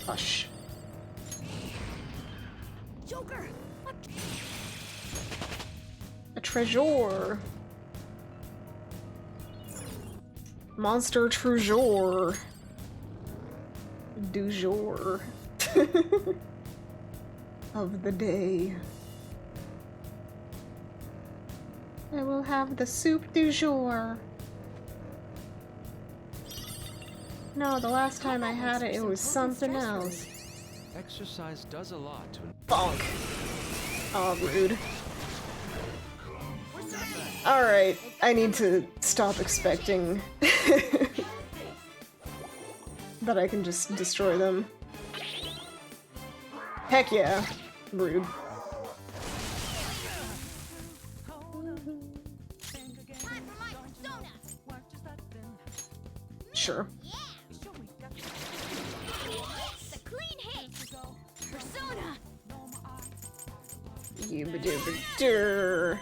Hush. Joker. A treasure. Monster treasure. Du jour. Of the day. I will have the soup du jour. No, the last time I had it, it was something else. Exercise does a lot to... Bonk. Oh, rude. Alright, I need to stop expecting that I can just destroy them. Heck yeah. Rude. Sure. It's a clean hit. Persona. Yooba-dooba-dur.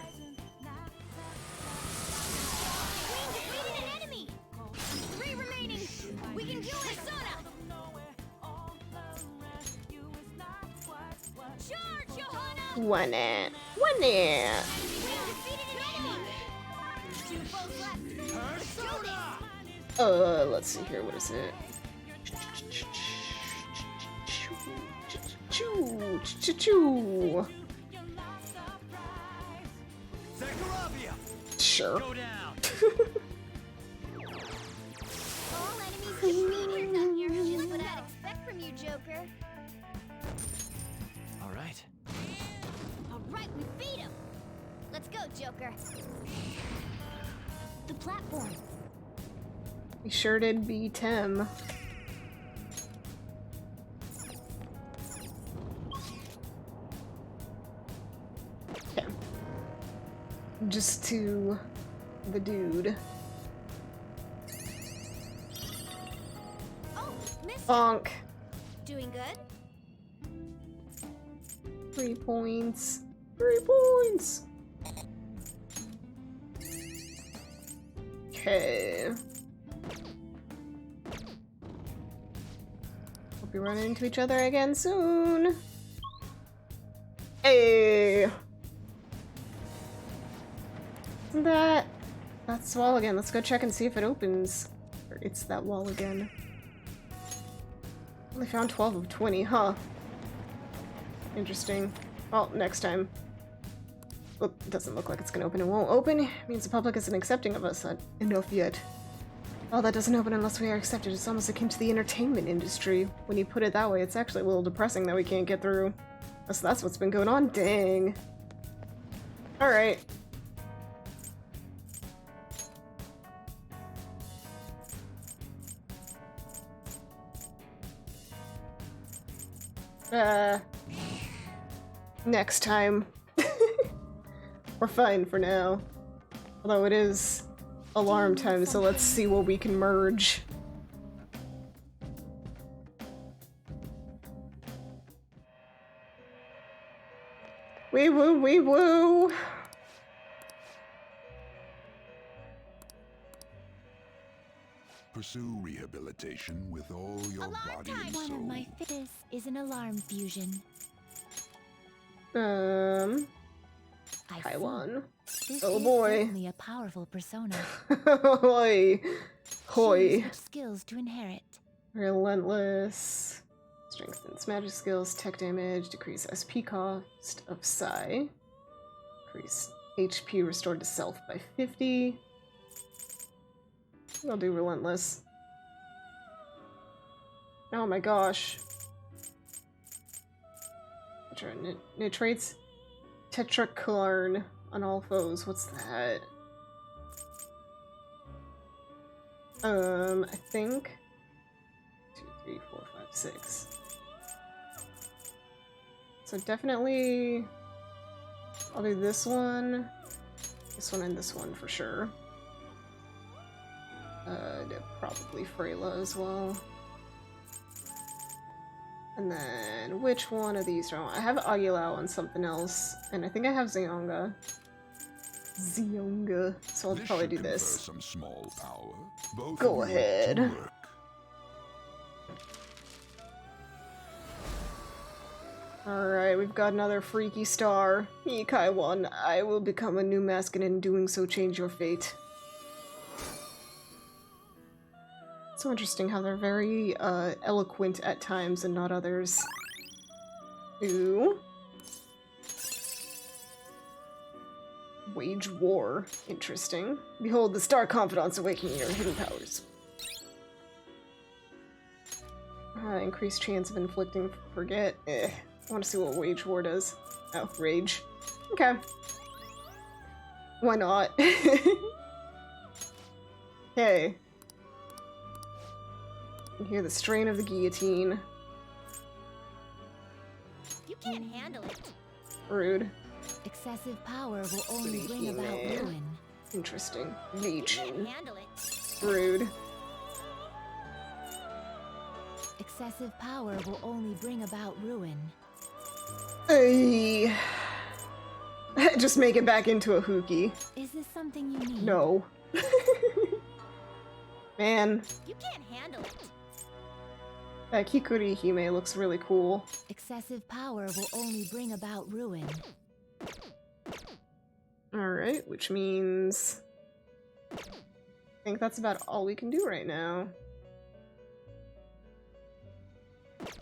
Defeated an enemy. 3 remaining. We can kill Persona. Charge, Johanna. One it. One it. Defeated an enemy. 2 foes left. Persona. Let's see here. What is it? Choo. Sure. All enemies defeated. Just what I'd expect from you, Joker. Alright. Alright, we beat him. Let's go, Joker. The platform. We sure did beat him. Okay. Just to the dude. Oh, missed. Bonk. Doing good? 3 points. 3 points. Okay. Hope we run into each other again soon. Hey. Isn't that? That's the wall again. Let's go check and see if it opens. Or it's that wall again. Only found 12 of 20, huh? Interesting. Well, next time. Well, it doesn't look like it's gonna open. It won't open. It means the public isn't accepting of us enough yet. Well, that doesn't open unless we are accepted. It's almost akin to the entertainment industry. When you put it that way, it's actually a little depressing that we can't get through. So that's what's been going on. Dang. Alright. Next time. We're fine for now. Although it is alarm time, so let's see what we can merge. Wee woo, wee woo! Pursue rehabilitation with all your body and soul. One of my this is an alarm fusion. Taiwan. This Oh is boy. certainly a powerful persona. Hoi. Hoi. Choose which skills to inherit. Relentless. Strengthens magic skills, tech damage, decrease SP cost of Psi. Increase HP restored to self by 50. I'll do Relentless. Oh my gosh. Nitrates Tetracarn on all foes. What's that? I think 2, 3, 4, 5, 6. So definitely I'll do this one, and this one for sure. Probably Freyla as well. And then, which one of these do I want? I have Agilao on something else, and I think I have Zeonga. So I'll probably do this. Some small power. Both Go of you ahead. to work. Alright, we've got another freaky star. Ikai 1, I will become a new mask and in doing so change your fate. So interesting how they're very eloquent at times and not others. Ooh. Wage war. Interesting. Behold the star confidants awakening your hidden powers. Increased chance of inflicting forget. I want to see what wage war does. Oh, rage. Okay. Why not? Hey. You can hear the strain of the guillotine. You can't handle it. Rude. Excessive power will only bring about ruin. Interesting. You Legion. can't handle it. Rude. Excessive power will only bring about ruin. Ay. Just make it back into a hookie. Is this something you need? No. Man. You can't handle it. Kikuri Hime looks really cool. Excessive power will only bring about ruin. Alright, which means... I think that's about all we can do right now.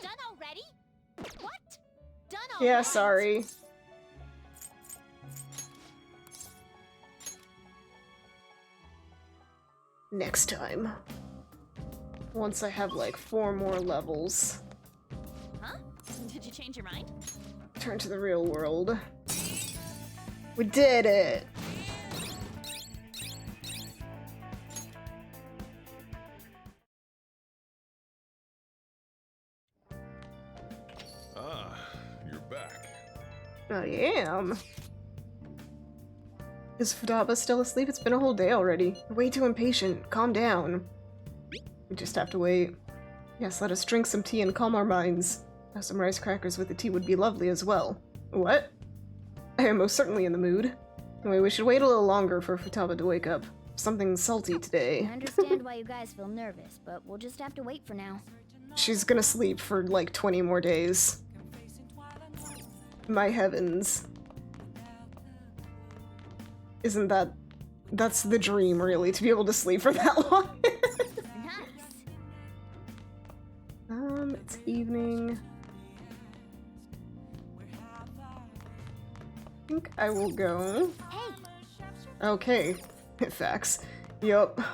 Done already? What? Done already? Yeah, sorry. Next time. Once I have like 4 more levels. Huh? Did you change your mind? Turn to the real world. We did it! Ah, you're back. I am. Is Futaba still asleep? It's been a whole day already. You're way too impatient. Calm down. We just have to wait. Yes, let us drink some tea and calm our minds. Now some rice crackers with the tea would be lovely as well. What? I am most certainly in the mood. Anyway, we should wait a little longer for Futaba to wake up. Something salty today. I understand why you guys feel nervous, but we'll just have to wait for now. She's gonna sleep for like 20 more days. My heavens. Isn't that... That's the dream, really, to be able to sleep for that long. It's evening. I think I will go. Okay. Facts. Yup. I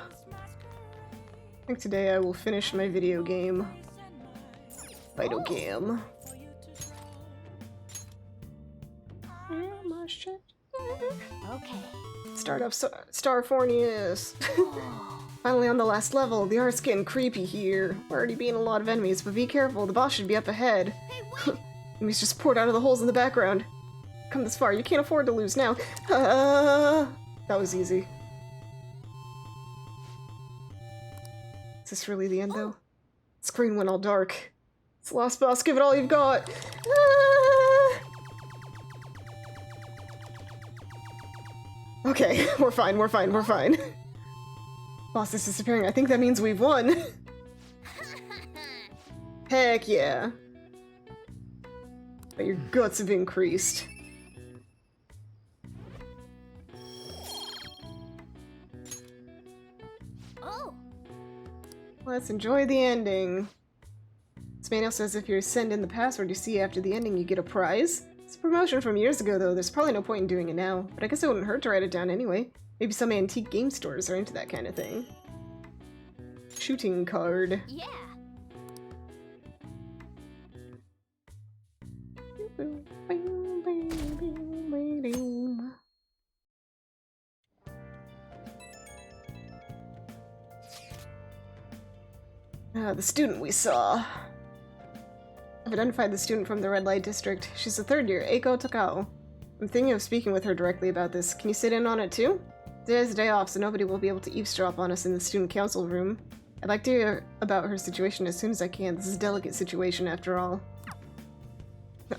think today I will finish my video game. Video game. Okay. Start up Starfornius. Finally on the last level. The art's getting creepy here. We're already beating a lot of enemies, but be careful. The boss should be up ahead. Enemies just poured out of the holes in the background. Come this far. You can't afford to lose now. That was easy. Is this really the end, though? The screen went all dark. It's the last boss. Give it all you've got. Okay, we're fine, we're fine, we're fine. Boss is disappearing. I think that means we've won. Heck yeah. But your guts have increased. Let's enjoy the ending. This manual says if you send in the password you see after the ending, you get a prize. It's a promotion from years ago, though. There's probably no point in doing it now. But I guess it wouldn't hurt to write it down anyway. Maybe some antique game stores are into that kind of thing. Shooting card. Yeah. The student we saw. I've identified the student from the red light district. She's a third year, Eiko Takao. I'm thinking of speaking with her directly about this. Can you sit in on it too? Today's a day off, so nobody will be able to eavesdrop on us in the student council room. I'd like to hear about her situation as soon as I can. This is a delicate situation after all.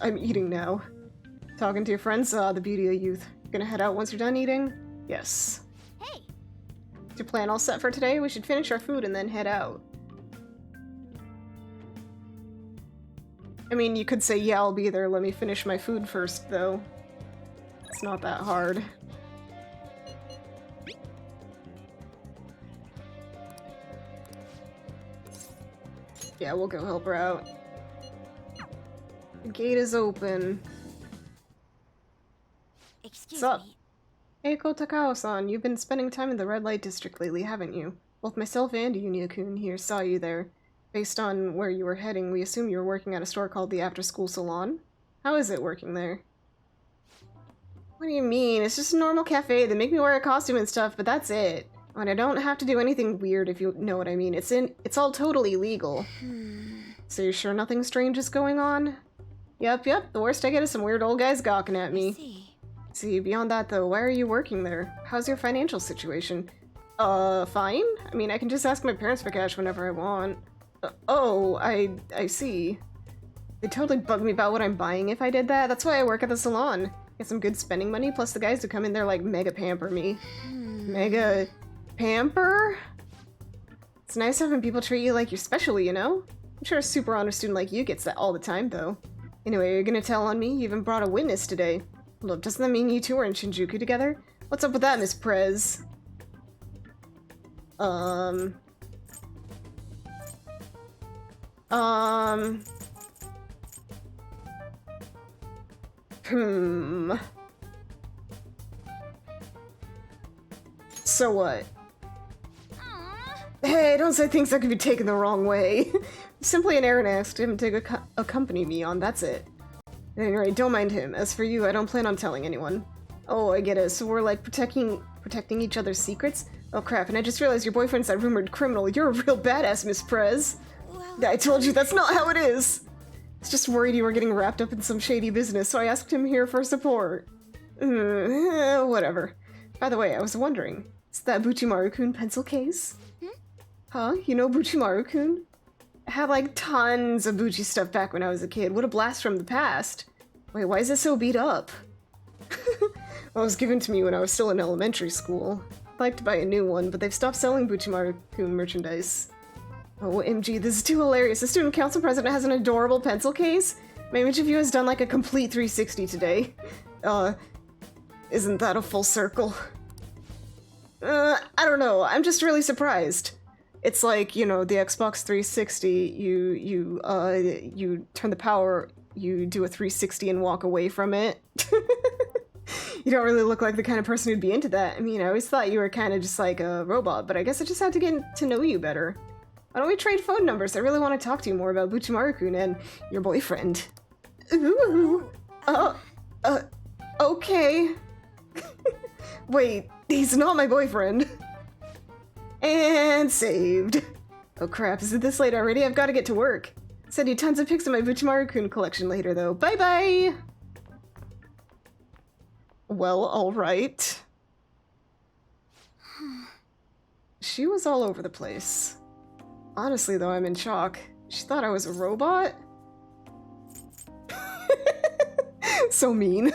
I'm eating now. Talking to your friends? The beauty of youth. Gonna head out once you're done eating? Yes. Hey! Is your plan all set for today? We should finish our food and then head out. I mean, you could say, yeah, I'll be there. Let me finish my food first, though. It's not that hard. Yeah, we'll go help her out. The gate is open. Excuse What's up? me. Eiko Takao-san, you've been spending time in the red light district lately, haven't you? Both myself and Yoonia-kun here saw you there. Based on where you were heading, we assume you were working at a store called the After School Salon. How is it working there? What do you mean? It's just a normal cafe. They make me wear a costume and stuff, but that's it. And I don't have to do anything weird, if you know what I mean. It's all totally legal. So you're sure nothing strange is going on? Yep. The worst I get is some weird old guys gawking at me. See, beyond that though, why are you working there? How's your financial situation? Fine? I mean, I can just ask my parents for cash whenever I want. Oh, I see. They totally bug me about what I'm buying if I did that. That's why I work at the salon. Get some good spending money, plus the guys who come in there like mega pamper me. Mega pamper? It's nice having people treat you like you're special, you know? I'm sure a super honor student like you gets that all the time, though. Anyway, you're gonna tell on me? You even brought a witness today. Hold up, doesn't that mean you two are in Shinjuku together? What's up with that, Miss Prez? So what? Hey, don't say things that could be taken the wrong way. Simply an errand asked him to accompany me on, that's it. At any rate, don't mind him. As for you, I don't plan on telling anyone. Oh, I get it. So we're like protecting each other's secrets? Oh crap, and I just realized your boyfriend's that rumored criminal. You're a real badass, Miss Prez. Well, I told you that's not how it is. I was just worried you were getting wrapped up in some shady business, so I asked him here for support. Whatever. By the way, I was wondering, is that Buchimaru-kun pencil case? Huh? You know Buchimaru-kun? I had like tons of Buchi stuff back when I was a kid. What a blast from the past. Wait, why is it so beat up? Well, it was given to me when I was still in elementary school. I'd like to buy a new one, but they've stopped selling Buchimaru-kun merchandise. Oh, MG, this is too hilarious. The student council president has an adorable pencil case? My image of you has done like a complete 360 today. Isn't that a full circle? I don't know. I'm just really surprised. It's like, you know, the Xbox 360, you turn the power, you do a 360 and walk away from it. You don't really look like the kind of person who'd be into that. I mean, I always thought you were kind of just like a robot, but I guess I just had to get to know you better. Why don't we trade phone numbers? I really want to talk to you more about Buchimaru-kun and your boyfriend. Ooh. Okay. Wait, he's not my boyfriend. And saved. Oh crap, is it this late already? I've got to get to work. Send you tons of pics of my Buchimaru-kun collection later though. Bye bye! Well, alright. She was all over the place. Honestly though, I'm in shock. She thought I was a robot? So mean.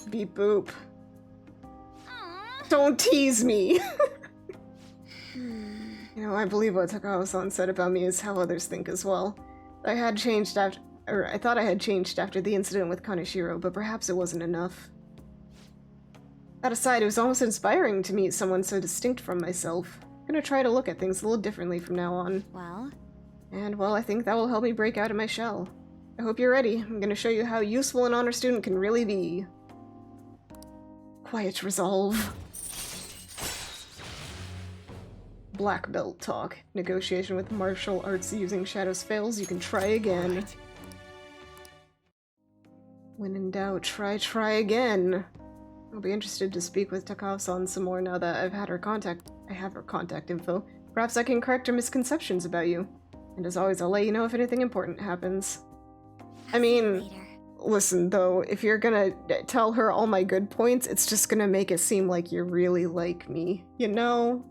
Beep boop. Don't tease me! You know, I believe what Takao-san said about me is how others think as well. I had changed I thought I had changed after the incident with Kaneshiro, but perhaps it wasn't enough. That aside, it was almost inspiring to meet someone so distinct from myself. I'm gonna try to look at things a little differently from now on. Well? And, well, I think that will help me break out of my shell. I hope you're ready. I'm gonna show you how useful an honor student can really be. Quiet resolve. Black belt talk. Negotiation with martial arts using shadows fails, you can try again. Right. When in doubt, try again. I'll be interested to speak with Takao-san some more now that I have her contact info. Perhaps I can correct her misconceptions about you. And as always, I'll let you know if anything important happens. I mean, listen though, if you're gonna tell her all my good points, it's just gonna make it seem like you really like me, you know?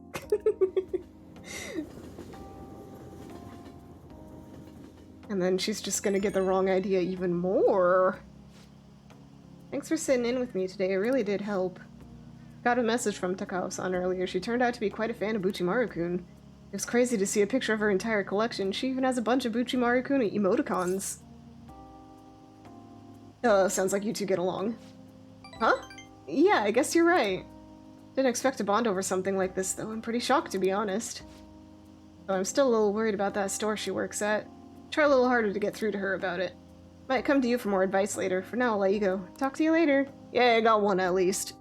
And then she's just gonna get the wrong idea even more. Thanks for sitting in with me today, it really did help. Got a message from Takao-san earlier. She turned out to be quite a fan of Buchimaru-kun. It was crazy to see a picture of her entire collection. She even has a bunch of Buchimaru-kun emoticons. Sounds like you two get along. Huh? Yeah, I guess you're right. Didn't expect to bond over something like this, though. I'm pretty shocked, to be honest. Though I'm still a little worried about that store she works at. Try a little harder to get through to her about it. Might come to you for more advice later. For now, I'll let you go. Talk to you later. Yeah, I got one at least.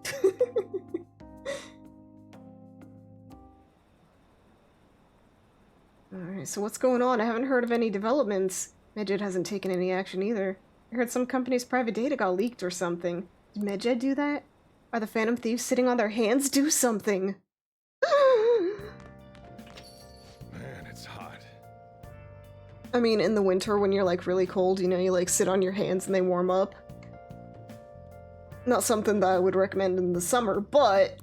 Alright, so what's going on? I haven't heard of any developments. Medjed hasn't taken any action either. I heard some company's private data got leaked or something. Did Medjed do that? Are the Phantom Thieves sitting on their hands? Do something! Man, it's hot. I mean, in the winter when you're like really cold, you know, you like sit on your hands and they warm up. Not something that I would recommend in the summer, but...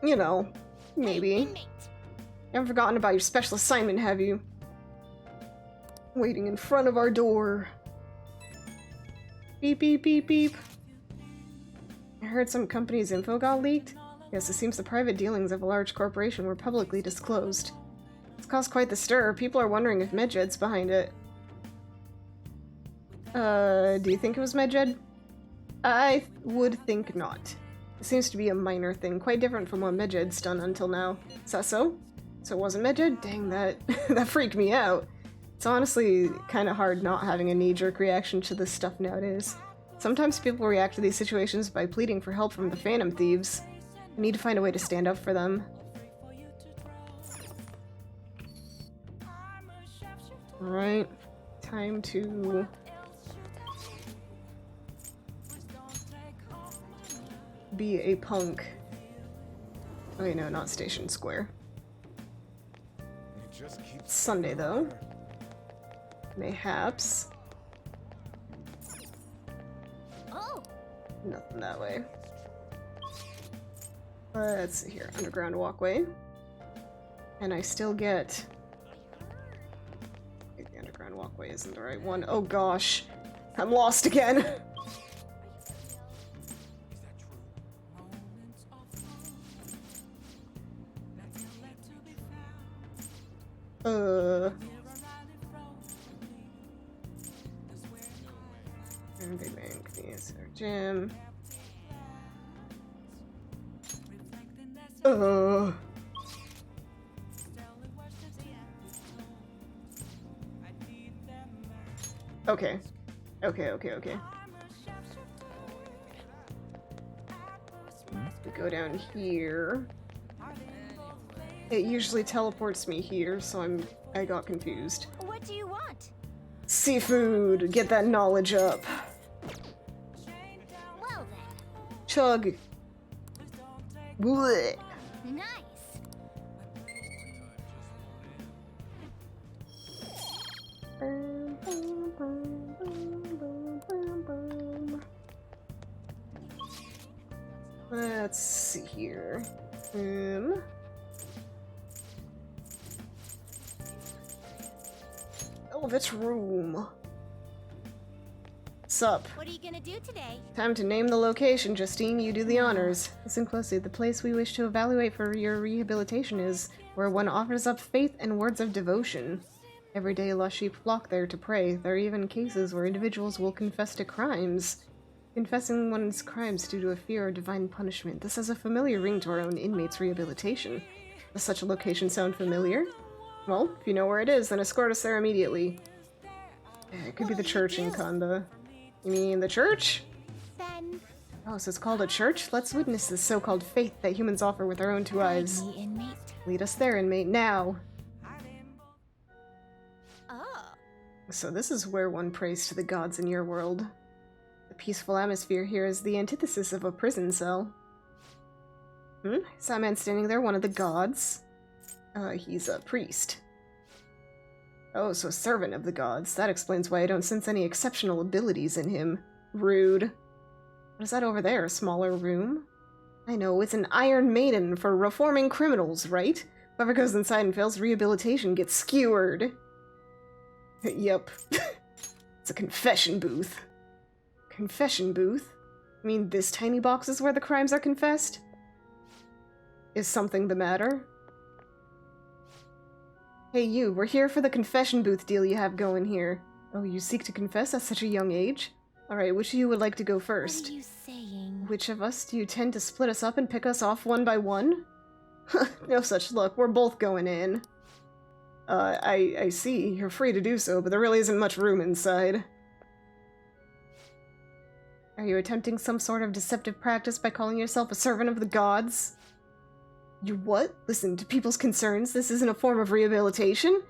you know, maybe. You haven't forgotten about your special assignment, have you? Waiting in front of our door. Beep, beep, beep, beep. I heard some company's info got leaked. Yes, it seems the private dealings of a large corporation were publicly disclosed. It's caused quite the stir. People are wondering if Medjed's behind it. Do you think it was Medjed? I would think not. It seems to be a minor thing, quite different from what Medjed's done until now. Is that so? So it wasn't Medjed? Dang, that that freaked me out. It's honestly kind of hard not having a knee-jerk reaction to this stuff nowadays. Sometimes people react to these situations by pleading for help from the Phantom Thieves. I need to find a way to stand up for them. Alright, time to... be a punk. Oh wait, no, not Station Square. It's Sunday, though. Mayhaps. Oh. Nothing that way. Let's see here. Underground walkway. And I still get... Wait, the underground walkway isn't the right one. Oh gosh. I'm lost again. Big Man, yes, our gym. Okay. Okay. We go down here. It usually teleports me here, so I got confused. What do you want? Seafood! Get that knowledge up. Well then. Chug. Blech. Nice. Let's see here. Velvet's room. Sup? What are you gonna do today? Time to name the location, Justine. You do the honors. Listen closely. The place we wish to evaluate for your rehabilitation is where one offers up faith and words of devotion. Every day lost sheep flock there to pray. There are even cases where individuals will confess to crimes. Confessing one's crimes due to a fear of divine punishment. This has a familiar ring to our own inmates' rehabilitation. Does such a location sound familiar? Well, if you know where it is, then escort us there immediately. It could be the church in Kanda. You mean the church? Then Oh, so it's called a church? Let's witness this so-called faith that humans offer with our own two eyes. me, inmate. Lead us there, inmate, now. Oh. So this is where one prays to the gods in your world. The peaceful atmosphere here is the antithesis of a prison cell. Is that man standing there one of the gods? He's a priest. Oh, so a servant of the gods. That explains why I don't sense any exceptional abilities in him. Rude. What is that over there? A smaller room? I know, it's an Iron Maiden for reforming criminals, right? Whoever goes inside and fails rehabilitation gets skewered. Yep. It's a confession booth. Confession booth? I mean, this tiny box is where the crimes are confessed? Is something the matter? Hey you, we're here for the confession booth deal you have going here. Oh, you seek to confess at such a young age? Alright, which of you would like to go first? What are you saying? Which of us do you tend to split us up and pick us off one by one? No such luck, we're both going in. I see, you're free to do so, but there really isn't much room inside. Are you attempting some sort of deceptive practice by calling yourself a servant of the gods? You what? Listen, to people's concerns, this isn't a form of rehabilitation?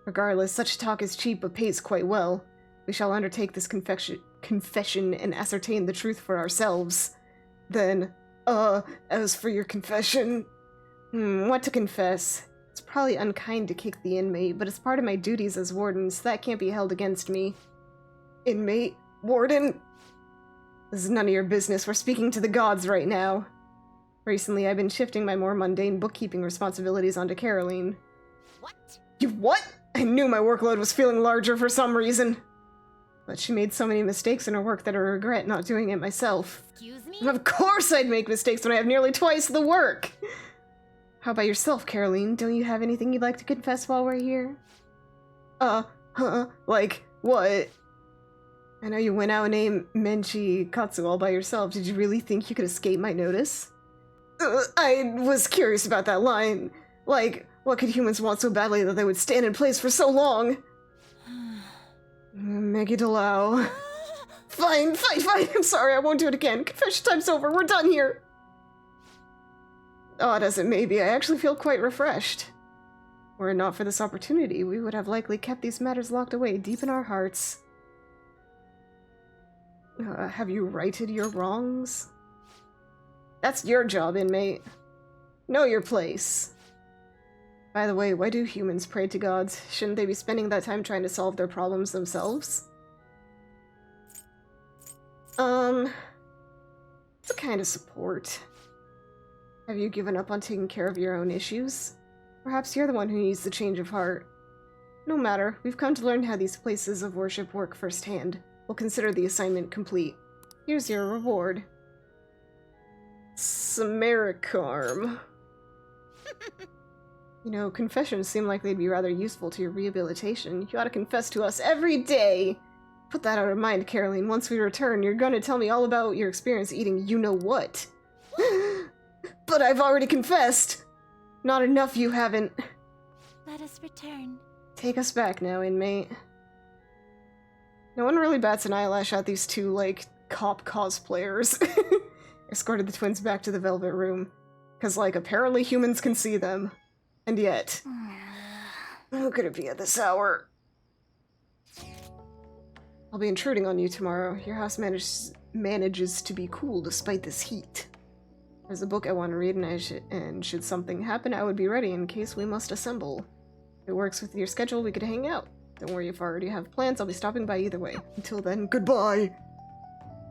Regardless, such talk is cheap but pays quite well. We shall undertake this confession and ascertain the truth for ourselves. Then, as for your confession... what to confess? It's probably unkind to kick the inmate, but it's part of my duties as warden, so that can't be held against me. Inmate? Warden? This is none of your business, we're speaking to the gods right now. Recently, I've been shifting my more mundane bookkeeping responsibilities onto Caroline. What? You what? I knew my workload was feeling larger for some reason. But she made so many mistakes in her work that I regret not doing it myself. Excuse me? Of course I'd make mistakes when I have nearly twice the work! How about yourself, Caroline? Don't you have anything you'd like to confess while we're here? Like, what? I know you went out and named Menchi Katsu all by yourself. Did you really think you could escape my notice? I was curious about that line. Like, what could humans want so badly that they would stand in place for so long? Maggie Delau. Fine. I'm sorry, I won't do it again. Confession time's over. We're done here. Odd as it may be, I actually feel quite refreshed. Were it not for this opportunity, we would have likely kept these matters locked away deep in our hearts. Have you righted your wrongs? That's your job, inmate. Know your place. By the way, why do humans pray to gods? Shouldn't they be spending that time trying to solve their problems themselves? It's a kind of support. Have you given up on taking care of your own issues? Perhaps you're the one who needs the change of heart. No matter, we've come to learn how these places of worship work firsthand. We'll consider the assignment complete. Here's your reward. Samaricarm. You know, confessions seem like they'd be rather useful to your rehabilitation. You ought to confess to us every day! Put that out of mind, Caroline. Once we return, you're gonna tell me all about your experience eating you-know-what. But I've already confessed! Not enough you haven't. Let us return. Take us back now, inmate. No one really bats an eyelash at these two, like, cop cosplayers. Escorted the twins back to the Velvet Room. 'Cause, like, apparently humans can see them. And yet... Who could it be at this hour? I'll be intruding on you tomorrow. Your house manages to be cool despite this heat. There's a book I want to read, and should something happen, I would be ready in case we must assemble. If it works with your schedule, we could hang out. Don't worry if I already have plans, I'll be stopping by either way. Until then, goodbye!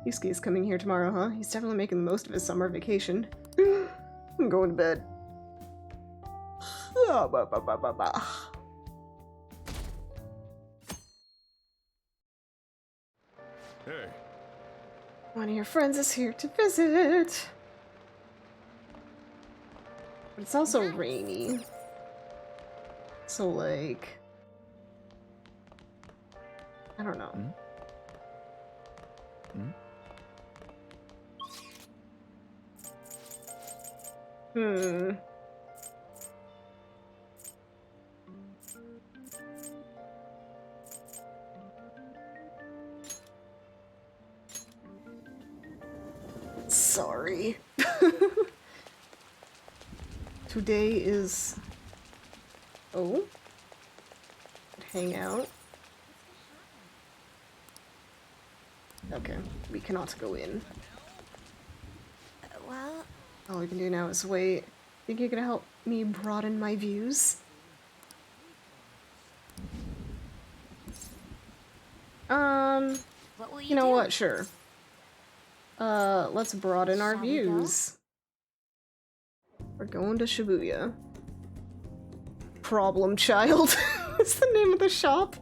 Yusuke's coming here tomorrow, huh? He's definitely making the most of his summer vacation. I'm going to bed. Hey. One of your friends is here to visit. But it's also rainy. So, like... I don't know. Sorry. Today is... Oh? Hang out. Okay, we cannot go in. Well... All we can do now is wait. Think you're gonna help me broaden my views? What will you know what? Sure. Let's broaden our views. We're going to Shibuya. Problem Child. What's the name of the shop?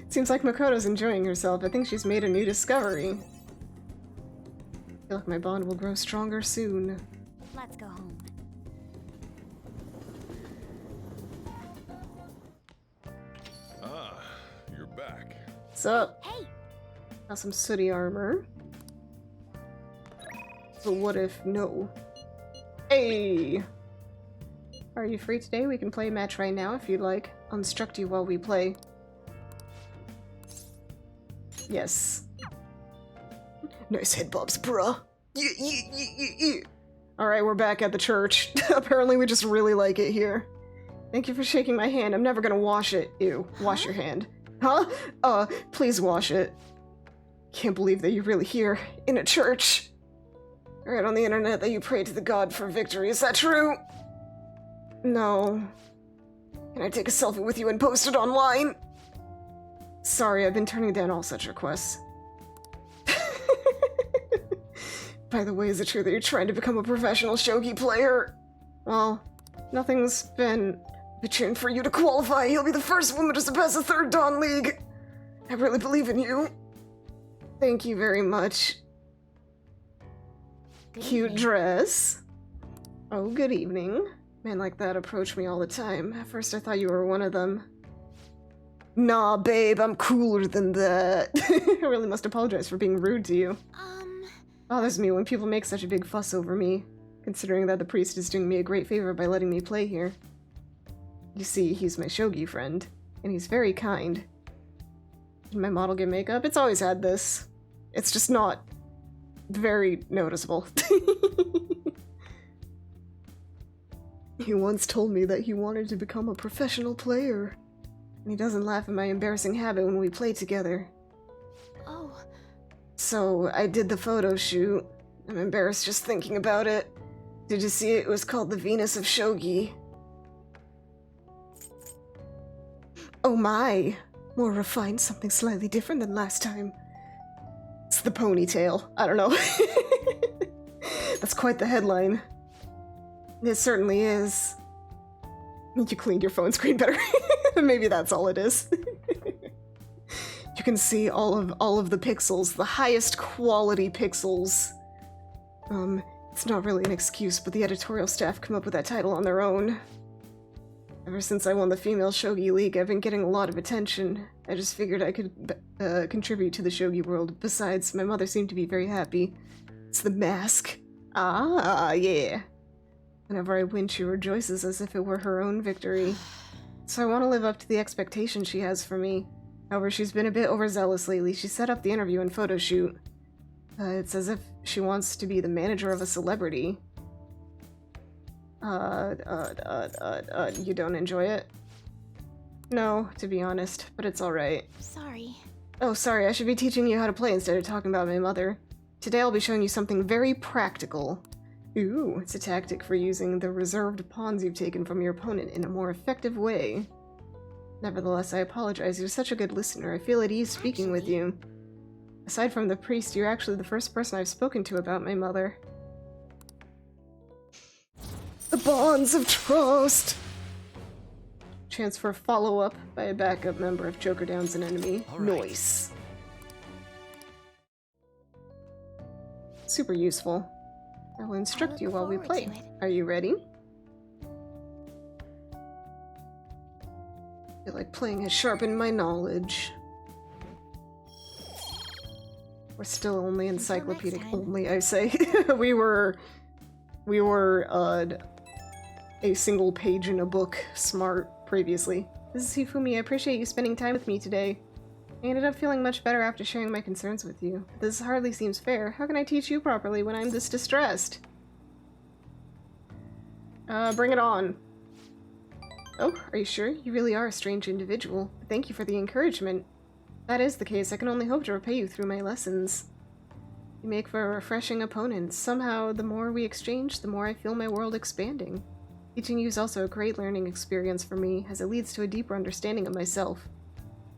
Seems like Makoto's enjoying herself. I think she's made a new discovery. I feel like my bond will grow stronger soon. Let's go home. Ah, you're back. What's up? Hey! Got some sooty armor. But what if no? Hey! Are you free today? We can play a match right now if you'd like. I'll instruct you while we play. Yes. Nice head bobs, bruh. Alright, we're back at the church. Apparently we just really like it here. Thank you for shaking my hand. I'm never gonna wash it. Ew. Wash your hand. Huh? Please wash it. Can't believe that you're really here. In a church. I read on the internet that you pray to the god for victory. Is that true? No. Can I take a selfie with you and post it online? Sorry, I've been turning down all such requests. By the way, is it true that you're trying to become a professional shogi player? Well, nothing's been cheering for you to qualify. You'll be the first woman to surpass the 3rd Dan League. I really believe in you. Thank you very much. Cute dress. Oh, good evening. Men like that approach me all the time. At first I thought you were one of them. Nah, babe, I'm cooler than that. I really must apologize for being rude to you. Bothers me when people make such a big fuss over me, considering that the priest is doing me a great favor by letting me play here. You see, he's my shogi friend, and he's very kind. Did my model get makeup? It's always had this. It's just not very noticeable. He once told me that he wanted to become a professional player. And he doesn't laugh at my embarrassing habit when we play together. Oh. So, I did the photo shoot. I'm embarrassed just thinking about it. Did you see it? It was called the Venus of Shogi. Oh my! More refined, something slightly different than last time. It's the ponytail. I don't know. That's quite the headline. It certainly is. You cleaned your phone screen better. Maybe that's all it is. You can see all of the pixels, the highest quality pixels. It's not really an excuse, but the editorial staff come up with that title on their own. Ever since I won the Female Shogi League, I've been getting a lot of attention. I just figured I could contribute to the shogi world. Besides, my mother seemed to be very happy. It's the mask. Ah, yeah. Whenever I win, she rejoices as if it were her own victory. So I want to live up to the expectation she has for me. However, she's been a bit overzealous lately. She set up the interview and photo shoot. It's as if she wants to be the manager of a celebrity. You don't enjoy it? No, to be honest, but it's alright. Sorry. Oh, sorry, I should be teaching you how to play instead of talking about my mother. Today I'll be showing you something very practical. Ooh, it's a tactic for using the reserved pawns you've taken from your opponent in a more effective way. Nevertheless, I apologize. You're such a good listener. I feel at ease speaking with you. Aside from the priest, you're actually the first person I've spoken to about my mother. The bonds of trust! Chance for a follow-up by a backup member if Joker downs an enemy. Nice. Super useful. I will instruct you while we play. Are you ready? I feel like playing has sharpened my knowledge. We're still only Until next encyclopedic time. only, I say. we were a single page in a book smart previously. This is Hifumi. I appreciate you spending time with me today. I ended up feeling much better after sharing my concerns with you. This hardly seems fair. How can I teach you properly when I'm this distressed? Bring it on. Oh, are you sure? You really are a strange individual. Thank you for the encouragement. If that is the case, I can only hope to repay you through my lessons. You make for a refreshing opponent. Somehow, the more we exchange, the more I feel my world expanding. Teaching you is also a great learning experience for me, as it leads to a deeper understanding of myself.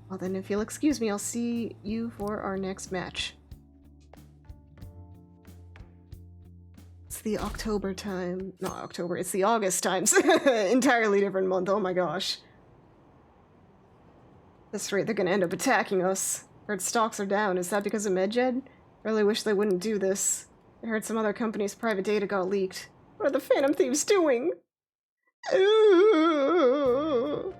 Well then, if you'll excuse me, I'll see you for our next match. It's the October time. Not October, it's the August times. Entirely different month, oh my gosh. That's right, they're gonna end up attacking us. Heard stocks are down, is that because of Medjed? Really wish they wouldn't do this. I heard some other company's private data got leaked. What are the Phantom Thieves doing? Ooh.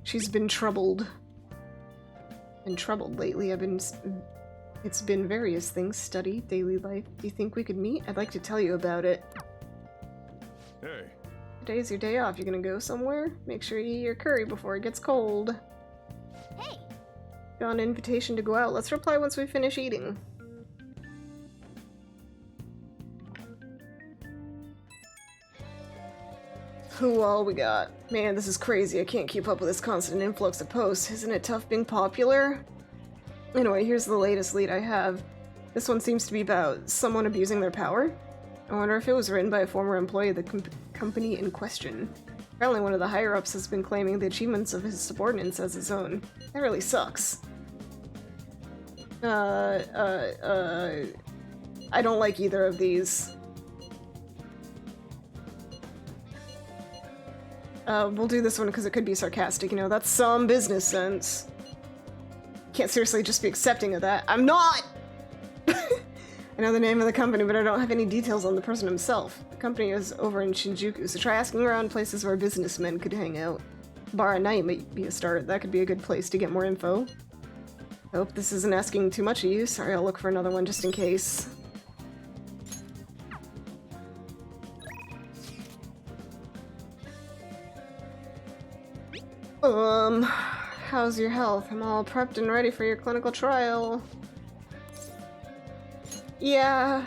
She's been troubled. Been troubled lately. It's been various things. Study, daily life. Do you think we could meet? I'd like to tell you about it. Hey. Today's your day off. You gonna go somewhere? Make sure you eat your curry before it gets cold. Hey! Got an invitation to go out. Let's reply once we finish eating. Who all we got? Man, this is crazy. I can't keep up with this constant influx of posts. Isn't it tough being popular? Anyway, here's the latest lead I have. This one seems to be about someone abusing their power. I wonder if it was written by a former employee of the company in question. Apparently one of the higher-ups has been claiming the achievements of his subordinates as his own. That really sucks. I don't like either of these. We'll do this one because it could be sarcastic, you know, that's some business sense. Can't seriously just be accepting of that. I'm not! I know the name of the company, but I don't have any details on the person himself. The company is over in Shinjuku, so try asking around places where businessmen could hang out. Bar at night might be a start. That could be a good place to get more info. I hope this isn't asking too much of you. Sorry, I'll look for another one just in case. How's your health? I'm all prepped and ready for your clinical trial. Yeah,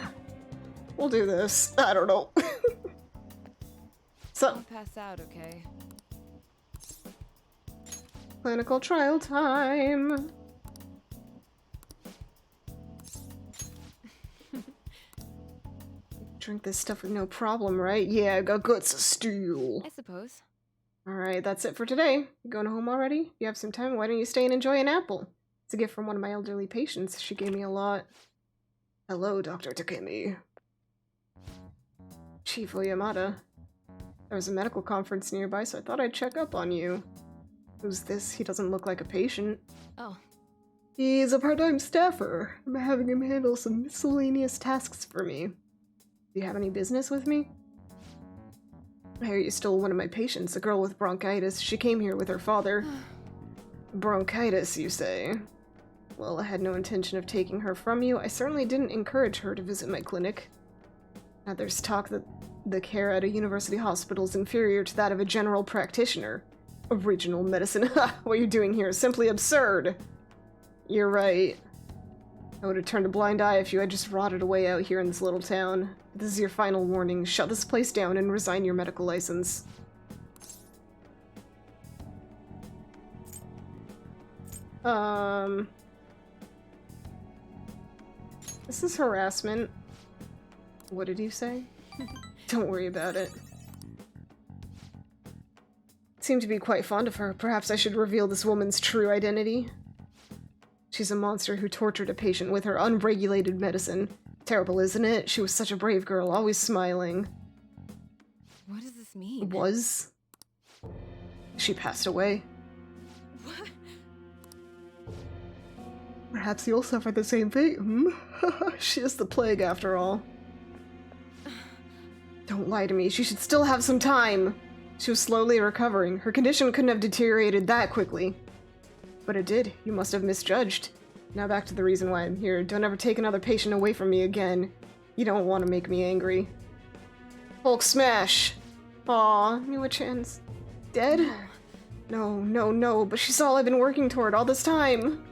we'll do this. I don't know. So, Don't pass out, okay? clinical trial time. Drink this stuff with no problem, right? Yeah, I got guts of steel. I suppose. Alright, that's it for today. You going home already? You have some time, why don't you stay and enjoy an apple? It's a gift from one of my elderly patients. She gave me a lot. Hello, Dr. Takemi. Chief Oyamada. There was a medical conference nearby, so I thought I'd check up on you. Who's this? He doesn't look like a patient. Oh. He's a part-time staffer. I'm having him handle some miscellaneous tasks for me. Do you have any business with me? I hear you stole one of my patients, a girl with bronchitis. She came here with her father. Bronchitis, you say? Well, I had no intention of taking her from you. I certainly didn't encourage her to visit my clinic. Now there's talk that the care at a university hospital is inferior to that of a general practitioner. Original medicine. What you're doing here is simply absurd. You're right. I would have turned a blind eye if you had just rotted away out here in this little town. This is your final warning. Shut this place down and resign your medical license. This is harassment. What did you say? Don't worry about it. Seem to be quite fond of her. Perhaps I should reveal this woman's true identity. She's a monster who tortured a patient with her unregulated medicine. Terrible, isn't it? She was such a brave girl, always smiling. What does this mean? Was? She passed away. What? Perhaps you'll suffer the same fate, hmm? She is the plague, after all. Don't lie to me. She should still have some time. She was slowly recovering. Her condition couldn't have deteriorated that quickly. but it did. You must have misjudged. Now back to the reason why I'm here. Don't ever take another patient away from me again. You don't want to make me angry. Hulk smash! Aw, Yoonia-chan's dead? No, but she's all I've been working toward all this time.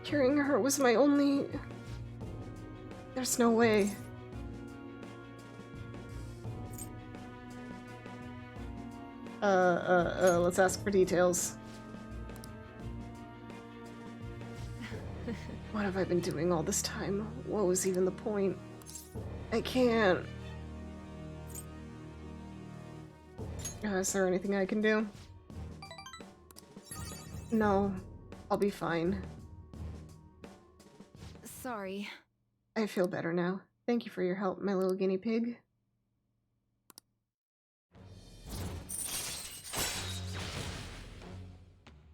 Curing her was my only... There's no way. Let's ask for details. What have I been doing all this time? What was even the point? I can't. Is there anything I can do? No, I'll be fine. Sorry. I feel better now. Thank you for your help, my little guinea pig.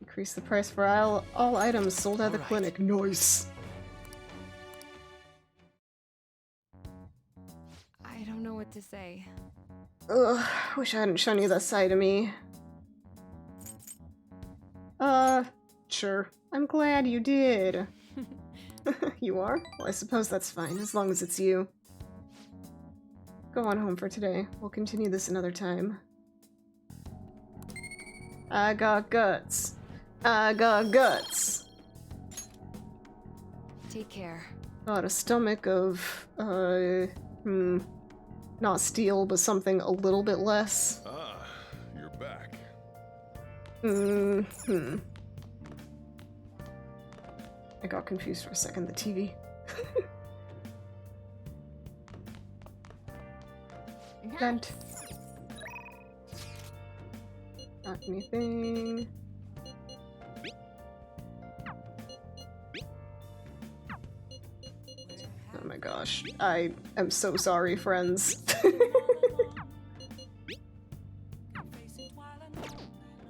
Increase the price for all items sold at the clinic. Nice! I don't know what to say. Ugh, wish I hadn't shown you that side of me. Sure. I'm glad you did. You are? Well, I suppose that's fine, as long as it's you. Go on home for today. We'll continue this another time. I got guts. I got guts. Take care. Got a stomach of, not steel, but something a little bit less. Ah, you're back. I got confused for a second, the TV. Vent. Not anything. Oh my gosh. I am so sorry, friends.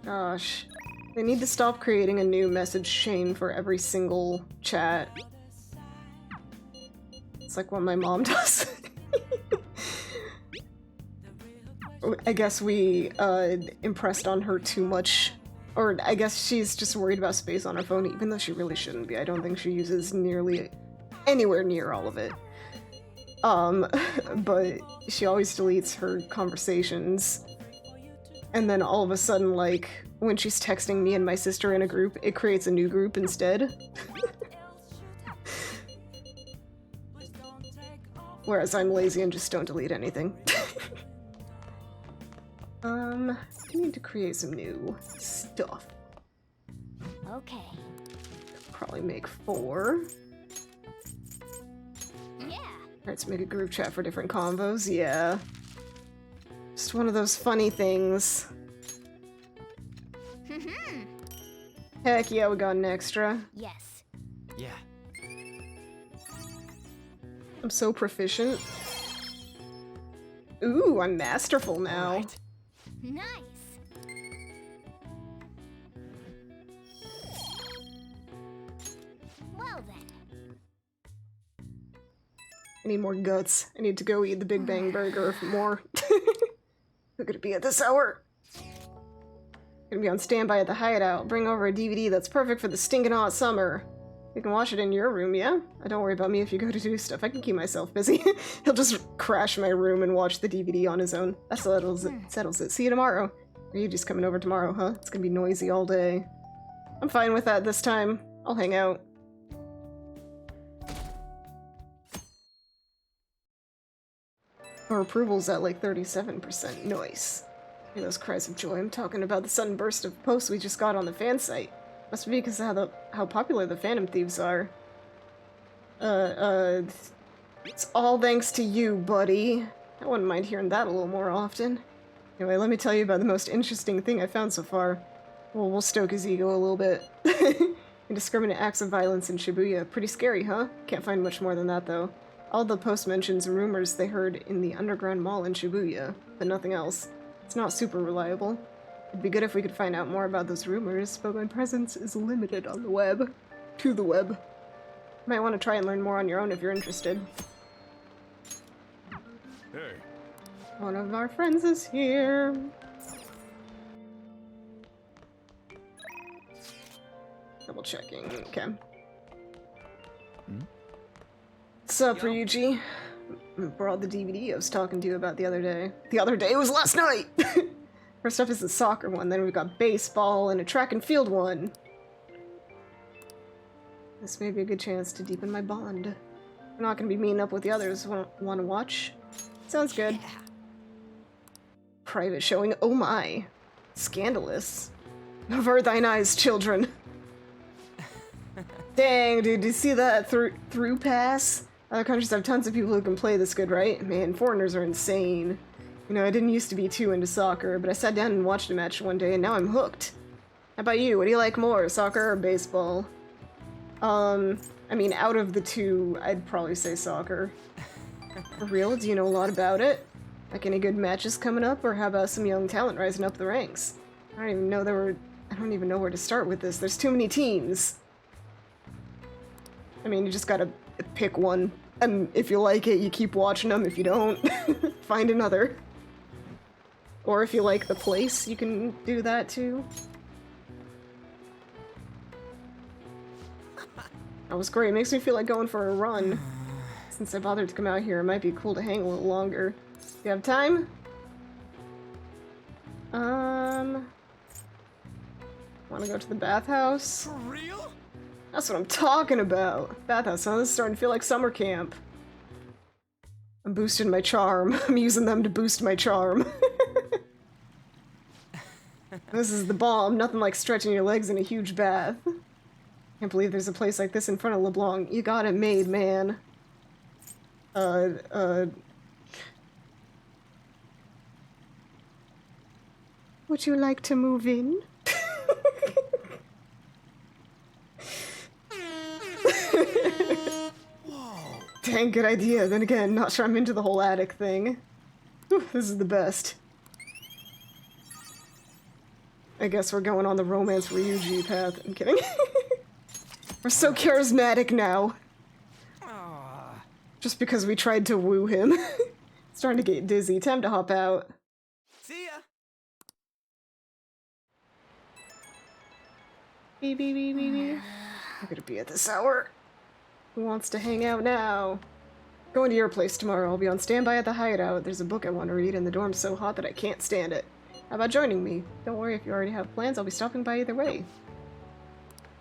Gosh. They need to stop creating a new message chain for every single chat. It's like what my mom does. I guess we impressed on her too much. Or I guess she's just worried about space on her phone, even though she really shouldn't be. I don't think she uses nearly anywhere near all of it. But she always deletes her conversations. And then all of a sudden, like, when she's texting me and my sister in a group, it creates a new group instead. Whereas I'm lazy and just don't delete anything. I need to create some new stuff. Okay. Probably make 4. Yeah. Let's make a group chat for different combos, yeah. Just one of those funny things. Heck yeah, we got an extra. Yes. Yeah. I'm so proficient. Ooh, I'm masterful now. Right. Nice. Well then. I need more guts. I need to go eat the Big Bang Burger for more. Who could it be at this hour? Gonna be on standby at the hideout. Bring over a DVD that's perfect for the stinking hot summer. You can watch it in your room, yeah? Don't worry about me if you go to do stuff. I can keep myself busy. He'll just crash my room and watch the DVD on his own. That settles it. See you tomorrow. Are you just coming over tomorrow, huh? It's gonna be noisy all day. I'm fine with that this time. I'll hang out. Our approval's at like 37%. Nice. Hear those cries of joy. I'm talking about the sudden burst of posts we just got on the fan site. Must be because of how popular the Phantom Thieves are. It's all thanks to you, buddy. I wouldn't mind hearing that a little more often. Anyway, let me tell you about the most interesting thing I found so far. Well, we'll stoke his ego a little bit. Indiscriminate acts of violence in Shibuya. Pretty scary, huh? Can't find much more than that, though. All the post mentions rumors they heard in the underground mall in Shibuya, but nothing else. It's not super reliable. It'd be good if we could find out more about those rumors, but my presence is limited on the web. To the web. Might want to try and learn more on your own if you're interested. Hey. One of our friends is here. Double checking. Okay. What's up, Ryuji? Brought the DVD I was talking to you about the other day. The other day? It was last night! First up is the soccer one, then we've got baseball and a track and field one. This may be a good chance to deepen my bond. I'm not gonna be meeting up with the others. Want to watch? Sounds good. Yeah. Private showing? Oh my. Scandalous. Avert thine eyes, children. Dang, dude, did you see that through pass? Other countries have tons of people who can play this good, right? Man, foreigners are insane. You know, I didn't used to be too into soccer, but I sat down and watched a match one day, and now I'm hooked. How about you? What do you like more, soccer or baseball? I mean, out of the two, I'd probably say soccer. For real? Do you know a lot about it? Like any good matches coming up, or how about some young talent rising up the ranks? I don't even know where to start with this. There's too many teams. I mean, you just gotta pick one, and if you like it, you keep watching them. If you don't, find another. Or if you like the place, you can do that too. That was great. It makes me feel like going for a run. Since I bothered to come out here, it might be cool to hang a little longer. You have time? Wanna go to the bathhouse? For real? That's what I'm talking about. Bathhouse, huh? This is starting to feel like summer camp. I'm boosting my charm. I'm using them to boost my charm. This is the bomb. Nothing like stretching your legs in a huge bath. Can't believe there's a place like this in front of LeBlanc. You got it made, man. Would you like to move in? Dang, good idea. Then again, not sure I'm into the whole attic thing. Whew, this is the best. I guess we're going on the romance Ryuji path. I'm kidding. We're so charismatic now. Just because we tried to woo him. Starting to get dizzy. Time to hop out. See ya. Beep, beep, beep, beep, beep. I'm gonna be at this hour. Who wants to hang out now? Going to your place tomorrow. I'll be on standby at the hideout. There's a book I want to read, and the dorm's so hot that I can't stand it. How about joining me? Don't worry if you already have plans. I'll be stopping by either way.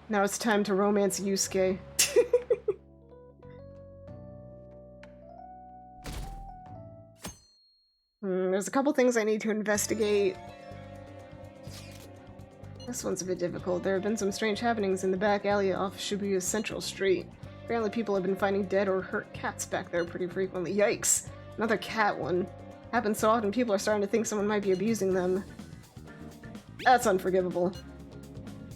Now it's time to romance Yusuke. There's a couple things I need to investigate. This one's a bit difficult. There have been some strange happenings in the back alley off Shibuya's Central Street. Apparently people have been finding dead or hurt cats back there pretty frequently. Yikes! Another cat one. Happens so often people are starting to think someone might be abusing them. That's unforgivable.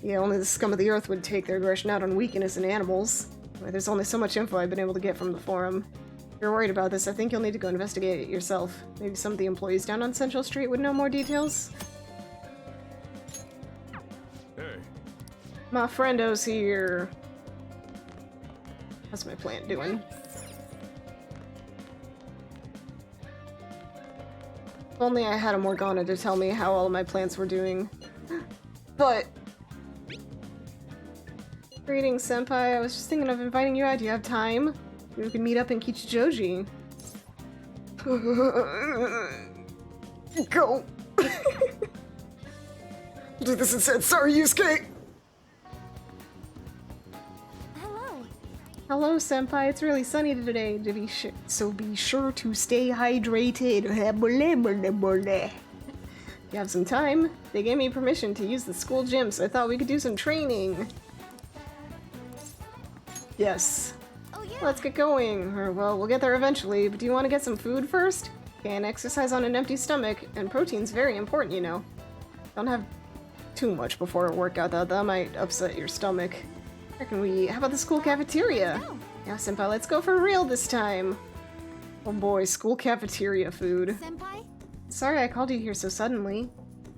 Yeah, only the scum of the earth would take their aggression out on weak innocent animals. There's only so much info I've been able to get from the forum. If you're worried about this, I think you'll need to go investigate it yourself. Maybe some of the employees down on Central Street would know more details? Hey. My friendo's here. How's my plant doing? If only I had a Morgana to tell me how all of my plants were doing. But... Greetings, Senpai. I was just thinking of inviting you out. Do you have time? We can meet up in Kichijoji. Go! I'll do this instead. Sorry, Yusuke! Hello, Senpai. It's really sunny today, so be sure to stay hydrated. You have some time? They gave me permission to use the school gym, so I thought we could do some training. Yes. Oh, yeah. Let's get going. Or, well, we'll get there eventually, but do you want to get some food first? Can't exercise on an empty stomach, and protein's very important, you know. Don't have too much before a workout, though. That might upset your stomach. Where can we eat? How about the school cafeteria? Yeah, Senpai, let's go for real this time. Oh boy, school cafeteria food. Senpai? Sorry I called you here so suddenly.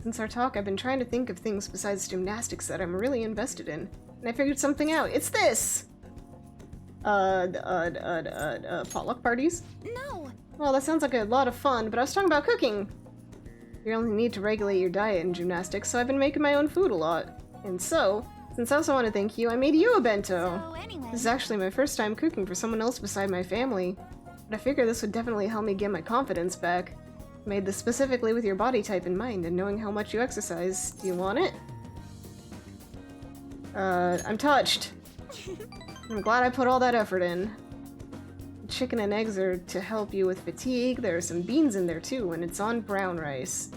Since our talk, I've been trying to think of things besides gymnastics that I'm really invested in. And I figured something out. It's this! Potluck parties? No! Well, that sounds like a lot of fun, but I was talking about cooking. You only need to regulate your diet in gymnastics, so I've been making my own food a lot. And so, Since I also want to thank you, I made you a bento. So anyway. This is actually my first time cooking for someone else beside my family, but I figured this would definitely help me get my confidence back. I made this specifically with your body type in mind and knowing how much you exercise. Do you want it? I'm touched. I'm glad I put all that effort in. Chicken and eggs are to help you with fatigue. There are some beans in there too, and it's on brown rice.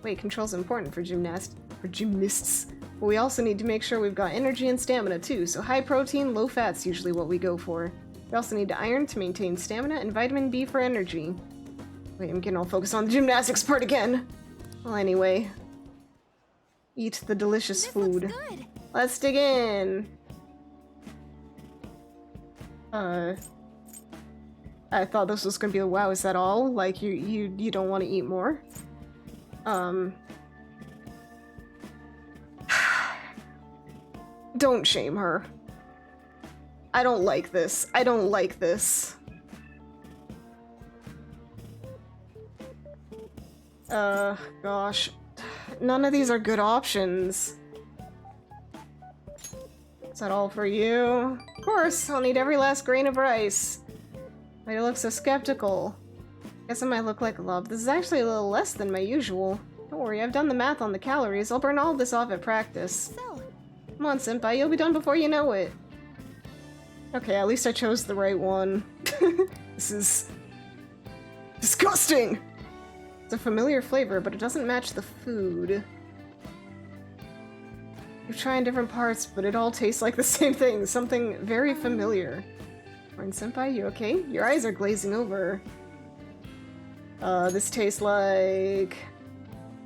Weight control's important for gymnasts. But we also need to make sure we've got energy and stamina too, so high protein, low fat's usually what we go for. We also need iron to maintain stamina and vitamin B for energy. Wait, I'm getting all focused on the gymnastics part again. Well, anyway. Eat the delicious food. Let's dig in. I thought this was gonna be a wow, is that all? Like, you don't want to eat more? Don't shame her. I don't like this. I don't like this. Gosh. None of these are good options. Is that all for you? Of course, I'll need every last grain of rice. Why do you look so skeptical? Guess it might look like love. This is actually a little less than my usual. Don't worry, I've done the math on the calories. I'll burn all of this off at practice. Come on, senpai, you'll be done before you know it. Okay, at least I chose the right one. This is disgusting! It's a familiar flavor, but it doesn't match the food. You're trying different parts, but it all tastes like the same thing. Something very familiar. Morning, senpai, you okay? Your eyes are glazing over. This tastes like...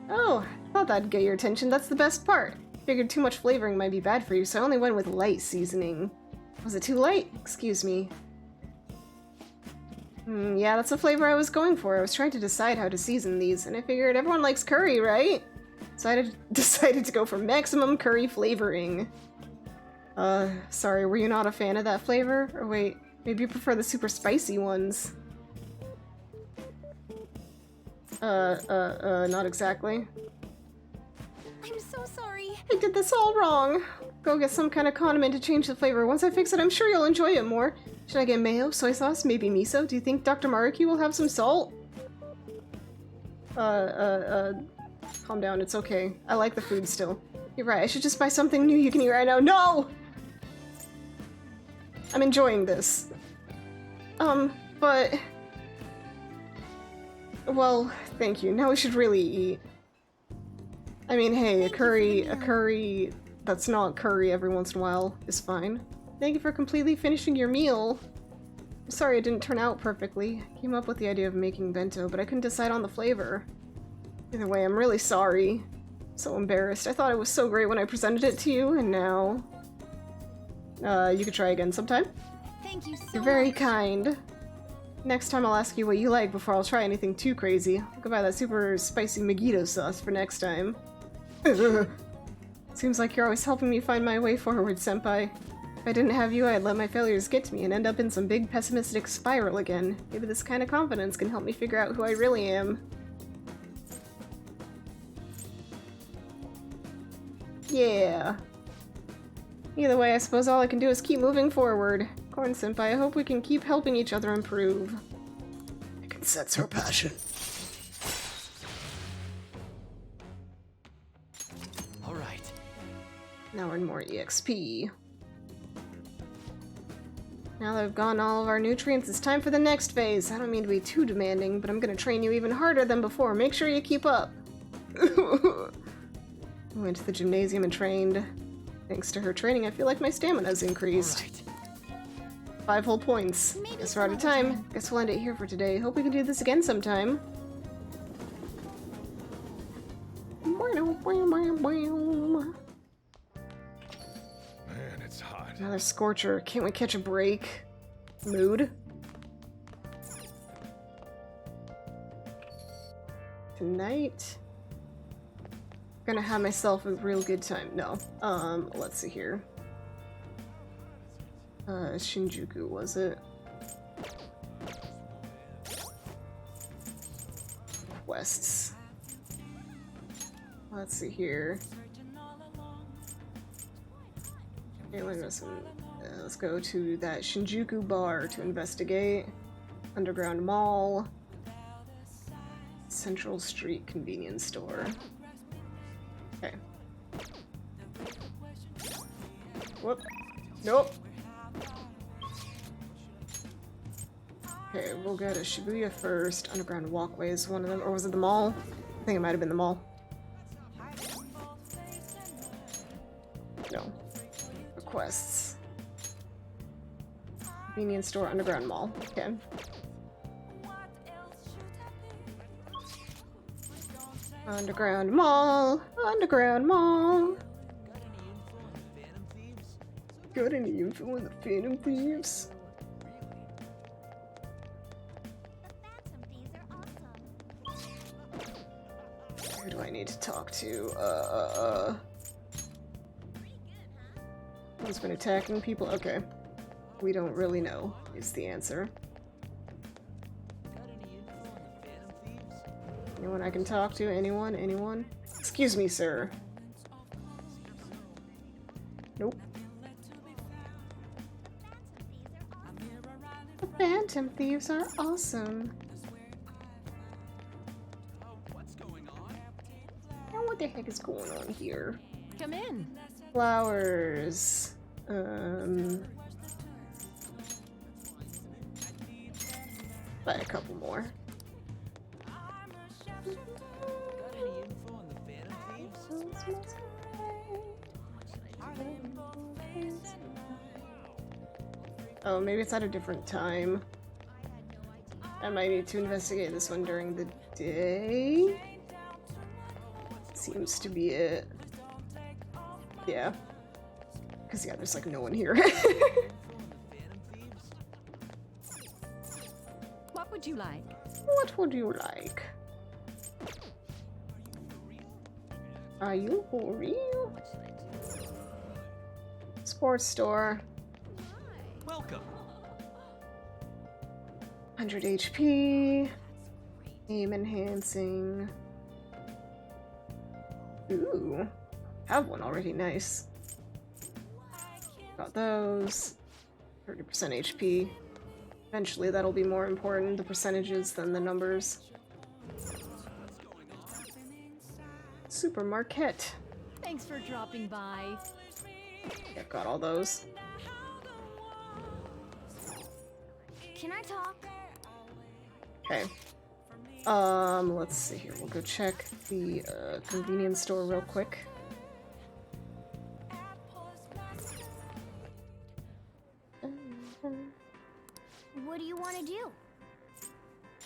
Oh, I thought that'd get your attention. That's the best part. Figured too much flavoring might be bad for you, so I only went with light seasoning. Was it too light? Excuse me. Yeah, that's the flavor I was going for. I was trying to decide how to season these, and I figured everyone likes curry, right? So I decided to go for maximum curry flavoring. Sorry, were you not a fan of that flavor? Or wait, maybe you prefer the super spicy ones? Not exactly. I'm so sorry. I did this all wrong. Go get some kind of condiment to change the flavor. Once I fix it, I'm sure you'll enjoy it more. Should I get mayo, soy sauce, maybe miso? Do you think Dr. Maruki will have some salt? Calm down, it's okay. I like the food still. You're right, I should just buy something new you can eat right now. No! I'm enjoying this. But... Well, thank you. Now we should really eat. I mean, hey, a curry that's not curry every once in a while is fine. Thank you for completely finishing your meal. I'm sorry it didn't turn out perfectly. I came up with the idea of making bento, but I couldn't decide on the flavor. Either way, I'm really sorry. I'm so embarrassed. I thought it was so great when I presented it to you, and now... you could try again sometime. Thank you so You're very much. kind. Next time I'll ask you what you like before I'll try anything too crazy. I'll go buy that super spicy Megiddo sauce for next time. Seems like you're always helping me find my way forward, senpai. If I didn't have you, I'd let my failures get to me and end up in some big pessimistic spiral again. Maybe this kind of confidence can help me figure out who I really am. Yeah. Either way, I suppose all I can do is keep moving forward. Corn senpai, I hope we can keep helping each other improve. I can sense her passion. Alright. Now we're in more EXP. Now that I've gotten all of our nutrients, it's time for the next phase. I don't mean to be too demanding, but I'm gonna train you even harder than before. Make sure you keep up. I went to the gymnasium and trained. Thanks to her training, I feel like my stamina's increased. Right. 5 whole points. Guess we're out of time. Guess we'll end it here for today. Hope we can do this again sometime. Man, it's hot. Another scorcher. Can't we catch a break? Mood. Tonight, gonna have myself a real good time. No. Let's see here. Shinjuku, was it? Quests. Let's see here. Okay, let's go to that Shinjuku bar to investigate. Underground Mall. Central Street convenience store. Okay. Whoop. Nope. Okay, we'll go to Shibuya first. Underground Walkway is one of them. Or was it the mall? I think it might have been the mall. No. Requests. Convenience store, Underground Mall. Okay. Underground Mall! Underground Mall! Got any info on the Phantom Thieves? Who do I need to talk to? Who's been attacking people? Okay. We don't really know, is the answer. Anyone I can talk to? Anyone? Anyone? Excuse me, sir. Nope. The Phantom Thieves are awesome. Now what the heck is going on here? Come in. Flowers. Buy a couple more. Oh, maybe it's at a different time. I might need to investigate this one during the day. Seems to be it. Yeah. Because, yeah, there's like no one here. What would you like? What would you like? Are you for real? Sports store. Welcome. 100 HP. Aim enhancing. Ooh. Have one already, nice. Got those. 30% HP. Eventually that'll be more important, the percentages, than the numbers. Supermarket. Thanks for dropping by. Yeah, got all those. Can I talk? Okay. Let's see here. We'll go check the convenience store real quick. What do you want to do?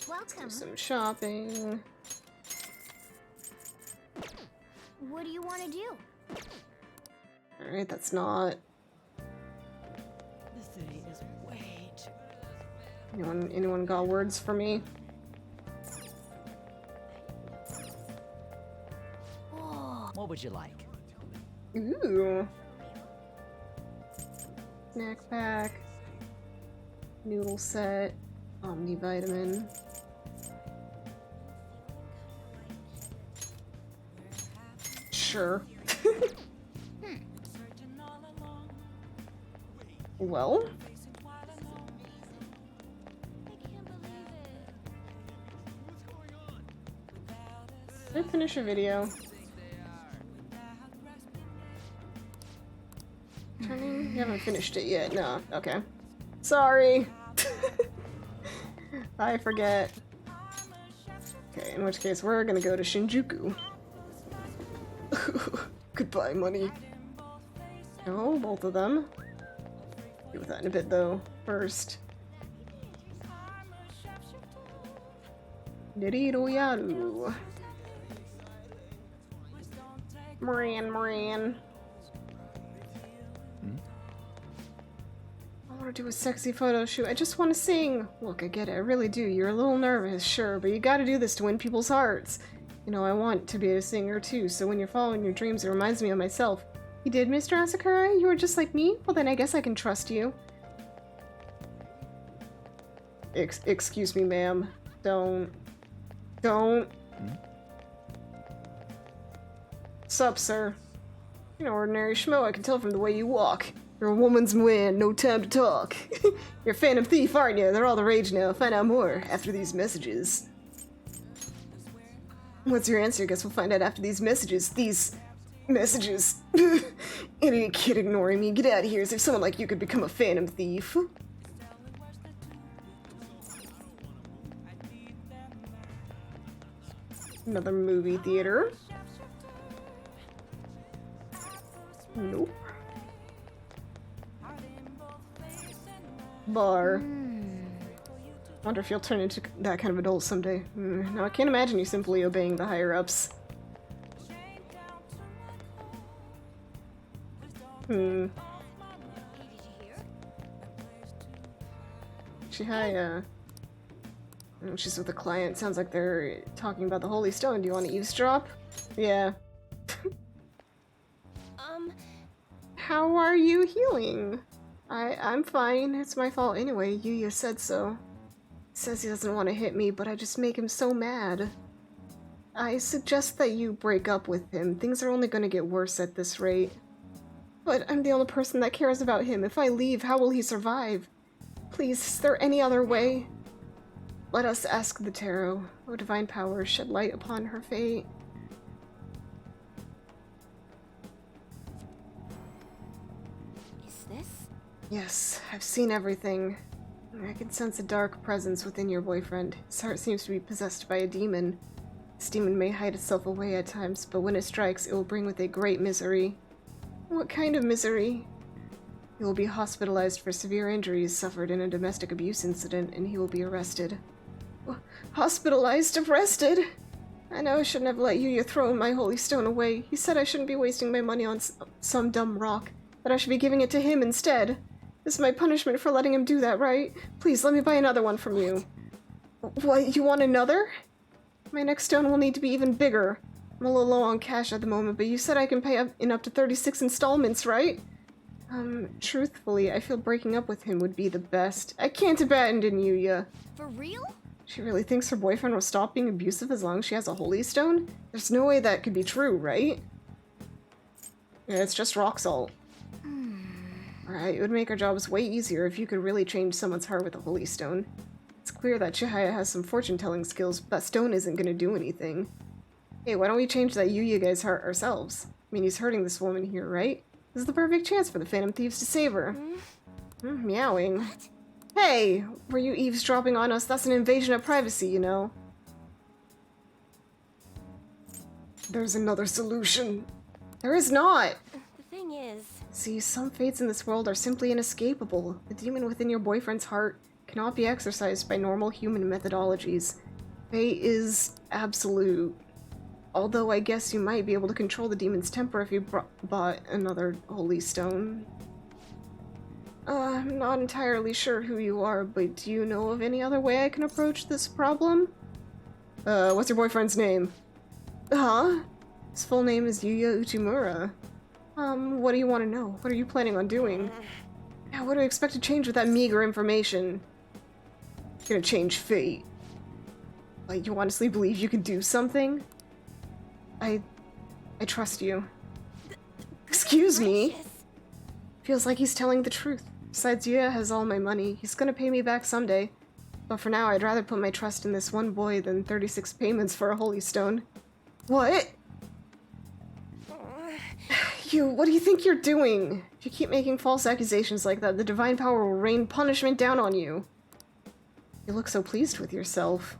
Welcome. Do some shopping. What do you want to do? Alright, that's not. The city is way too. Anyone got words for me? What would you like? Ooh. Snack pack. Noodle set. Omnivitamin. Sure. Well? Did I finish a video? Turning? You haven't finished it yet. No. Okay. Sorry. I forget. Okay, in which case we're gonna go to Shinjuku. Goodbye, money. No, both of them. Deal with that in a bit, though. First. Neriro Yaru. Moran. I want to do a sexy photo shoot. I just want to sing. Look, I get it. I really do. You're a little nervous, sure, but you gotta do this to win people's hearts. You know, I want to be a singer, too, so when you're following your dreams, it reminds me of myself. You did, Mr. Asakura? You were just like me? Well, then I guess I can trust you. Excuse me, ma'am. Don't. Sup, sir? You're an ordinary schmo, I can tell from the way you walk. You're a woman's man, no time to talk. You're a Phantom Thief, aren't you? They're all the rage now. Find out more after these messages. What's your answer? Guess we'll find out after these messages. These messages. Idiot kid ignoring me. Get out of here as if someone like you could become a Phantom Thief. Another movie theater. Nope. Bar. Wonder if you'll turn into that kind of adult someday. No, I can't imagine you simply obeying the higher-ups. Chihaya. She's with a client. Sounds like they're talking about the Holy Stone. Do you want to eavesdrop? Yeah. How are you healing? I'm fine. It's my fault anyway. Yoonia said so. Says he doesn't want to hit me, but I just make him so mad. I suggest that you break up with him. Things are only going to get worse at this rate. But I'm the only person that cares about him. If I leave, how will he survive? Please, is there any other way? Let us ask the tarot. O divine power, shed light upon her fate. Is this? Yes, I've seen everything. I can sense a dark presence within your boyfriend. His heart seems to be possessed by a demon. This demon may hide itself away at times, but when it strikes, it will bring with it great misery. What kind of misery? He will be hospitalized for severe injuries suffered in a domestic abuse incident, and he will be arrested. Hospitalized? Arrested? I know I shouldn't have let Yoonia throw my holy stone away. He said I shouldn't be wasting my money on some dumb rock, that I should be giving it to him instead. This is my punishment for letting him do that, right? Please, let me buy another one from you. What, you want another? My next stone will need to be even bigger. I'm a little low on cash at the moment, but you said I can pay in up to 36 installments, right? Truthfully, I feel breaking up with him would be the best. I can't abandon Yoonia. For real? She really thinks her boyfriend will stop being abusive as long as she has a holy stone? There's no way that could be true, right? Yeah, it's just rock salt. Alright, it would make our jobs way easier if you could really change someone's heart with a holy stone. It's clear that Chihaya has some fortune-telling skills, but that stone isn't gonna do anything. Hey, why don't we change that Yoonia guy's heart ourselves? I mean, he's hurting this woman here, right? This is the perfect chance for the Phantom Thieves to save her. Meowing. What? Hey! Were you eavesdropping on us? That's an invasion of privacy, you know. There's another solution. There is not! The thing is... See, some fates in this world are simply inescapable. The demon within your boyfriend's heart cannot be exorcised by normal human methodologies. Fate is absolute. Although I guess you might be able to control the demon's temper if you bought another holy stone. I'm not entirely sure who you are, but do you know of any other way I can approach this problem? What's your boyfriend's name? Huh? His full name is Yuya Uchimura. What do you want to know? What are you planning on doing? Yeah, what do you expect to change with that meager information? You're gonna change fate. Like, you honestly believe you can do something? I trust you. Excuse me? Feels like he's telling the truth. Besides, Yuya has all my money. He's gonna pay me back someday. But for now, I'd rather put my trust in this one boy than 36 payments for a holy stone. What? What do you think you're doing? If you keep making false accusations like that, the divine power will rain punishment down on you. You look so pleased with yourself.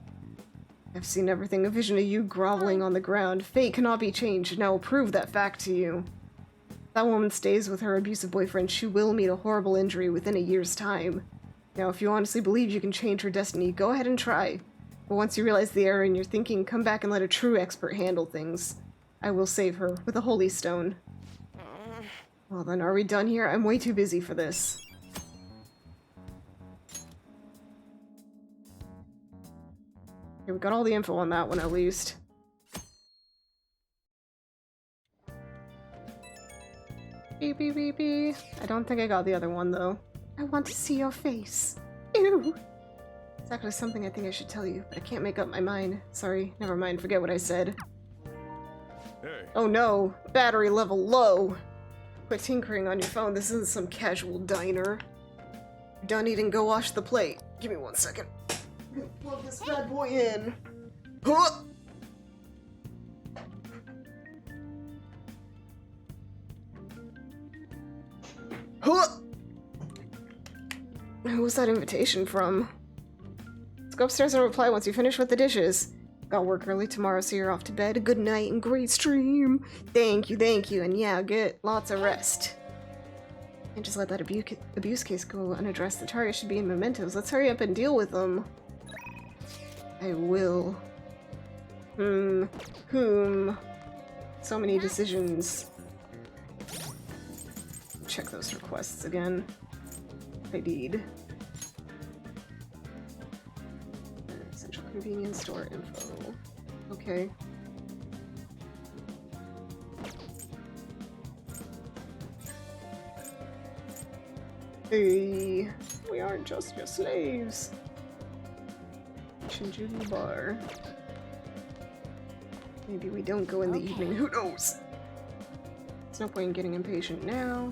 I've seen everything, a vision of you groveling on the ground. Fate cannot be changed, and I will prove that fact to you. If that woman stays with her abusive boyfriend, she will meet a horrible injury within a year's time. Now, if you honestly believe you can change her destiny, go ahead and try. But once you realize the error in your thinking, come back and let a true expert handle things. I will save her with a holy stone. Well then, are we done here? I'm way too busy for this. Okay, we got all the info on that one at least. Beep beep beep beep. I don't think I got the other one though. I want to see your face. Ew! It's actually something I think I should tell you, but I can't make up my mind. Sorry, never mind, forget what I said. Hey. Oh no, battery level low. Quit tinkering on your phone. This isn't some casual diner. Done eating, go wash the plate. Give me 1 second. Plug this bad boy in. Huh! Huh! Who was that invitation from? Let's go upstairs and reply once you finish with the dishes. Got work early tomorrow, so you're off to bed. Good night and great stream. Thank you, and yeah, get lots of rest. Can't just let that abuse case go unaddressed. The target should be in mementos. Let's hurry up and deal with them. I will. Whom? So many decisions. Check those requests again. I need. Central convenience store info. Okay. Hey, we aren't just your slaves. Shinjuku bar. Maybe we don't go in the evening. Who knows? There's no point in getting impatient now.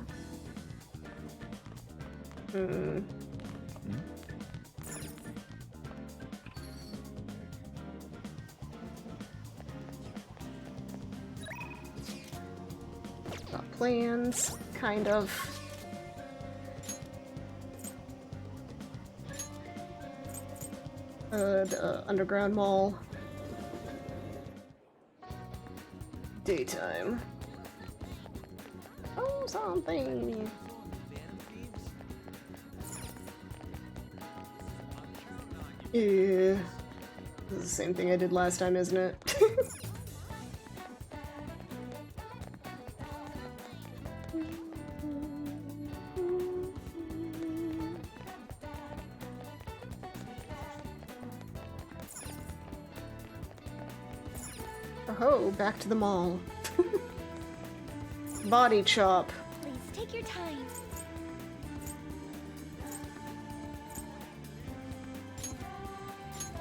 Got plans, kind of. The underground mall. Daytime. Oh, something. Yeah. This is the same thing I did last time, isn't it? Oh, back to the mall. Body chop. Please take your time.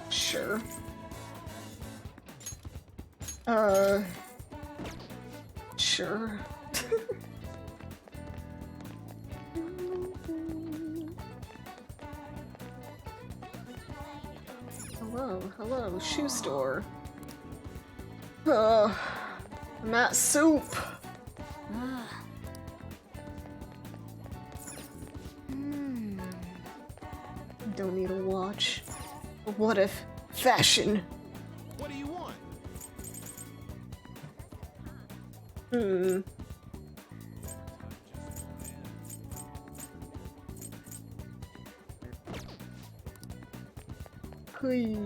Sure. Sure. Hello, shoe store. I'm at soup. Don't need a watch. What if fashion? What do you want? Hui.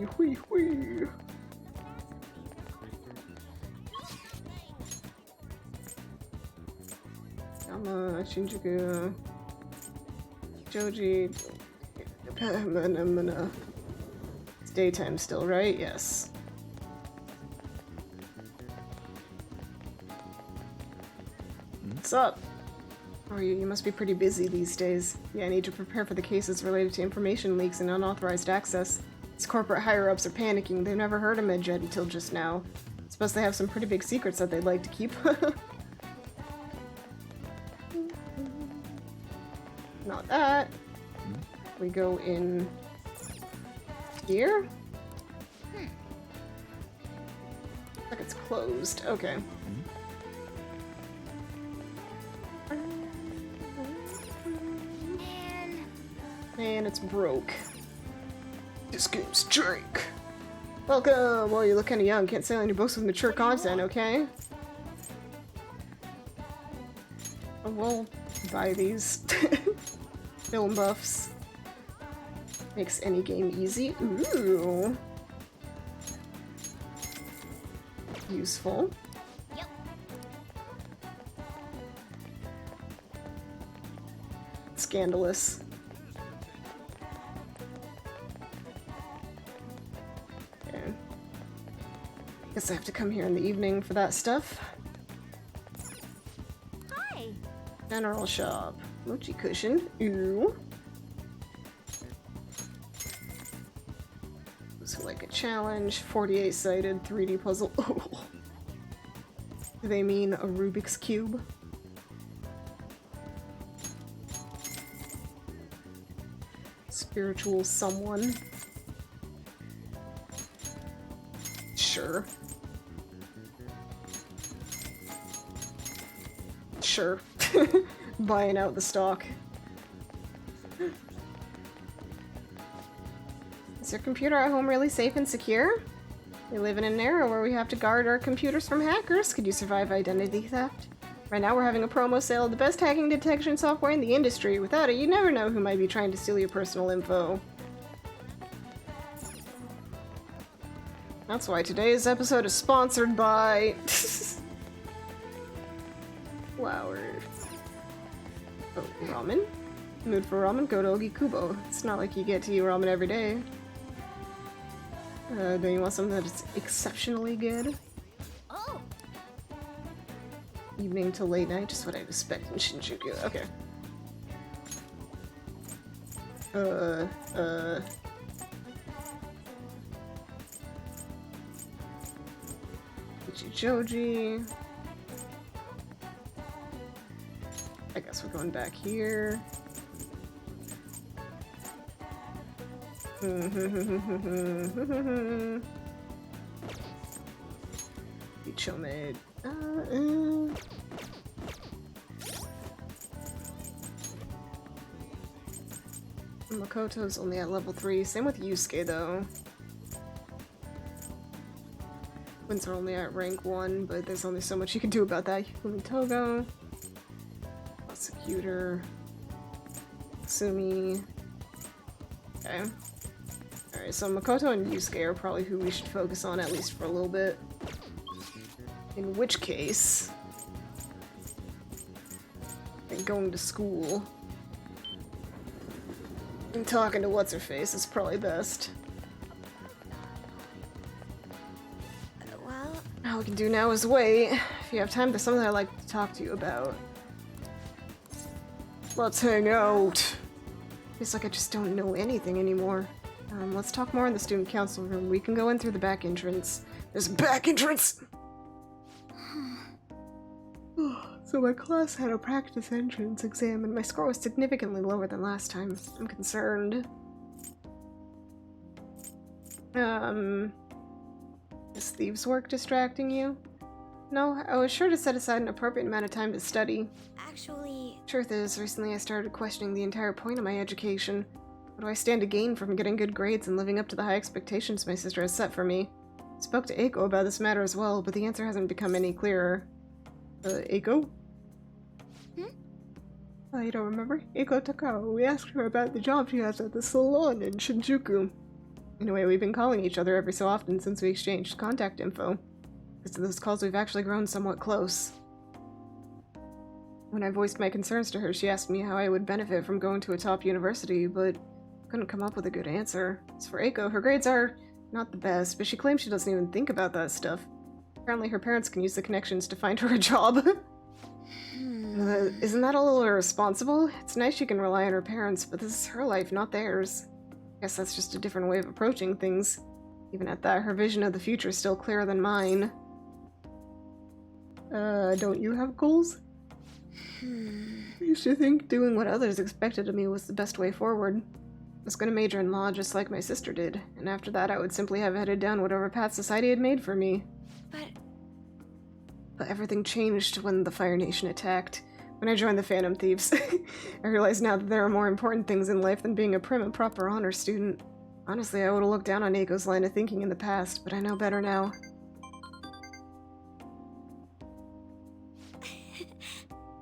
Shinjuku, Joji, it's daytime still, right? Yes. What's up? How are you? You must be pretty busy these days. Yeah, I need to prepare for the cases related to information leaks and unauthorized access. These corporate higher-ups are panicking. They've never heard of Medjed until just now. Suppose they have some pretty big secrets that they'd like to keep. Not that. We go in here? Like it's closed. Okay. And it's broke. This game's drink. Welcome! Well, you look kinda young. Can't sail on your books with mature content, okay? We'll buy these. Film buffs. Makes any game easy. Ooh. Useful. Yep. Scandalous. Okay. Guess I have to come here in the evening for that stuff. Hi. General shop. Mochi cushion. Ooh. So like a challenge. 48-sided 3D puzzle. Oh. Do they mean a Rubik's Cube? Spiritual someone. Sure. Sure. Buying out the stock. Is your computer at home really safe and secure? We live in an era where we have to guard our computers from hackers. Could you survive identity theft? Right now we're having a promo sale of the best hacking detection software in the industry. Without it, you never know who might be trying to steal your personal info. That's why today's episode is sponsored by... Flour. Oh, ramen? Mood for ramen? Go to Ogikubo. It's not like you get to eat ramen every day. Then you want something that's exceptionally good? Oh. Evening to late night, just what I'd expect in Shinjuku. Okay. Ichijoji. I guess we're going back here. Ichome. Makoto's only at level 3. Same with Yusuke though. Twins are only at rank 1, but there's only so much you can do about that. Yukumi Togo. Prosecutor. Sumi. Okay. Alright, so Makoto and Yusuke are probably who we should focus on, at least for a little bit. In which case... and going to school. And talking to what's-her-face is probably best. Well... All we can do now is wait. If you have time, there's something I'd like to talk to you about. Let's hang out! Feels like I just don't know anything anymore. Let's talk more in the student council room. We can go in through the back entrance. There's a back entrance! So my class had a practice entrance exam and my score was significantly lower than last time. I'm concerned. Is thieves' work distracting you? No, I was sure to set aside an appropriate amount of time to study. Actually... Truth is, recently I started questioning the entire point of my education. What do I stand to gain from getting good grades and living up to the high expectations my sister has set for me? I spoke to Eiko about this matter as well, but the answer hasn't become any clearer. Eiko? Oh, you don't remember? Eiko Takao. We asked her about the job she has at the salon in Shinjuku. Anyway, we've been calling each other every so often since we exchanged contact info. Because of those calls, we've actually grown somewhat close. When I voiced my concerns to her, she asked me how I would benefit from going to a top university, but couldn't come up with a good answer. As for Eiko, her grades are not the best, but she claims she doesn't even think about that stuff. Apparently her parents can use the connections to find her a job. Isn't that a little irresponsible? It's nice she can rely on her parents, but this is her life, not theirs. I guess that's just a different way of approaching things. Even at that, her vision of the future is still clearer than mine. Don't you have goals? I used to think doing what others expected of me was the best way forward. I was gonna major in law just like my sister did, and after that I would simply have headed down whatever path society had made for me. But everything changed when the Fire Nation attacked. When I joined the Phantom Thieves. I realize now that there are more important things in life than being a prim and proper honor student. Honestly, I would have looked down on Eiko's line of thinking in the past, but I know better now.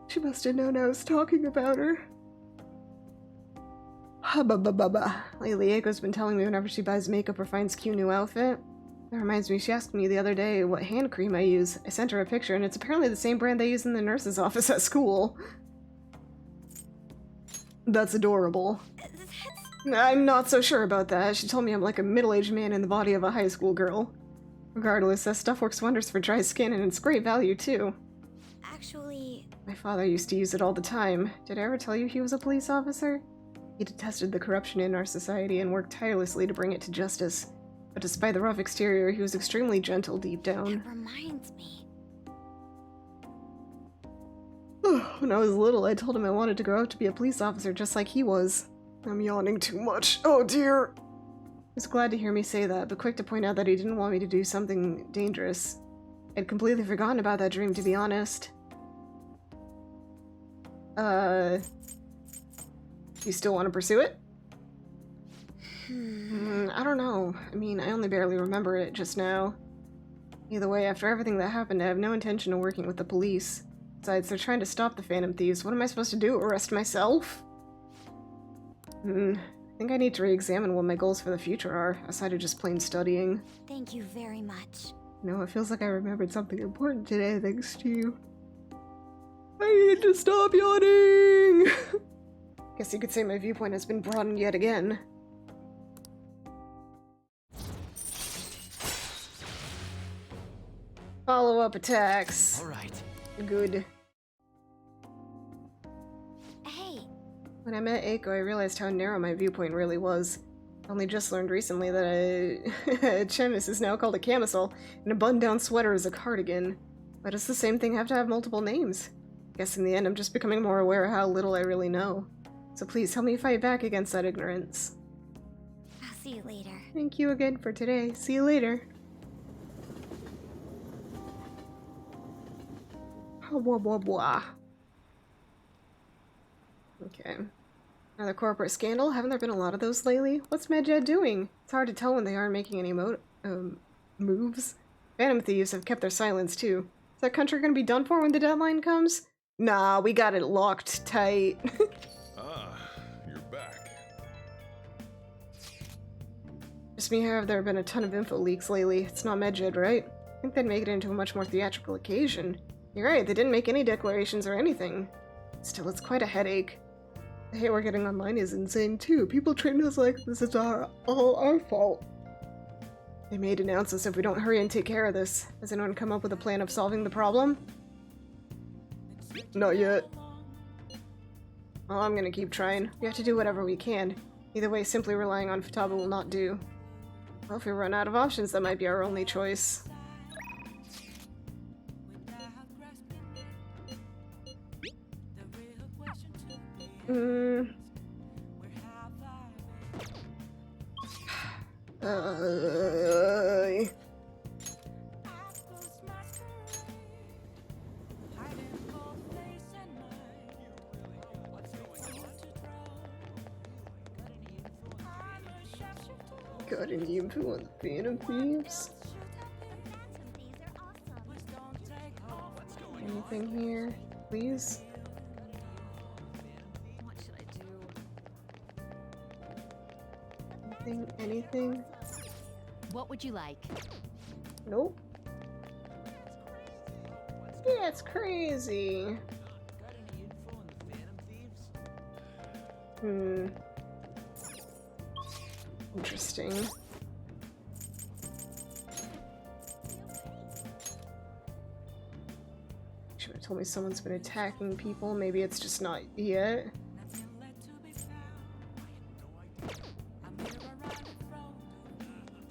She must have known I was talking about her. Lately, Eiko's been telling me whenever she buys makeup or finds a cute new outfit. That reminds me, she asked me the other day what hand cream I use. I sent her a picture, and it's apparently the same brand they use in the nurse's office at school. That's adorable. I'm not so sure about that. She told me I'm like a middle-aged man in the body of a high school girl. Regardless, that stuff works wonders for dry skin, and it's great value, too. Actually... My father used to use it all the time. Did I ever tell you he was a police officer? He detested the corruption in our society and worked tirelessly to bring it to justice. But despite the rough exterior, he was extremely gentle deep down. That reminds me. When I was little, I told him I wanted to grow up to be a police officer just like he was. I'm yawning too much. Oh dear! He was glad to hear me say that, but quick to point out that he didn't want me to do something dangerous. I'd completely forgotten about that dream, to be honest. You still want to pursue it? I don't know. I mean, I only barely remember it just now. Either way, after everything that happened, I have no intention of working with the police. Besides, they're trying to stop the Phantom Thieves. What am I supposed to do? Arrest myself? I think I need to re-examine what my goals for the future are, aside of just plain studying. Thank you very much. No, it feels like I remembered something important today thanks to you. I need to stop yawning! Guess you could say my viewpoint has been broadened yet again. Follow-up attacks. Alright. Good. Hey. When I met Eiko, I realized how narrow my viewpoint really was. I only just learned recently that a chemise is now called a camisole, and a button-down sweater is a cardigan. Why does the same thing have to have multiple names? Guess in the end I'm just becoming more aware of how little I really know. So please help me fight back against that ignorance. I'll see you later. Thank you again for today. See you later. Blah, blah, blah. Okay. Another corporate scandal? Haven't there been a lot of those lately? What's Medjed doing? It's hard to tell when they aren't making any moves. Phantom Thieves have kept their silence too. Is that country gonna be done for when the deadline comes? Nah, we got it locked tight. You're back. Just me, have there been a ton of info leaks lately? It's not Medjed, right? I think they'd make it into a much more theatrical occasion. You're right, they didn't make any declarations or anything. Still, it's quite a headache. The hate we're getting online is insane too. People treat us like this is all our fault. They may denounce us if we don't hurry and take care of this. Has anyone come up with a plan of solving the problem? Not yet. Well, I'm gonna keep trying. We have to do whatever we can. Either way, simply relying on Futaba will not do. Well, if we run out of options, that might be our only choice. Got any info on the Phantom Thieves? Anything here, please? What should I do? Anything? What would you like? Nope. Yeah, it's crazy. Interesting. Should have told me someone's been attacking people. Maybe it's just not yet.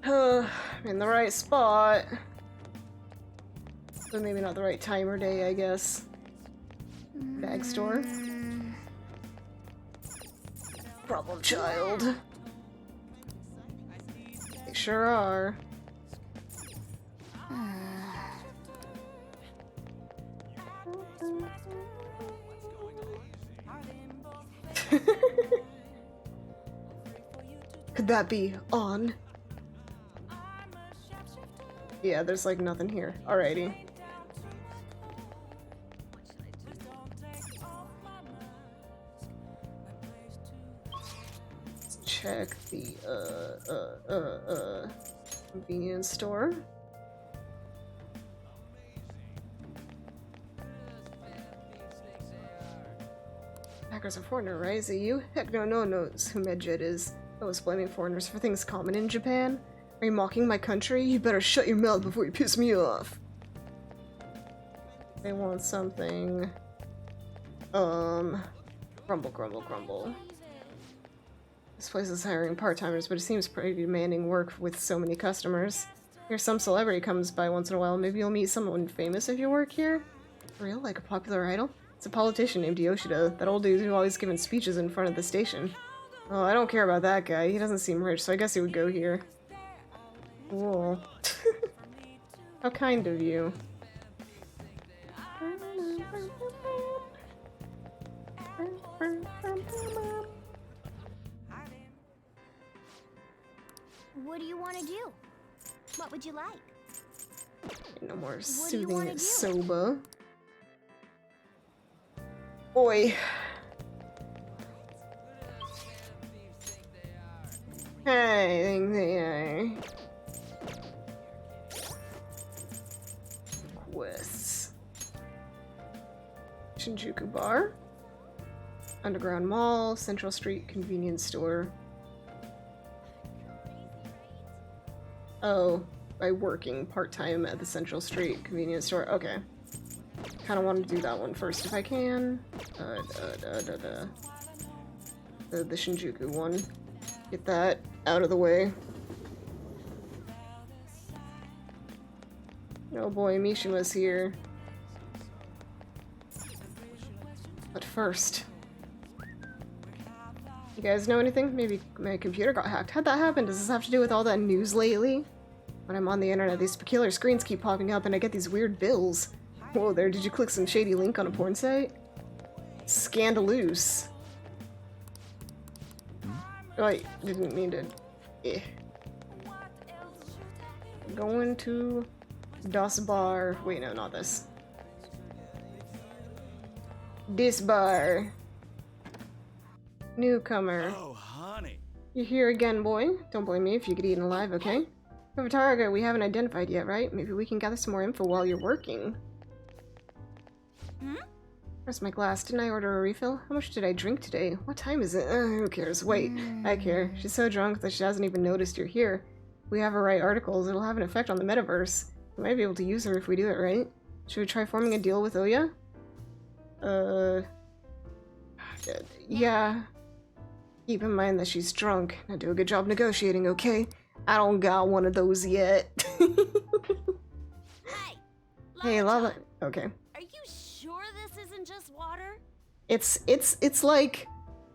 I'm in the right spot. But maybe not the right time or day, I guess. Bag store. Problem child. They sure are. Could that be on? Yeah, there's like nothing here. Alrighty. Let's check the convenience store. Hacker's a foreigner, right? Is it you? Heck no, no one knows who Medjed is. I was blaming foreigners for things common in Japan. Are you mocking my country? You better shut your mouth before you piss me off. They want something. Grumble, grumble, grumble. This place is hiring part-timers, but it seems pretty demanding work with so many customers. Here's some celebrity comes by once in a while. Maybe you'll meet someone famous if you work here? For real? Like a popular idol? It's a politician named Yoshida, that old dude who always giving speeches in front of the station. Oh, I don't care about that guy. He doesn't seem rich, so I guess he would go here. Cool. How kind of you. What do you want to do? What would you like? No more do you soothing wanna do? soba. Oi. Hey, think they are. Quests. Shinjuku Bar. Underground Mall. Central Street Convenience Store. Oh, by working part-time at the Central Street Convenience Store. Okay. Kinda want to do that one first if I can. The Shinjuku one. Get that out of the way. Oh boy, Mishima's here. But first... You guys know anything? Maybe my computer got hacked. How'd that happen? Does this have to do with all that news lately? When I'm on the internet, these peculiar screens keep popping up and I get these weird bills. Whoa there, did you click some shady link on a porn site? Scandalous. Oh, I didn't mean to... Going to... Das Bar... Wait, no, not this. This bar. Newcomer. Oh, honey. You're here again, boy. Don't blame me if you get eaten alive, okay? We have a target we haven't identified yet, right? Maybe we can gather some more info while you're working. Where's my glass? Didn't I order a refill? How much did I drink today? What time is it? Who cares? Wait, I care. She's so drunk that she hasn't even noticed you're here. If we have her write articles, it'll have an effect on the metaverse. We might be able to use her if we do it, right? Should we try forming a deal with Oya? Yeah. Keep in mind that she's drunk. Now do a good job negotiating, okay? I don't got one of those yet. Hey, Lala. Okay. Are you sure this isn't just water? It's like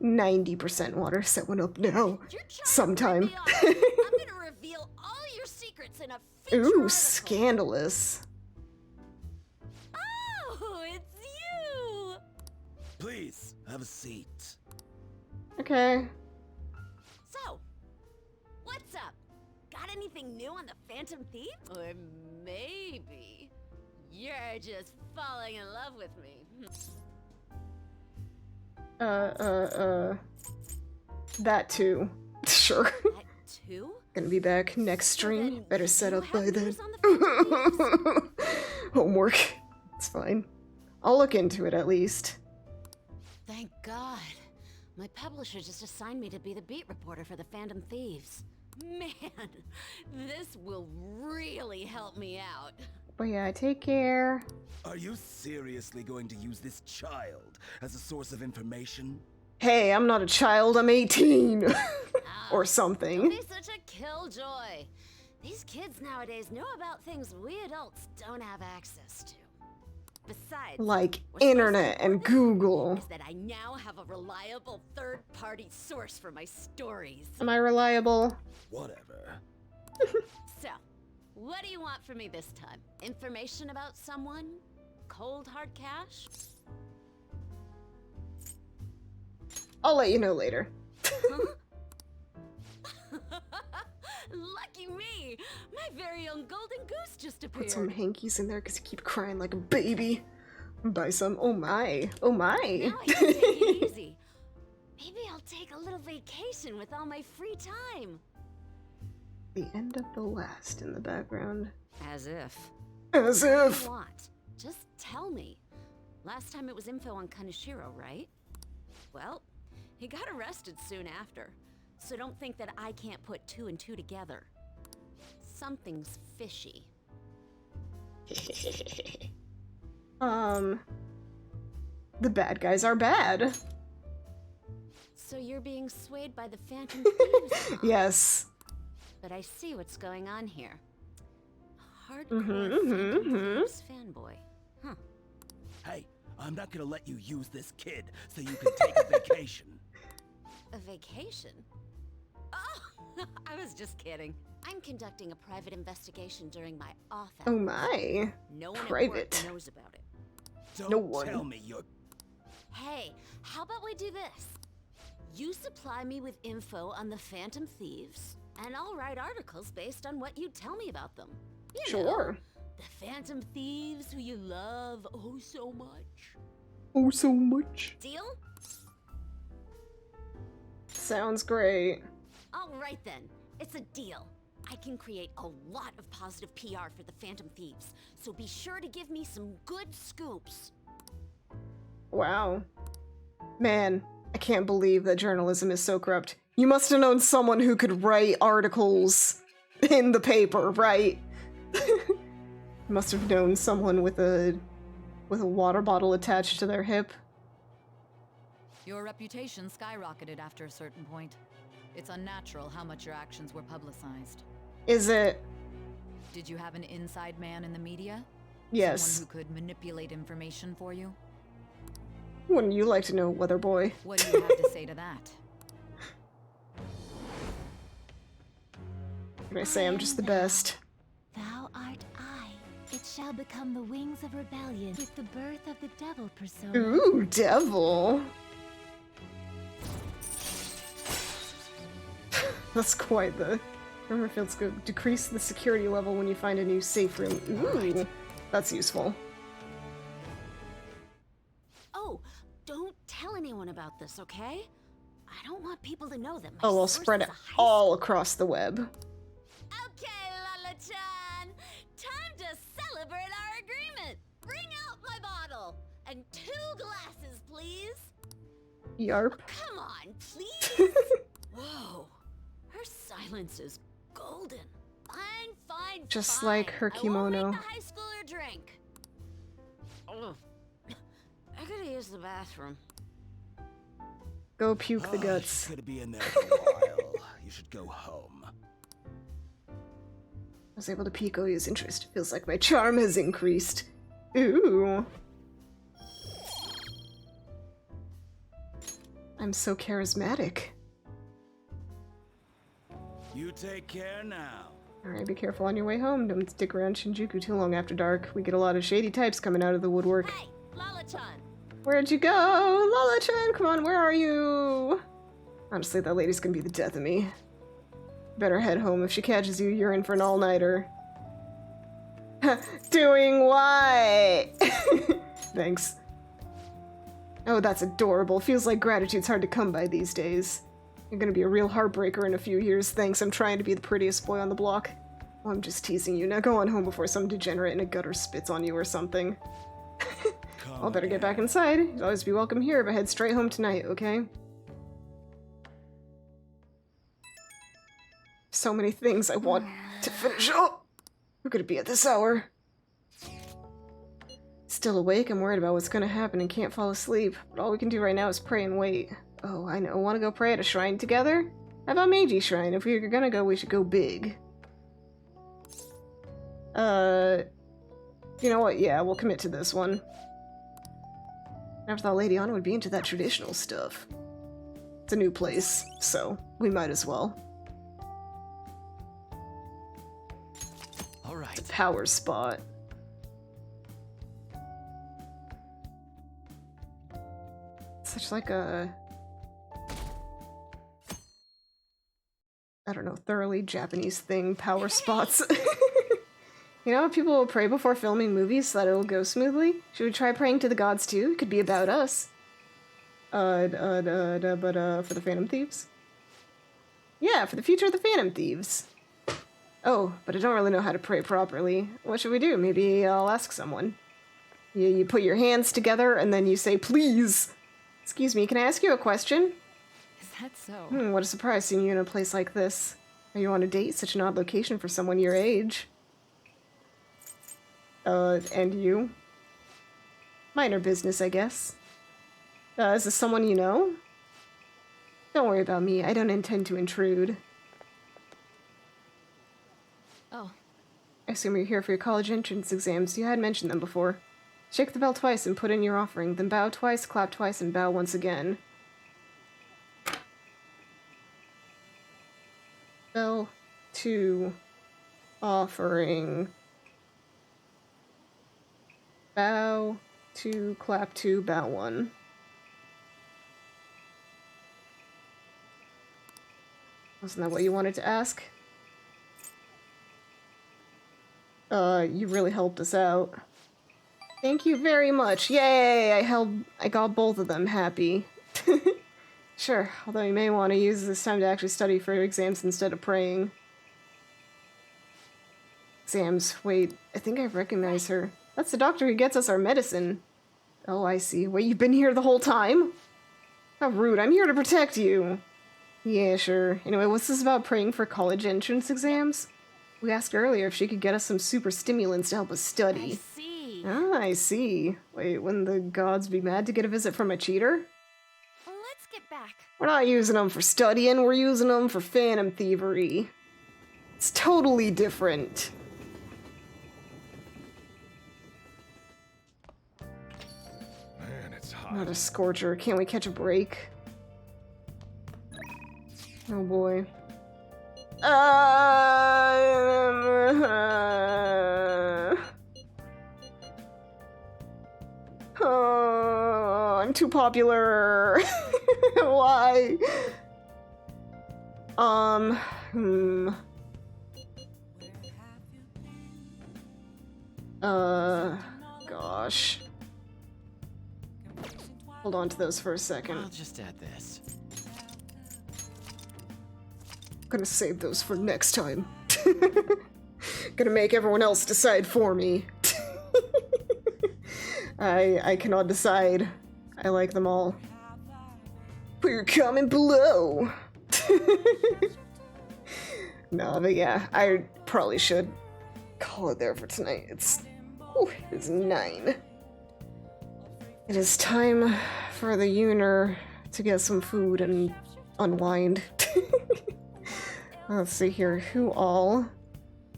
90% water. Set one up now. Sometime. I'm gonna reveal all your secrets in a feature Ooh, article. scandalous. Oh, it's you! Please, have a seat. Okay. So, what's up? Got anything new on the Phantom Thief? Or maybe you're just falling in love with me. That too. Sure. That too? Gonna be back next stream. Better set up by then. Homework. It's fine. I'll look into it at least. Thank God. My publisher just assigned me to be the beat reporter for the Phantom Thieves. Man, this will really help me out. But yeah, take care. Are you seriously going to use this child as a source of information? Hey, I'm not a child, I'm 18. Or something. Don't be such a killjoy. These kids nowadays know about things we adults don't have access to. Besides, Like internet and Google. is that I now have a reliable third-party source for my stories. Am I reliable? Whatever. So, what do you want from me this time? Information about someone? Cold hard cash? I'll let you know later. Lucky me! My very own golden goose just appeared. Put some hankies in there because you keep crying like a baby. Buy some. Oh my. Oh my. Now I can take it easy. Maybe I'll take a little vacation with all my free time. The end of the last in the background. As if. As What do if. you want? Just tell me. Last time it was info on Kaneshiro, right? Well, he got arrested soon after. So don't think that I can't put two and two together. Something's fishy. The bad guys are bad. So you're being swayed by the Phantom Thieves, huh? Yes. But I see what's going on here. Hardcore Mhm, Phantom Thieves fanboy. Huh. Hey, I'm not gonna let you use this kid so you can take a vacation. A vacation? Oh, I was just kidding. I'm conducting a private investigation during my off hours. Oh my. No one Private. at work knows about it. No one. Tell me you're... Hey, how about we do this? You supply me with info on the Phantom Thieves, and I'll write articles based on what you tell me about them. You know, Sure. the Phantom Thieves who you love oh so much. Oh, so much. Deal? Sounds great. All right then, it's a deal. I can create a lot of positive PR for the Phantom Thieves, so be sure to give me some good scoops. Wow. Man, I can't believe that journalism is so corrupt. You must have known someone who could write articles in the paper, right? You must have known someone with a water bottle attached to their hip. Your reputation skyrocketed after a certain point. It's unnatural how much your actions were publicized. Is it? Did you have an inside man in the media? Yes. Someone who could manipulate information for you? Wouldn't you like to know, Weather Boy? What do you have to say to that? Can I say I'm just the best? Thou art I. It shall become the wings of rebellion with the birth of the devil persona. Ooh, devil. That's quite the... Rumor fields go decrease the security level when you find a new safe room. Ooh, that's useful. Oh, don't tell anyone about this, okay? I don't want people to know that my Oh, I'll source spread is it a high all across the web. Okay, Lala-chan! Time to celebrate our agreement! Bring out my bottle! And 2 glasses, please! Yarp. Come on, please! Whoa. Her silence is golden. Fine, Just fine. like her I kimono. won't make the high schooler drink. Oh. I gotta use the bathroom. Go puke the guts. Could be in there for a while. You should go home. I was able to pique Oyu's interest. Feels like my charm has increased. Ooh. I'm so charismatic. You take care now. Alright, be careful on your way home. Don't stick around Shinjuku too long after dark. We get a lot of shady types coming out of the woodwork. Hey, Lala-chan! Where'd you go? Lala-chan, come on, where are you? Honestly, that lady's gonna be the death of me. Better head home. If she catches you, you're in for an all-nighter. Doing what? Thanks. Oh, that's adorable. Feels like gratitude's hard to come by these days. You're gonna be a real heartbreaker in a few years. Thanks, I'm trying to be the prettiest boy on the block. Oh, I'm just teasing you. Now go on home before some degenerate in a gutter spits on you or something. I'll better get back inside. You'll always be welcome here, but head straight home tonight, okay? So many things I want to finish up. Who could it be at this hour? Still awake, I'm worried about what's gonna happen and can't fall asleep. But all we can do right now is pray and wait. Oh, I know. Want to go pray at a shrine together? How about Meiji Shrine? If we're gonna go, we should go big. You know what? Yeah, we'll commit to this one. Never thought Lady Anna would be into that traditional stuff. It's a new place, so we might as well. All right. It's a power spot. Such like a... I don't know, thoroughly Japanese thing, power spots. You know, people will pray before filming movies so that it'll go smoothly. Should we try praying to the gods too? It could be about us. For the Phantom Thieves? Yeah, for the future of the Phantom Thieves. Oh, but I don't really know how to pray properly. What should we do? Maybe I'll ask someone. You put your hands together and then you say, please. Excuse me, can I ask you a question? Is that so? What a surprise seeing you in a place like this. Are you on a date? Such an odd location for someone your age. And you? Minor business, I guess. Is this someone you know? Don't worry about me. I don't intend to intrude. Oh. I assume you're here for your college entrance exams. You had mentioned them before. Shake the bell twice and put in your offering. Then bow twice, clap twice, and bow once again. Bell 2 offering. Bow 2, clap 2, bow 1. Wasn't that what you wanted to ask? You really helped us out. Thank you very much. Yay! I got both of them happy. Sure, although you may want to use this time to actually study for exams instead of praying. Exams. Wait, I think I recognize her. That's the doctor who gets us our medicine. Oh, I see. Wait, you've been here the whole time? How rude. I'm here to protect you. Yeah, sure. Anyway, what's this about praying for college entrance exams? We asked earlier if she could get us some super stimulants to help us study. I see. Ah, I see. Wait, wouldn't the gods be mad to get a visit from a cheater? Let's get back. We're not using them for studying, we're using them for phantom thievery. It's totally different. Man, it's hot. Not a scorcher. Can't we catch a break? Oh boy. Oh, I'm too popular. Why? Gosh. Hold on to those for a second. I'll just add this. Gonna save those for next time. Gonna make everyone else decide for me. I cannot decide. I like them all. Put your comment below. No, but yeah, I probably should call it there for tonight. It's 9. It is time for the Yoonia to get some food and unwind. Let's see here, who all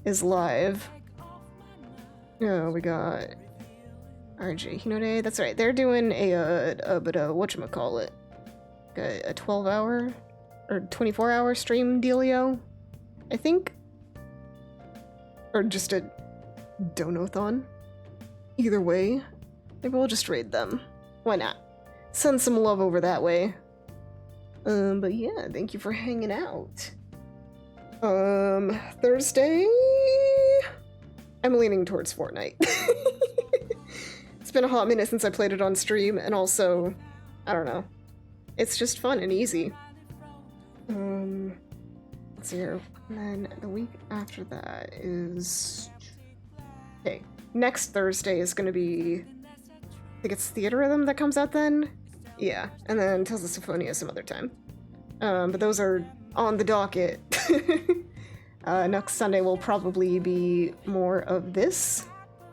is live? Oh, we got RJ Hinode. That's right, they're doing a whatchamacallit? A 12-hour or 24-hour stream dealio, I think? Or just a donathon? Either way, maybe we'll just raid them. Why not? Send some love over that way. But yeah, thank you for hanging out. Thursday? I'm leaning towards Fortnite. It's been a hot minute since I played it on stream, and also, I don't know. It's just fun and easy. Let's see here. And then the week after that is... Okay, next Thursday is gonna be... I think it's Theater Rhythm that comes out then? Yeah, and then Tales of Symphonia some other time. But those are on the docket. Next Sunday will probably be more of this,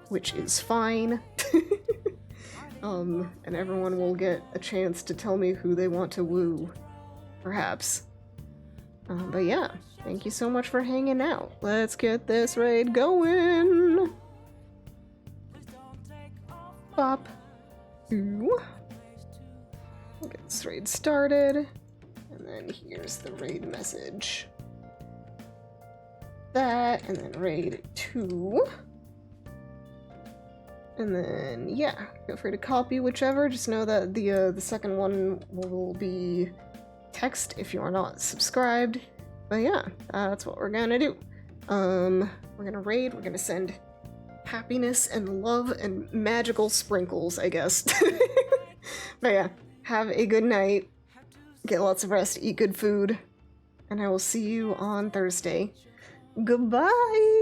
which is fine. And everyone will get a chance to tell me who they want to woo, perhaps. But yeah, thank you so much for hanging out. Let's get this raid going! Bop. Ooh. We'll get this raid started. And then here's the raid message. That, and then raid 2. And then, yeah, feel free to copy whichever. Just know that the second one will be text if you are not subscribed. But yeah, that's what we're gonna do. We're gonna raid, we're gonna send happiness and love and magical sprinkles, I guess. But yeah, have a good night. Get lots of rest, eat good food. And I will see you on Thursday. Goodbye!